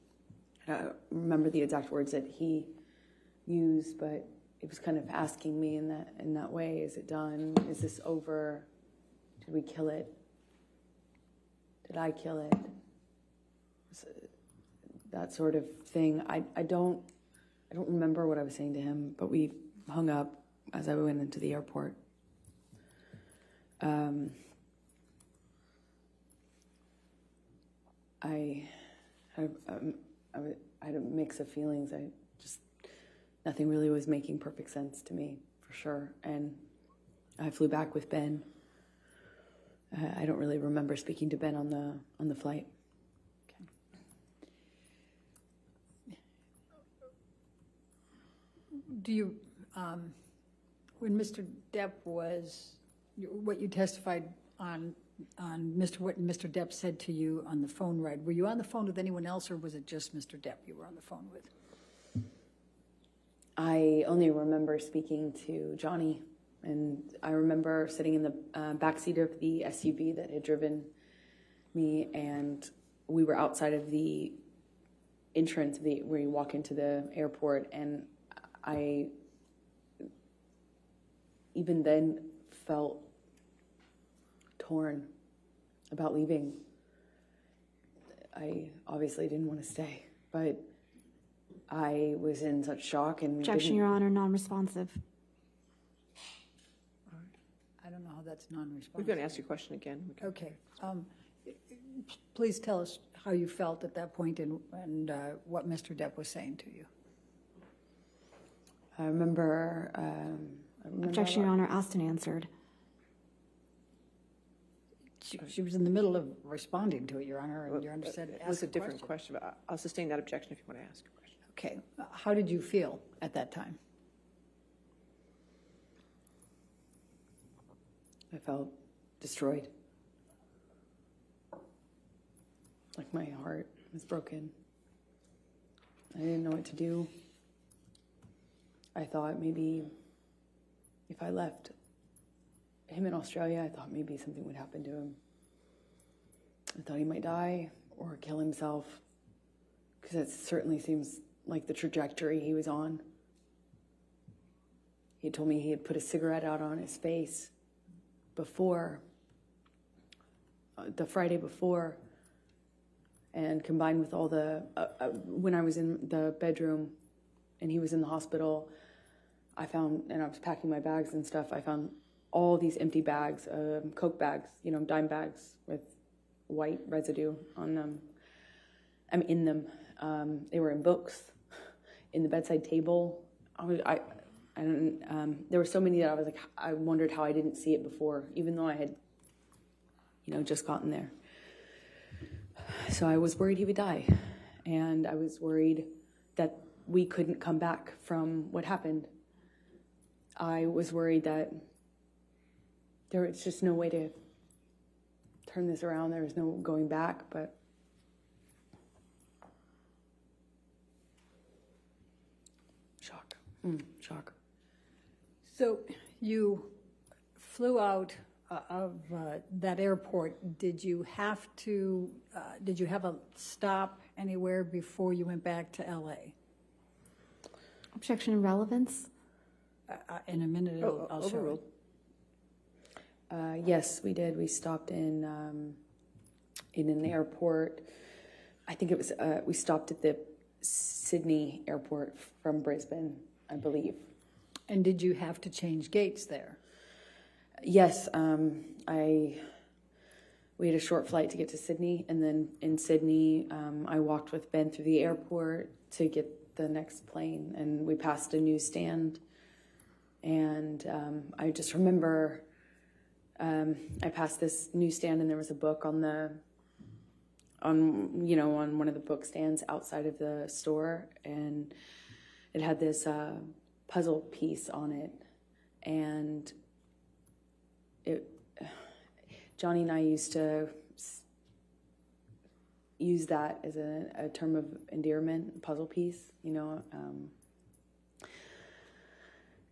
I don't remember the exact words that he used, but it was kind of asking me in that way, is it done? Is this over? Did we kill it? Did I kill it? That sort of thing. I don't remember what I was saying to him, but we hung up as I went into the airport. I had a mix of feelings. Nothing really was making perfect sense to me, for sure. And I flew back with Ben. I don't really remember speaking to Ben on the flight. Do you, when Mr. Depp was, what you testified on what Mr. Depp said to you on the phone ride, were you on the phone with anyone else, or was it just Mr. Depp you were on the phone with? I only remember speaking to Johnny, and I remember sitting in the backseat of the SUV that had driven me, and we were outside of the entrance where you walk into the airport, and I even then felt torn about leaving. I obviously didn't want to stay, but I was in such shock and Objection, Your Honor, non-responsive. I don't know how that's non-responsive. We're going to ask you a question again. Okay. Please tell us how you felt at that point and what Mr. Depp was saying to you. I remember Objection, Your Honor, asked and answered. She was in the middle of responding to it, Your Honor, and Your Honor said It was a different question, but I'll sustain that objection if you want to ask a question. Okay. How did you feel at that time? I felt destroyed. Like my heart was broken. I didn't know what to do. I thought maybe if I left him in Australia, I thought maybe something would happen to him. I thought he might die or kill himself, because that certainly seems like the trajectory he was on. He had told me he had put a cigarette out on his face before, the Friday before, and combined with all the, when I was in the bedroom and he was in the hospital, I found, and I was packing my bags and stuff, I found all these empty bags, Coke bags, dime bags with white residue on them. In them. They were in books, in the bedside table. There were so many that I was like, I wondered how I didn't see it before, even though I had, just gotten there. So I was worried he would die, and I was worried that we couldn't come back from what happened. I was worried that there was just no way to turn this around. There was no going back, but shock. Shock. So you flew out of that airport, did you have a stop anywhere before you went back to LA? Objection and relevance. In a minute, I'll show overruled. Yes, we did. We stopped in an airport. I think it was, we stopped at the Sydney airport from Brisbane, I believe. And did you have to change gates there? Yes, we had a short flight to get to Sydney, and then in Sydney, I walked with Ben through the airport to get the next plane, and we passed a newsstand, and I just remember I passed this newsstand, and there was a book on one of the book stands outside of the store, and it had this puzzle piece on it, and Johnny and I used to use that as a term of endearment, puzzle piece,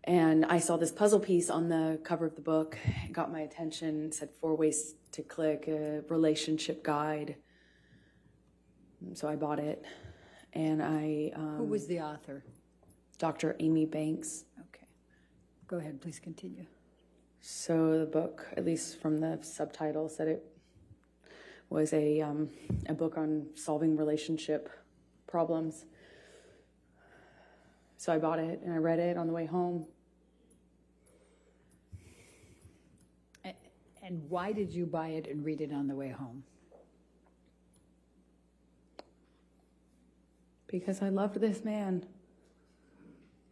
and I saw this puzzle piece on the cover of the book. It got my attention. It said 4 ways to click, a relationship guide. So I bought it, and I... Who was the author? Dr. Amy Banks. Okay. Go ahead, please continue. So the book, at least from the subtitle, said it was a book on solving relationship problems. So I bought it, and I read it on the way home. And why did you buy it and read it on the way home? Because I loved this man.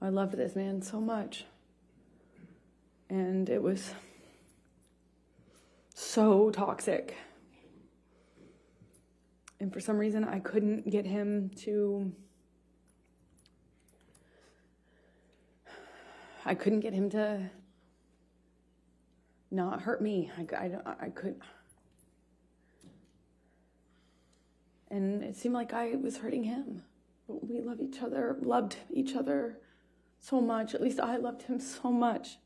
I loved this man so much. And it was so toxic. And for some reason, I couldn't get him to... not hurt me. I could... And it seemed like I was hurting him. But we loved each other so much. At least I loved him so much.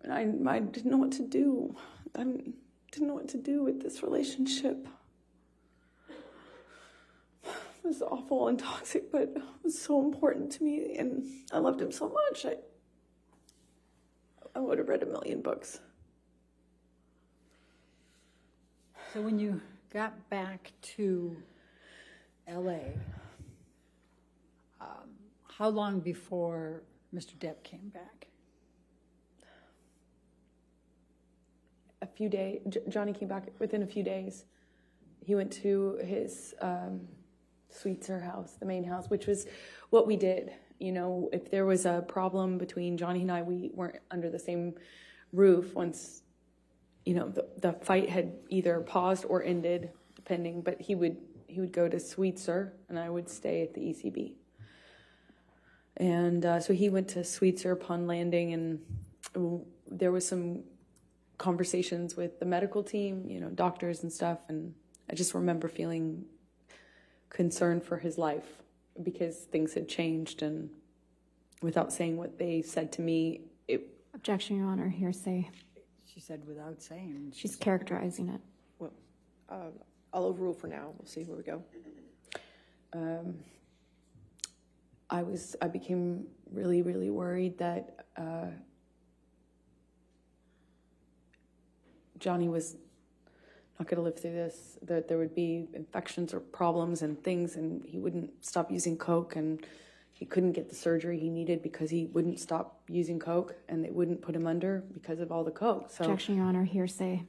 And I didn't know what to do. I didn't know what to do with this relationship. It was awful and toxic, but it was so important to me, and I loved him so much. I would have read 1,000,000 books. So when you got back to LA, how long before Mr. Depp came back? A few days. Johnny came back within a few days. He went to his Sweetser house, the main house, which was what we did. If there was a problem between Johnny and I, we weren't under the same roof once, the fight had either paused or ended, depending. But he would go to Sweetser, and I would stay at the ECB. And so he went to Sweetser upon landing, and there was some conversations with the medical team, doctors and stuff. And I just remember feeling concerned for his life because things had changed, and without saying what they said to me, Objection, Your Honor, hearsay. She said without saying. She's characterizing it. Well, I'll overrule for now. We'll see where we go. I became really, really worried that Johnny was not going to live through this, that there would be infections or problems and things, and he wouldn't stop using Coke, and he couldn't get the surgery he needed because he wouldn't stop using Coke, and they wouldn't put him under because of all the Coke. So, Objection, Your Honor, hearsay.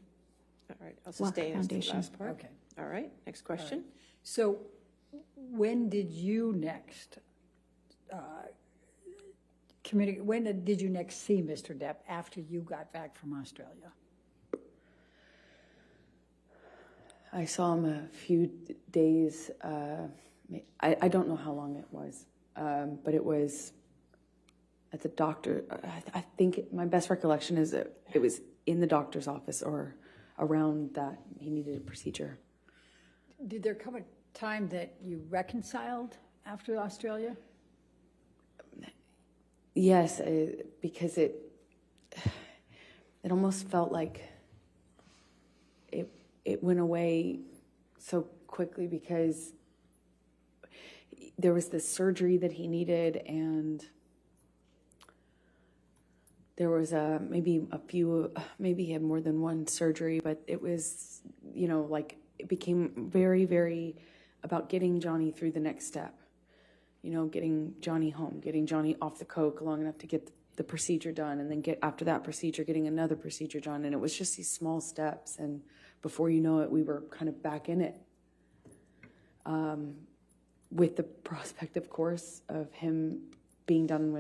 All right, I'll sustain as the Foundation. last part. Okay. All right, next question. Right. So when did you next communicate? When did you next see Mr. Depp after you got back from Australia? I saw him a few days. I don't know how long it was, but it was at the doctor. I think my best recollection is that it was in the doctor's office or around that he needed a procedure. Did there come a time that you reconciled after Australia? Yes, because it almost felt like it went away so quickly because there was this surgery that he needed, and there was maybe he had more than one surgery, but it was, like it became very, very about getting Johnny through the next step. Getting Johnny home, getting Johnny off the coke long enough to get the procedure done, and then after that procedure, getting another procedure done. And it was just these small steps. And before you know it, we were kind of back in it. With the prospect, of course, of him being done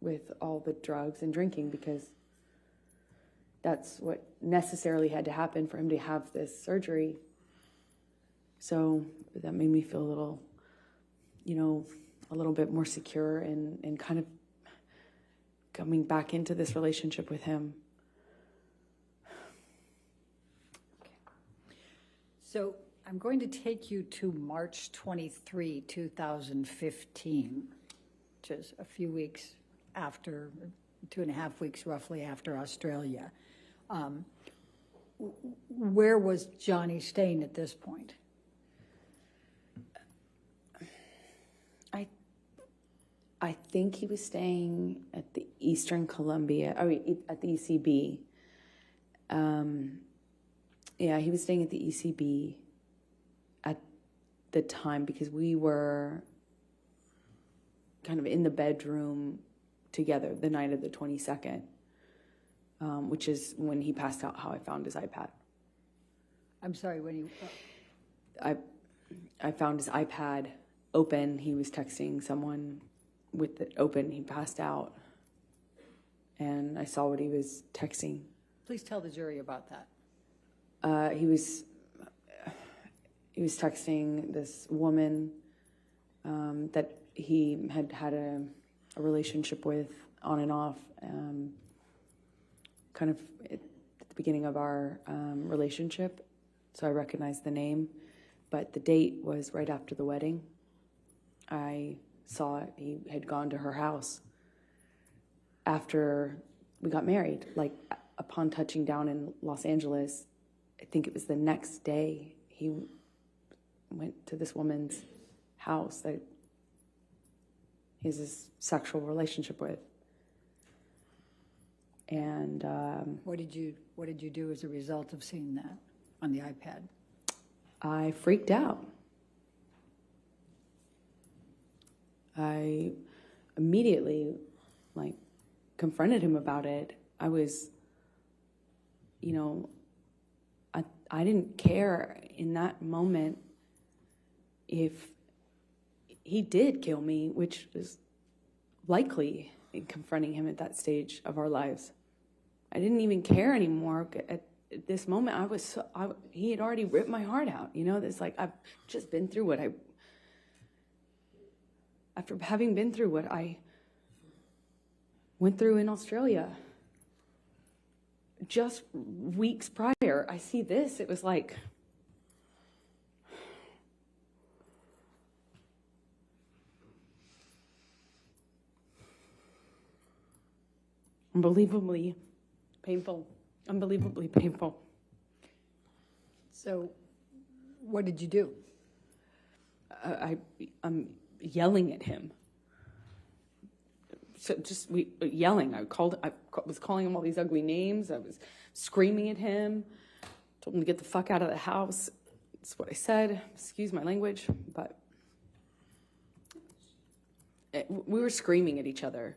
with all the drugs and drinking, because that's what necessarily had to happen for him to have this surgery. So that made me feel a little bit more secure and kind of coming back into this relationship with him. Okay. So I'm going to take you to March 23, 2015, which is a few weeks after, 2.5 weeks roughly after Australia. Where was Johnny staying at this point? I think he was staying at the Eastern Columbia, at the ECB. He was staying at the ECB at the time because we were kind of in the bedroom together the night of the 22nd, which is when he passed out, how I found his iPad. I'm sorry, when you... I found his iPad open. He was texting someone with it open. He passed out, and I saw what he was texting. Please tell the jury about that. He was texting this woman that he had a relationship with on and off, kind of at the beginning of our relationship. So I recognized the name, but the date was right after the wedding. I saw it. He had gone to her house after we got married. Like, upon touching down in Los Angeles, I think it was the next day, he went to this woman's house that he has this sexual relationship with. And What did you do as a result of seeing that on the iPad? I freaked out. I immediately, confronted him about it. I was, I didn't care in that moment if he did kill me, which is likely in confronting him at that stage of our lives. I didn't even care anymore. At this moment, he had already ripped my heart out. It's like, I've just been through after having been through what I went through in Australia. Just weeks prior, I see this. It was like, unbelievably painful. Unbelievably painful. So what did you do? I'm yelling at him. So yelling. I was calling him all these ugly names. I was screaming at him. Told him to get the fuck out of the house. That's what I said. Excuse my language, but we were screaming at each other.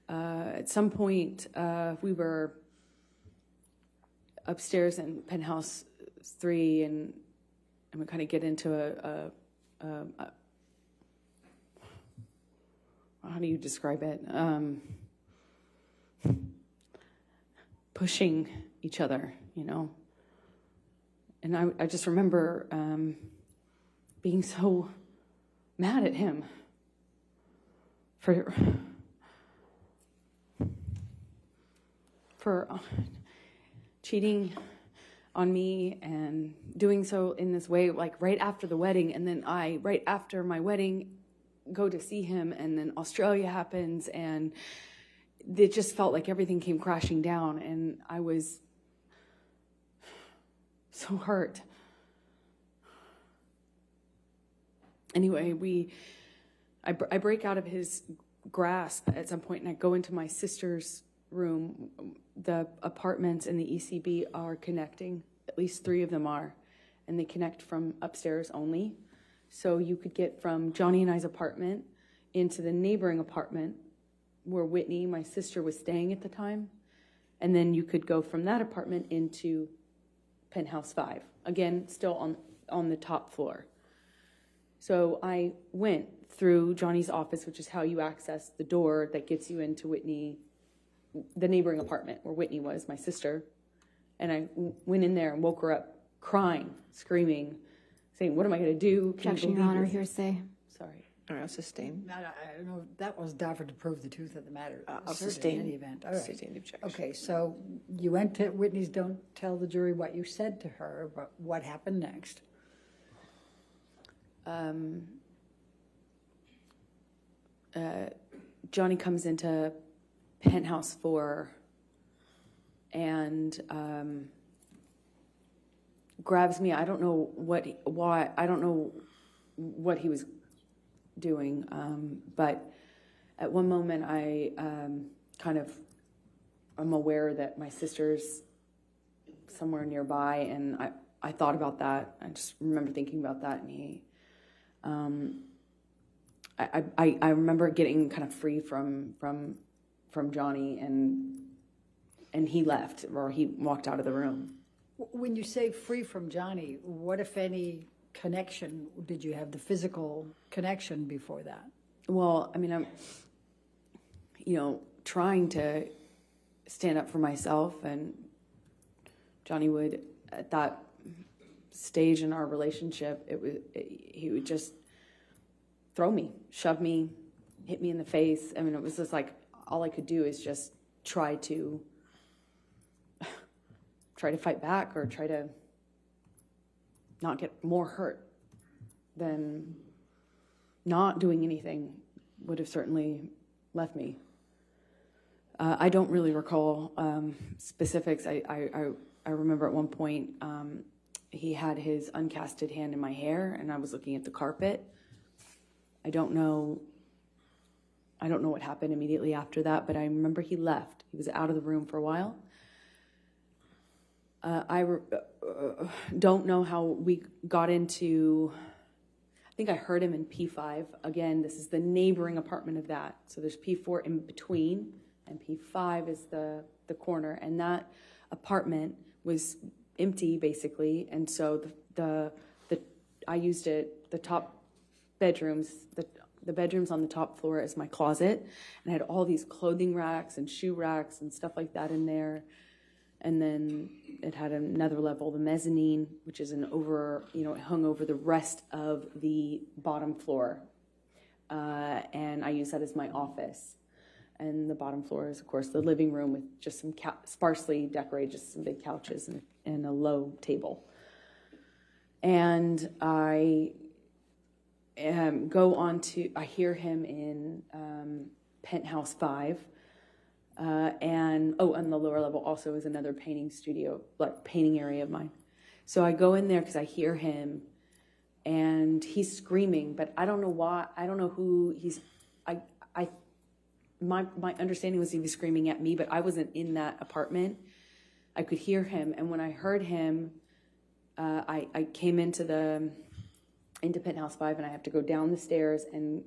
At some point, we were upstairs in penthouse 3, and we kind of get into a how do you describe it? Pushing each other, And I just remember being so mad at him for cheating on me and doing so in this way, like right after the wedding. And then right after my wedding, go to see him, and then Australia happens, and it just felt like everything came crashing down, and I was so hurt. Anyway, I break out of his grasp at some point, and I go into my sister's room. The apartments and the ECB are connecting. At least 3 of them are, and they connect from upstairs only. So you could get from Johnny and I's apartment into the neighboring apartment where Whitney, my sister, was staying at the time. And then you could go from that apartment into penthouse 5. Again, still on the top floor. So I went through Johnny's office, which is how you access the door that gets you into Whitney, the neighboring apartment where Whitney was, my sister. And I went in there and woke her up crying, screaming, saying, what am I going to do? Objection, Your Honor, hearsay. Sorry. All right, sustain. I don't know, that was Dafford to prove the truth of the matter. I'll Asserted sustain. In any event. All right. Sustain the objection. Okay, so you went to Whitney's. Don't tell the jury what you said to her, but what happened next? Johnny comes into penthouse 4 and grabs me. I don't know why. I don't know what he was doing, but at one moment I I'm aware that my sister's somewhere nearby, and I thought about that. I just remember thinking about that, and he, I remember getting kind of free from Johnny, and he left, or he walked out of the room. When you say free from Johnny, what, if any, connection did you have? The physical connection before that? Well, I mean, I'm, trying to stand up for myself, and Johnny would, at that stage in our relationship, he would just throw me, shove me, hit me in the face. I mean, it was just like, all I could do is just try to fight back, or try to not get more hurt than not doing anything would have certainly left me. I don't really recall specifics. I remember at one point he had his uncasted hand in my hair, and I was looking at the carpet. I don't know what happened immediately after that, but I remember he left. He was out of the room for a while. I don't know how we got into, I think I heard him in P5. Again, this is the neighboring apartment of that. So there's P4 in between, and P5 is the corner. And that apartment was empty, basically. And so I used it, the top bedrooms, the bedrooms on the top floor as my closet. And I had all these clothing racks and shoe racks and stuff like that in there. And then it had another level, the mezzanine, which is it hung over the rest of the bottom floor. And I use that as my office. And the bottom floor is, of course, the living room with just some sparsely decorated, just some big couches and a low table. And I I hear him in Penthouse 5. And on the lower level also is another painting studio, like painting area of mine. So I go in there because I hear him, and he's screaming, but I don't know why. I don't know who he's. My understanding was he was screaming at me, but I wasn't in that apartment. I could hear him, and when I heard him, I came into Penthouse 5, and I have to go down the stairs, and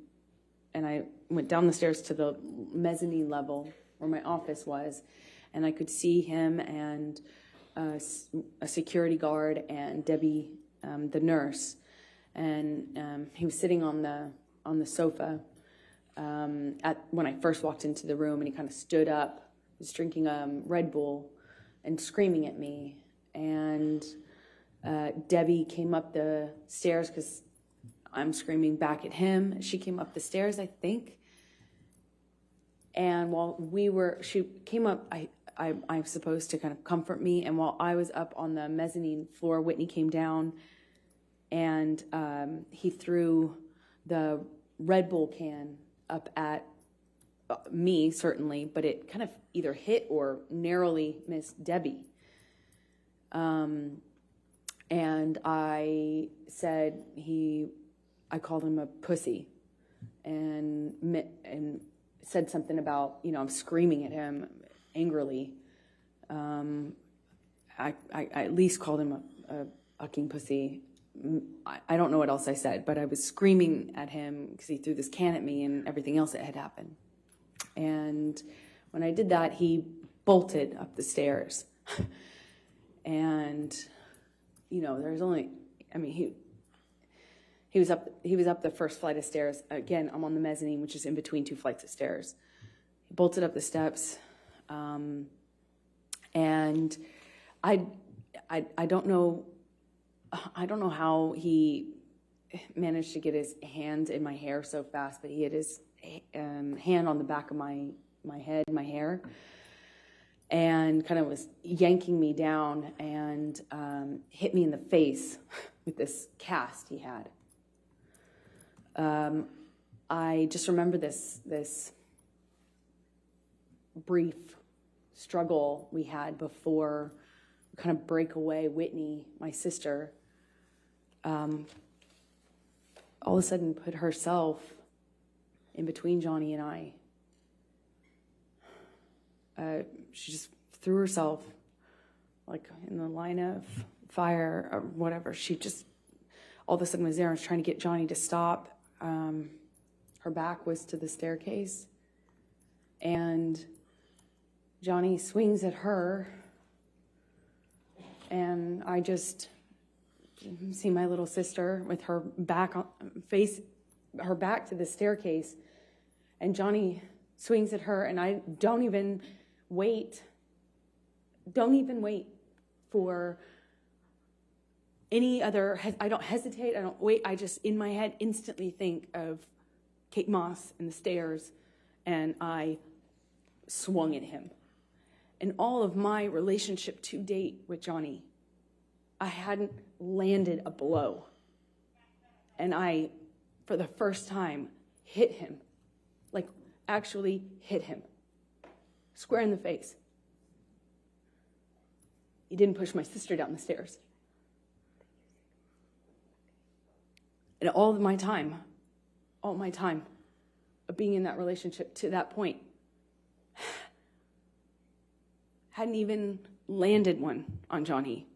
I went down the stairs to the mezzanine level where my office was, and I could see him and a security guard and Debbie, the nurse, and he was sitting on the sofa when I first walked into the room, and he kind of stood up, was drinking Red Bull and screaming at me, and Debbie came up the stairs because I'm screaming back at him. She came up the stairs, I think. And while she came up, I'm supposed to kind of comfort me. And while I was up on the mezzanine floor, Whitney came down, and he threw the Red Bull can up at me, certainly, but it kind of either hit or narrowly missed Debbie. And I said I called him a pussy, and said something about, I'm screaming at him angrily. I at least called him a fucking pussy. I don't know what else I said, but I was screaming at him because he threw this can at me and everything else that had happened. And when I did that, he bolted up the stairs. And, there's only, he was up the first flight of stairs. Again, I'm on the mezzanine, which is in between two flights of stairs. He bolted up the steps. And I don't know how he managed to get his hands in my hair so fast, but he had his hand on the back of my head, my hair, and kind of was yanking me down and hit me in the face with this cast he had. I just remember this brief struggle we had before we kind of break away. Whitney, my sister, all of a sudden put herself in between Johnny and I. She just threw herself like in the line of fire or whatever. She just all of a sudden was there and was trying to get Johnny to stop. Her back was to the staircase, and Johnny swings at her, and I just see my little sister with her back to the staircase, and Johnny swings at her, and I don't even wait for any other, I don't hesitate, I don't wait, I just in my head instantly think of Kate Moss and the stairs, and I swung at him. In all of my relationship to date with Johnny, I hadn't landed a blow. And I, for the first time, hit him. Like, actually hit him. Square in the face. He didn't push my sister down the stairs. And all my time of being in that relationship to that point, hadn't even landed one on Johnny.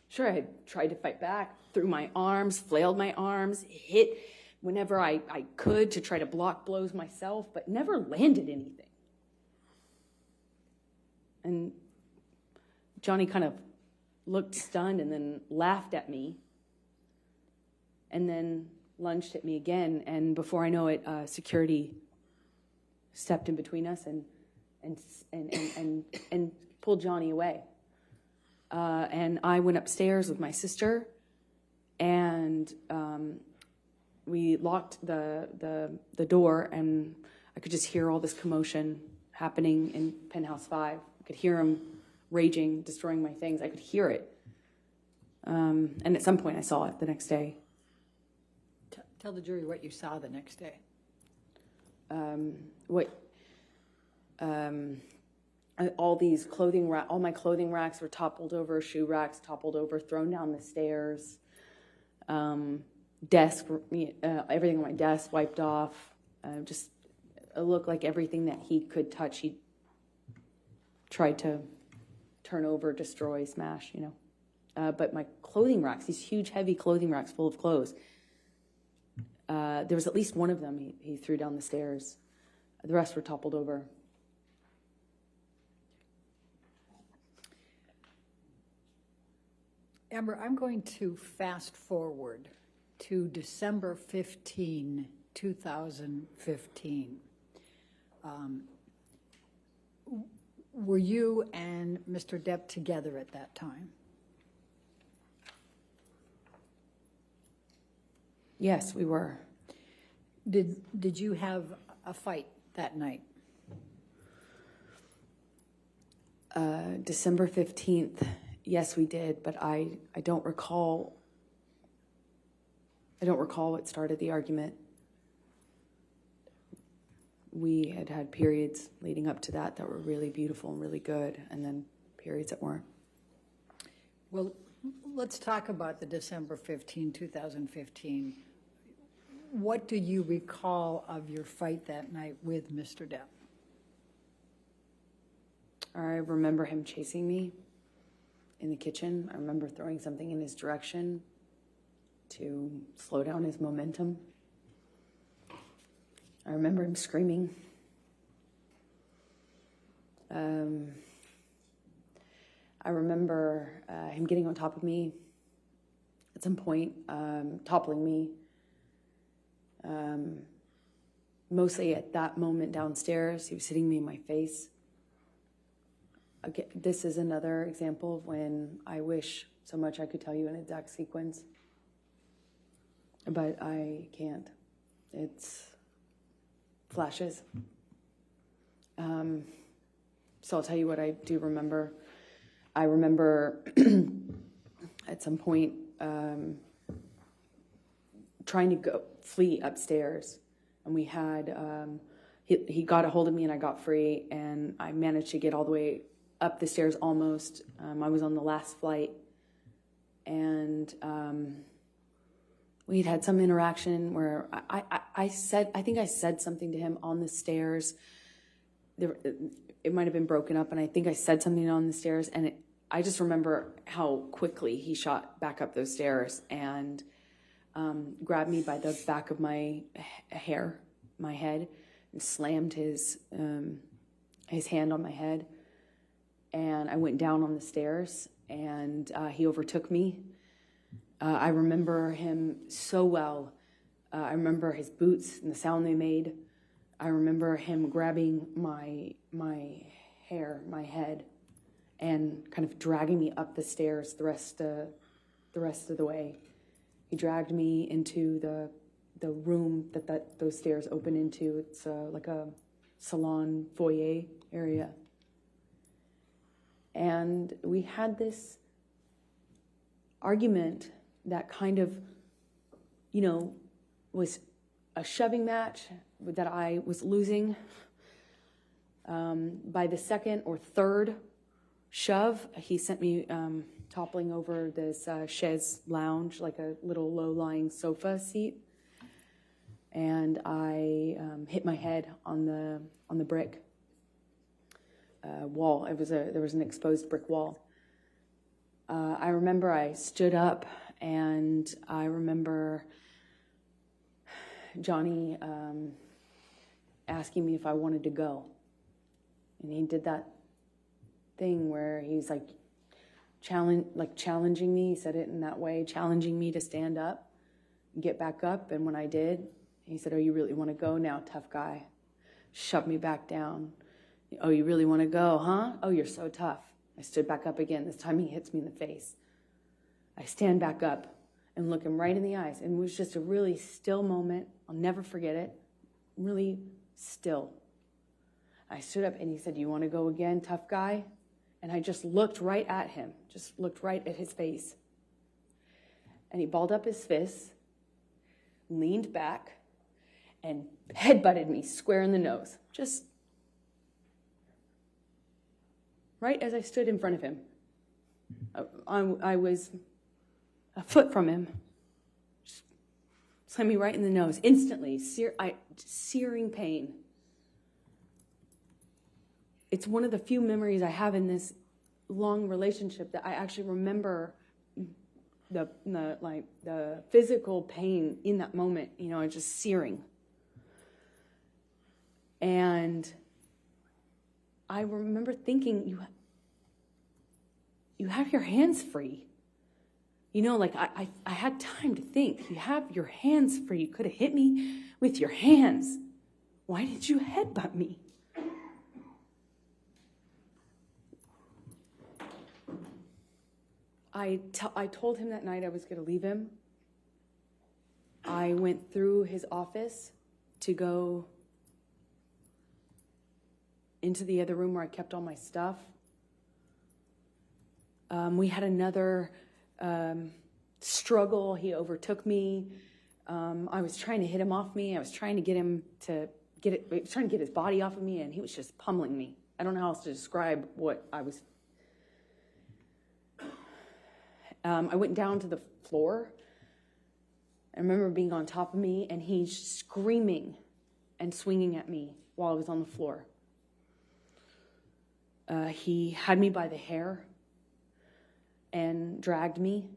Sure, I had tried to fight back, threw my arms, flailed my arms, hit whenever I could to try to block blows myself, but never landed anything. And Johnny kind of looked stunned and then laughed at me and then lunged at me again. And before I know it, security stepped in between us and pulled Johnny away. And I went upstairs with my sister, and we locked the door, and I could just hear all this commotion happening in Penthouse 5. I could hear him raging, destroying my things. I could hear it. And at some point I saw it the next day. Tell the jury what you saw the next day. All my clothing racks were toppled over, shoe racks toppled over, thrown down the stairs. Desk, everything on my desk wiped off. Just it looked like everything that he could touch, he tried to turn over, destroy, smash, But my clothing racks, these huge, heavy clothing racks full of clothes, there was at least one of them he threw down the stairs. The rest were toppled over. Amber, I'm going to fast forward to December 15, 2015. Were you and Mr. Depp together at that time? Yes, we were. Did you have a fight that night? December 15th, yes, we did, but I don't recall what started the argument. we had had periods leading up to that were really beautiful and really good, and then periods that weren't. Well, let's talk about the December 15, 2015. What do you recall of your fight that night with Mr. Depp? I remember him chasing me in the kitchen. I remember throwing something in his direction to slow down his momentum. I remember him screaming. I remember him getting on top of me at some point, toppling me. Mostly at that moment downstairs, he was hitting me in my face. Again, this is another example of when I wish so much I could tell you an exact sequence, but I can't. It's flashes. So I'll tell you what I do remember. I remember at some point trying to flee upstairs, and we had he got a hold of me and I got free, and I managed to get all the way up the stairs almost. I was on the last flight, and we'd had some interaction where I think I said something to him on the stairs. It might have been broken up, and I think I said something on the stairs, and I just remember how quickly he shot back up those stairs and grabbed me by the back of my hair, my head, and slammed his hand on my head. And I went down on the stairs, and he overtook me. I remember him so well. I remember his boots and the sound they made. I remember him grabbing my hair, my head, and kind of dragging me up the stairs the rest of the way. He dragged me into the room that those stairs open into. It's like a salon foyer area. And we had this argument that kind of, was a shoving match that I was losing. By the second or third shove, he sent me toppling over this chaise lounge, like a little low-lying sofa seat. And I hit my head on the brick wall. There was an exposed brick wall. I remember I stood up, and I remember Johnny asking me if I wanted to go. And he did that thing where he's like challenging me. He said it in that way, challenging me to stand up and get back up. And when I did, he said, "Oh, you really want to go now, tough guy?" Shoved me back down. "Oh, you really want to go, huh? Oh, you're so tough." I stood back up again. This time he hits me in the face. I stand back up and look him right in the eyes. And it was just a really still moment. I'll never forget it. Really still. I stood up and he said, "You want to go again, tough guy?" And I just looked right at him, just looked right at his face. And he balled up his fists, leaned back, and headbutted me square in the nose. Just right as I stood in front of him. I was a foot from him. Just slammed me right in the nose. Instantly, searing pain. It's one of the few memories I have in this long relationship that I actually remember the physical pain in that moment, just searing. And I remember thinking, you have your hands free. I had time to think. You have your hands free. You could have hit me with your hands. Why did you headbutt me? I told him that night I was going to leave him. I went through his office to go into the other room where I kept all my stuff. We had another struggle. He overtook me. I was trying to hit him off me. I was trying to get him to trying to get his body off of me, and he was just pummeling me. I don't know how else to describe what I was. I went down to the floor. I remember being on top of me, and he's screaming and swinging at me while I was on the floor. He had me by the hair and dragged me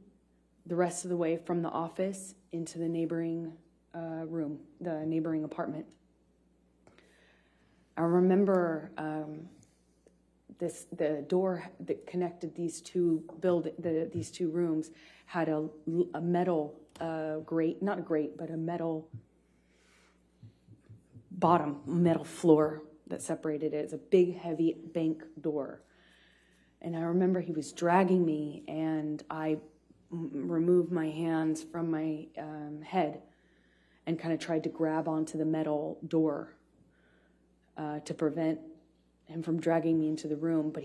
the rest of the way from the office into the neighboring room, the neighboring apartment. I remember the door that connected these two these two rooms had a metal grate, not a grate, but a metal bottom, metal floor that separated it. It's a big, heavy bank door. And I remember he was dragging me, and I removed my hands from my head and kind of tried to grab onto the metal door to prevent him from dragging me into the room. But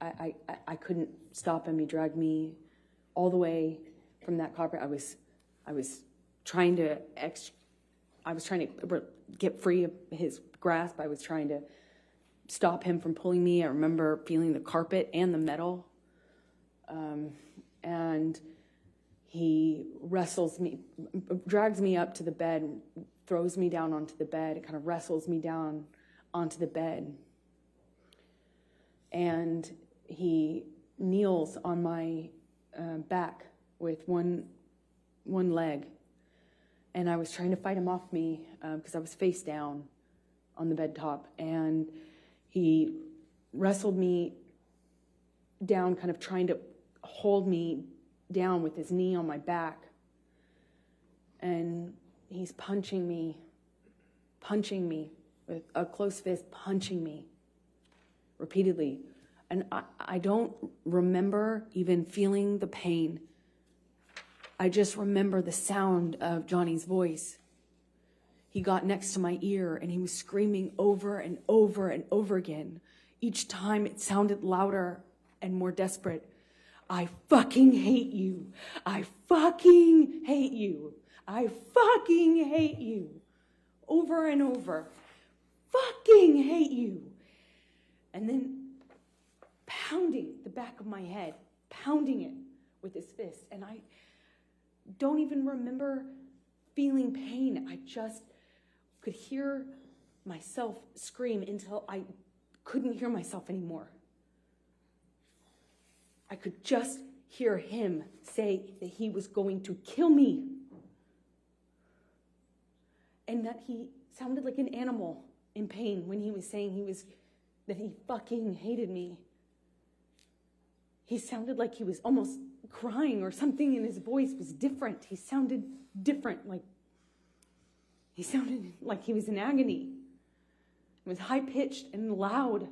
I couldn't stop him. He dragged me all the way from that carpet. I was trying to get free of his grasp. I was trying to stop him from pulling me. I remember feeling the carpet and the metal. And he drags me up to the bed, throws me down onto the bed. It kind of wrestles me down onto the bed. And he kneels on my back with one leg. And I was trying to fight him off me because I was face down on the bed top. And he wrestled me down, kind of trying to hold me down with his knee on my back. And he's punching me with a closed fist, punching me repeatedly. And I don't remember even feeling the pain. I just remember the sound of Johnny's voice. He got next to my ear and he was screaming over and over and over again. Each time it sounded louder and more desperate. I fucking hate you. I fucking hate you. I fucking hate you. Over and over. Fucking hate you. And then pounding the back of my head, pounding it with his fist. And I don't even remember feeling pain. I just could hear myself scream until I couldn't hear myself anymore. I could just hear him say that he was going to kill me. And that he sounded like an animal in pain when he was saying that he fucking hated me. He sounded like he was almost crying, or something in his voice was different. He sounded different, like he sounded like he was in agony. It was high-pitched and loud.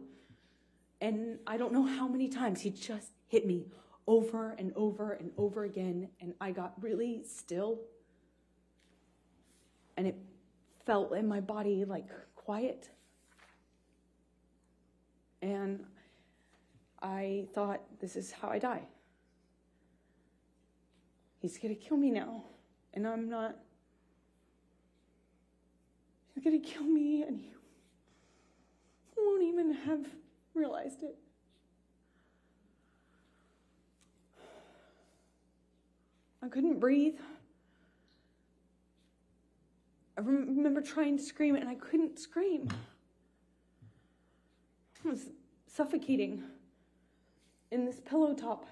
And I don't know how many times he just hit me over and over and over again. And I got really still. And it felt in my body like quiet. And I thought, this is how I die. He's going to kill me now. And I'm not. He's going to kill me, and he won't even have realized it. I couldn't breathe. I remember trying to scream, and I couldn't scream. I was suffocating in this pillow top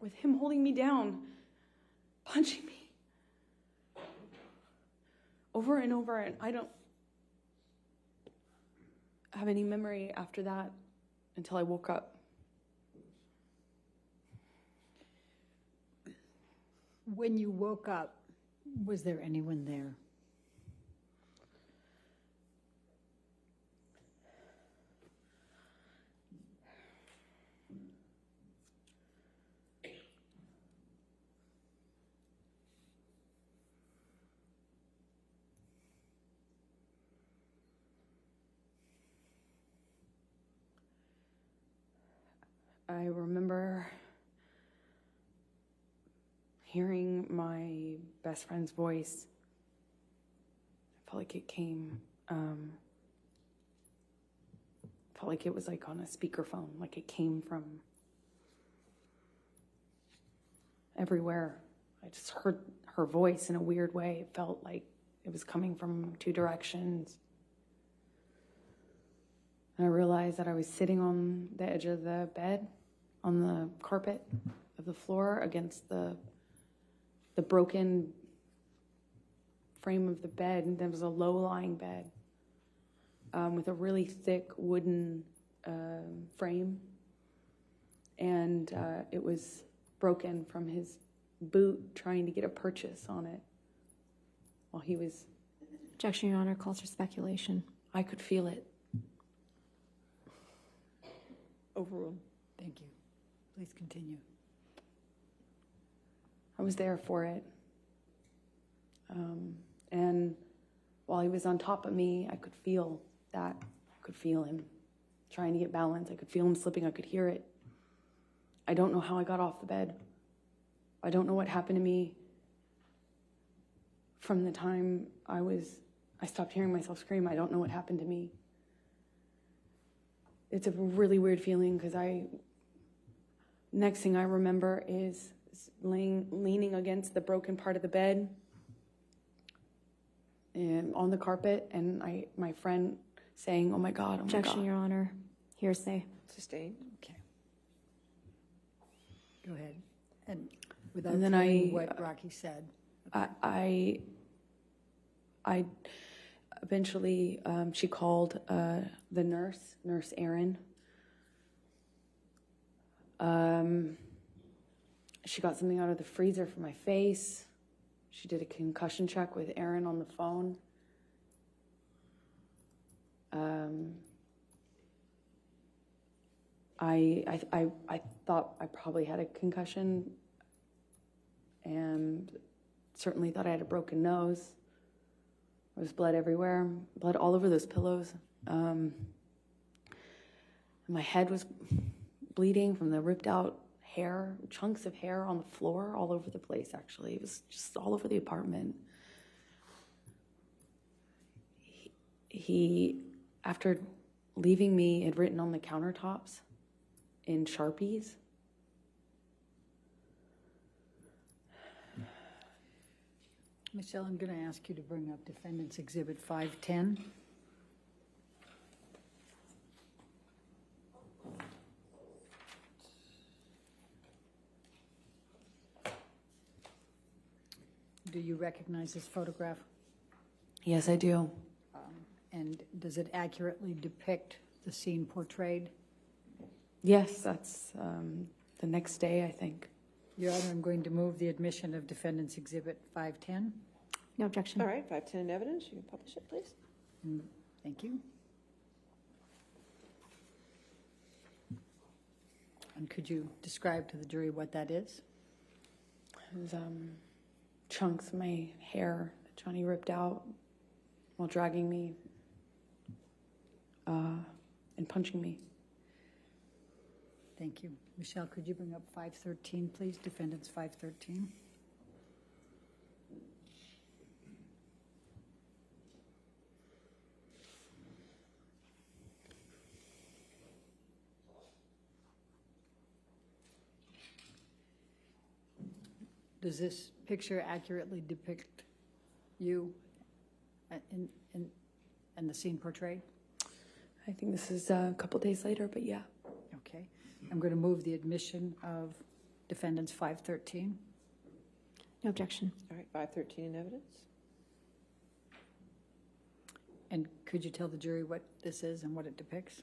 with him holding me down, punching me over and over. And I don't have any memory after that until I woke up. When you woke up, was there anyone there? I remember hearing my best friend's voice. felt like it came, felt like it was like on a speakerphone, like it came from everywhere. I just heard her voice in a weird way. It felt like it was coming from two directions. And I realized that I was sitting on the edge of the bed, on the carpet of the floor against the broken frame of the bed. And there was a low-lying bed with a really thick wooden frame. And it was broken from his boot trying to get a purchase on it while he was... Objection, Your Honor, calls for speculation. I could feel it. Overruled. Thank you. Please continue. I was there for it. And while he was on top of me, I could feel that. I could feel him trying to get balance. I could feel him slipping. I could hear it. I don't know how I got off the bed. I don't know what happened to me from the time I stopped hearing myself scream. I don't know what happened to me. It's a really weird feeling because next thing I remember is leaning against the broken part of the bed and on the carpet, and my friend saying, "Oh my God, oh my Objection, God." Your Honor. Hearsay. Sustained. Okay. Go ahead. And without And then telling what Rocky said. I eventually, she called the nurse Erin. She got something out of the freezer for my face. She did a concussion check with Erin on the phone. I thought I probably had a concussion and certainly thought I had a broken nose. There was blood everywhere, blood all over those pillows. My head was bleeding from the ripped out hair, chunks of hair on the floor all over the place, actually. It was just all over the apartment. He after leaving me, had written on the countertops in Sharpies. Michelle, I'm going to ask you to bring up Defendants Exhibit 510. Do you recognize this photograph? Yes, I do. And does it accurately depict the scene portrayed? Yes, that's the next day, I think. Your Honor, I'm going to move the admission of Defendants Exhibit 510. No objection. All right, 510 in evidence. You can publish it, please. Thank you. And could you describe to the jury what that is? It was chunks of my hair that Johnny ripped out while dragging me and punching me. Thank you. Michelle, could you bring up 513, please? Defendants 513. Does this picture accurately depict you and the scene portrayed? I think this is a couple days later, but yeah. Okay. I'm going to move the admission of Defendants 513. No objection. All right, 513 in evidence. And could you tell the jury what this is and what it depicts?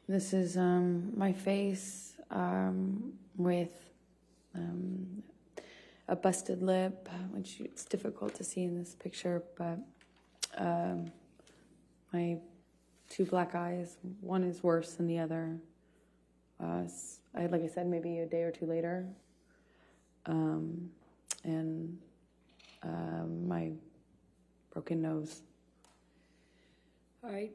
This is my face with a busted lip, which it's difficult to see in this picture, but my two black eyes, one is worse than the other. Like I said, maybe a day or two later. And my broken nose. All right.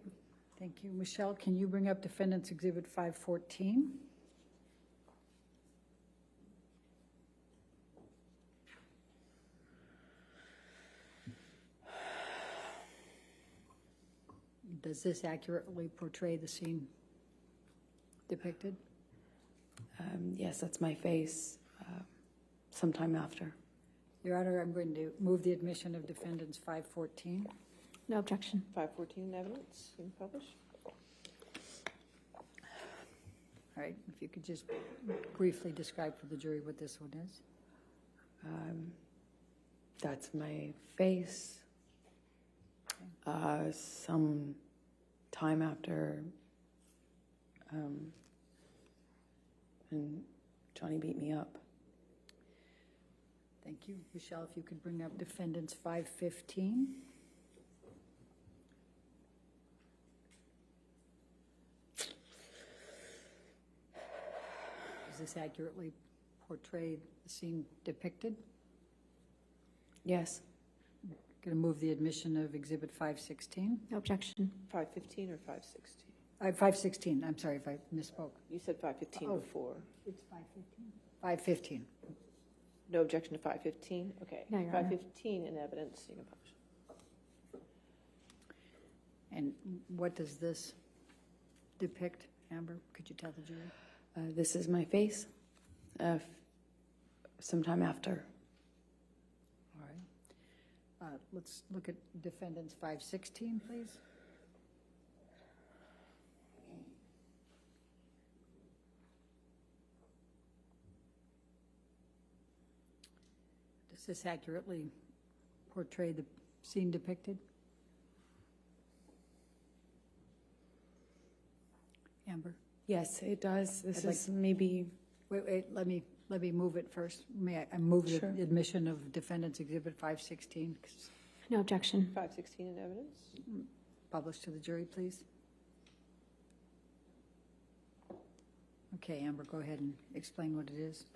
Thank you. Michelle, can you bring up Defendants Exhibit 514? Does this accurately portray the scene depicted? Yes, that's my face sometime after. Your Honor, I'm going to move the admission of defendants 514. No objection. 514 in evidence, being published. All right, if you could just briefly describe for the jury what this one is. That's my face. Some time after, and Johnny beat me up. Thank you. Michelle, if you could bring up defendants 515. Does this accurately portray the scene depicted? Yes. Going to move the admission of Exhibit 516. No objection. 515 or 516? 516, I'm sorry if I misspoke. You said 515 Oh. before. It's 515? 515. No objection to 515? Okay. No, Your Honor. 515 in evidence, you can publish. And what does this depict, Amber? Could you tell the jury? This is my face sometime after. All right. Let's look at defendants 516, please. Does this accurately portray the scene depicted? Amber? Yes, it does. This I'd like- is maybe, Wait, let me move it first. May I move Sure. the admission of defendants exhibit 516, No objection. 516 in evidence? published to the jury, please? Okay, Amber, go ahead and explain what it is.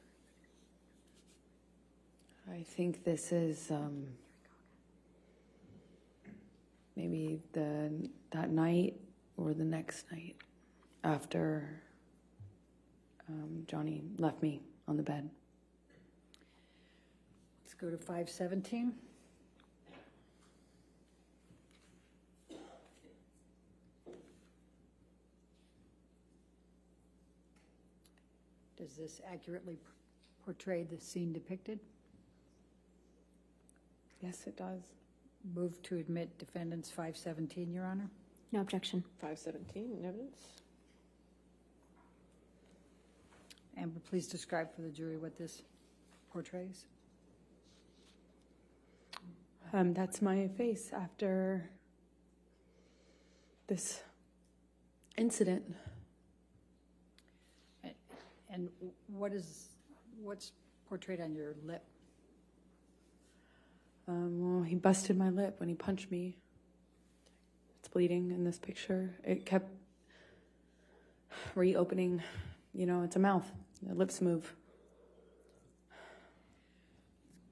I think this is maybe that night or the next night after Johnny left me on the bed. Let's go to 517. Does this accurately portray the scene depicted? Yes, it does. Move to admit defendants 517, Your Honor. No objection. 517 in evidence? Amber, please describe for the jury what this portrays. That's my face after this incident. And what's portrayed on your lip? Well, he busted my lip when he punched me. It's bleeding in this picture. It kept reopening. You know, it's a mouth. The lips move.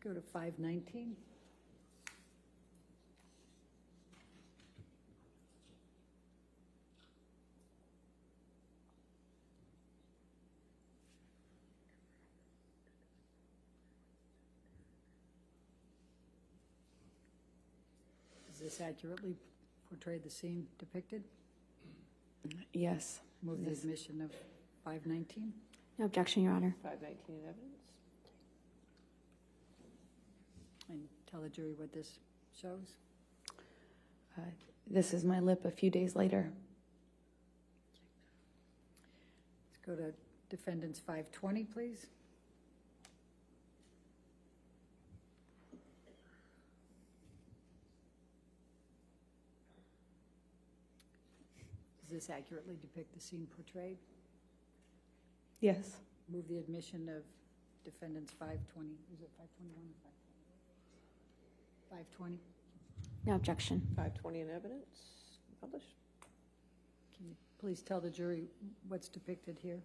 Go to 519. Does this accurately portray the scene depicted? Yes. Move the Yes. admission of 519. No objection, Your Honor. 519 in evidence? And tell the jury what this shows. This is my lip a few days later. Let's go to defendants 520, please. Does this accurately depict the scene portrayed? Yes. Move the admission of defendants 520. Is it 521 or 520? 520. No objection. 520 in evidence? Publish. Can you please tell the jury what's depicted here?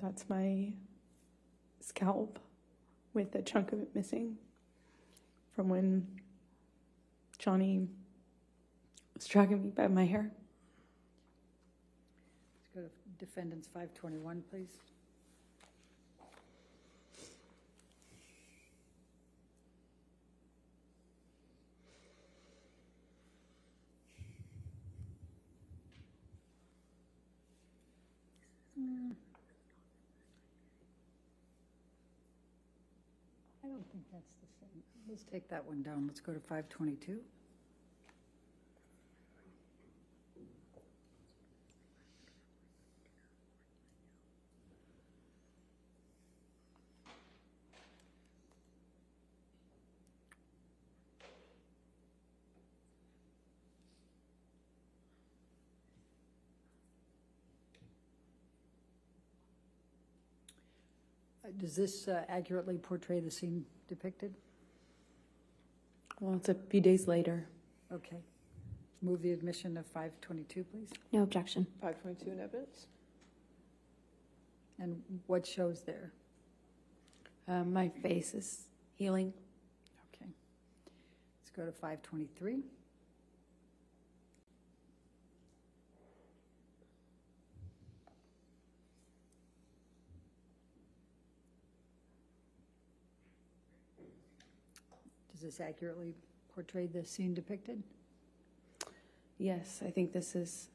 That's my scalp with a chunk of it missing from when Johnny was dragging me by my hair. Let's go to defendants 521, please. don't think that's the same. Let's take that one down. Let's go to 522. Does this accurately portray the scene depicted? Well, it's a few days later. Okay. Move the admission of 522, please. No objection. 522 in evidence? And what shows there? My face is healing. Okay. Let's go to 523. Does this accurately portray the scene depicted? Yes, I think this is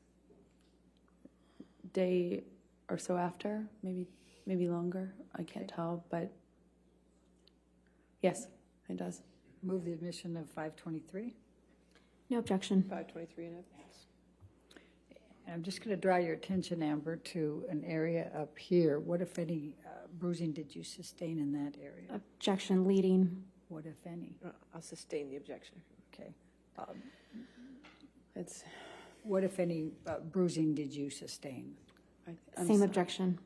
day or so after, maybe longer. I can't tell, but yes, it does. Move the admission of 523. No objection. 523 in evidence? And I'm just going to draw your attention, Amber, to an area up here. What, if any, bruising did you sustain in that area? Objection leading. What, if any? I'll sustain the objection. Okay. It's What, if any, bruising did you sustain? I'm Same sorry. objection.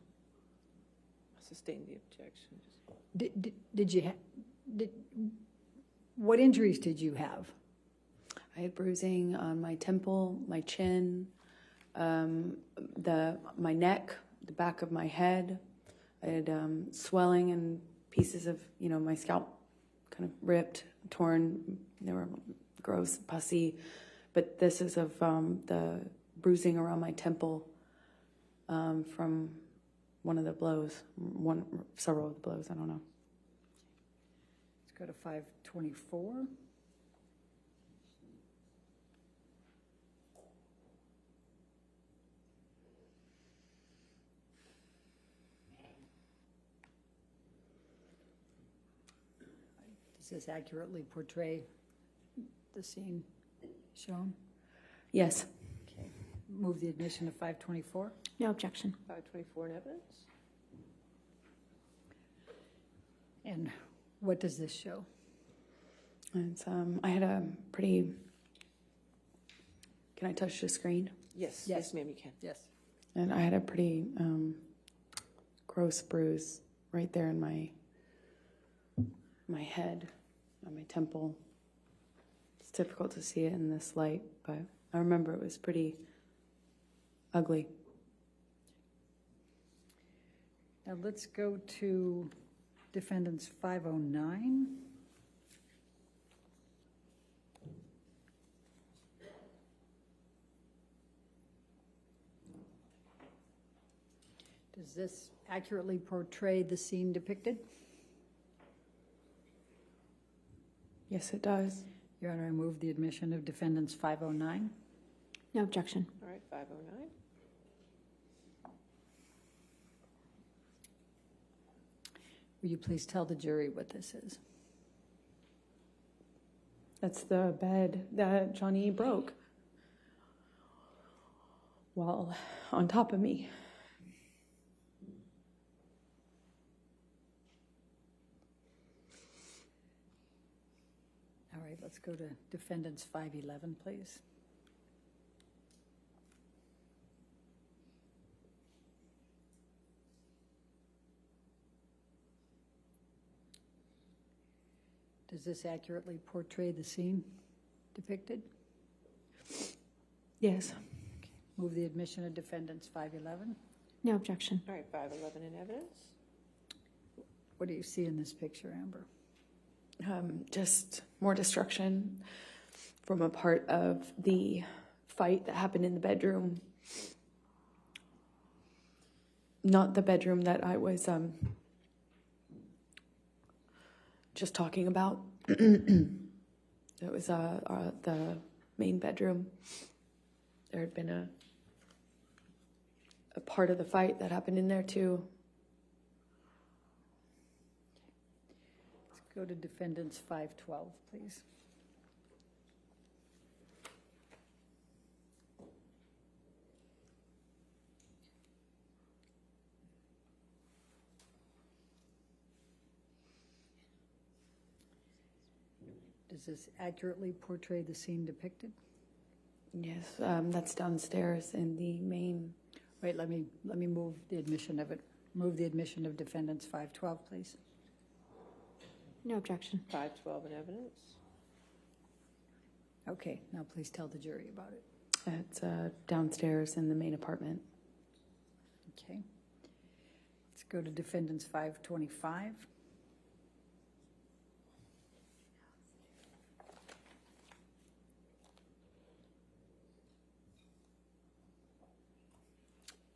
I'll sustain the objection. Did you what injuries did you have? I had bruising on my temple, my chin, my neck, the back of my head. I had swelling and pieces of, my scalp kind of ripped, torn. They were gross, pussy. But this is of the bruising around my temple from one of the blows, several of the blows, I don't know. Let's go to 524. Does this accurately portray the scene shown? Yes. Okay. Move the admission of 524. No objection. 524 in evidence? And what does this show? It's, I had a pretty, can I touch the screen? Yes. Yes. Yes, ma'am, you can. Yes. And I had a pretty gross bruise right there in my head, on my temple. It's difficult to see it in this light, but I remember it was pretty ugly. Now let's go to Defendants 509. Does this accurately portray the scene depicted? Yes, it does. Your Honor, I move the admission of Defendants 509. No objection. All right, 509. Will you please tell the jury what this is? That's the bed that Johnny broke while on top of me. All right, let's go to Defendants 511, please. Does this accurately portray the scene depicted? Yes. Move the admission of Defendants 511. No objection. All right, 511 in evidence? What do you see in this picture, Amber? Just more destruction from a part of the fight that happened in the bedroom. Not the bedroom that I was just talking about. It was the main bedroom. There had been a part of the fight that happened in there too. Let's go to Defendants 512, please. Does this accurately portray the scene depicted? Yes, that's downstairs in the main. Wait, let me move the admission of it. Move the admission of Defendants 512, please. No objection. 512 in evidence. Okay, now please tell the jury about it. It's downstairs in the main apartment. Okay. Let's go to Defendants 525.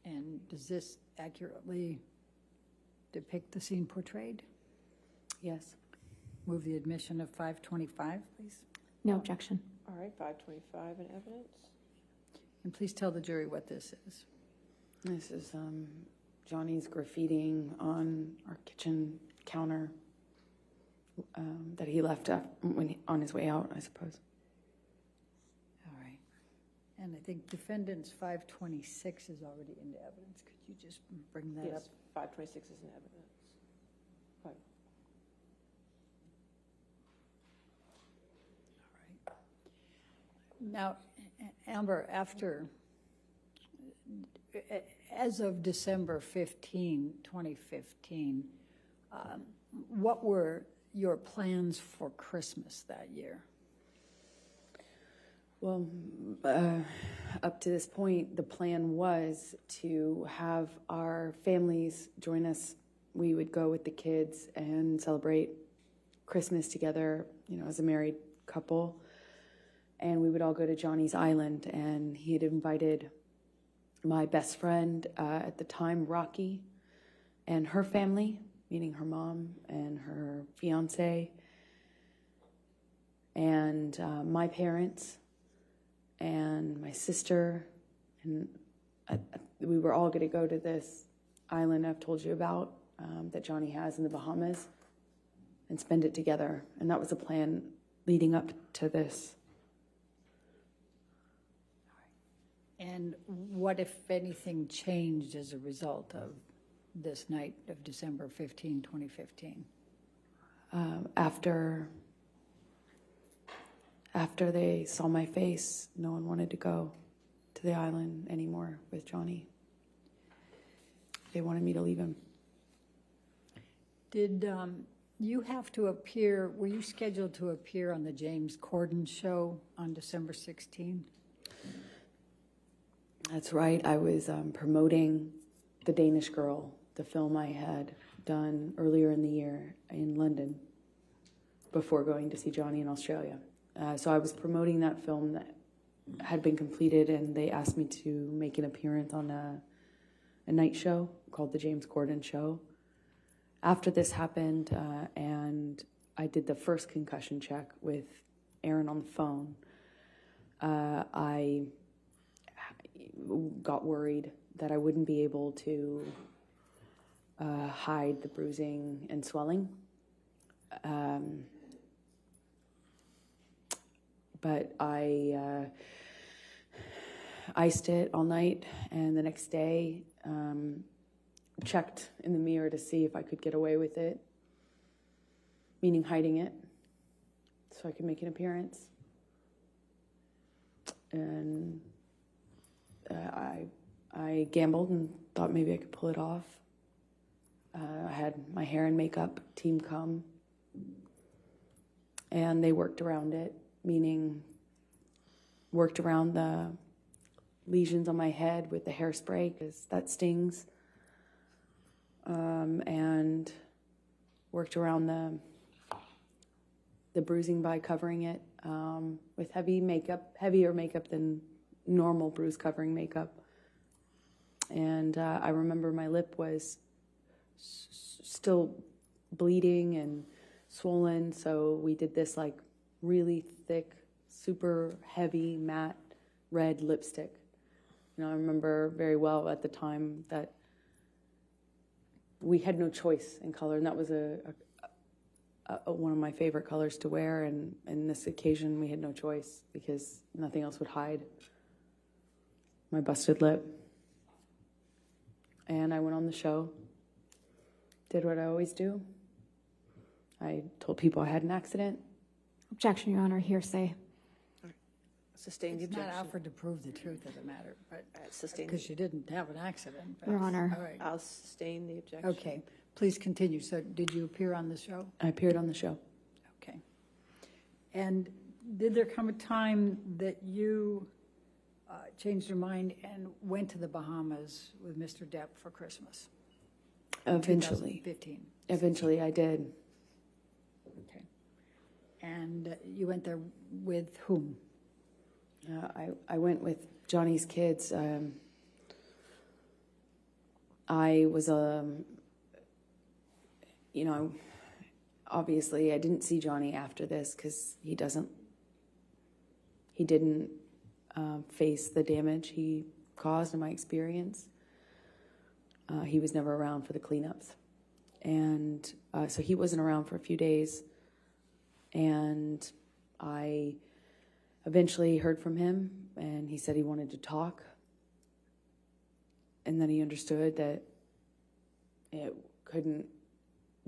And does this accurately depict the scene portrayed? Yes. Move the admission of 525, please. No objection. All right, 525 in evidence. And please tell the jury what this is. This is Johnny's graffitiing on our kitchen counter that he left on his way out, I suppose. All right. And I think Defendants 526 is already into evidence. Could you just bring that up? Yes, 526 is in evidence. Right. Now, Amber, as of December 15, 2015, what were your plans for Christmas that year? Well, up to this point, the plan was to have our families join us. We would go with the kids and celebrate Christmas together, as a married couple. And we would all go to Johnny's Island, and he had invited my best friend at the time, Rocky, and her family, meaning her mom and her fiance, and my parents, and my sister, and we were all going to go to this island I've told you about that Johnny has in the Bahamas and spend it together. And that was the plan leading up to this. And what, if anything, changed as a result of this night of December 15, 2015? After they saw my face, no one wanted to go to the island anymore with Johnny. They wanted me to leave him. Did you have to appear, were you scheduled to appear on the James Corden show on December 16? That's right. I was promoting The Danish Girl, the film I had done earlier in the year in London before going to see Johnny in Australia. So I was promoting that film that had been completed, and they asked me to make an appearance on a night show called The James Corden Show. After this happened, and I did the first concussion check with Aaron on the phone, I got worried that I wouldn't be able to hide the bruising and swelling. But I iced it all night, and the next day checked in the mirror to see if I could get away with it, meaning hiding it, so I could make an appearance. And I gambled and thought maybe I could pull it off. I had my hair and makeup team come, and they worked around it, meaning worked around the lesions on my head with the hairspray, because that stings, and worked around the bruising by covering it with heavier makeup than normal bruise covering makeup. And I remember my lip was still bleeding and swollen, so we did this like really thick, super heavy, matte red lipstick. I remember very well at the time that we had no choice in color, and that was a one of my favorite colors to wear, and this occasion we had no choice because nothing else would hide my busted lip. And I went on the show, did what I always do. I told people I had an accident. Objection, Your Honor, hearsay. Sustain the It's not objection. offered to prove the truth of the matter, but, Sustain. because you didn't have an accident. but- Your Honor. All right. I'll sustain the objection. Okay, please continue. So did you appear on the show? I appeared on the show. Okay. And did there come a time that you changed your mind and went to the Bahamas with Mr. Depp for Christmas? Eventually. 2015. Eventually I did. Okay. And you went there with whom? I went with Johnny's kids. I was, obviously I didn't see Johnny after this because he didn't face the damage he caused in my experience. He was never around for the cleanups. And so he wasn't around for a few days. And I eventually heard from him, and he said he wanted to talk. And then he understood that it couldn't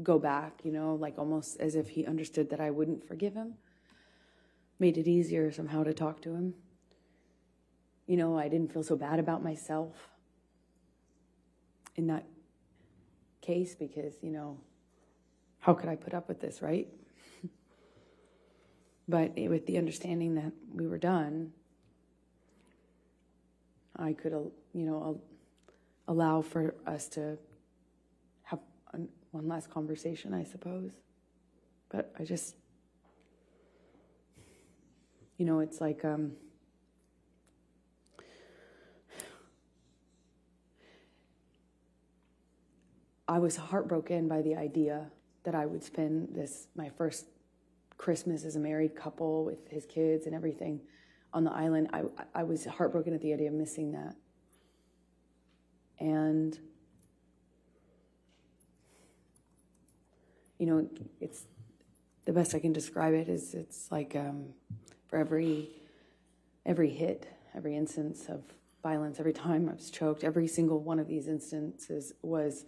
go back, like almost as if he understood that I wouldn't forgive him. Made it easier somehow to talk to him. I didn't feel so bad about myself in that case because, how could I put up with this, right? But with the understanding that we were done, I could, allow for us to have one last conversation, I suppose. But I just, it's like, I was heartbroken by the idea that I would spend my first Christmas as a married couple with his kids and everything on the island. I was heartbroken at the idea of missing that. And, it's the best I can describe it is it's like for every hit, every instance of violence, every time I was choked, every single one of these instances was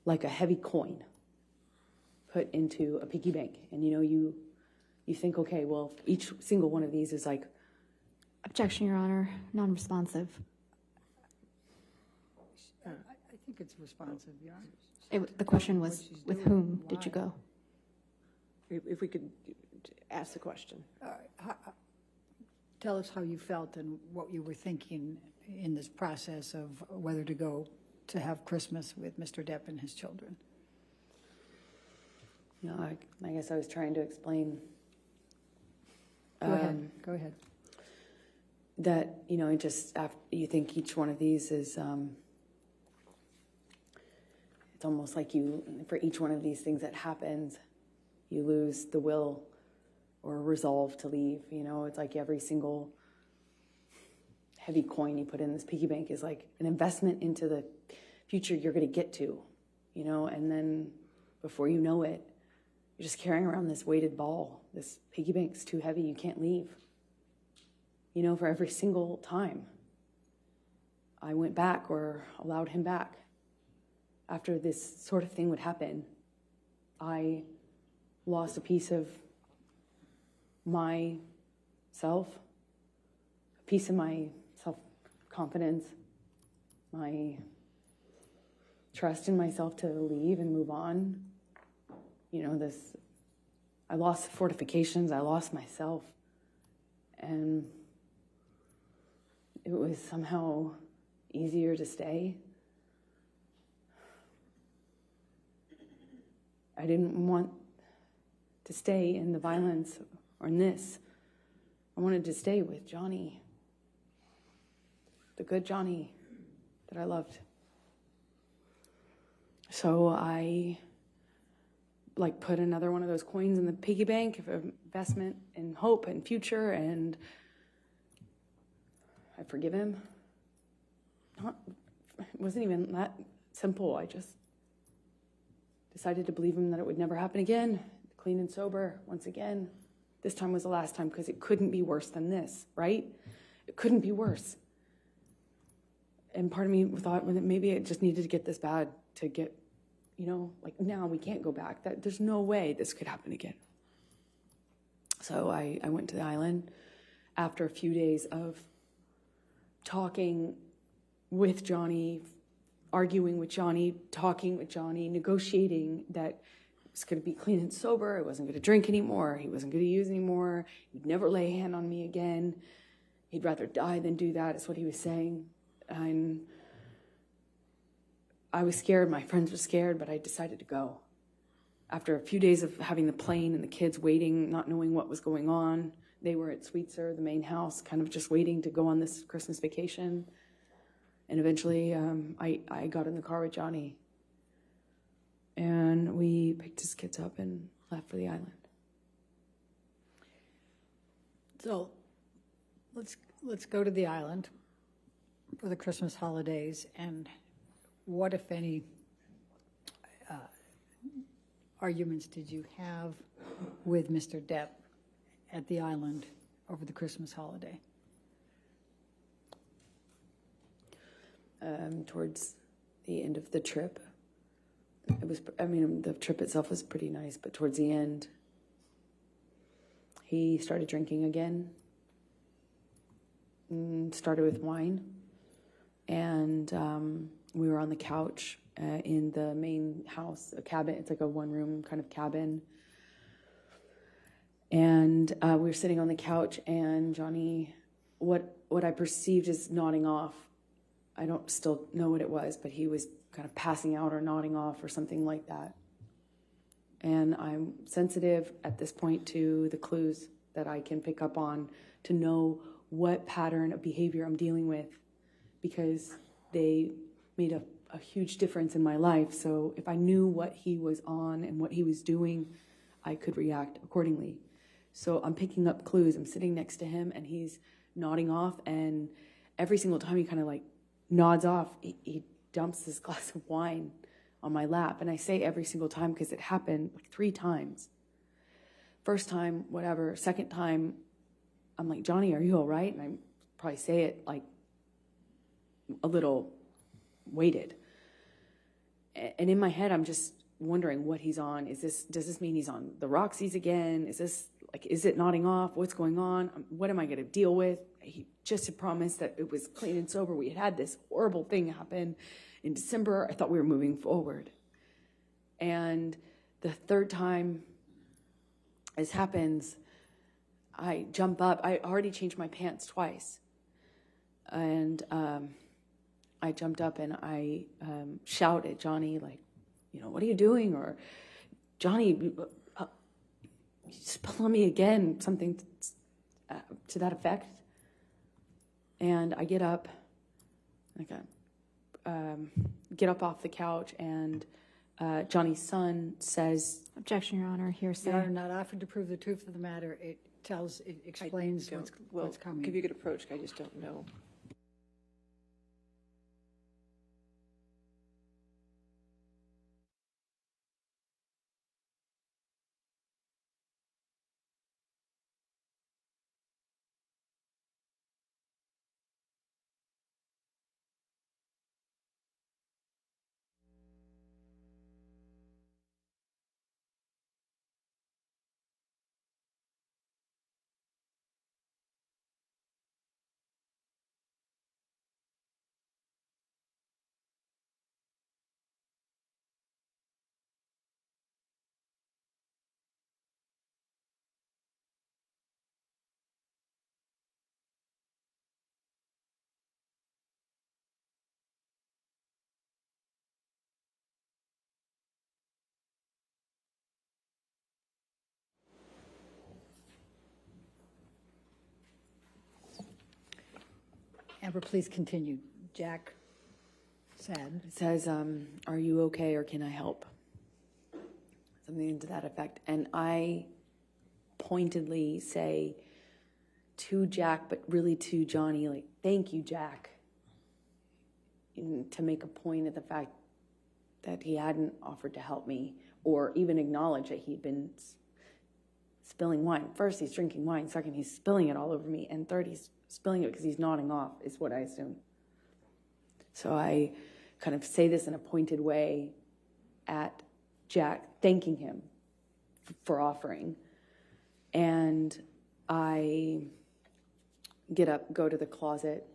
like a heavy coin put into a piggy bank. And you think, okay, well, each single one of these is like... Objection, Your Honor, non-responsive. I think it's responsive, Your Honor. The question was, What she's with doing, whom did you why? go? If we could ask the question. Tell us how you felt and what you were thinking in this process of whether to go to have Christmas with Mr. Depp and his children. I guess I was trying to explain... Go ahead. That, just after you think each one of these is... it's almost like for each one of these things that happens, you lose the will or resolve to leave. It's like every single heavy coin you put in this piggy bank is like an investment into the future you're going to get to, and then before you know it, you're just carrying around this weighted ball. This piggy bank's too heavy, you can't leave. For every single time I went back or allowed him back, after this sort of thing would happen, I lost a piece of myself, a piece of my self-confidence, my trust in myself to leave and move on. I lost the fortifications, I lost myself, and it was somehow easier to stay. I didn't want to stay in the violence or in this. I wanted to stay with Johnny, the good Johnny that I loved. So I put another one of those coins in the piggy bank of investment in hope and future, and I forgive him. It wasn't even that simple. I just decided to believe him that it would never happen again. Clean and sober once again. This time was the last time because it couldn't be worse than this, right? It couldn't be worse. And part of me thought that maybe it just needed to get this bad to get, like now we can't go back. There's no way this could happen again. So I went to the island after a few days of talking with Johnny, arguing with Johnny, talking with Johnny, negotiating that it was going to be clean and sober. I wasn't going to drink anymore. He wasn't going to use anymore. He'd never lay a hand on me again. He'd rather die than do that, is what he was saying. And I was scared. My friends were scared, but I decided to go. After a few days of having the plane and the kids waiting, not knowing what was going on, they were at Sweetser, the main house, kind of just waiting to go on this Christmas vacation. And eventually, I got in the car with Johnny, and we picked his kids up and left for the island. So let's go to the island for the Christmas holidays, and what, if any, arguments did you have with Mr. Depp at the island over the Christmas holiday? Towards the end of the trip, the trip itself was pretty nice, but towards the end, he started drinking again, started with wine, and we were on the couch in the main house, a cabin. It's like a one-room kind of cabin. And we were sitting on the couch, and Johnny, what I perceived as nodding off, I don't still know what it was, but he was kind of passing out or nodding off or something like that. And I'm sensitive at this point to the clues that I can pick up on to know what pattern of behavior I'm dealing with, because they made a huge difference in my life. So if I knew what he was on and what he was doing, I could react accordingly. So I'm picking up clues. I'm sitting next to him, and he's nodding off, and every single time he kind of like nods off, he dumps this glass of wine on my lap. And I say every single time because it happened like 3 times. First time, whatever. Second time, I'm like, Johnny, are you all right? And I probably say it like a little weighted. And in my head, I'm just wondering what he's on. Does this mean he's on the Roxy's again? Is it nodding off? What's going on? What am I going to deal with? He just had promised that it was clean and sober. We had this horrible thing happen in December. I thought we were moving forward. And the third time this happens, I jump up. I already changed my pants twice. And I jumped up and I shout at Johnny, like, what are you doing? Or, Johnny, you spill on me again, something to that effect. And I get up, get up off the couch, and Johnny's son says, Objection, Your Honor. Hearsay. Your Honor, not offered to prove the truth of the matter. It explains what's coming. Give you a good approach. I just don't know. Amber, please continue. Jack said. It says, are you okay or can I help? Something to that effect. And I pointedly say to Jack, but really to Johnny, like, thank you, Jack. And to make a point of the fact that he hadn't offered to help me or even acknowledge that he'd been spilling wine. First, he's drinking wine. Second, he's spilling it all over me. And third, he's spilling it because he's nodding off, is what I assume. So I kind of say this in a pointed way at Jack, thanking him for offering. And I get up, go to the closet,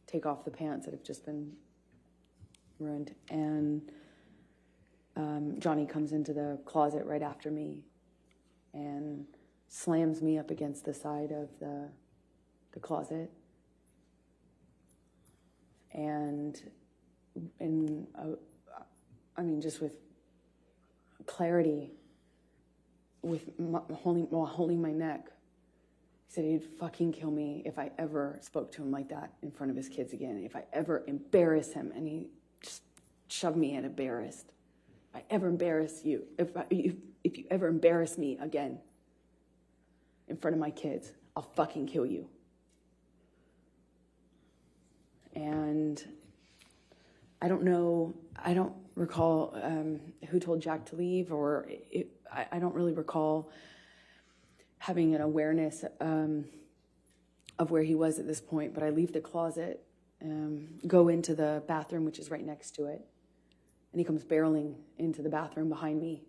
take off the pants that have just been ruined, and Johnny comes into the closet right after me and slams me up against the side of the closet. And I mean, just with clarity, while holding my neck, he said he'd fucking kill me if I ever spoke to him like that in front of his kids again, if I ever embarrass him. And he just shoved me in embarrassed. If I ever embarrass you, if you ever embarrass me again in front of my kids, I'll fucking kill you. And I don't recall who told Jack to leave, or I don't really recall having an awareness of where he was at this point, but I leave the closet, go into the bathroom, which is right next to it, and he comes barreling into the bathroom behind me.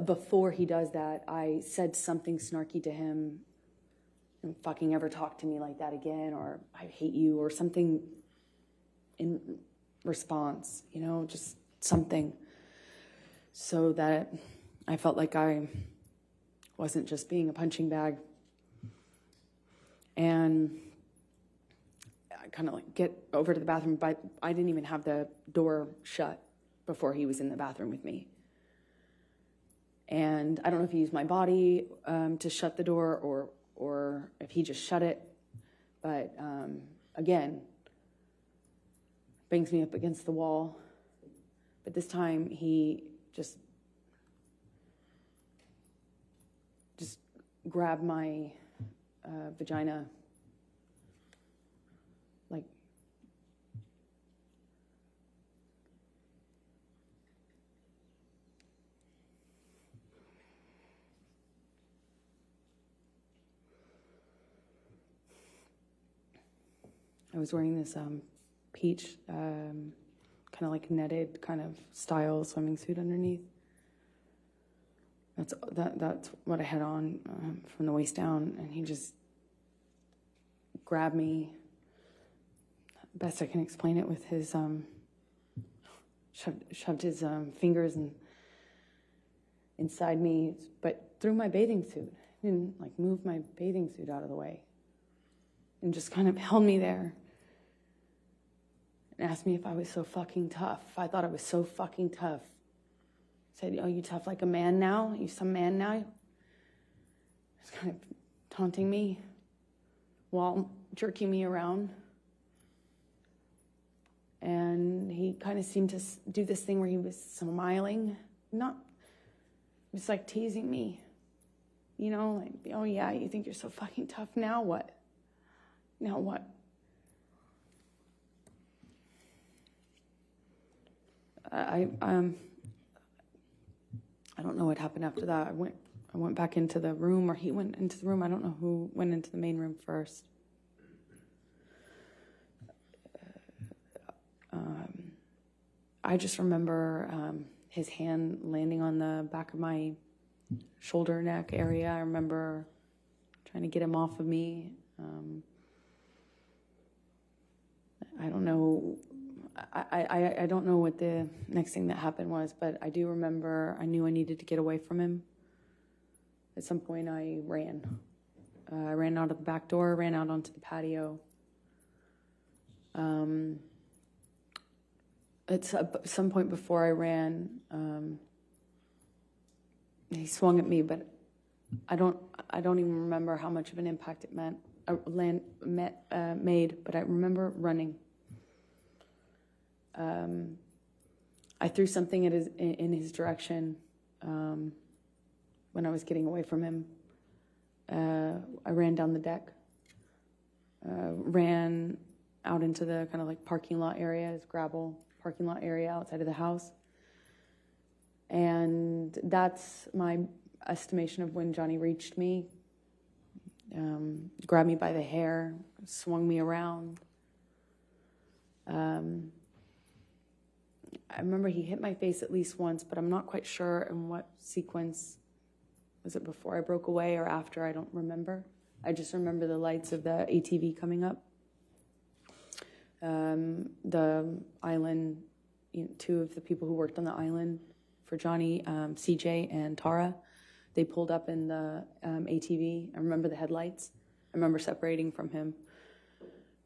Before he does that, I said something snarky to him, "Don't fucking ever talk to me like that again," or "I hate you," or something in response, just something, so that I felt like I wasn't just being a punching bag. And I kind of get over to the bathroom, but I didn't even have the door shut before he was in the bathroom with me. And I don't know if he used my body to shut the door or if he just shut it. But again, bangs me up against the wall. But this time he just grabbed my vagina, like, I was wearing this peach, kind of like netted kind of style swimming suit underneath. That's what I had on from the waist down, and he just grabbed me. Best I can explain it with his shoved his fingers inside me, but through my bathing suit. He didn't like move my bathing suit out of the way, and just kind of held me there and asked me if I was so fucking tough. If I thought I was so fucking tough. Said, "Oh, you tough like a man now? You some man now?" He's kind of taunting me while jerking me around. And he kind of seemed to do this thing where he was smiling. He was like teasing me. Like, "Oh yeah, you think you're so fucking tough, now what? Now what?" I don't know what happened after that. I went back into the room, or he went into the room. I don't know who went into the main room first. I just remember his hand landing on the back of my shoulder neck area. I remember trying to get him off of me. I don't know. I don't know what the next thing that happened was, but I do remember I knew I needed to get away from him. At some point, I ran. I ran out of the back door, ran out onto the patio. At some point before I ran, he swung at me, but I don't even remember how much of an impact it made, but I remember running. I threw something in his direction when I was getting away from him. I ran down the deck, ran out into the kind of like parking lot area, it's gravel, parking lot area outside of the house. And that's my estimation of when Johnny reached me, grabbed me by the hair, swung me around. I remember he hit my face at least once, but I'm not quite sure in what sequence. Was it before I broke away or after? I don't remember. I just remember the lights of the ATV coming up. The island, two of the people who worked on the island for Johnny, CJ and Tara, they pulled up in the ATV. I remember the headlights. I remember separating from him,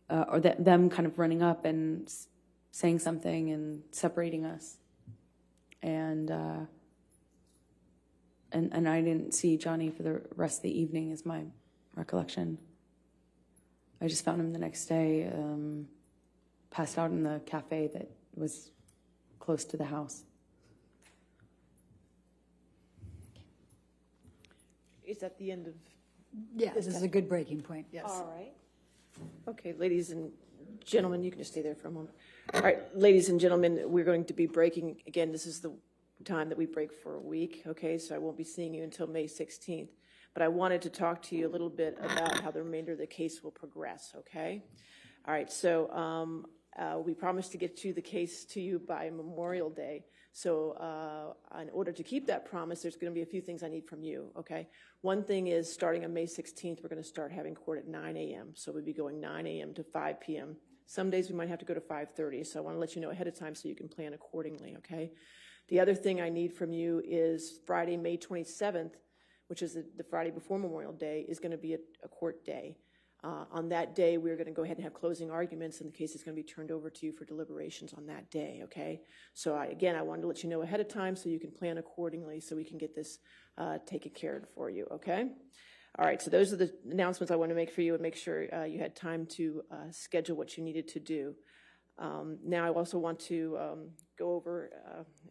or them kind of running up and saying something and separating us. And I didn't see Johnny for the rest of the evening, is my recollection. I just found him the next day, passed out in the cafe that was close to the house. Is that the end of? Yeah, this is a good breaking point, yes. All right. Okay, ladies and gentlemen, you can just stay there for a moment. All right, ladies and gentlemen, we're going to be breaking, again, this is the time that we break for a week, okay? So I won't be seeing you until May 16th. But I wanted to talk to you a little bit about how the remainder of the case will progress, okay? All right, so we promised to get the case to you by Memorial Day. So in order to keep that promise, there's going to be a few things I need from you, okay? One thing is, starting on May 16th, we're going to start having court at 9 a.m. So we'll be going 9 a.m. to 5 p.m. Some days we might have to go to 5:30, so I want to let you know ahead of time so you can plan accordingly, okay? The other thing I need from you is Friday, May 27th, which is the Friday before Memorial Day, is going to be a court day. On that day, we're going to go ahead and have closing arguments, and the case is going to be turned over to you for deliberations on that day, okay? So again, I wanted to let you know ahead of time so you can plan accordingly so we can get this taken care of for you, okay? All right, so those are the announcements I want to make for you and make sure you had time to schedule what you needed to do. Now I also want to go over,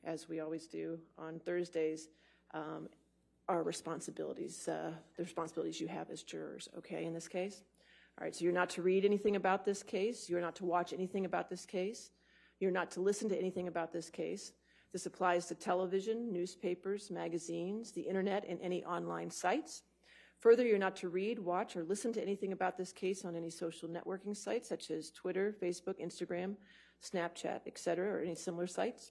as we always do on Thursdays, our responsibilities, the responsibilities you have as jurors, okay, in this case? All right, so you're not to read anything about this case. You're not to watch anything about this case. You're not to listen to anything about this case. This applies to television, newspapers, magazines, the internet, and any online sites. Further, you're not to read, watch, or listen to anything about this case on any social networking sites such as Twitter, Facebook, Instagram, Snapchat, etc., or any similar sites.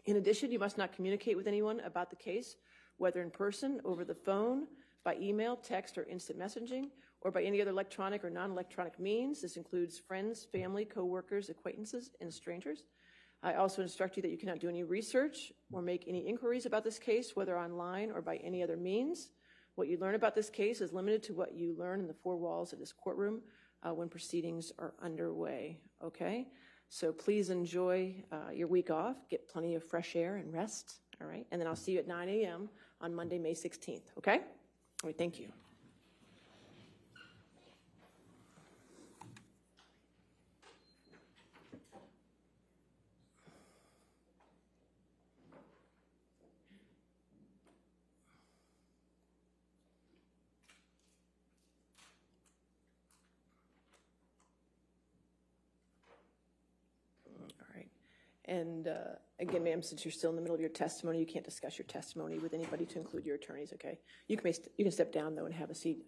In addition, you must not communicate with anyone about the case, whether in person, over the phone, by email, text, or instant messaging, or by any other electronic or non-electronic means. This includes friends, family, co-workers, acquaintances, and strangers. I also instruct you that you cannot do any research or make any inquiries about this case, whether online or by any other means. What you learn about this case is limited to what you learn in the four walls of this courtroom when proceedings are underway, okay? So please enjoy your week off, get plenty of fresh air and rest, all right? And then I'll see you at 9 a.m. on Monday, May 16th, okay? All right, thank you. And again, ma'am, since you're still in the middle of your testimony, you can't discuss your testimony with anybody to include your attorneys, okay? You can step down, though, and have a seat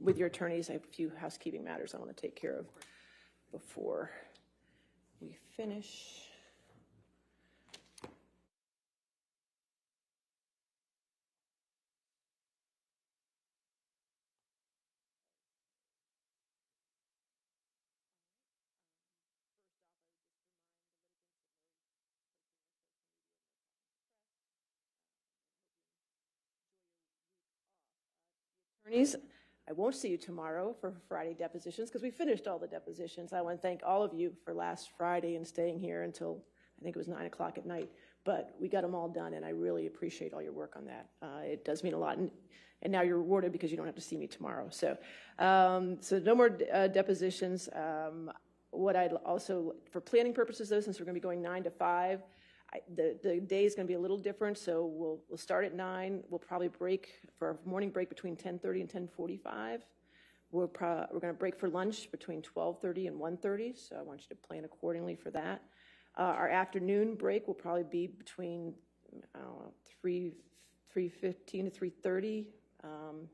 with your attorneys. I have a few housekeeping matters I want to take care of before we finish. Attorneys, I won't see you tomorrow for Friday depositions because we finished all the depositions. I want to thank all of you for last Friday and staying here until I think it was 9 o'clock at night. But we got them all done, and I really appreciate all your work on that. It does mean a lot. And now you're rewarded because you don't have to see me tomorrow. So, no more depositions. What I'd also, for planning purposes, though, since we're going to be going 9 to 5, the day is going to be a little different, so we'll start at 9. We'll probably break for a morning break between 10:30 and 10:45. we're going to break for lunch between 12:30 and 1:30, so I want you to plan accordingly for that. Our afternoon break will probably be between 3:15 to 3:30,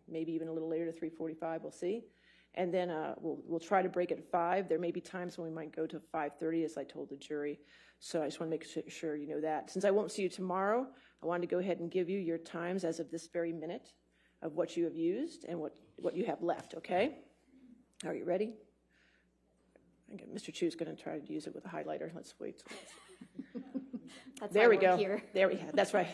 maybe even a little later to 3:45, we'll see. And then we'll try to break at 5. There may be times when we might go to 5:30, as I told the jury. So I just want to make sure you know that. Since I won't see you tomorrow, I wanted to go ahead and give you your times as of this very minute of what you have used and what you have left, okay? Are you ready? Okay, Mr. Chu's going to try to use it with a highlighter. Let's wait. That's There why we we're go. here. There we go. That's right.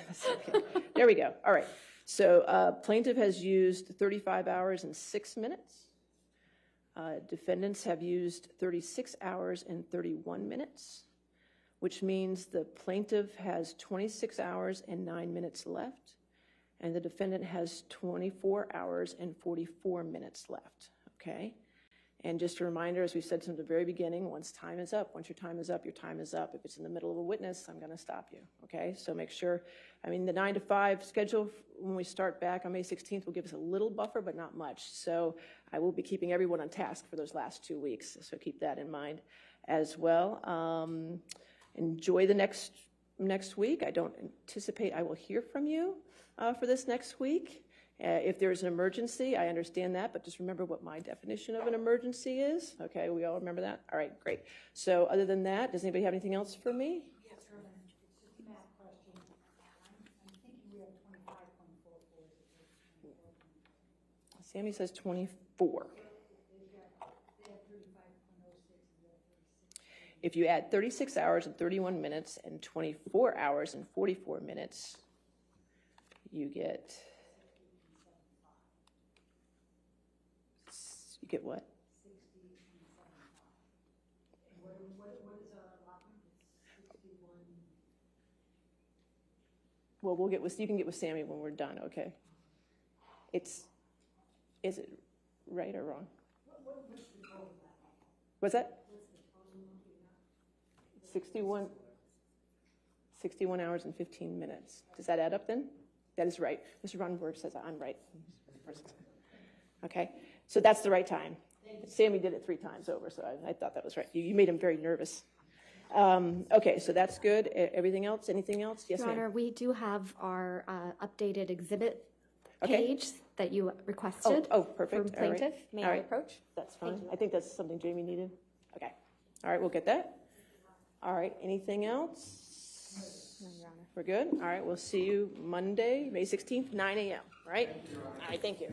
Okay. There we go. All right. So plaintiff has used 35 hours and 6 minutes. Defendants have used 36 hours and 31 minutes, which means the plaintiff has 26 hours and 9 minutes left, and the defendant has 24 hours and 44 minutes left, okay? And just a reminder, as we said from the very beginning, once time is up, once your time is up, your time is up. If it's in the middle of a witness, I'm going to stop you, okay? So make sure, the 9 to 5 schedule, when we start back on May 16th, will give us a little buffer, but not much. So I will be keeping everyone on task for those last 2 weeks, so keep that in mind as well. Enjoy the next week. I don't anticipate I will hear from you for this next week. If there's an emergency, I understand that, but just remember what my definition of an emergency is. Okay, we all remember that? All right, great. So other than that, does anybody have anything else for me? Yes, sir. It's just a math question. I'm thinking we have 25, 24. Sammy says 24. If you add 36 hours and 31 minutes and 24 hours and 44 minutes, you get what? 60 and 75. What is our allotment? 61. Well, you can get with Sammy when we're done, okay? Is it right or wrong? What's the total? What's that? 61 hours and 15 minutes. Does that add up then? That is right. Mr. Ronenberg says I'm right. Okay, so that's the right time. Sammy did it 3 times over, so I thought that was right. You made him very nervous. Okay, so that's good. Everything else? Anything else? Yes, Your ma'am. Honor, we do have our updated exhibit Okay. page that you requested. Oh, perfect. From plaintiff. All right. May All I right. approach? That's fine. I think that's something Jamie needed. Okay. All right, we'll get that. All right, anything else? No, Your Honor. We're good? All right, we'll see you Monday, May 16th, 9 a.m., right? All right, thank you.